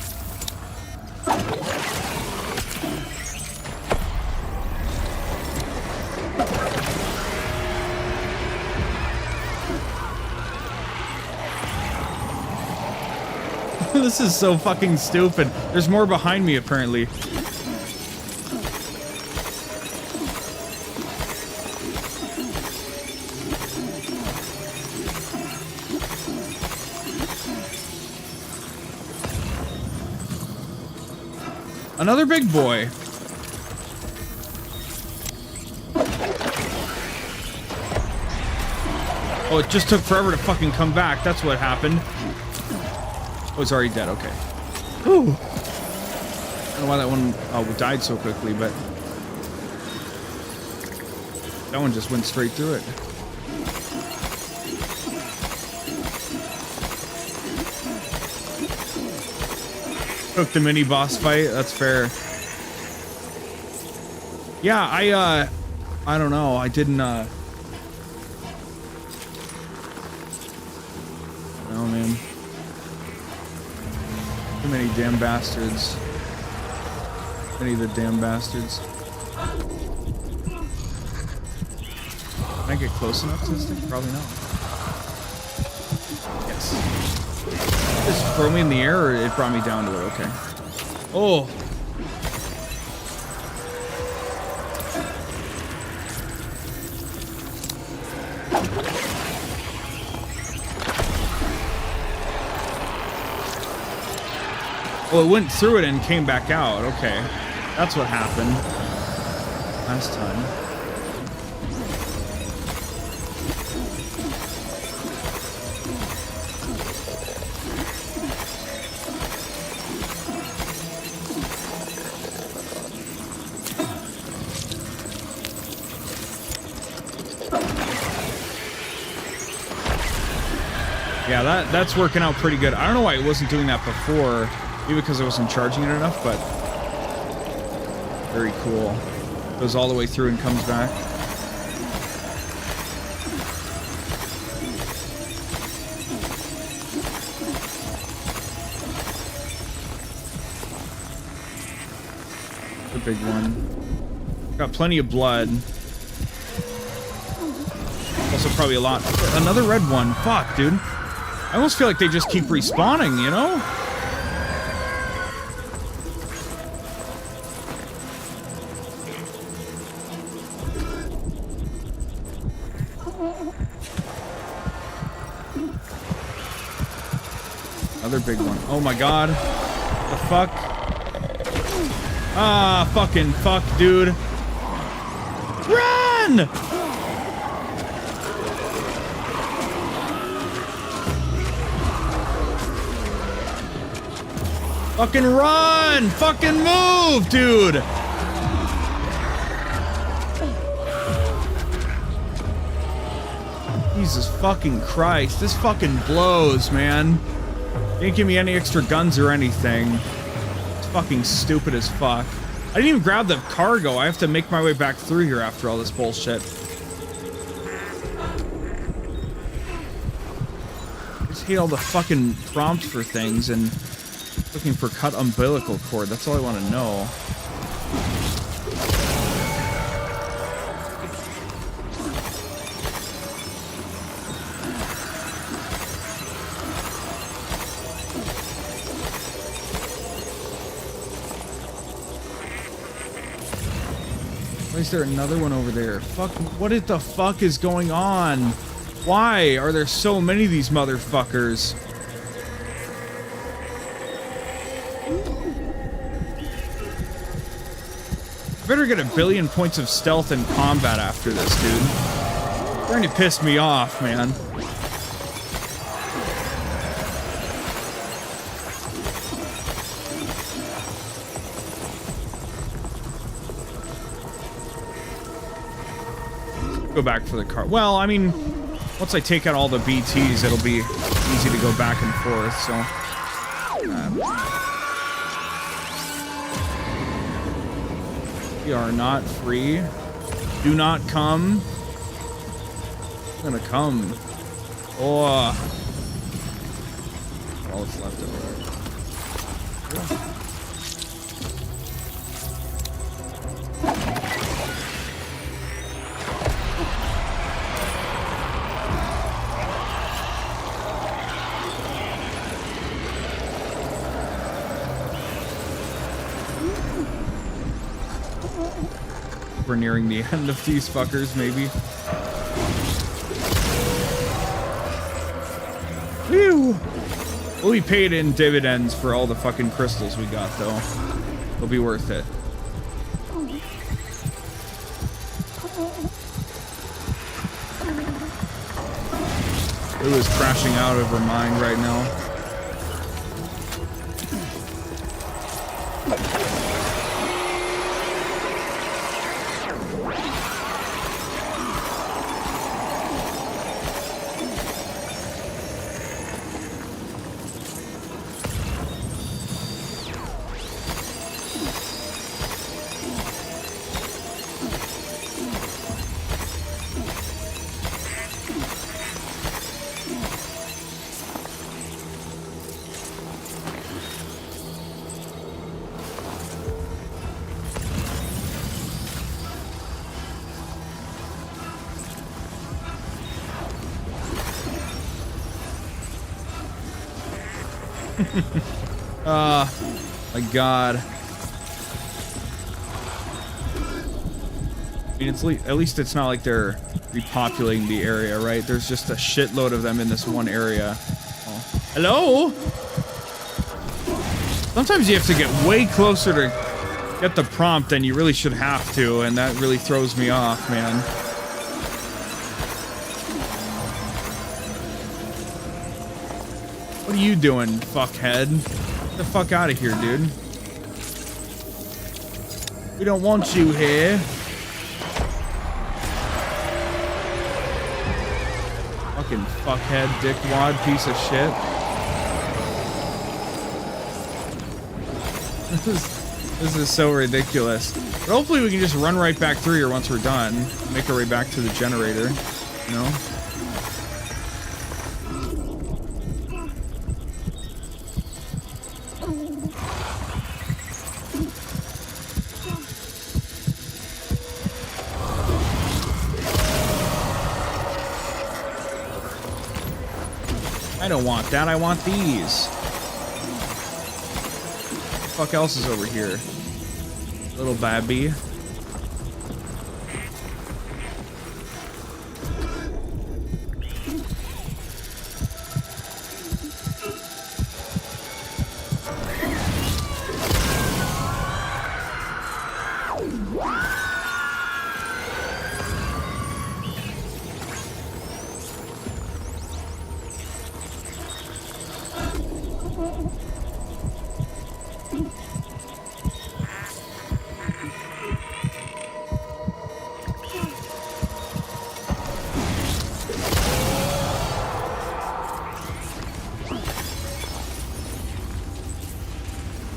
This is so fucking stupid. There's more behind me, apparently. Another big boy. Oh, it just took forever to fucking come back. That's what happened. Oh, it's already dead. Okay. Ooh. I don't know why that one died so quickly, but that one just went straight through it. Took the mini boss fight. That's fair. Yeah, I don't know. I didn't. Oh man. Too many damn bastards. Many of the damn bastards. Can I get close enough to this thing? Probably not. Yes. Just throw me in the air, or it brought me down to it. Okay. Oh. Oh, it went through it and came back out. Okay. That's what happened last time. Yeah, that's working out pretty good. I don't know why it wasn't doing that before. Maybe because I wasn't charging it enough, but very cool. Goes all the way through and comes back. The big one. Got plenty of blood. Also probably a lot. Another red one. Fuck, dude. I almost feel like they just keep respawning, you know? Another big one. Oh my god. The fuck? Ah, fucking fuck, dude. Run! Fucking run! Fucking move, dude! Jesus fucking Christ. This fucking blows, man. Didn't give me any extra guns or anything. It's fucking stupid as fuck. I didn't even grab the cargo. I have to make my way back through here after all this bullshit. I just hate all the fucking prompts for things and looking for cut umbilical cord. That's all I want to know. Why is there another one over there? Fuck, what the fuck is going on? Why are there so many of these motherfuckers? I better get 1 billion points of stealth and combat after this, dude. You're starting to piss me off, man. Go back for the car. Well, I mean, once I take out all the BTs, it'll be easy to go back and forth, so. We are not free. Do not come. I'm gonna come. Oh. All that's left of it. We're nearing the end of these fuckers, maybe. Whew! We'll be paid in dividends for all the fucking crystals we got, though. It'll be worth it. Lou is crashing out of her mind right now. My God. I mean, at least it's not like they're repopulating the area, right? There's just a shitload of them in this one area. Oh. Hello? Sometimes you have to get way closer to get the prompt than you really should have to, and that really throws me off, man. What are you doing, fuckhead? Get the fuck out of here, dude. We don't want you here. Fucking fuckhead, dickwad, piece of shit. This is so ridiculous. But hopefully we can just run right back through here once we're done. Make our way back to the generator, you know? I don't want that, I want these. What the fuck else is over here? Little babby.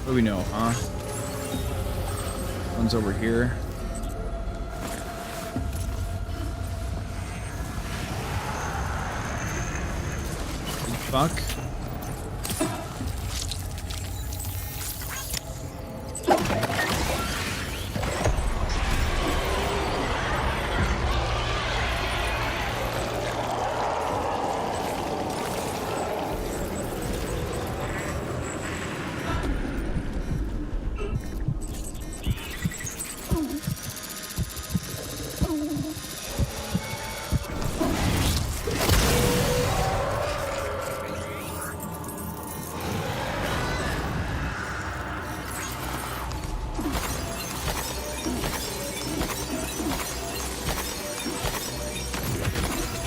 What do we know, huh? One's over here. Big fuck.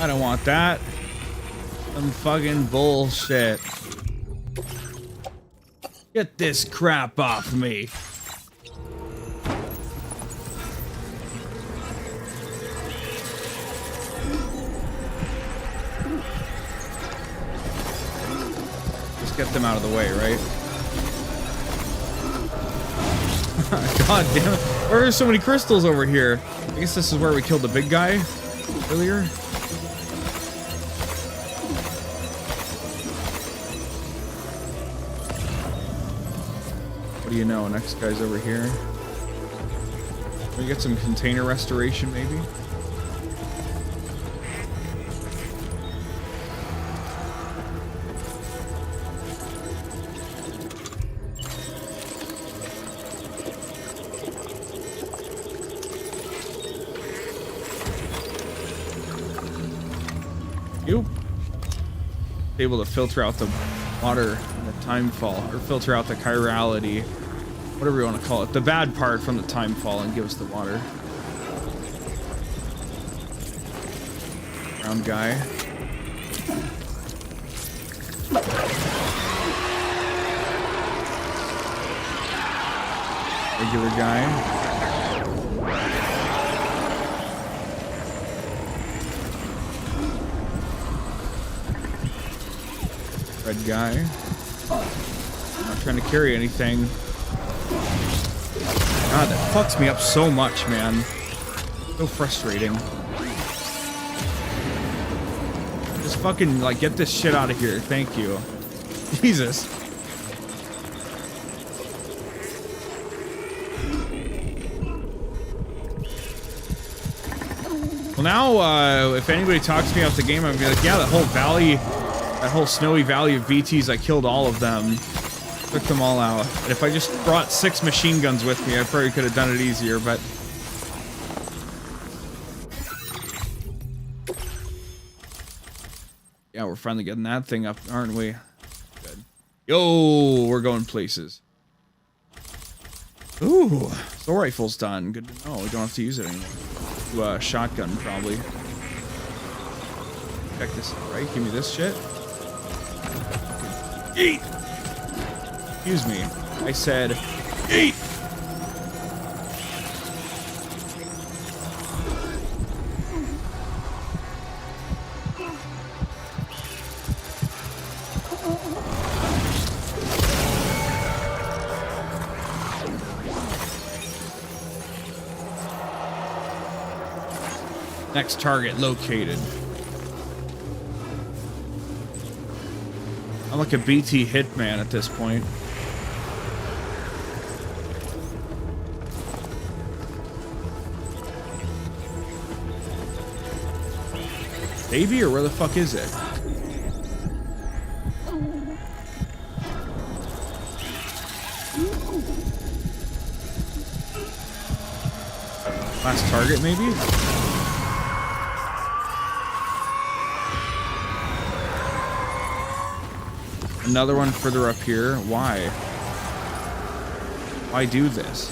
I don't want that. Some fucking bullshit. Get this crap off me. Just get them out of the way, right? God damn it. Why are there so many crystals over here? I guess this is where we killed the big guy earlier. What do you know? Next guy's over here. Can we get some container restoration, maybe? Able to filter out the water and the time fall, or filter out the chirality, whatever you want to call it, the bad part from the time fall, and give us the water. Round guy. Regular guy. Red guy. Not trying to carry anything. God, that fucks me up so much, man. So frustrating. Just fucking, like, get this shit out of here. Thank you. Jesus. Well, now, if anybody talks to me off the game, I'm gonna be like, yeah, that whole valley... That whole snowy valley of VTs, I killed all of them. Took them all out. And if I just brought 6 machine guns with me, I probably could have done it easier, but... Yeah, we're finally getting that thing up, aren't we? Good. Yo, we're going places. Ooh, soul rifle's done. Good to know. We don't have to use it anymore. Do a shotgun, probably. Check this out, right? Give me this shit. Eat! Excuse me. I said, eat! Next target located. I'm like a BT hitman at this point. Baby, or where the fuck is it? Last target, maybe? Another one further up here. Why? Why do this?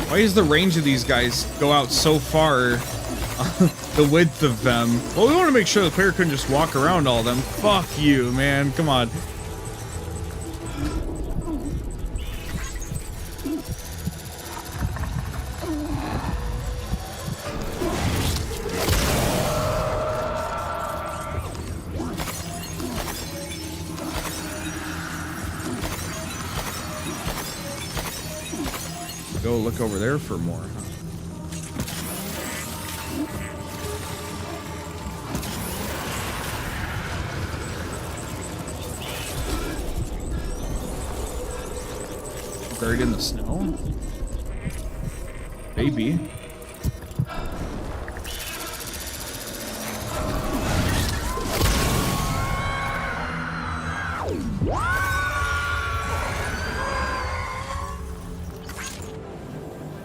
Why does the range of these guys go out so far? The width of them. Well, we want to make sure the player couldn't just walk around all of them. Fuck you, man. Come on. Go look over there for more, huh? Buried in the snow? Maybe.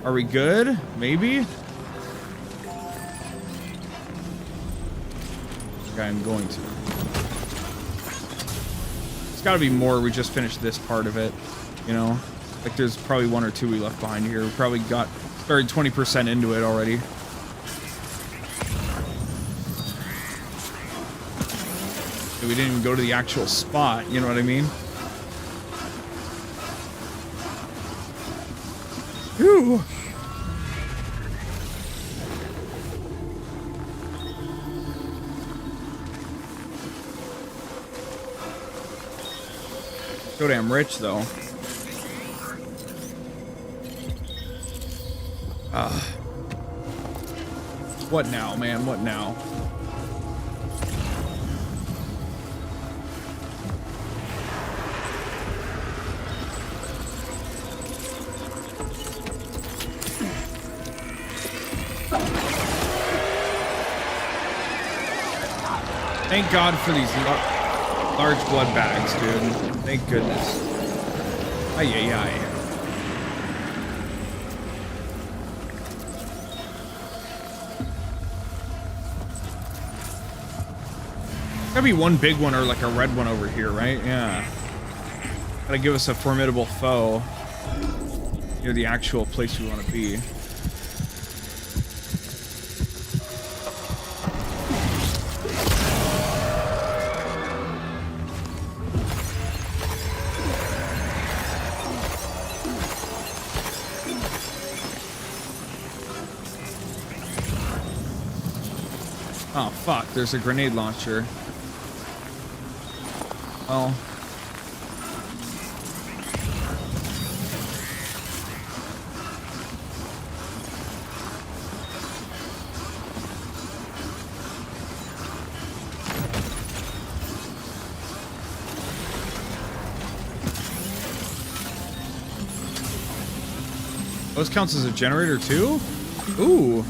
Are we good? Maybe? Okay, I'm going to. It's gotta be more. We just finished this part of it, you know? Like there's probably 1 or 2 we left behind here. We probably got started 20% into it already. We didn't even go to the actual spot, you know what I mean? Whew. So damn rich, though. What now, man? What now? Thank God for these large blood bags, dude. Thank goodness. Ay, ay, ay. Gotta be one big one or like a red one over here, right? Yeah. Gotta give us a formidable foe near the actual place we want to be. Oh, fuck. There's a grenade launcher. Oh. Those counts as a generator too? Ooh.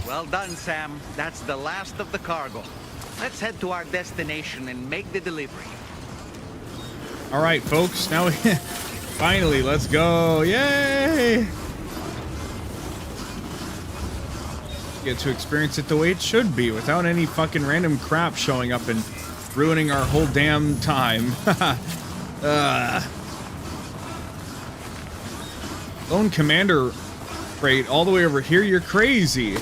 Well done, Sam. That's the last of the cargo. Let's head to our destination and make the delivery. All right, folks. Now we finally, let's go. Yay! Get to experience it the way it should be without any fucking random crap showing up and ruining our whole damn time. Lone Commander freight all the way over here. You're crazy.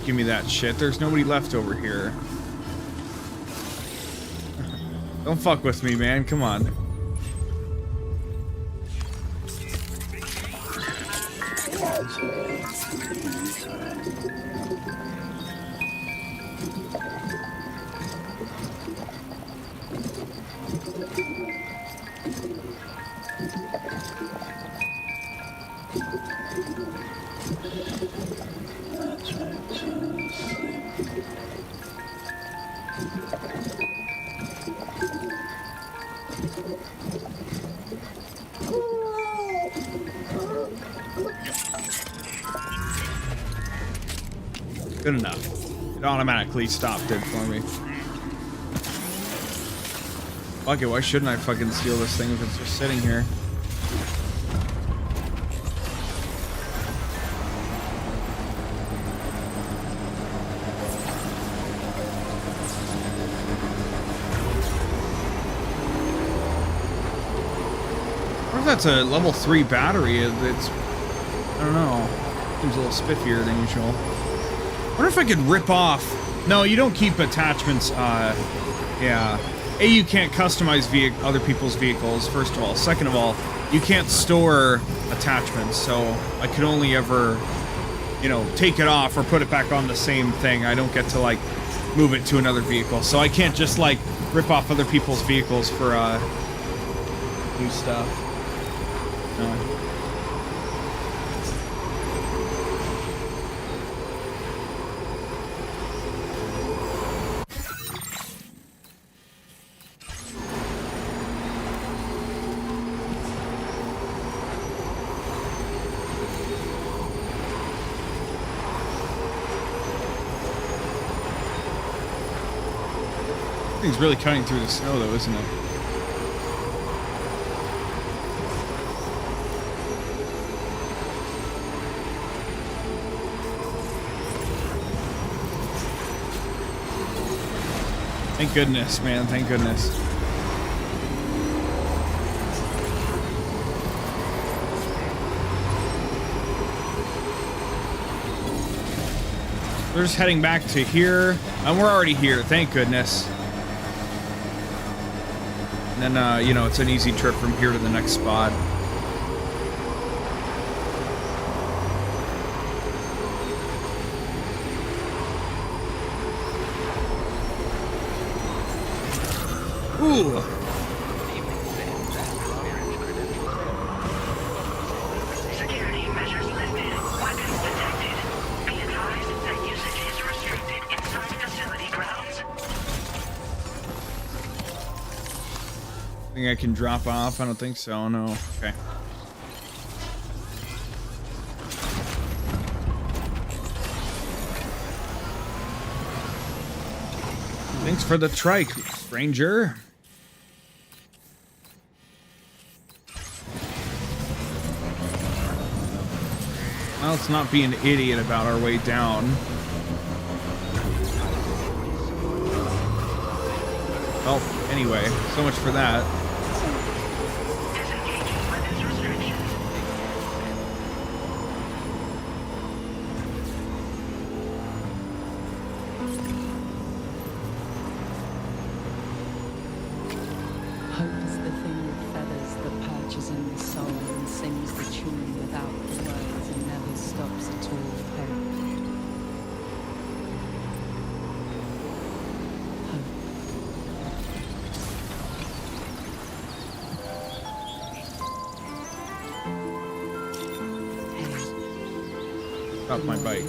Give me that shit. There's nobody left over here. Don't fuck with me, man. Come on. Good enough. It automatically stopped it for me. Fuck it, why shouldn't I fucking steal this thing if it's just sitting here? What if that's a level 3 battery? It's, I don't know. Seems a little spiffier than usual. I wonder if I could rip off. No, you don't keep attachments. Yeah. A, you can't customize other people's vehicles, first of all. Second of all, you can't store attachments, so I could only ever, you know, take it off or put it back on the same thing. I don't get to, like, move it to another vehicle. So I can't just, like, rip off other people's vehicles for, new stuff. No. It's really cutting through the snow, though, isn't it? Thank goodness, man. Thank goodness. We're just heading back to here, and we're already here. Thank goodness. And then, you know, it's an easy trip from here to the next spot. Ooh. Security measures lifted. Weapons detected. Be advised that usage is restricted inside facility grounds. Think I can drop off? I don't think so. No. Okay. Thanks for the trike, stranger. Now let's not be an idiot about our way down. Well, anyway, so much for that. Hope is the thing that feathers the perches in the soul and sings the tune without the words and never stops at all. Stop my bike.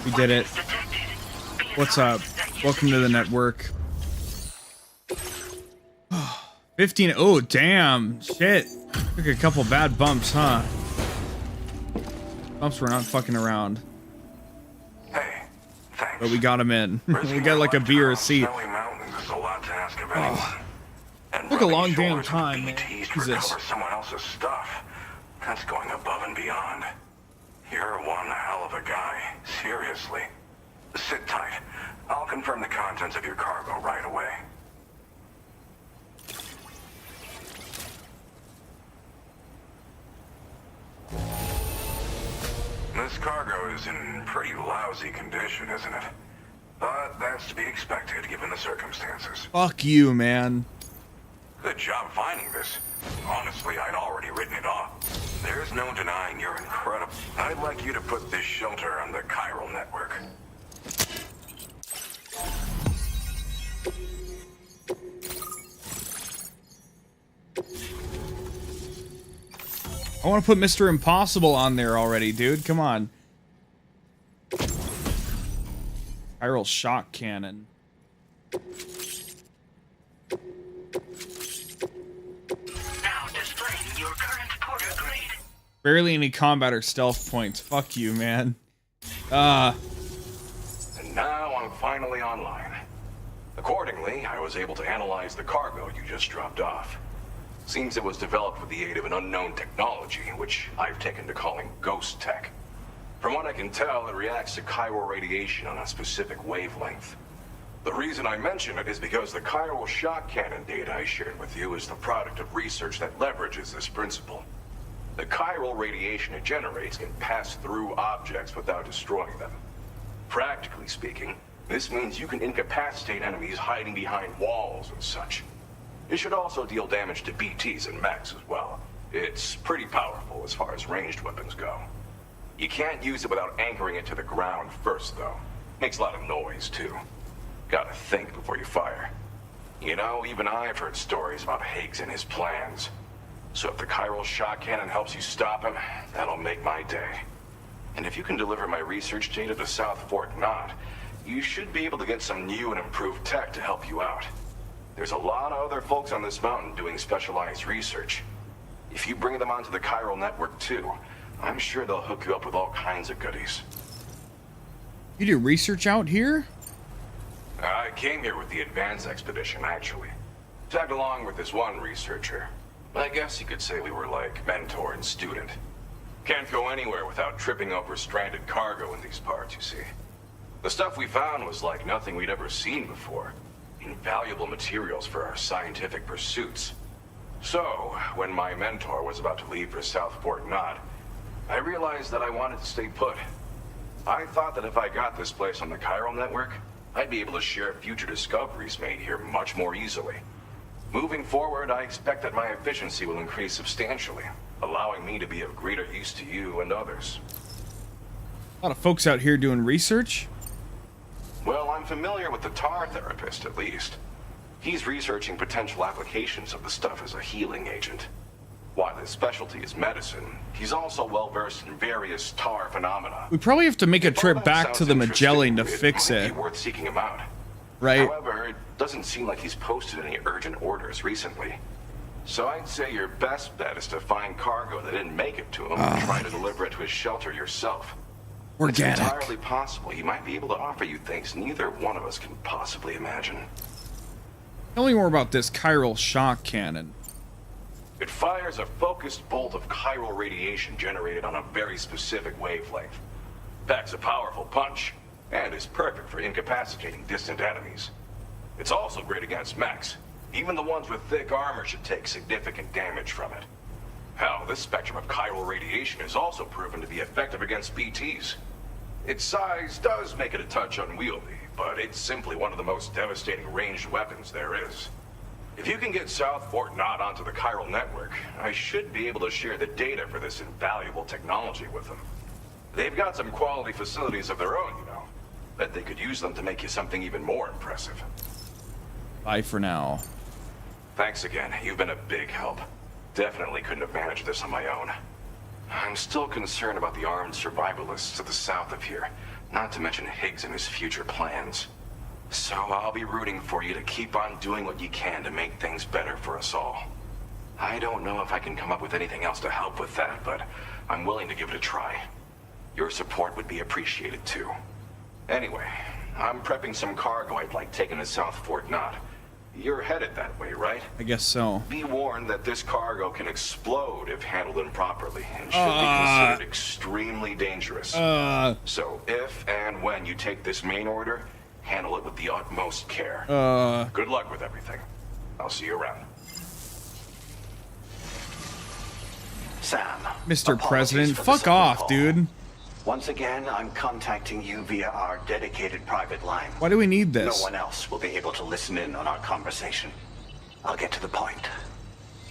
We did it. What's up? Welcome to the network. 15. Oh, damn. Shit. Took a couple bad bumps, huh? Bumps were not fucking around. Hey, thanks. But we got him in. We got like a beer, a seat. Oh. Took a long damn time, man. Jesus. Someone else's stuff. That's going above and beyond. You're one hell of a guy. Seriously. Sit tight. I'll confirm the contents of your cargo right away. This cargo is in pretty lousy condition, isn't it? But that's to be expected given the circumstances. Fuck you, man. Good job finding this. Honestly, I'd already written it off. There's no denying you're incredible. I'd like you to put this shelter on the chiral network. I want to put Mr. Impossible on there already, dude. Come on. Chiral shock cannon. Barely any combat or stealth points. Fuck you, man. And now I'm finally online. Accordingly, I was able to analyze the cargo you just dropped off. Seems it was developed with the aid of an unknown technology, which I've taken to calling ghost tech. From what I can tell, it reacts to chiral radiation on a specific wavelength. The reason I mention it is because the chiral shock cannon data I shared with you is the product of research that leverages this principle. The chiral radiation it generates can pass through objects without destroying them. Practically speaking, this means you can incapacitate enemies hiding behind walls and such. It should also deal damage to BTs and mechs as well. It's pretty powerful as far as ranged weapons go. You can't use it without anchoring it to the ground first, though. Makes a lot of noise, too. Gotta think before you fire. You know, even I've heard stories about Higgs and his plans. So if the chiral shock cannon helps you stop him, that'll make my day. And if you can deliver my research data to South Fort Knot, you should be able to get some new and improved tech to help you out. There's a lot of other folks on this mountain doing specialized research. If you bring them onto the chiral network too, I'm sure they'll hook you up with all kinds of goodies. You do research out here? I came here with the advance expedition, actually. Tagged along with this one researcher. I guess you could say we were like mentor and student. Can't go anywhere without tripping over stranded cargo in these parts, you see. The stuff we found was like nothing we'd ever seen before. Invaluable materials for our scientific pursuits. So, when my mentor was about to leave for South Fort Knot, I realized that I wanted to stay put. I thought that if I got this place on the chiral network, I'd be able to share future discoveries made here much more easily. Moving forward, I expect that my efficiency will increase substantially, allowing me to be of greater use to you and others. A lot of folks out here doing research. Well, I'm familiar with the tar therapist, at least. He's researching potential applications of the stuff as a healing agent. While his specialty is medicine, he's also well-versed in various tar phenomena. We probably have to make a trip back to the Magellan to fix It it. might be worth seeking him out. Right. However, it doesn't seem like he's posted any urgent orders recently. So I'd say your best bet is to find cargo that didn't make it to him and try to deliver it to his shelter yourself. Organic. It's entirely possible he might be able to offer you things neither one of us can possibly imagine. Tell me more about this chiral shock cannon. It fires a focused bolt of chiral radiation generated on a very specific wavelength. Packs a powerful punch, and is perfect for incapacitating distant enemies. It's also great against mechs. Even the ones with thick armor should take significant damage from it. Hell, this spectrum of chiral radiation is also proven to be effective against BTs. Its size does make it a touch unwieldy, but it's simply one of the most devastating ranged weapons there is. If you can get South Fort Knot onto the chiral network, I should be able to share the data for this invaluable technology with them. They've got some quality facilities of their own, you know. Bet they could use them to make you something even more impressive. Bye for now. Thanks again. You've been a big help. Definitely couldn't have managed this on my own. I'm still concerned about the armed survivalists to the south of here, not to mention Higgs and his future plans. So I'll be rooting for you to keep on doing what you can to make things better for us all. I don't know if I can come up with anything else to help with that, but I'm willing to give it a try. Your support would be appreciated too. Anyway, I'm prepping some cargo I'd like taken to South Fort Knot. You're headed that way, right? I guess so. Be warned that this cargo can explode if handled improperly and should be considered extremely dangerous. So if and when you take this main order, handle it with the utmost care. Good luck with everything. I'll see you around. Sam. Mr. President, fuck off, dude. Once again, I'm contacting you via our dedicated private line. Why do we need this? No one else will be able to listen in on our conversation. I'll get to the point.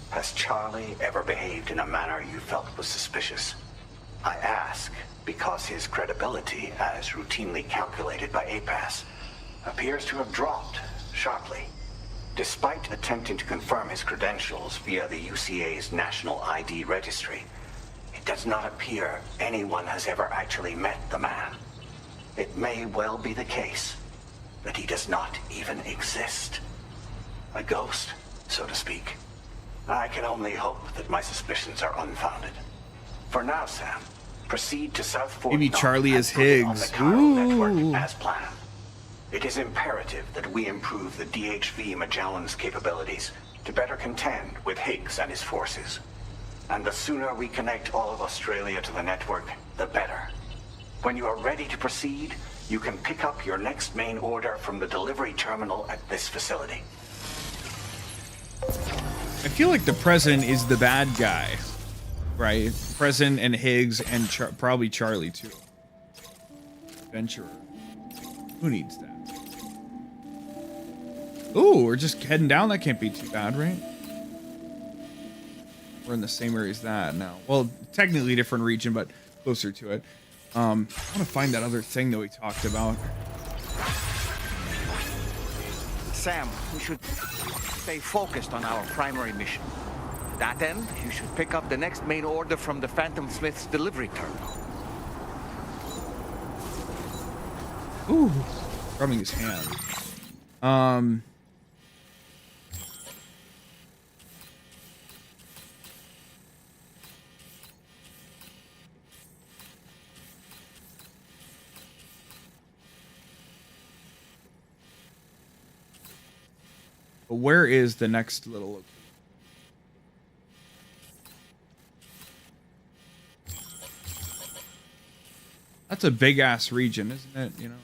Has Charlie ever behaved in a manner you felt was suspicious? I ask because his credibility, as routinely calculated by APAS, appears to have dropped sharply. Despite attempting to confirm his credentials via the UCA's National ID Registry, it does not appear anyone has ever actually met the man. It may well be the case that he does not even exist. A ghost, so to speak. I can only hope that my suspicions are unfounded. For now, Sam, proceed to South Fort Maybe Knot Charlie and is put it on Higgs. the chiral network Ooh. as planned. It is imperative that we improve the 𝑑HV Magellan's capabilities to better contend with Higgs and his forces. And the sooner we connect all of Australia to the network, the better. When you are ready to proceed, you can pick up your next main order from the delivery terminal at this facility. I feel like the president is the bad guy, right? President and Higgs and probably Charlie too. Adventurer. Who needs that? Ooh, we're just heading down. That can't be too bad, right? We're in the same area as that now. Well, technically different region, but closer to it. I want to find that other thing that we talked about. Sam, we should stay focused on our primary mission. To that end, you should pick up the next main order from the 𝑰𝑵𝑻𝑶's delivery terminal. Ooh, rubbing his hand. But where is the next little location? That's a big ass region, isn't it? You know,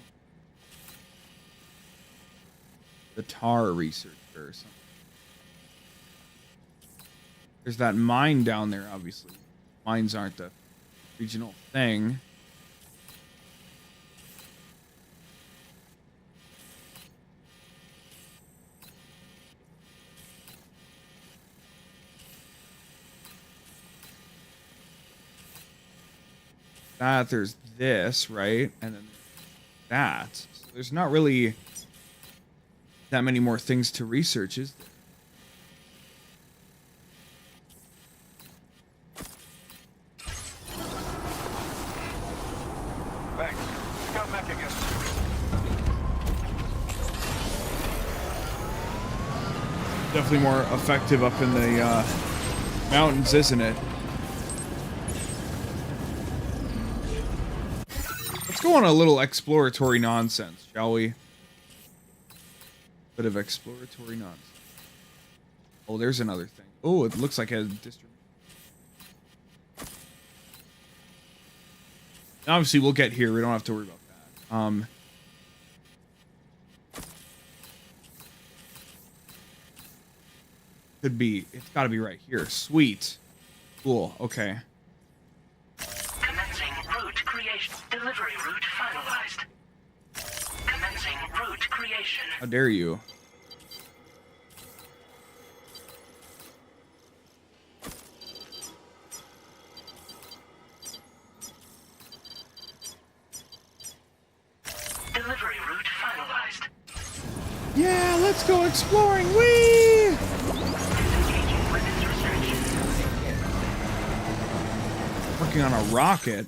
the tar researcher or something. There's that mine down there, obviously. Mines aren't the regional thing. That there's this, right? And then that. So there's not really that many more things to research, is there? Thanks. Got back again. Definitely more effective up in the mountains, isn't it? Let's go on a little exploratory nonsense, shall we? Bit of exploratory nonsense. Oh, there's another thing. Oh, it looks like a district. Obviously, we'll get here. We don't have to worry about that. Could be. It's got to be right here. Sweet. Cool. Okay. Commencing route creation. Delivery route finalized. Commencing route creation. How dare you? Delivery route finalized. Yeah, let's go exploring. Whee! Working on a rocket.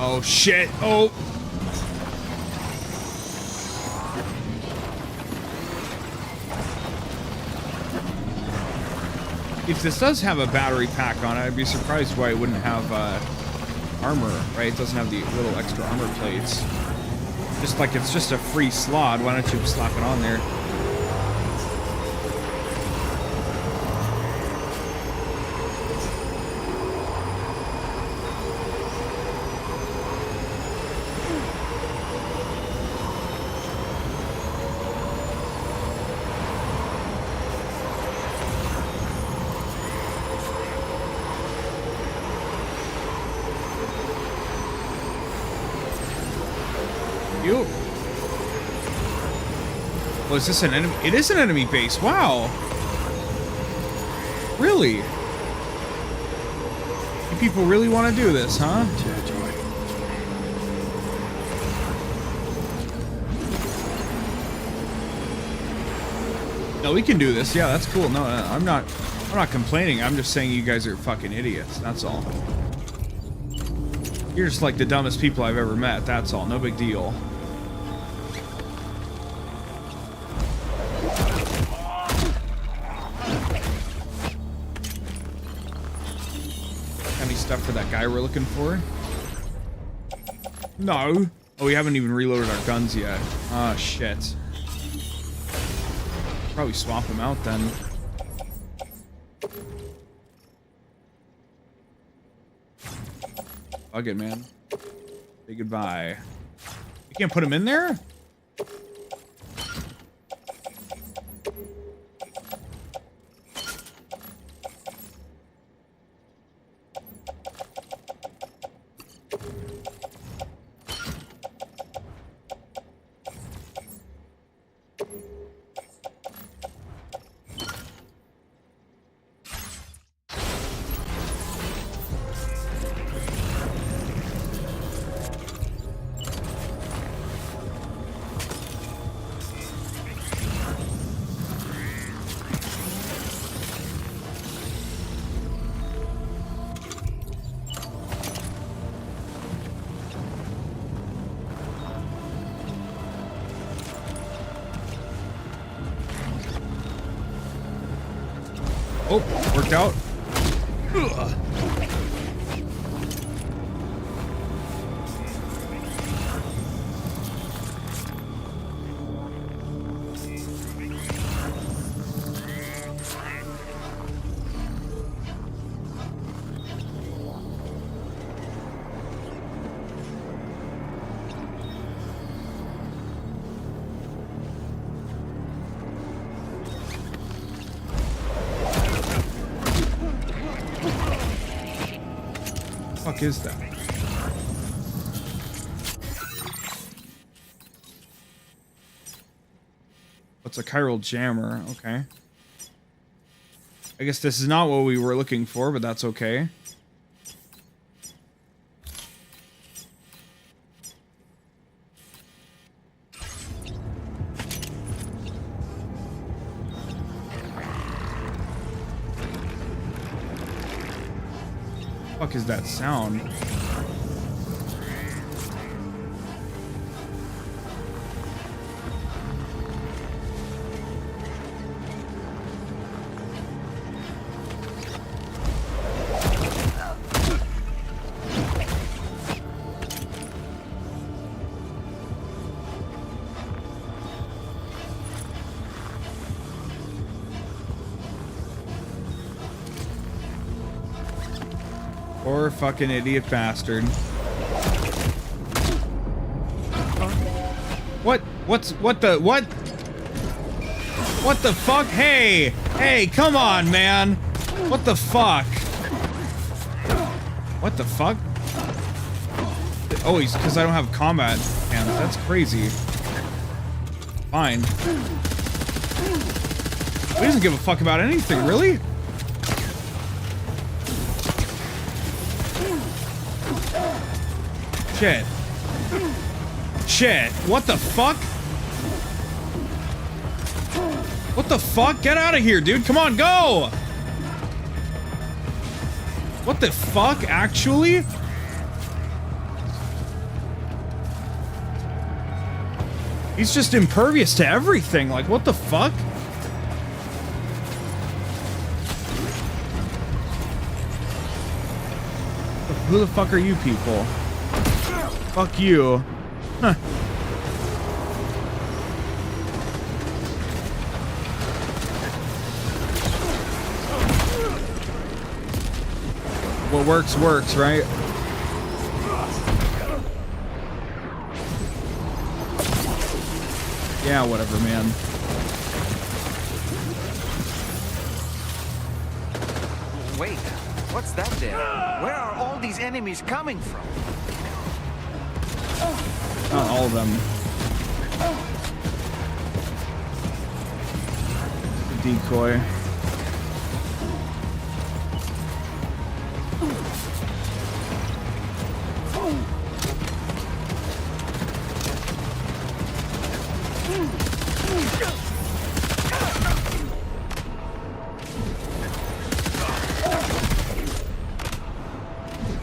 Oh shit. Oh. If this does have a battery pack on it, I'd be surprised why it wouldn't have armor, right? It doesn't have the little extra armor plates. Just like it's just a free slot, why don't you slap it on there? Oh, is this an enemy? It is an enemy base. Wow. Really? You people really want to do this, huh? No, we can do this. Yeah, that's cool. No, I'm not complaining. I'm just saying you guys are fucking idiots. That's all. You're just like the dumbest people I've ever met. That's all. No big deal. stuff for that guy we're looking for? No. Oh, we haven't even reloaded our guns yet. Oh, shit. Probably swap them out then. Fuck it, man. Say goodbye. You can't put him in there? Oh, worked out. Ugh. Fuck is that? What's a chiral jammer? Okay. I guess this is not what we were looking for, but that's okay. Fuck is that sound? Poor fucking idiot bastard. What the fuck? Hey, come on, man. What the fuck? What the fuck? Oh, he's because I don't have combat hands. That's crazy. Fine. He doesn't give a fuck about anything, really? Shit. Shit. What the fuck? What the fuck? Get out of here, dude. Come on, go! What the fuck, actually? He's just impervious to everything. Like, what the fuck? Who the fuck are you people? Fuck you. Huh. What works, works, right? Yeah, whatever, man. Wait, what's that there? Where are all these enemies coming from? Not all of them. Decoy.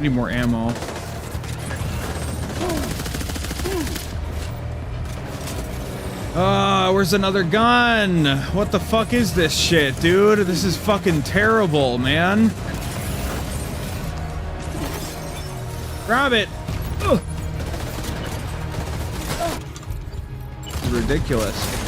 Need more ammo. Where's another gun? What the fuck is this shit, dude? This is fucking terrible, man. Grab it. Ugh. This is ridiculous.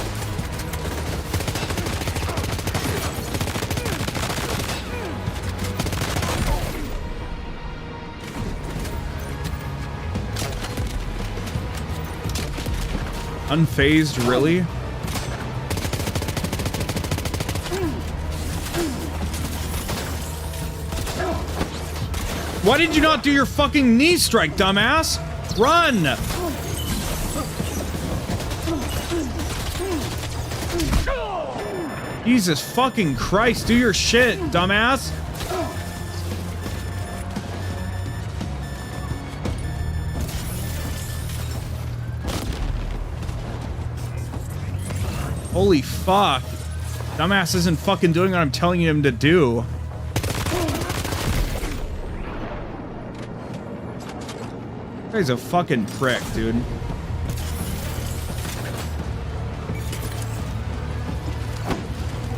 Unfazed, really? Why did you not do your fucking knee strike, dumbass? Run! Jesus fucking Christ, do your shit, dumbass! Holy fuck. Dumbass isn't fucking doing what I'm telling him to do. This guy's a fucking prick, dude.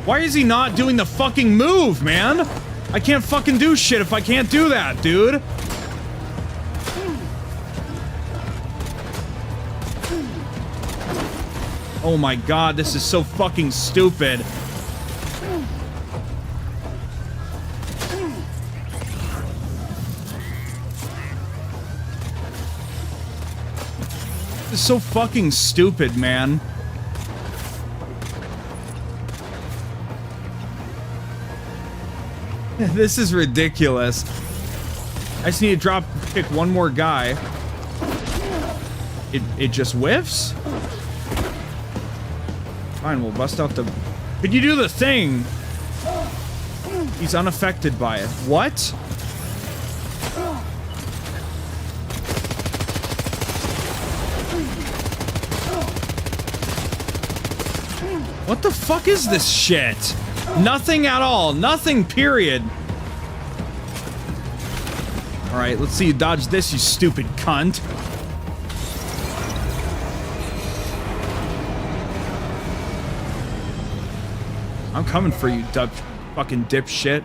Why is he not doing the fucking move, man? I can't fucking do shit if I can't do that, dude. Oh my god, this is so fucking stupid. This is so fucking stupid, man. This is ridiculous. I just need to drop kick one more guy. It just whiffs? Fine, we'll bust out the... Could you do the thing? He's unaffected by it. What? What the fuck is this shit? Nothing at all. Nothing, period. Alright, let's see you dodge this, you stupid cunt. I'm coming for you, fucking dipshit.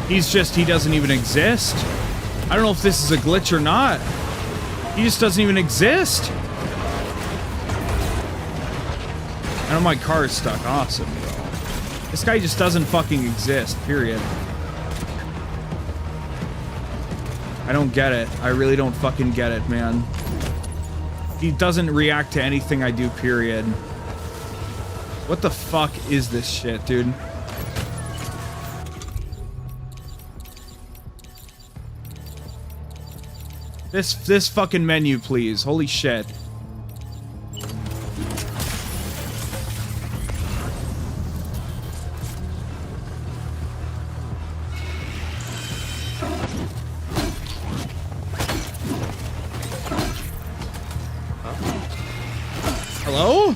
He doesn't even exist. I don't know if this is a glitch or not. He just doesn't even exist. I know my car is stuck. Awesome, bro. This guy just doesn't fucking exist, period. I don't get it. I really don't fucking get it, man. He doesn't react to anything I do, period. What the fuck is this shit, dude? This fucking menu, please. Holy shit. Hello?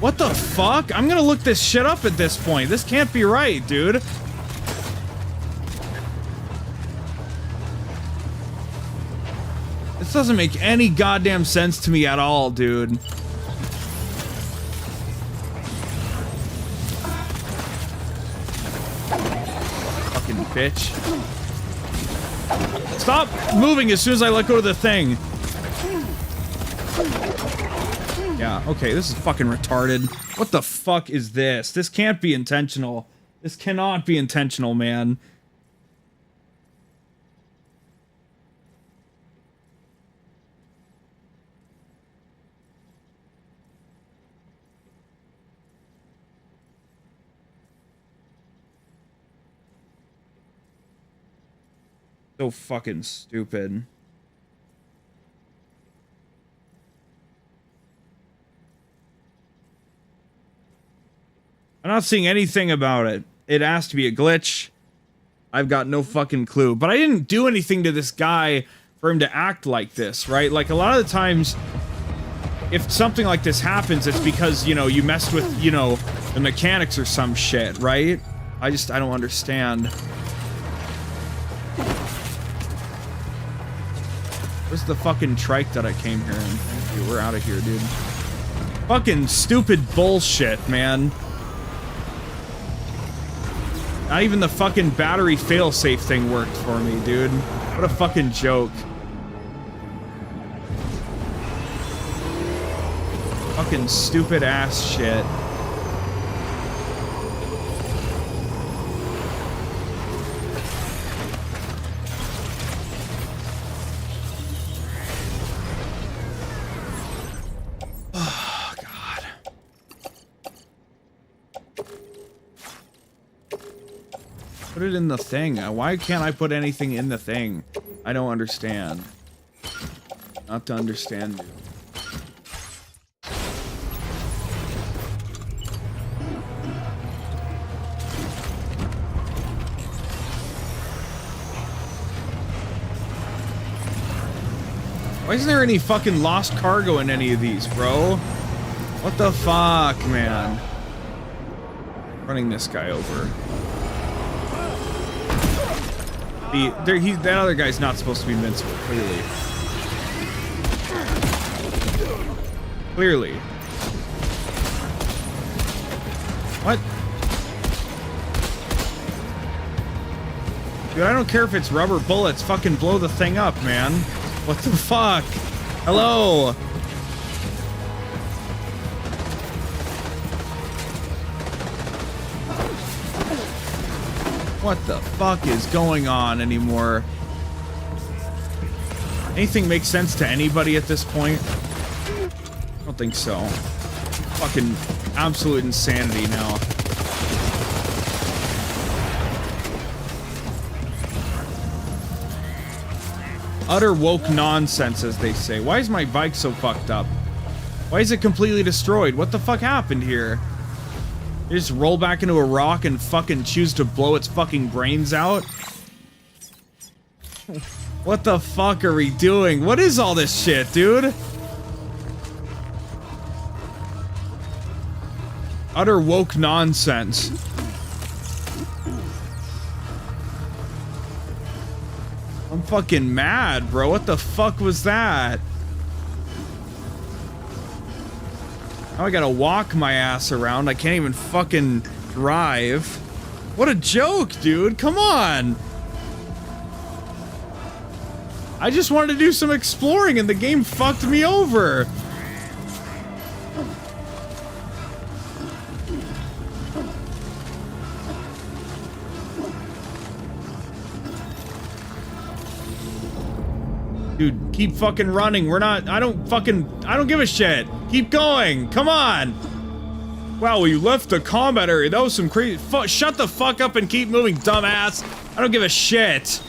What the fuck? I'm gonna look this shit up at this point. This can't be right, dude. This doesn't make any goddamn sense to me at all, dude. Fucking bitch. Stop moving as soon as I let go of the thing. Yeah, okay, this is fucking retarded. What the fuck is this? This can't be intentional. This cannot be intentional, man. So fucking stupid. I'm not seeing anything about it. It has to be a glitch. I've got no fucking clue. But I didn't do anything to this guy for him to act like this, right? Like, a lot of the times, if something like this happens, it's because, you know, you messed with, you know, the mechanics or some shit, right? I don't understand. Where's the fucking trike that I came here in? Thank you. We're out of here, dude. Fucking stupid bullshit, man. Not even the fucking battery failsafe thing worked for me, dude. What a fucking joke. Fucking stupid ass shit. Oh, God. Put it in the thing. Why can't I put anything in the thing? I don't understand. Not to understand you. Why isn't there any fucking lost cargo in any of these, bro? What the fuck, man? Running this guy over. That other guy's not supposed to be invincible, clearly. Clearly. What? Dude, I don't care if it's rubber bullets. Fucking blow the thing up, man. What the fuck? Hello? What the fuck is going on anymore? Anything make sense to anybody at this point? I don't think so. Fucking absolute insanity now. Utter woke nonsense, as they say. Why is my bike so fucked up? Why is it completely destroyed? What the fuck happened here? You just roll back into a rock and fucking choose to blow its fucking brains out? What the fuck are we doing? What is all this shit, dude? Utter woke nonsense. I'm fucking mad, bro. What the fuck was that? Now I gotta walk my ass around. I can't even fucking drive. What a joke, dude. Come on. I just wanted to do some exploring and the game fucked me over. Dude, keep fucking running. We're not, I don't give a shit. Keep going. Come on. Wow, you left the combat area. That was some crazy, shut the fuck up and keep moving, dumbass. I don't give a shit.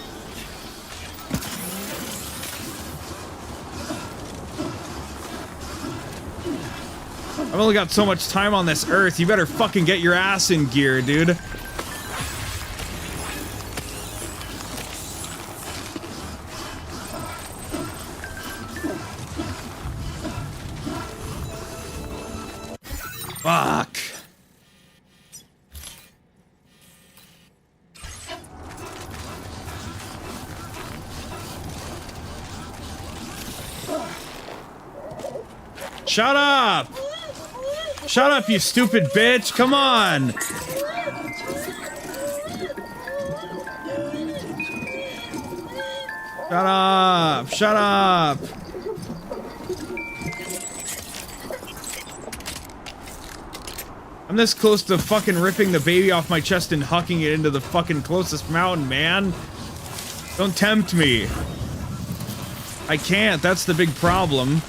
I've only got so much time on this earth. You better fucking get your ass in gear, dude. Fuck. Shut up! Shut up, you stupid bitch! Come on! Shut up! Shut up! I'm this close to fucking ripping the baby off my chest and hucking it into the fucking closest mountain, man. Don't tempt me. I can't, that's the big problem.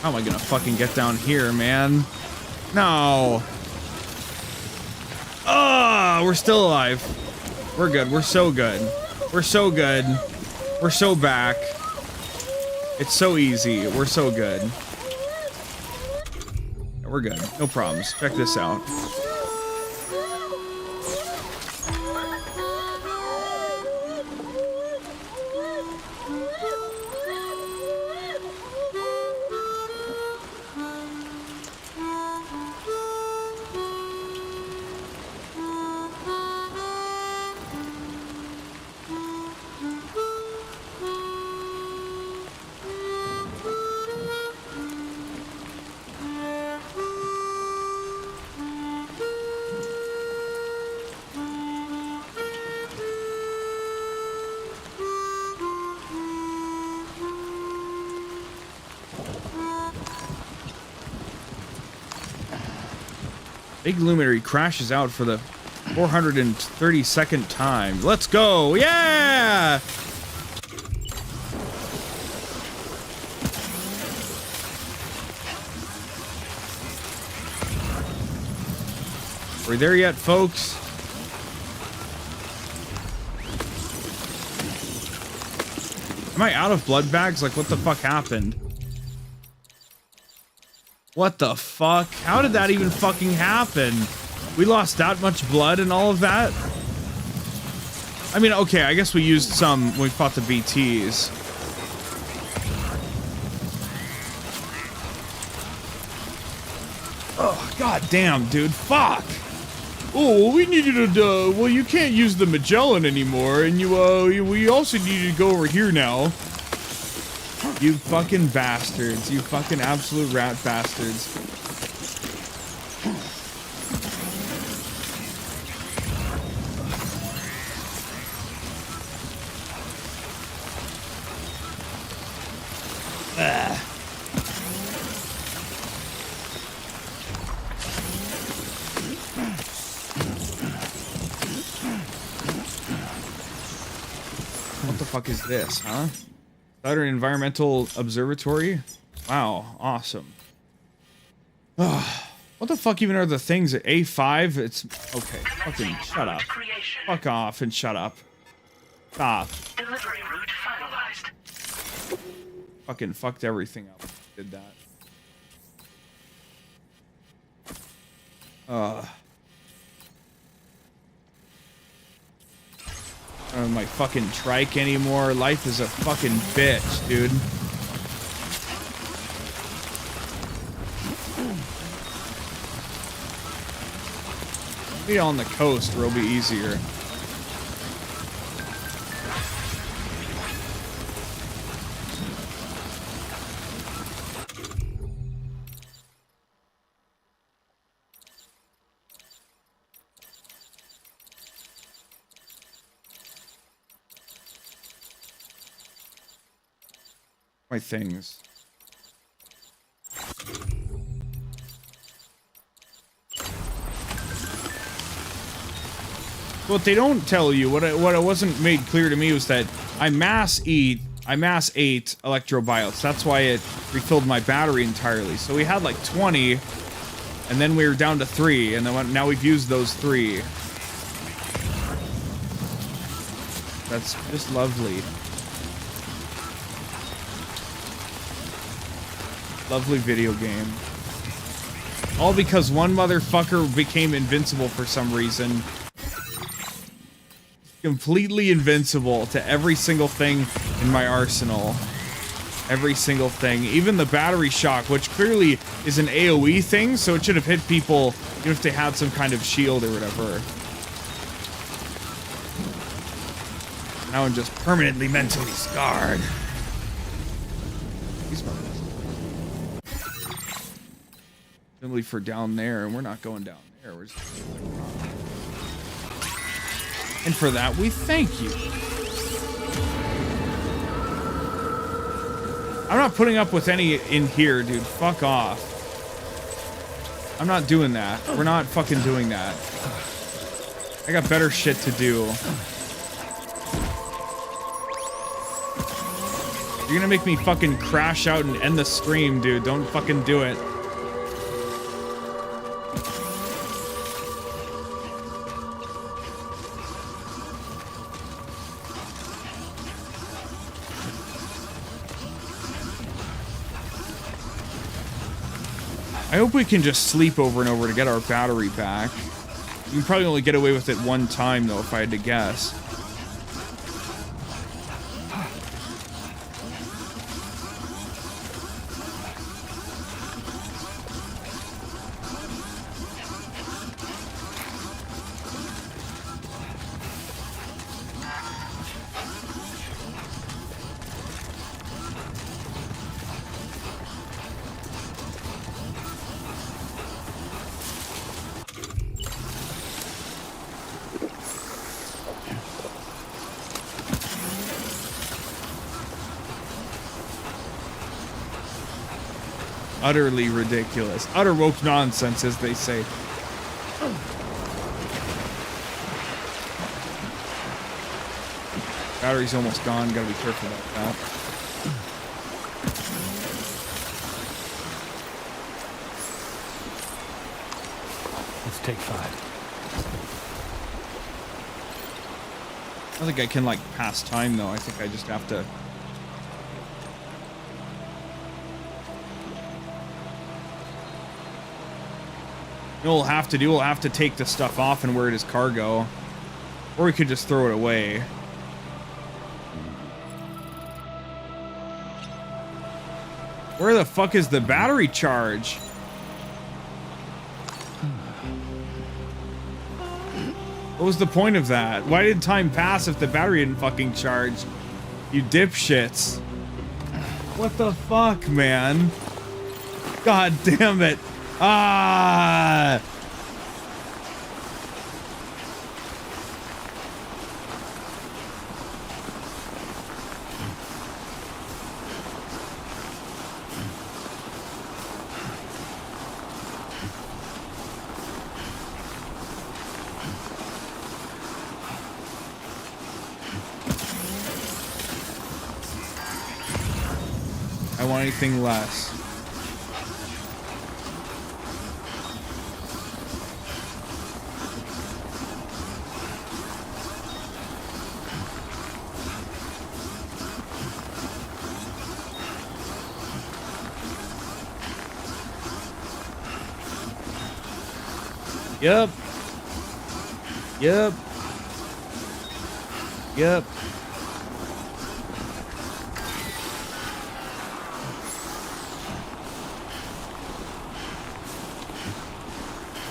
How am I gonna fucking get down here, man? No. Oh, we're still alive. We're good. We're so good. We're so good. We're so back. It's so easy. We're so good. Yeah, we're good. No problems. Check this out. Big luminary crashes out for the 432nd time. Let's go! Yeah! Are we there yet, folks? Am I out of blood bags? Like, what the fuck happened? What the fuck? How did that even fucking happen? We lost that much blood and all of that? I mean, okay, I guess we used some when we fought the BTs. Oh, god damn, dude. Fuck! Oh, we needed to, well, you can't use the Magellan anymore, and we also need to go over here now. You fucking bastards. You fucking absolute rat bastards. What the fuck is this, huh? Southern Environmental Observatory? Wow, awesome. What the fuck even are the things at A5? It's okay. Fucking shut up. Fuck off and shut up. Stop. Delivery route finalized. Fucking fucked everything up. Did that. I don't have my fucking trike anymore. Life is a fucking bitch, dude. Be on the coast where it'll be easier. My things. What they don't tell you, what it wasn't made clear to me was that I mass 8 electrobiotes. That's why it refilled my battery entirely. So we had like 20, and then we were down to 3, and then now we've used those 3. That's just lovely. Lovely video game. All because one motherfucker became invincible for some reason. Completely invincible to every single thing in my arsenal. Every single thing. Even the battery shock, which clearly is an AoE thing, so it should have hit people even if they had some kind of shield or whatever. Now I'm just permanently mentally scarred. Simply for down there, and we're not going down there. We're just... And for that, we thank you. I'm not putting up with any in here, dude. Fuck off. I'm not doing that. We're not fucking doing that. I got better shit to do. You're gonna make me fucking crash out and end the stream, dude. Don't fucking do it. I hope we can just sleep over and over to get our battery back. You can probably only get away with it one time, though, if I had to guess. Utterly ridiculous. Utter woke nonsense, as they say. Battery's almost gone. Gotta be careful about that. Let's take 5. I don't think I can, like, pass time, though. I think I just have to... You know what we'll have to do? We'll have to take the stuff off and wear it as cargo. Or we could just throw it away. Where the fuck is the battery charge? What was the point of that? Why did time pass if the battery didn't fucking charge? You dipshits. What the fuck, man? God damn it. Ah! I want anything less. Yep. Yep. Yep.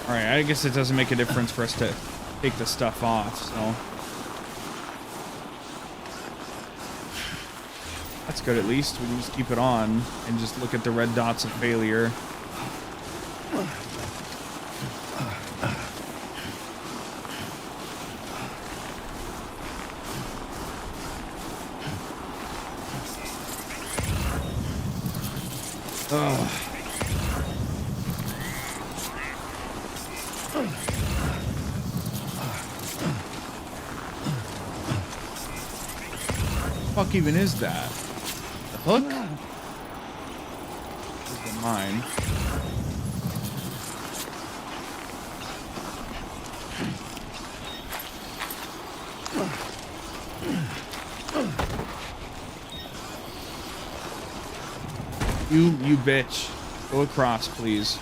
Alright, I guess it doesn't make a difference for us to take the stuff off, so. That's good at least. We can just keep it on and just look at the red dots of failure. Ugh. What the fuck even is that? The hook? This is mine. You bitch. Go across, please.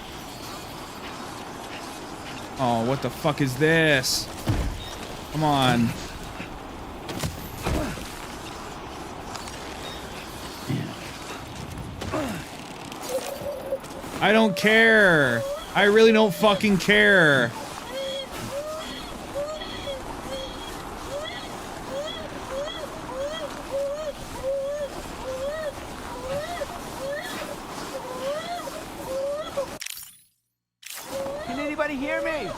Oh, what the fuck is this? Come on. I don't care. I really don't fucking care. Can anybody hear me?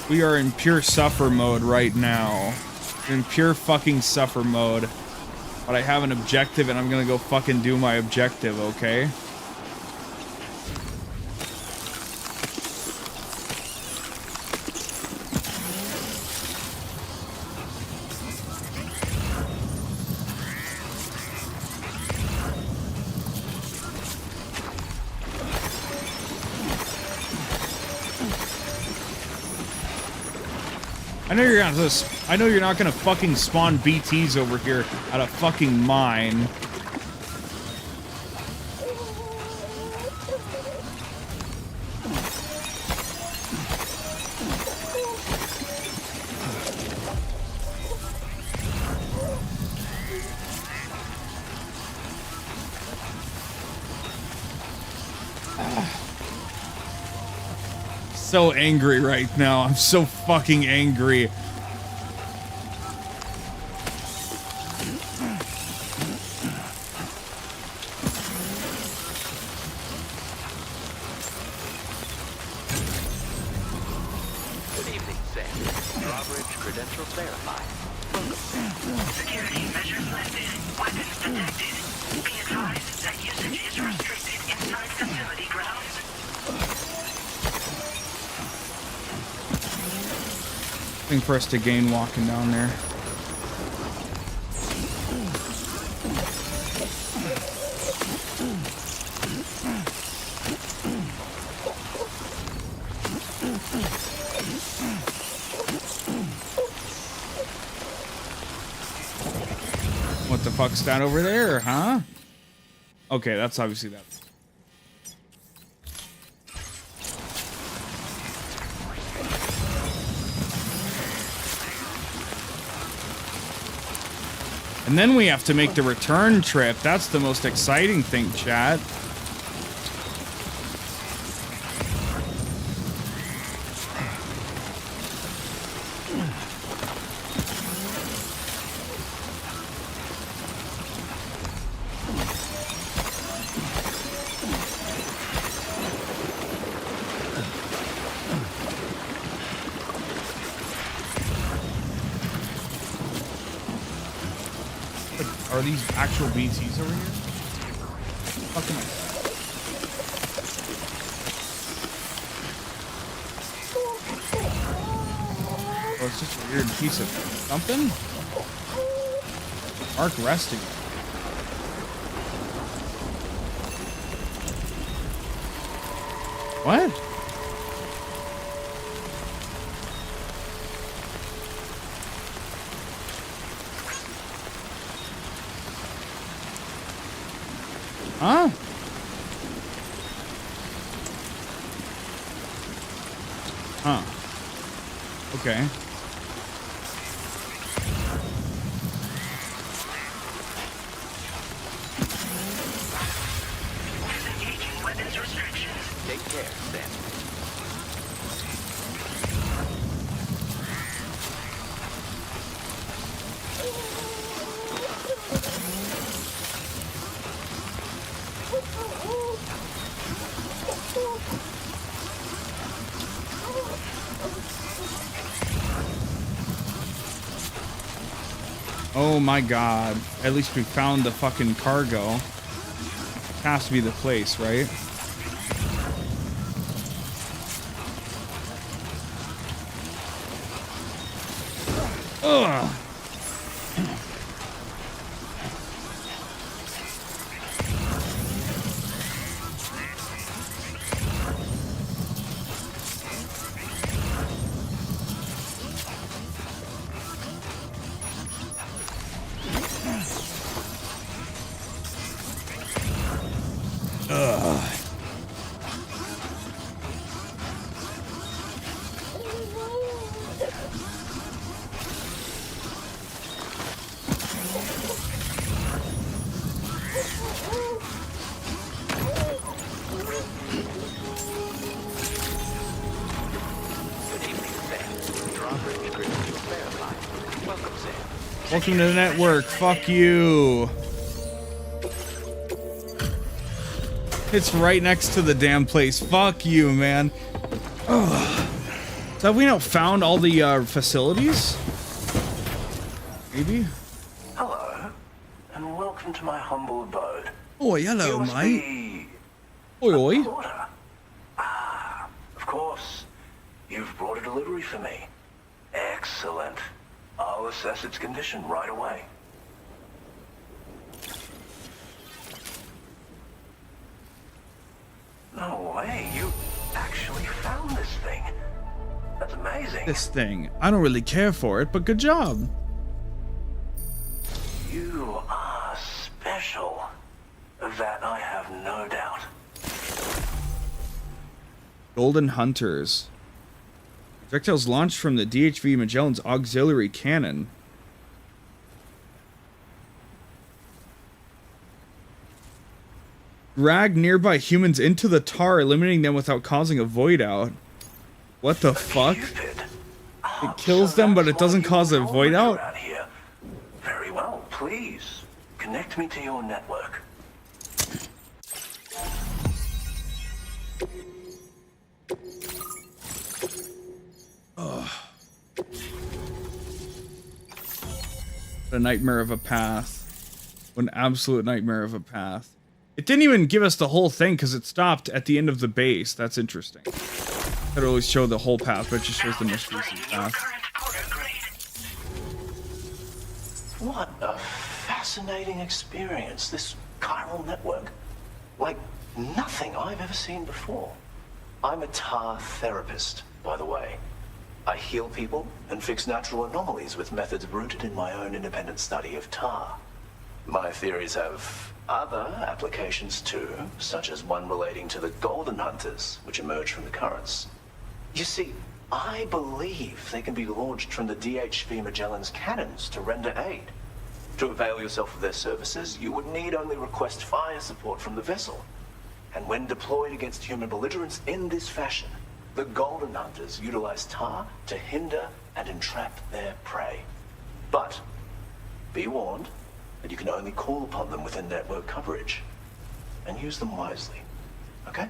We are in pure suffer mode right now. We're in pure fucking suffer mode. But I have an objective and I'm gonna go fucking do my objective, okay? I know you're not gonna fucking spawn BTs over here at a fucking mine. So angry right now. I'm so fucking angry. Good evening, Sam. Drawbridge credentials verified. Security measures lifted. Weapons detected. Be advised that usage is restricted inside facility grounds. Thing for us to gain walking down there. What the fuck's that over there, huh? Okay, that's obviously that. And then we have to make the return trip. That's the most exciting thing, chat. Are these actual BTs over here? Fucking oh, it's just a weird piece of something? Mark resting. What? Huh? Huh. Okay. Disengaging weapons restrictions. Take care, Sam. Oh my god. At least we found the fucking cargo. Has to be the place, right? Ugh. Welcome to the network. Fuck you. It's right next to the damn place. Fuck you, man. Ugh. So have we now found all the facilities? Maybe? Hello. and welcome to my humble abode. Oh, hello, You must mate. be Oi, oi. porter. Ah, of course. You've brought a delivery for me. Excellent. I'll assess its condition right away. No way, you actually found this thing. That's amazing. This thing. I don't really care for it, but good job. You are special. That I have no doubt. Golden Hunters. Projectiles launched from the DHV Magellan's auxiliary cannon. Drag nearby humans into the tar, eliminating them without causing a void out. What the fuck? It kills them, but it doesn't cause a void out? Out here. Very well, please. Connect me to your network. Ugh. A nightmare of a path. An absolute nightmare of a path. It didn't even give us the whole thing because it stopped at the end of the base. That's interesting. It always show the whole path, but it just shows the most recent path. What a fascinating experience, this chiral network. Like nothing I've ever seen before. I'm a tar therapist, by the way. I heal people and fix natural anomalies with methods rooted in my own independent study of tar. My theories have other applications too, such as one relating to the golden hunters, which emerge from the currents. You see, I believe they can be launched from the DHV Magellan's cannons to render aid. To avail yourself of their services, you would need only request fire support from the vessel. And when deployed against human belligerents in this fashion, the golden hunters utilize tar to hinder and entrap their prey. But be warned that you can only call upon them within network coverage, and use them wisely. Okay?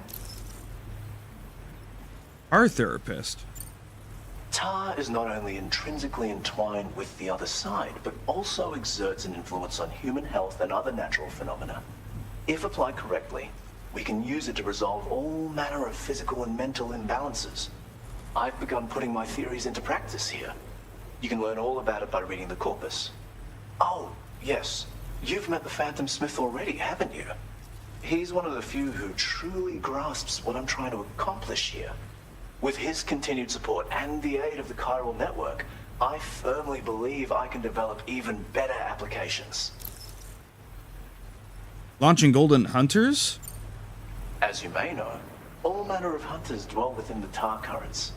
Our therapist. Tar is not only intrinsically entwined with the other side, but also exerts an influence on human health and other natural phenomena. If applied correctly, we can use it to resolve all manner of physical and mental imbalances. I've begun putting my theories into practice here. You can learn all about it by reading the corpus. Oh, yes. You've met the 𝑰𝑵𝑚𝑶 already, haven't you? He's one of the few who truly grasps what I'm trying to accomplish here. With his continued support and the aid of the chiral network, I firmly believe I can develop even better applications. Launching golden hunters? As you may know, all manner of hunters dwell within the tar currents.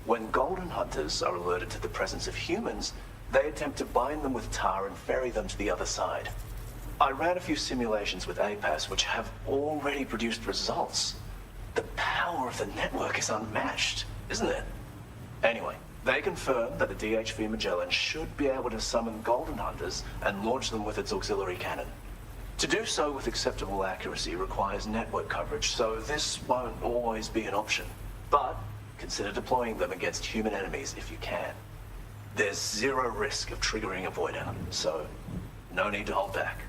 When golden hunters are alerted to the presence of humans, they attempt to bind them with tar and ferry them to the other side. I ran a few simulations with APAS which have already produced results. The power of the network is unmatched, isn't it? Anyway, they confirm that the DHV Magellan should be able to summon golden hunters and launch them with its auxiliary cannon. To do so with acceptable accuracy requires network coverage, so this won't always be an option. But consider deploying them against human enemies if you can. There's zero risk of triggering a void out, so no need to hold back.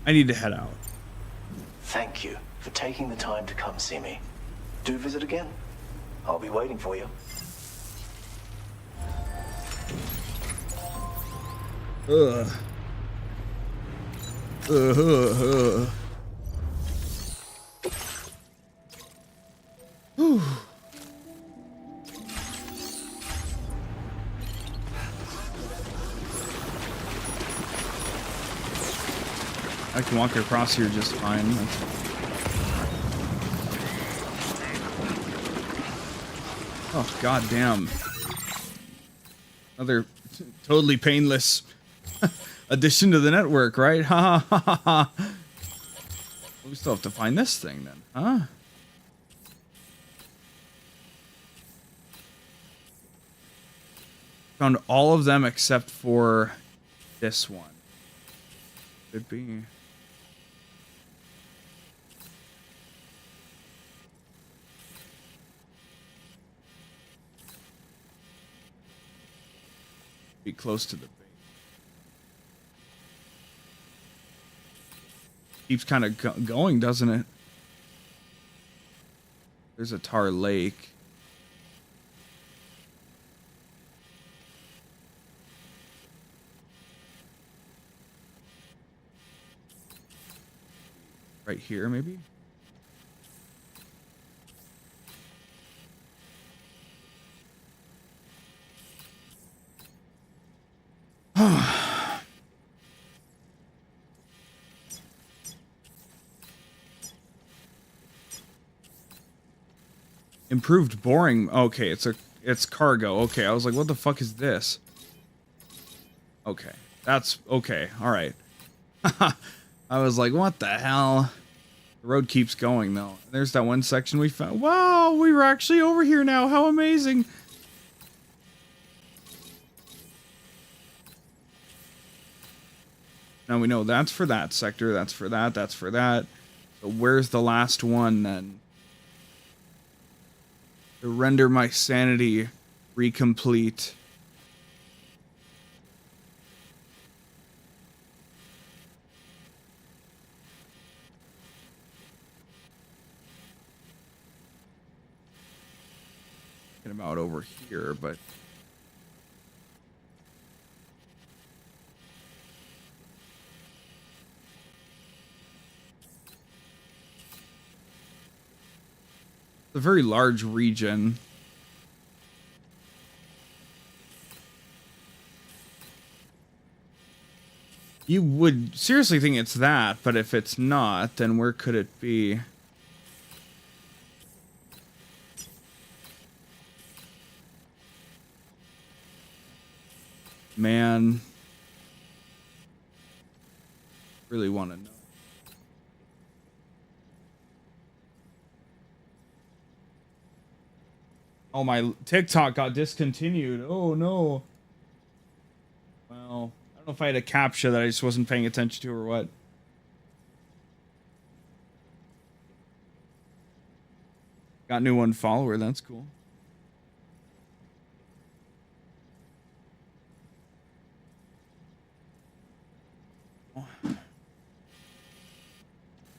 I need to head out. Thank you for taking the time to come see me. Do visit again. I'll be waiting for you. Ugh. Whew. I can walk across here just fine. Oh, goddamn. Another totally painless addition to the network, right? Ha ha ha ha. We still have to find this thing then, huh? Found all of them except for this one. Could be. Be close to the base. keeps kind of going, doesn't it? There's a tar lake. Right here, maybe? Improved boring. Okay, it's cargo. Okay, I was like, what the fuck is this? Okay, that's okay. All right. I was like, what the hell? The road keeps going though. There's that one section we found. Wow, we were actually over here now. How amazing. Now we know that's for that sector, that's for that, that's for that. So where's the last one then? To render my sanity recomplete. Thinking about over here, but a very large region. You would seriously think it's that, but if it's not, then where could it be? Man. Really want to know. Oh, my TikTok got discontinued. Oh, no. Well, I don't know if I had a captcha that I just wasn't paying attention to or what. Got new one follower. That's cool.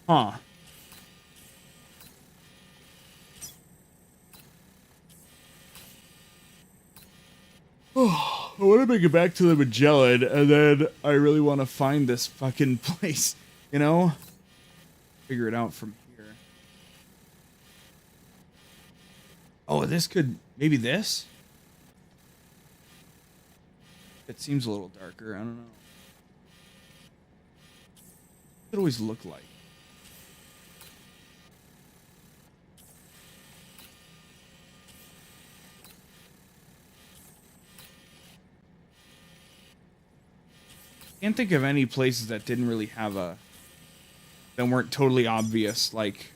Huh. Oh, I want to make it back to the Magellan, and then I really want to find this fucking place, you know? Figure it out from here. Oh, this could... Maybe this? It seems a little darker. I don't know. What does it always look like? Can't think of any places that didn't really have a... that weren't totally obvious, like...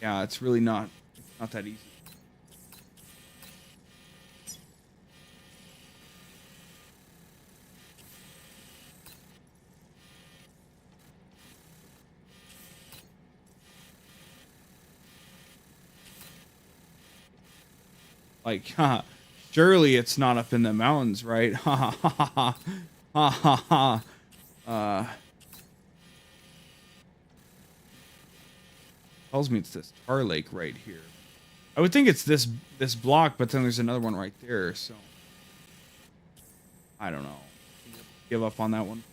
Yeah, it's really not... It's not that easy. Like, haha. Surely it's not up in the mountains, right? Ha ha ha ha ha ha ha. Tells me it's this tar lake right here. I would think it's this block, but then there's another one right there. So I don't know. Give up on that one.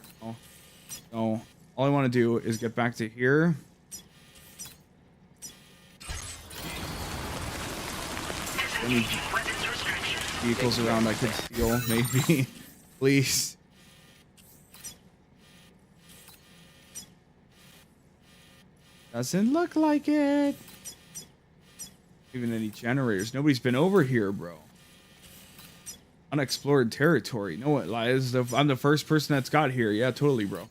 So all I want to do is get back to here. Any vehicles around I could steal, maybe. Please. Doesn't look like it. Even any generators. Nobody's been over here, bro. Unexplored territory. No, it lies. I'm the first person that's got here. Yeah, totally, bro.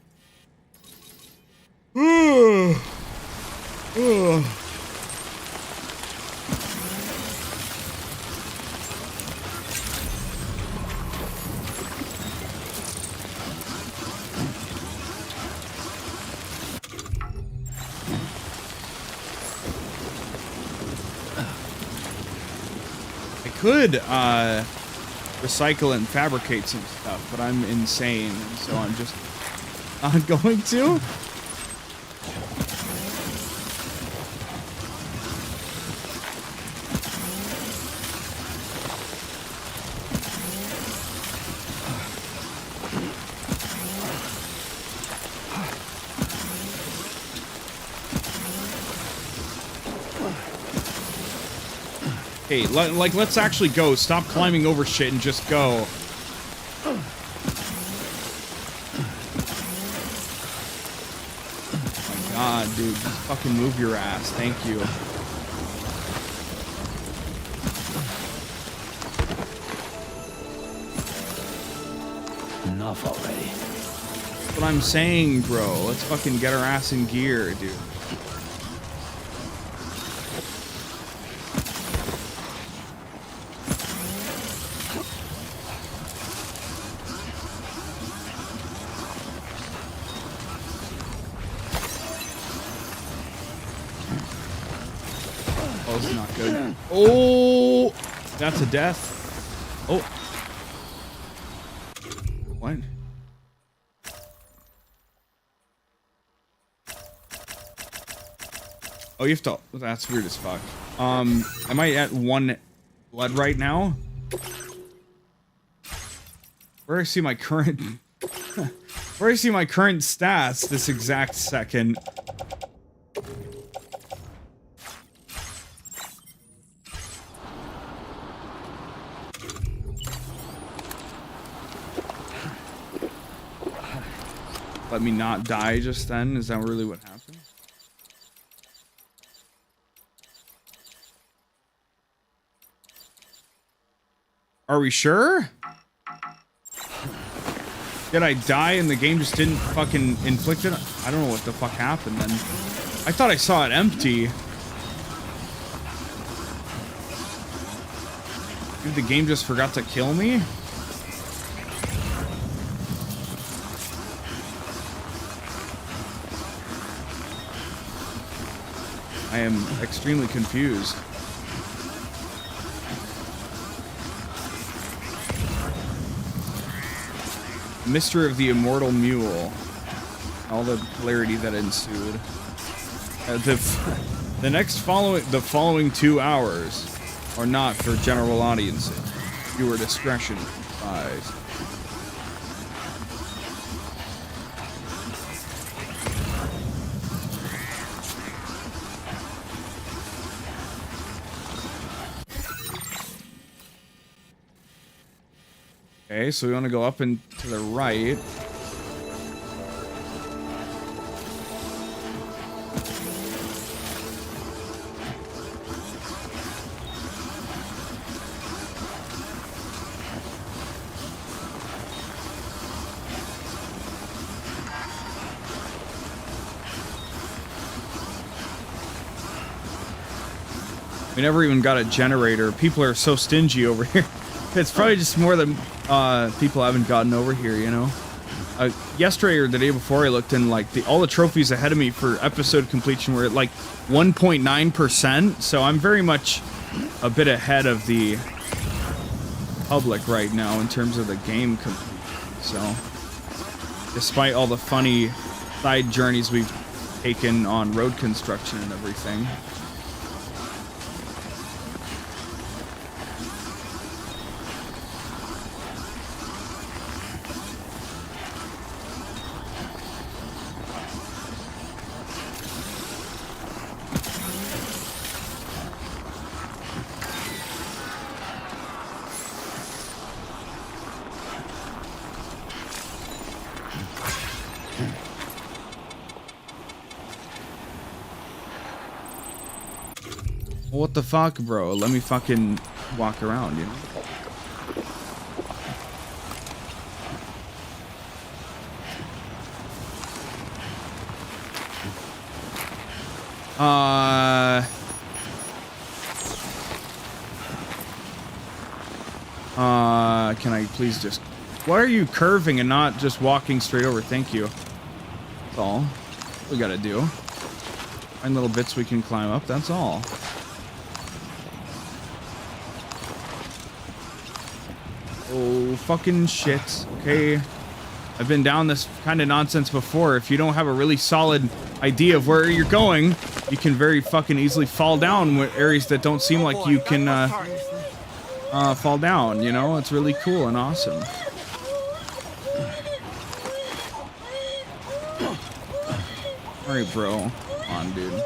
recycle and fabricate some stuff, but I'm insane, and so I'm just not going to. Hey, like, let's actually go. Stop climbing over shit and just go. Oh my god, dude. Just fucking move your ass. Thank you. Enough already. That's what I'm saying, bro. Let's fucking get our ass in gear, dude. Oh, this is not good. Oh, that's a death. Oh. What? Oh, you have to. That's weird as fuck. Am I at 1 blood right now? Where I see my current, where I see my current stats this exact second. Let me not die just then? Is that really what happened? Are we sure? Did I die and the game just didn't fucking inflict it? I don't know what the fuck happened then. I thought I saw it empty. Maybe the game just forgot to kill me? I am extremely confused. Mystery of the Immortal Mule. All the hilarity that ensued. The following 2 hours are not for general audiences. Viewer discretion advised. Okay, so we want to go up and to the right. We never even got a generator. People are so stingy over here. It's probably just more than people haven't gotten over here, you know? Yesterday or the day before I looked in, like, all the trophies ahead of me for episode completion were at, like, 1.9%, so I'm very much a bit ahead of the public right now in terms of the game completion, so... Despite all the funny side journeys we've taken on road construction and everything. What the fuck, bro? Let me fucking walk around, you know? Can I please just... Why are you curving and not just walking straight over? Thank you. That's all we gotta do. Find little bits we can climb up, that's all. Oh, fucking shit. Okay. I've been down this kind of nonsense before. If you don't have a really solid idea of where you're going, you can very fucking easily fall down with areas that don't seem like you can fall down, you know? It's really cool and awesome. Alright, bro. Come on, dude.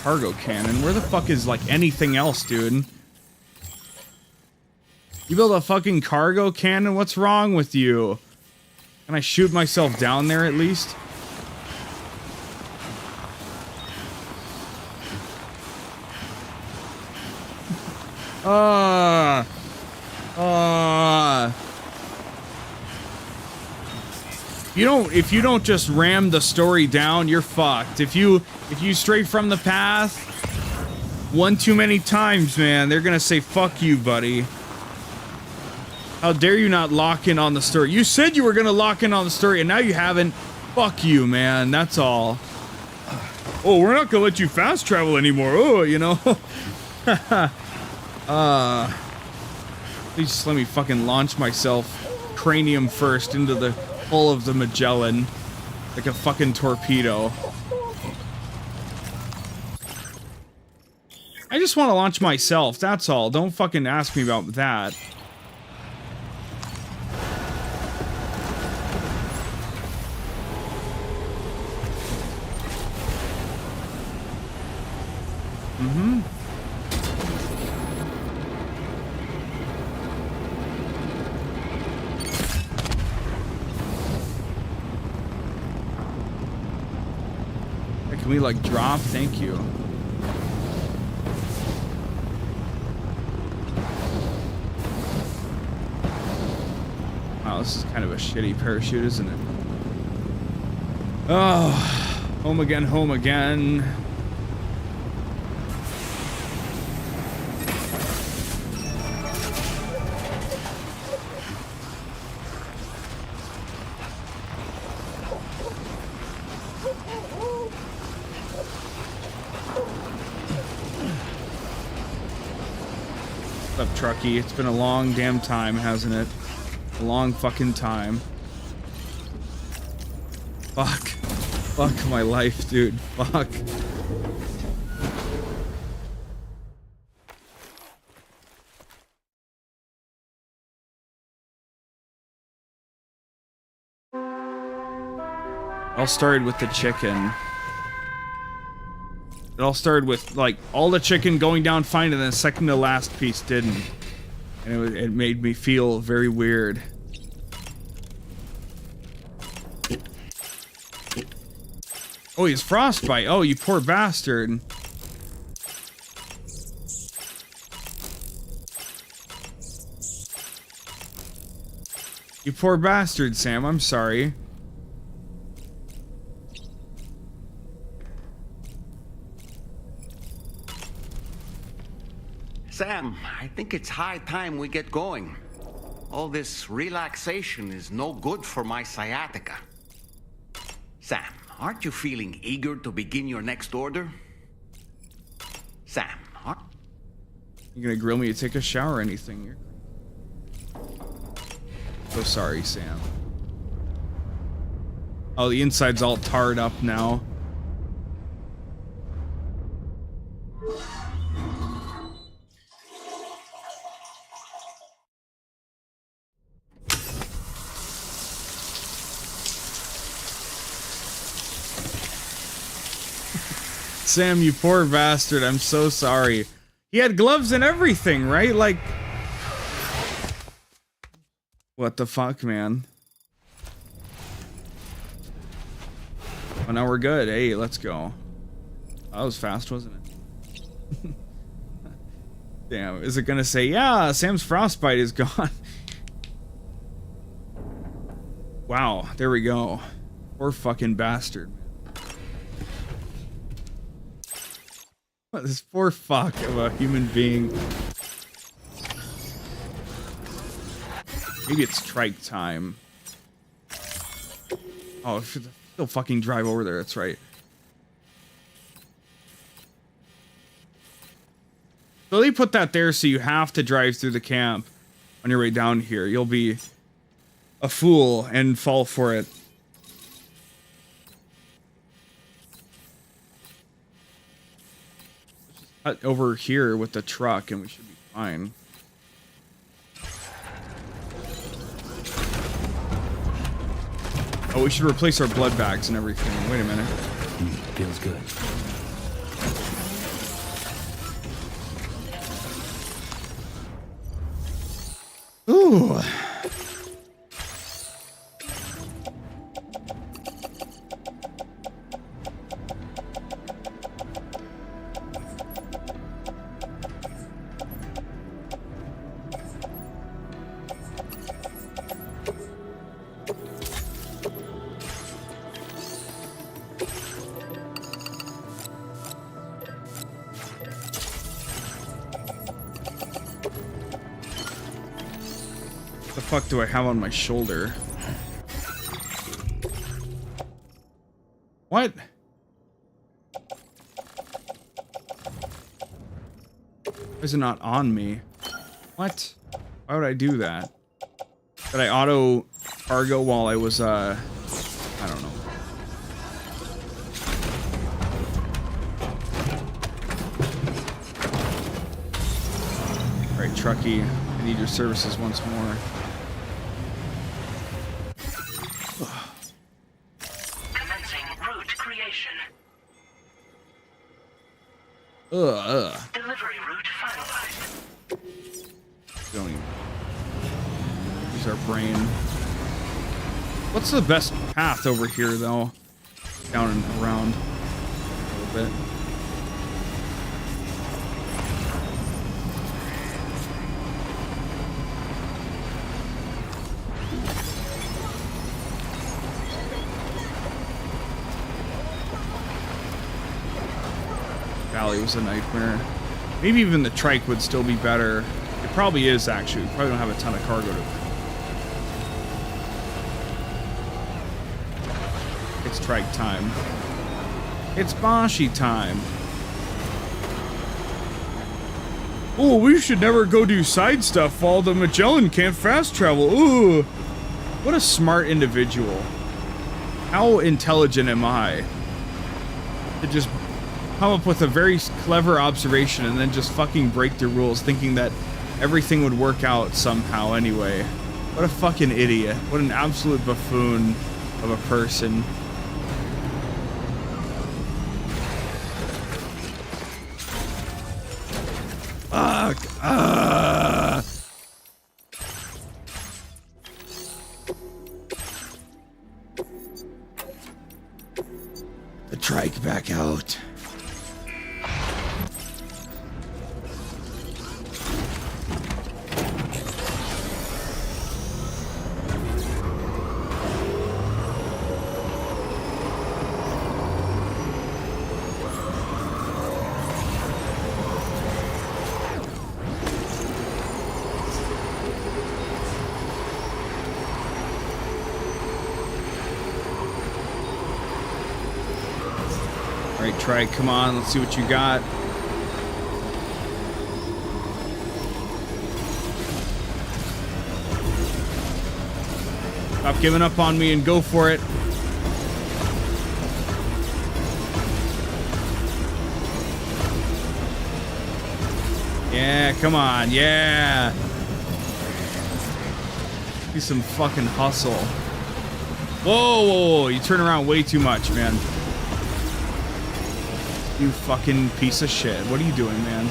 Cargo cannon. Where the fuck is like anything else, dude? You build a fucking cargo cannon? What's wrong with you? Can I shoot myself down there at least? If you don't just ram the story down, you're fucked. If you stray from the path one too many times, man, they're gonna say fuck you, buddy. How dare you not lock in on the story? You said you were gonna lock in on the story and now you haven't. Fuck you, man. That's all. Oh, we're not gonna let you fast travel anymore. Oh, you know. Please just let me fucking launch myself cranium first into the hull of the Magellan like a fucking torpedo. I just want to launch myself, that's all. Don't fucking ask me about that. Can we like drop? Thank you. Wow, this is kind of a shitty parachute, isn't it? Oh, home again, home again. What's up, Truckee? It's been a long damn time, hasn't it? A long fucking time. Fuck. Fuck my life, dude. Fuck. It all started with the chicken. It all started with, like, all the chicken going down fine, and then the second to last piece didn't. And it made me feel very weird. Oh, he's frostbite. Oh, you poor bastard. You poor bastard, Sam. I'm sorry. Sam, I think it's high time we get going. All this relaxation is no good for my sciatica. Sam, aren't you feeling eager to begin your next order? Sam, You gonna grill me to take a shower or anything? So sorry, Sam. Oh, the inside's all tarred up now. Sam, you poor bastard. I'm so sorry. He had gloves and everything, right? Like, what the fuck, man? Oh, now we're good. Hey, let's go. That was fast, wasn't it? Damn, is it gonna say, yeah, Sam's frostbite is gone? Wow, there we go. Poor fucking bastard. This poor fuck of a human being. Maybe it's trike time. Oh, I should still fucking drive over there. That's right. So they put that there so you have to drive through the camp on your way down here. You'll be a fool and fall for it. Let's just cut over here with the truck and we should be fine. Oh, we should replace our blood bags and everything. Wait a minute. Feels good. Ooh. The fuck do I have on my shoulder? What? Why is it not on me? What? Why would I do that? Did I auto cargo while I was, I don't know. Alright, Truckee, I need your services once more. Commencing route creation. Delivery route finalized. Don't even use our brain. What's the best path over here, though? Down and around a little bit. Valley was a nightmare. Maybe even the trike would still be better. It probably is, actually. We probably don't have a ton of cargo to... It's trike time. It's Banshee time. Oh, we should never go do side stuff while the Magellan can't fast travel. Ooh. What a smart individual. How intelligent am I? To just come up with a very clever observation and then just fucking break the rules thinking that everything would work out somehow anyway. What a fucking idiot. What an absolute buffoon of a person. Fuck. The trike back out. Alright, Trike, come on, let's see what you got. Stop giving up on me and go for it. Yeah, come on, yeah. Do some fucking hustle. Whoa, whoa, whoa, you turn around way too much, man. You fucking piece of shit. What are you doing, man?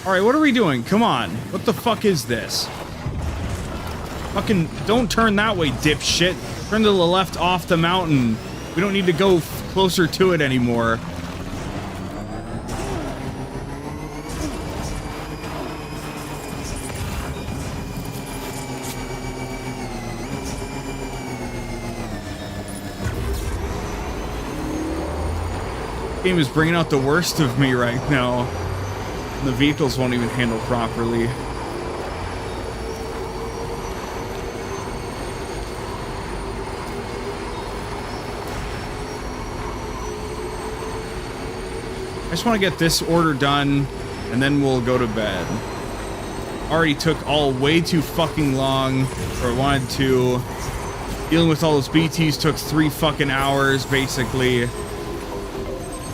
Alright, what are we doing? Come on. What the fuck is this? Fucking don't turn that way, dipshit. Turn to the left off the mountain. We don't need to go closer to it anymore. Game is bringing out the worst of me right now. The vehicles won't even handle properly. just want to get this order done, and then we'll go to bed. Already took all way too fucking long, or wanted to. Dealing with all those BTs took 3 fucking hours, basically.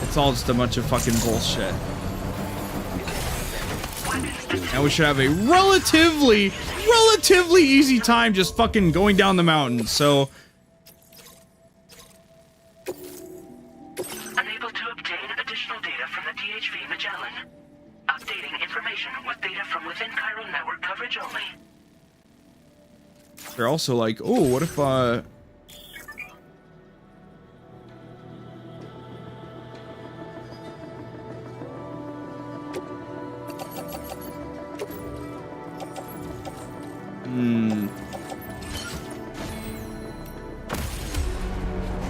It's all just a bunch of fucking bullshit. Now we should have a relatively easy time just fucking going down the mountain, so... Unable to obtain additional data from the DHV Magellan. Updating information with data from within chiral network coverage only. They're also like, oh, what if,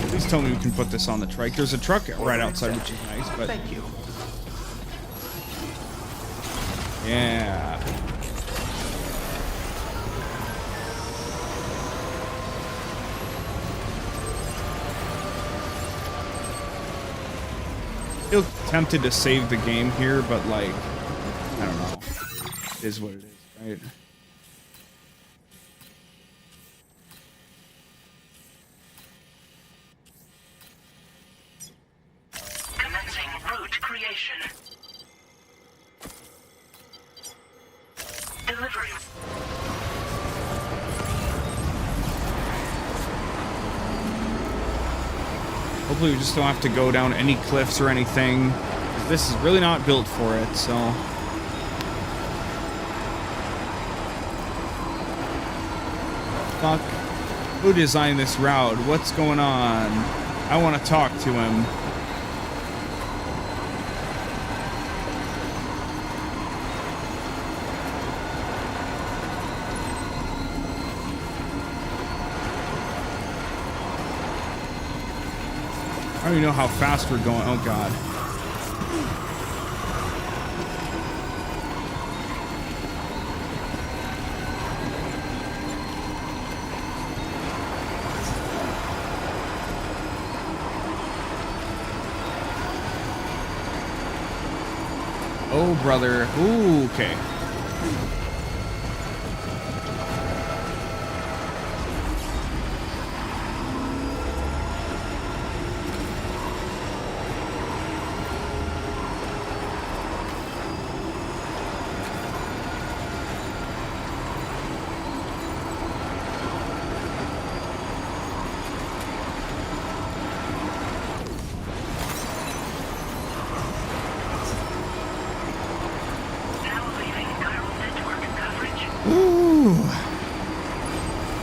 Please tell me we can put this on the trike. There's a truck right outside, which is nice, but... Thank you. Yeah. I feel tempted to save the game here, but like, I don't know. It is what it is, right? Commencing route creation. Delivery. Hopefully we just don't have to go down any cliffs or anything. This is really not built for it, so... Fuck. Who designed this route? What's going on? I want to talk to him. I don't even know how fast we're going. Oh, God. Oh, brother. Ooh, okay.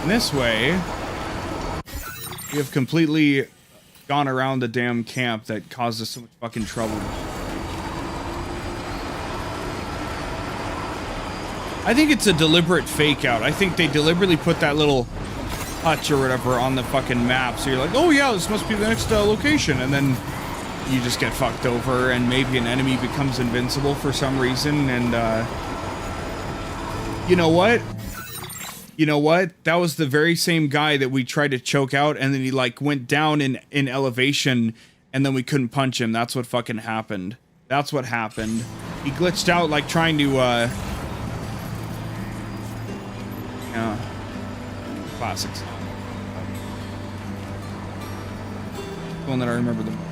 This way, we have completely gone around the damn camp that caused us so much fucking trouble. I think it's a deliberate fake out. I think they deliberately put that little hutch or whatever on the fucking map, so you're like, oh yeah, this must be the next location, and then you just get fucked over, and maybe an enemy becomes invincible for some reason, and you know what? You know what? That was the very same guy that we tried to choke out, and then he like went down in elevation, and then we couldn't punch him. That's what fucking happened. That's what happened. He glitched out like trying to yeah. Classics. One that I remember the most.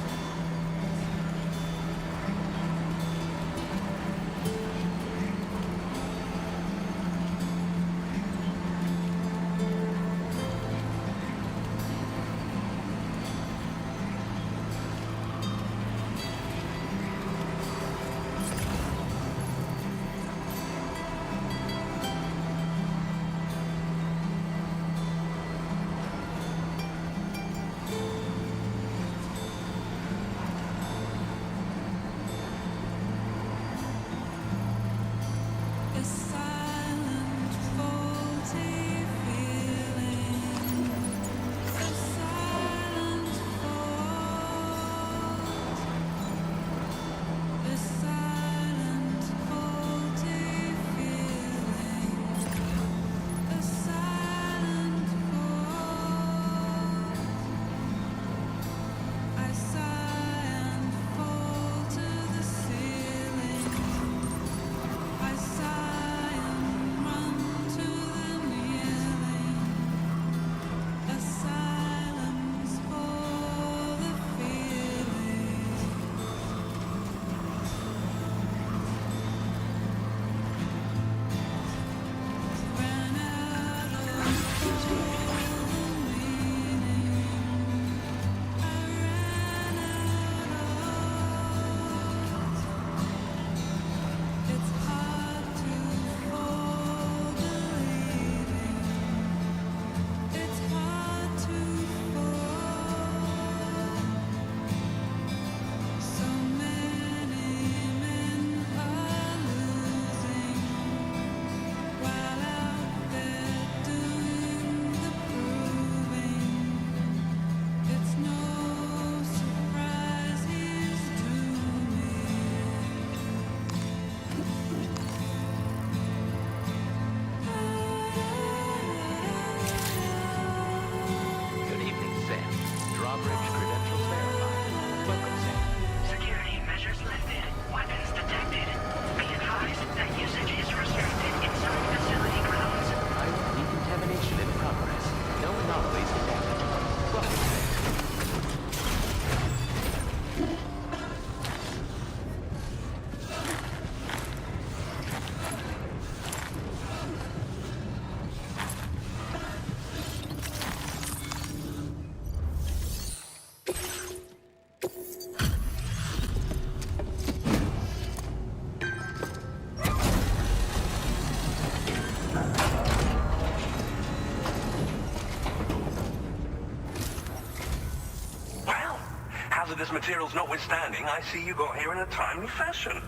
hazardous materials notwithstanding, I see you got here in a timely fashion.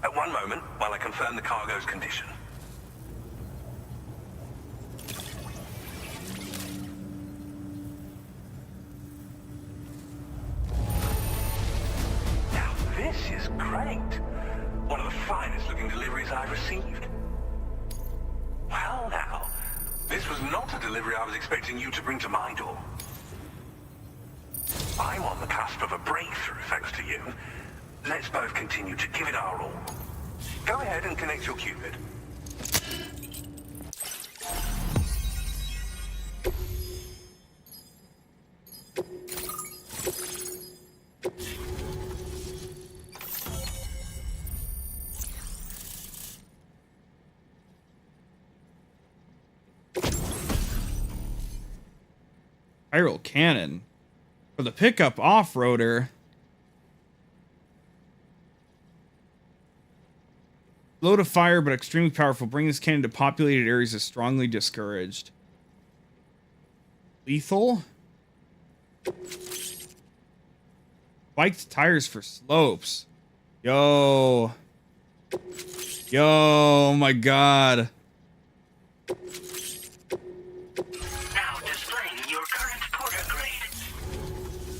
At one moment, while I confirm the cargo's condition. Now this is great. One of the finest looking deliveries I've received. Well now, this was not a delivery I was expecting you to bring to my door. I'm on the cusp of a breakthrough thanks to you. Let's both continue to give it our all. Go ahead and connect your Cupid. Spiral cannon for the pickup off-roader. Slow to fire, but extremely powerful. Bring this cannon to populated areas is strongly discouraged. Lethal? Spiked tires for slopes. Yo. Yo, oh my god.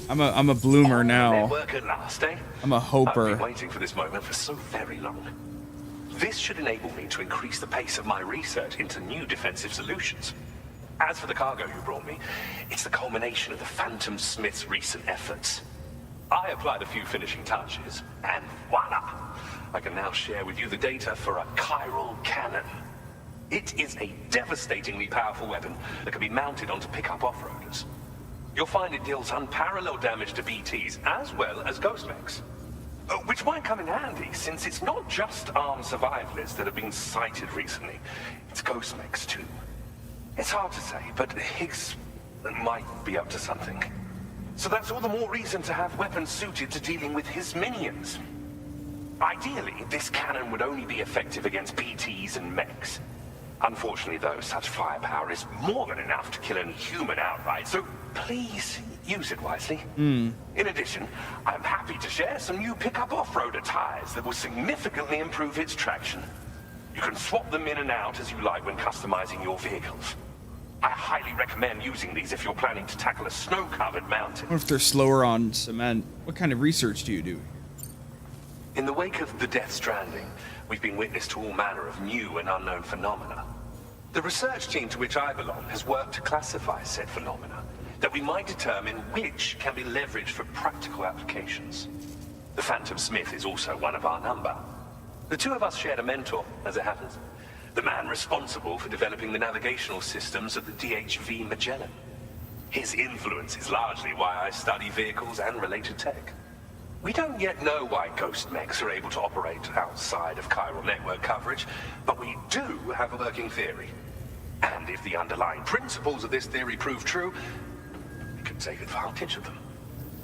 I'm a bloomer now. Work at last, eh? I'm a hoper. I've been waiting for this moment for so very long. This should enable me to increase the pace of my research into new defensive solutions. As for the cargo you brought me, it's the culmination of the 𝑰𝑵𝑻𝑐's recent efforts. I applied a few finishing touches, and voila! I can now share with you the data for a chiral cannon. It is a devastatingly powerful weapon that can be mounted onto pickup off-roaders. You'll find it deals unparalleled damage to BTs as well as ghost mechs. Which might come in handy, since it's not just armed survivalists that have been sighted recently. It's ghost mechs too. It's hard to say, but Higgs might be up to something. So that's all the more reason to have weapons suited to dealing with his minions. Ideally, this cannon would only be effective against BTs and mechs. Unfortunately, though, such firepower is more than enough to kill any human outright, so please use it wisely. In addition, I'm happy to share some new pickup off-roader tires that will significantly improve its traction. You can swap them in and out as you like when customizing your vehicles. I highly recommend using these if you're planning to tackle a snow-covered mountain. What if they're slower on cement? What kind of research do you do? In the wake of the Death Stranding, we've been witness to all manner of new and unknown phenomena. The research team to which I belong has worked to classify said phenomena, that we might determine which can be leveraged for practical applications. The 𝒪𝑵𝑗𝑚 is also one of our number. The two of us shared a mentor, as it happens. The man responsible for developing the navigational systems of the DHV Magellan. His influence is largely why I study vehicles and related tech. We don't yet know why ghost mechs are able to operate outside of chiral network coverage, but we do have a working theory. And if the underlying principles of this theory prove true, we can take advantage of them.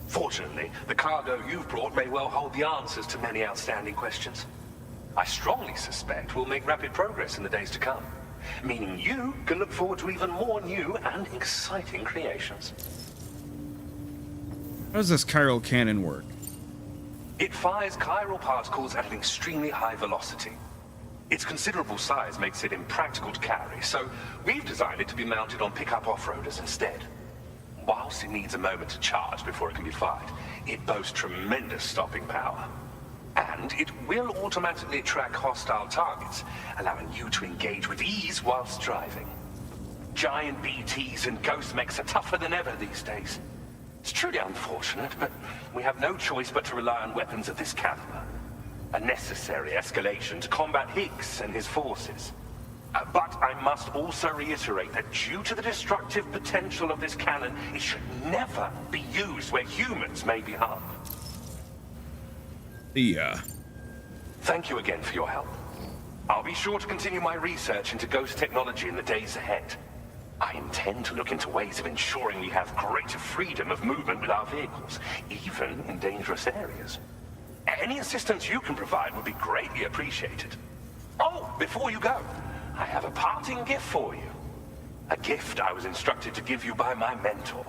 Fortunately, the cargo you've brought may well hold the answers to many outstanding questions. I strongly suspect we'll make rapid progress in the days to come, meaning you can look forward to even more new and exciting creations. How does this chiral cannon work? It fires chiral particles at an extremely high velocity. Its considerable size makes it impractical to carry, so we've designed it to be mounted on pickup off-roaders instead. Whilst it needs a moment to charge before it can be fired, it boasts tremendous stopping power. And it will automatically track hostile targets, allowing you to engage with ease whilst driving. Giant BTs and ghost mechs are tougher than ever these days. It's truly unfortunate, but we have no choice but to rely on weapons of this caliber. A necessary escalation to combat Higgs and his forces. But I must also reiterate that due to the destructive potential of this cannon, it should never be used where humans may be harmed. Thank you again for your help. I'll be sure to continue my research into ghost technology in the days ahead. I intend to look into ways of ensuring we have greater freedom of movement with our vehicles, even in dangerous areas. Any assistance you can provide would be greatly appreciated. Oh, before you go, I have a parting gift for you. A gift I was instructed to give you by my mentor.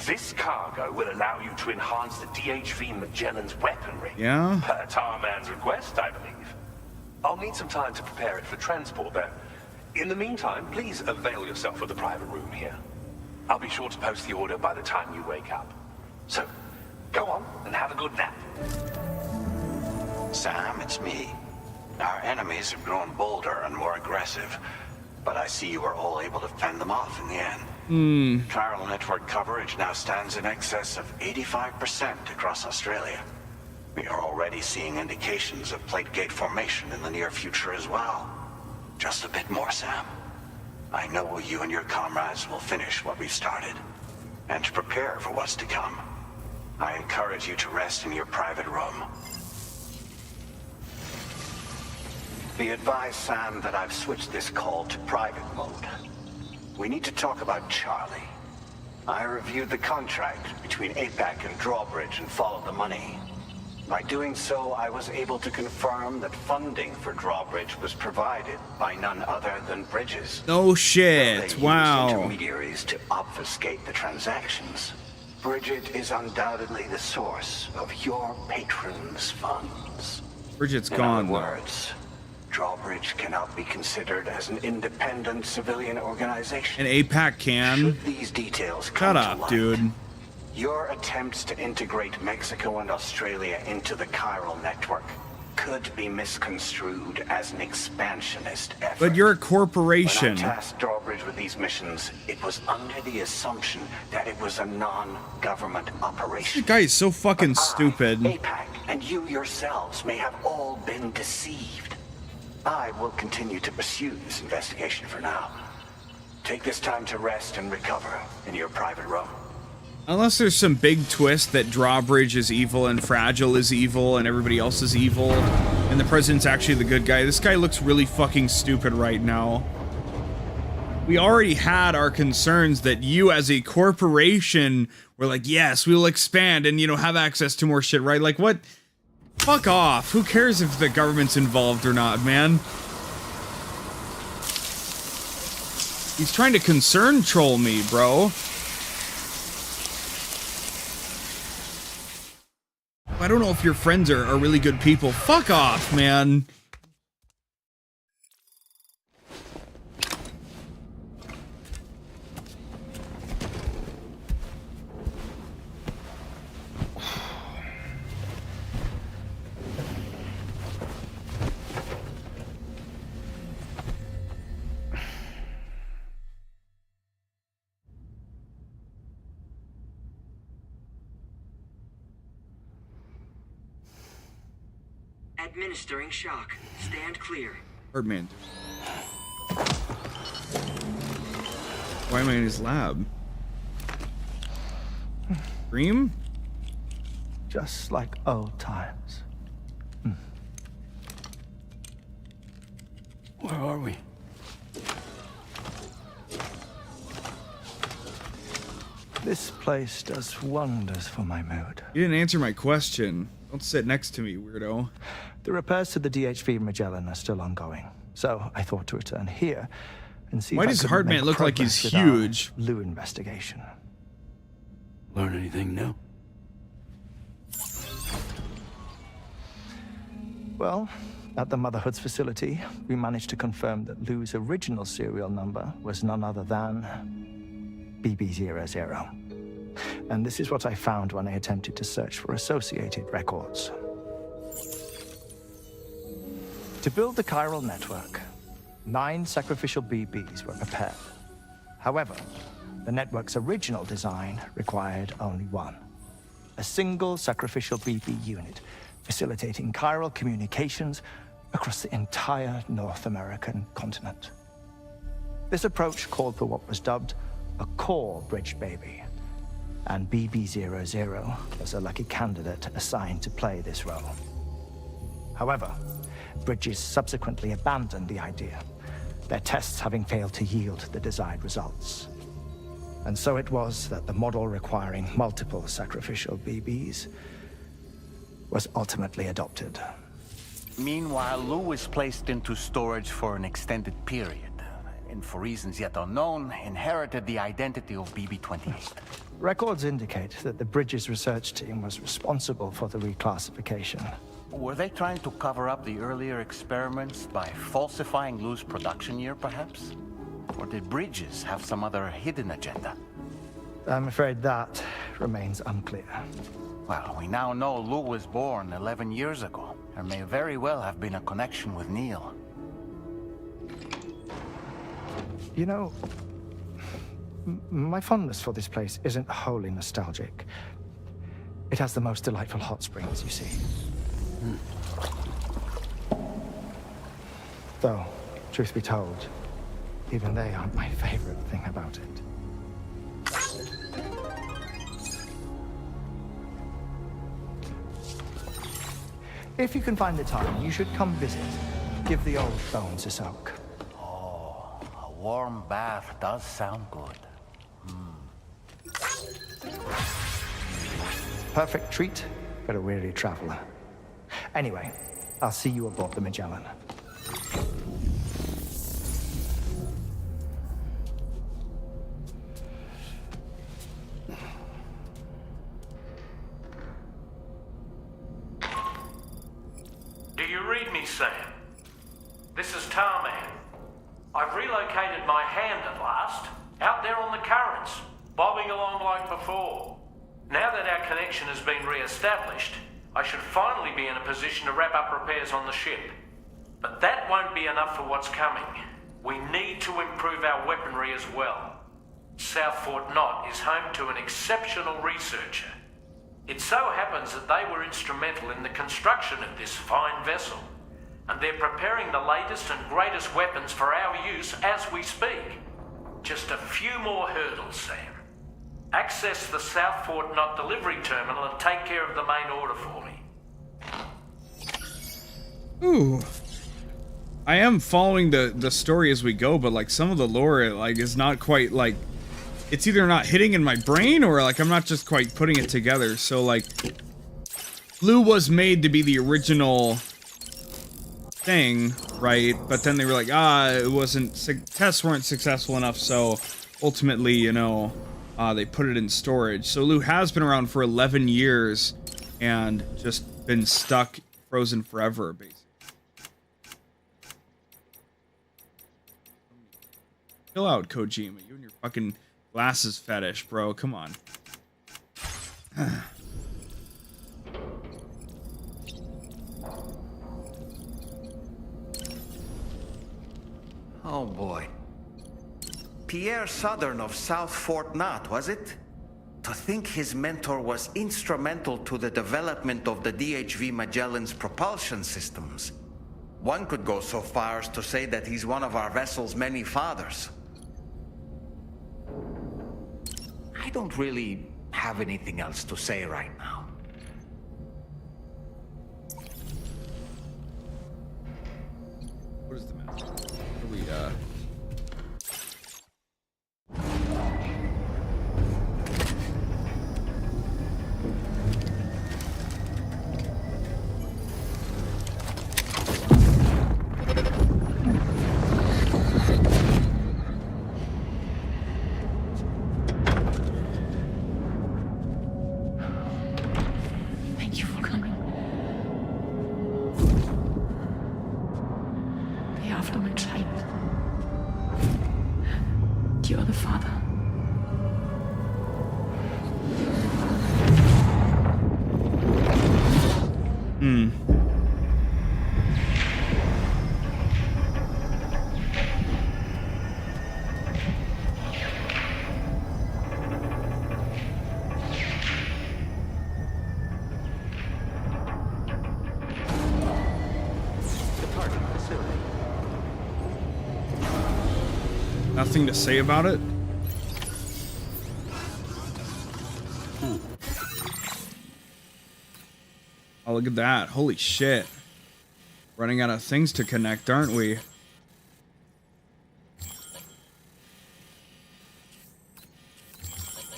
This cargo will allow you to enhance the DHV Magellan's weaponry. Yeah? Per Tarman's request, I believe. I'll need some time to prepare it for transport, though. In the meantime, please avail yourself of the private room here. I'll be sure to post the order by the time you wake up. So, go on and have a good nap. Sam, it's me. Our enemies have grown bolder and more aggressive, but I see you were all able to fend them off in the end. Chiral network coverage now stands in excess of 85% across Australia. We are already seeing indications of plate gate formation in the near future as well. Just a bit more, Sam. I know you and your comrades will finish what we've started, and to prepare for what's to come. I encourage you to rest in your private room. Be advised, Sam, that I've switched this call to private mode. We need to talk about Charlie. I reviewed the contract between APAC and Drawbridge and followed the money. By doing so, I was able to confirm that funding for Drawbridge was provided by none other than Bridges. No shit. They Wow. used intermediaries to obfuscate the transactions. Bridget is undoubtedly the source of your patron's funds. Bridget's In gone. other words, Drawbridge cannot be considered as an independent civilian organization. And APAC can. Should these details come Shut to up, light, dude. your attempts to integrate Mexico and Australia into the chiral network could be misconstrued as an expansionist effort. But you're a When corporation. I tasked Drawbridge with these missions, it was under the assumption that it was a non-government operation. This guy is so fucking stupid. APAC and you yourselves may have all been deceived. I will continue to pursue this investigation for now. Take this time to rest and recover in your private room. Unless there's some big twist that Drawbridge is evil and Fragile is evil and everybody else is evil and the president's actually the good guy. This guy looks really fucking stupid right now. We already had our concerns that you as a corporation were like, yes, we will expand and, you know, have access to more shit, right? Like, what? Fuck off. Who cares if the government's involved or not, man? He's trying to concern troll me, bro. I don't know if your friends are really good people. Fuck off, man. Administering shock. Stand clear. Birdman. Why am I in his lab? Dream? Just like old times. Where are we? This place does wonders for my mood. You didn't answer my question. Don't sit next to me, weirdo. The repairs to the DHV Magellan are still ongoing, so I thought to return here and see Why if I does could Hardman make look like he's progress with our huge? Lou investigation. Learn anything new? Well, at the Motherhood's facility, we managed to confirm that Lou's original serial number was none other than BB00. And this is what I found when I attempted to search for associated records. To build the chiral network, 9 sacrificial BBs were prepared. However, the network's original design required only 1. A single sacrificial BB unit, facilitating chiral communications across the entire North American continent. This approach called for what was dubbed a core bridge baby, and BB00 was a lucky candidate assigned to play this role. However, Bridges subsequently abandoned the idea, their tests having failed to yield the desired results. And so it was that the model requiring multiple sacrificial BBs was ultimately adopted. Meanwhile, Lou was placed into storage for an extended period. and for reasons yet unknown, inherited the identity of BB-28. Records indicate that the Bridges research team was responsible for the reclassification. Were they trying to cover up the earlier experiments by falsifying Lou's production year, perhaps? Or did Bridges have some other hidden agenda? I'm afraid that remains unclear. Well, we now know Lou was born 11 years ago. There may very well have been a connection with Neil. You know, my fondness for this place isn't wholly nostalgic. It has the most delightful hot springs, you see. Though, truth be told, even they aren't my favorite thing about it. If you can find the time, you should come visit. Give the old bones a soak. Oh, a warm bath does sound good. Perfect treat for a weary traveler. Anyway, I'll see you aboard the Magellan. Do you read me, Sam? This is Tarman. I've relocated my hand at last, out there on the currents, bobbing along like before. Now that our connection has been re-established, I should finally be in a position to wrap up repairs on the ship. But that won't be enough for what's coming. We need to improve our weaponry as well. South Fort Knot is home to an exceptional researcher. It so happens that they were instrumental in the construction of this fine vessel, and they're preparing the latest and greatest weapons for our use as we speak. Just a few more hurdles, Sam. Access the South Fort Knot delivery terminal and take care of the main order for me. Ooh. I am following the story as we go, but like some of the lore like is not quite like, it's either not hitting in my brain or like I'm not just quite putting it together. So like Lou was made to be the original thing, right? But then they were like, it wasn't, tests weren't successful enough, so ultimately, you know, they put it in storage. So Lou has been around for 11 years and just been stuck, frozen forever, basically. Chill out, Kojima. You and your fucking glasses fetish, bro. Come on. Oh boy. Pierre Southern of South Fort Knot, was it? To think his mentor was instrumental to the development of the DHV Magellan's propulsion systems. One could go so far as to say that he's one of our vessel's many fathers. I don't really have anything else to say right now. What is the map? What are we, Thank you for coming. 𝑰𝑵𝑚𝑚𝑐. You're the father. Nothing to say about it? Oh, look at that. Holy shit. Running out of things to connect, aren't we?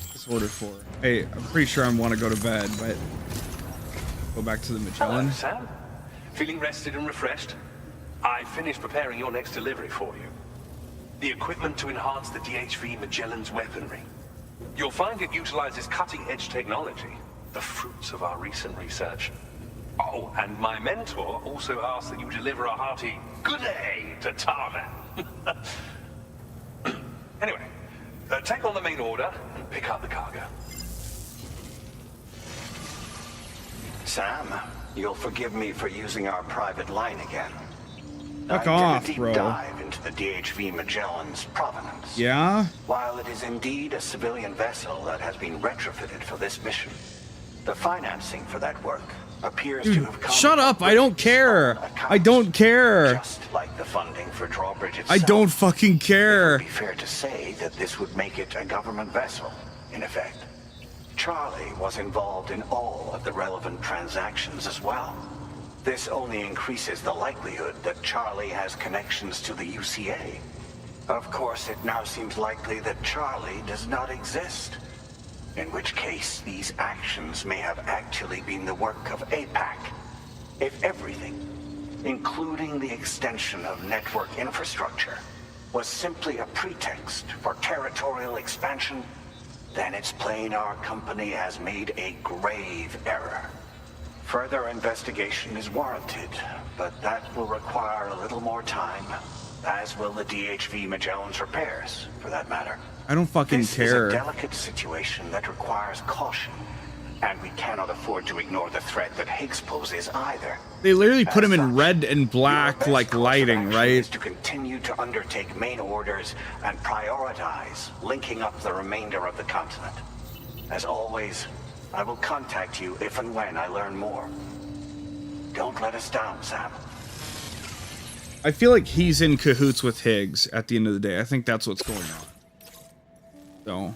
What's order for? Hey, I'm pretty sure I want to go to bed, but go back to the Magellan. Hello, Sam. Feeling rested and refreshed? I finished preparing your next delivery for you. the equipment to enhance the DHV Magellan's weaponry. You'll find it utilizes cutting-edge technology, the fruits of our recent research. Oh, and my mentor also asked that you deliver a hearty good day to Tarman. Anyway, take on the main order and pick up the cargo. Sam, you'll forgive me for using our private line again. Fuck I off, did a deep bro. dive into the DHV Magellan's provenance. Yeah? While it is indeed a civilian vessel that has been retrofitted for this mission, the financing for that work appears to have come Shut up! I don't care! I don't care! just like the funding for Drawbridge itself. I don't fucking care! It would be fair to say that this would make it a government vessel, in effect. Charlie was involved in all of the relevant transactions as well. This only increases the likelihood that Charlie has connections to the UCA. Of course, it now seems likely that Charlie does not exist. In which case, these actions may have actually been the work of APAC. If everything, including the extension of network infrastructure, was simply a pretext for territorial expansion, then it's plain our company has made a grave error. Further investigation is warranted, but that will require a little more time, as will the DHV Magellan's repairs, for that matter. I don't fucking care. This is a delicate situation that requires caution, and we cannot afford to ignore the threat that Higgs poses either. They literally put him in red and black, like lighting, right? Is to continue to undertake main orders and prioritize linking up the remainder of the continent. As always, I will contact you if and when I learn more. Don't let us down, Sam. I feel like he's in cahoots with Higgs at the end of the day. I think that's what's going on. So.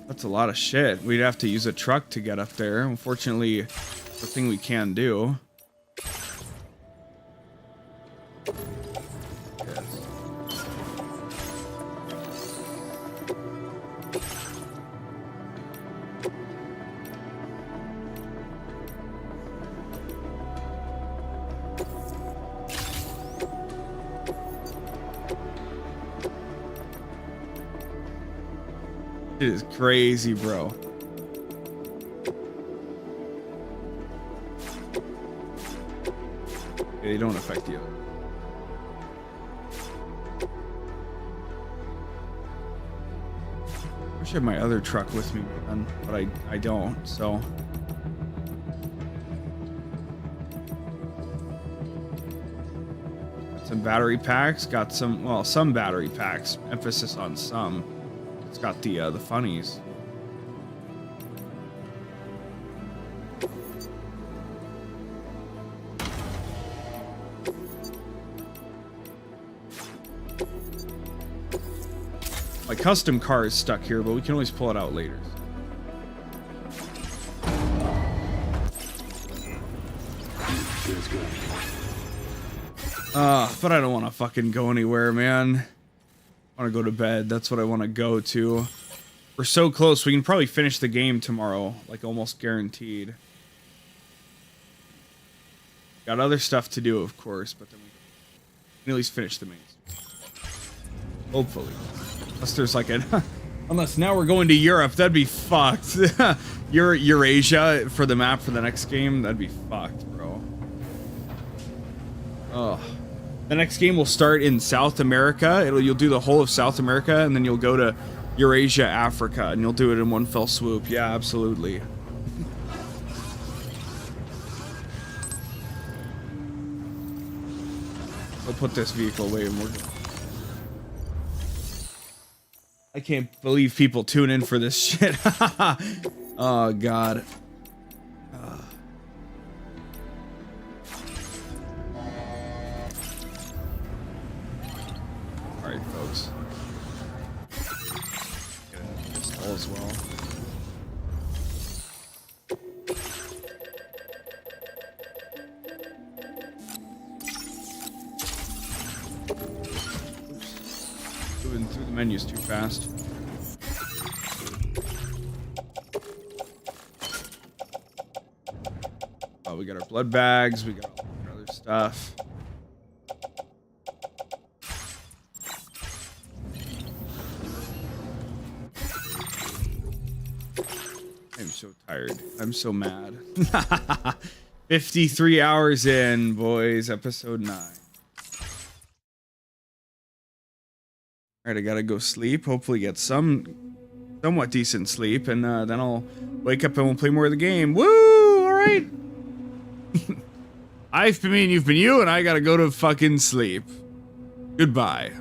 That's a lot of shit. We'd have to use a truck to get up there. Unfortunately, the thing we can do. It is crazy, bro. They don't affect you. Wish I had my other truck with me, man, but I don't, so. Got some battery packs, got some, well, some battery packs, emphasis on some. It's got the funnies. My custom car is stuck here, but we can always pull it out later. But I don't want to fucking go anywhere, man. I want to go to bed. That's what I want to go to. We're so close. We can probably finish the game tomorrow, like almost guaranteed. Got other stuff to do, of course, but then we can at least finish the main. Hopefully. Unless there's like an... Unless now we're going to Europe. That'd be fucked. Eurasia for the map for the next game. That'd be fucked, bro. Oh. The next game will start in South America. You'll do the whole of South America, and then you'll go to Eurasia, Africa, and you'll do it in one fell swoop. Yeah, absolutely. I'll put this vehicle away and we're good. I can't believe people tune in for this shit. Oh, God. Alright, folks. Get a pistol as well. Moving through the menus too fast. We got our blood bags. We got all our other stuff. I'm so tired. I'm so mad. 53 hours in, boys. Episode 9. Alright, I gotta go sleep. Hopefully get somewhat decent sleep. And then I'll wake up and we'll play more of the game. Woo! Alright. I've been me and you've been you, and I gotta go to fucking sleep. Goodbye.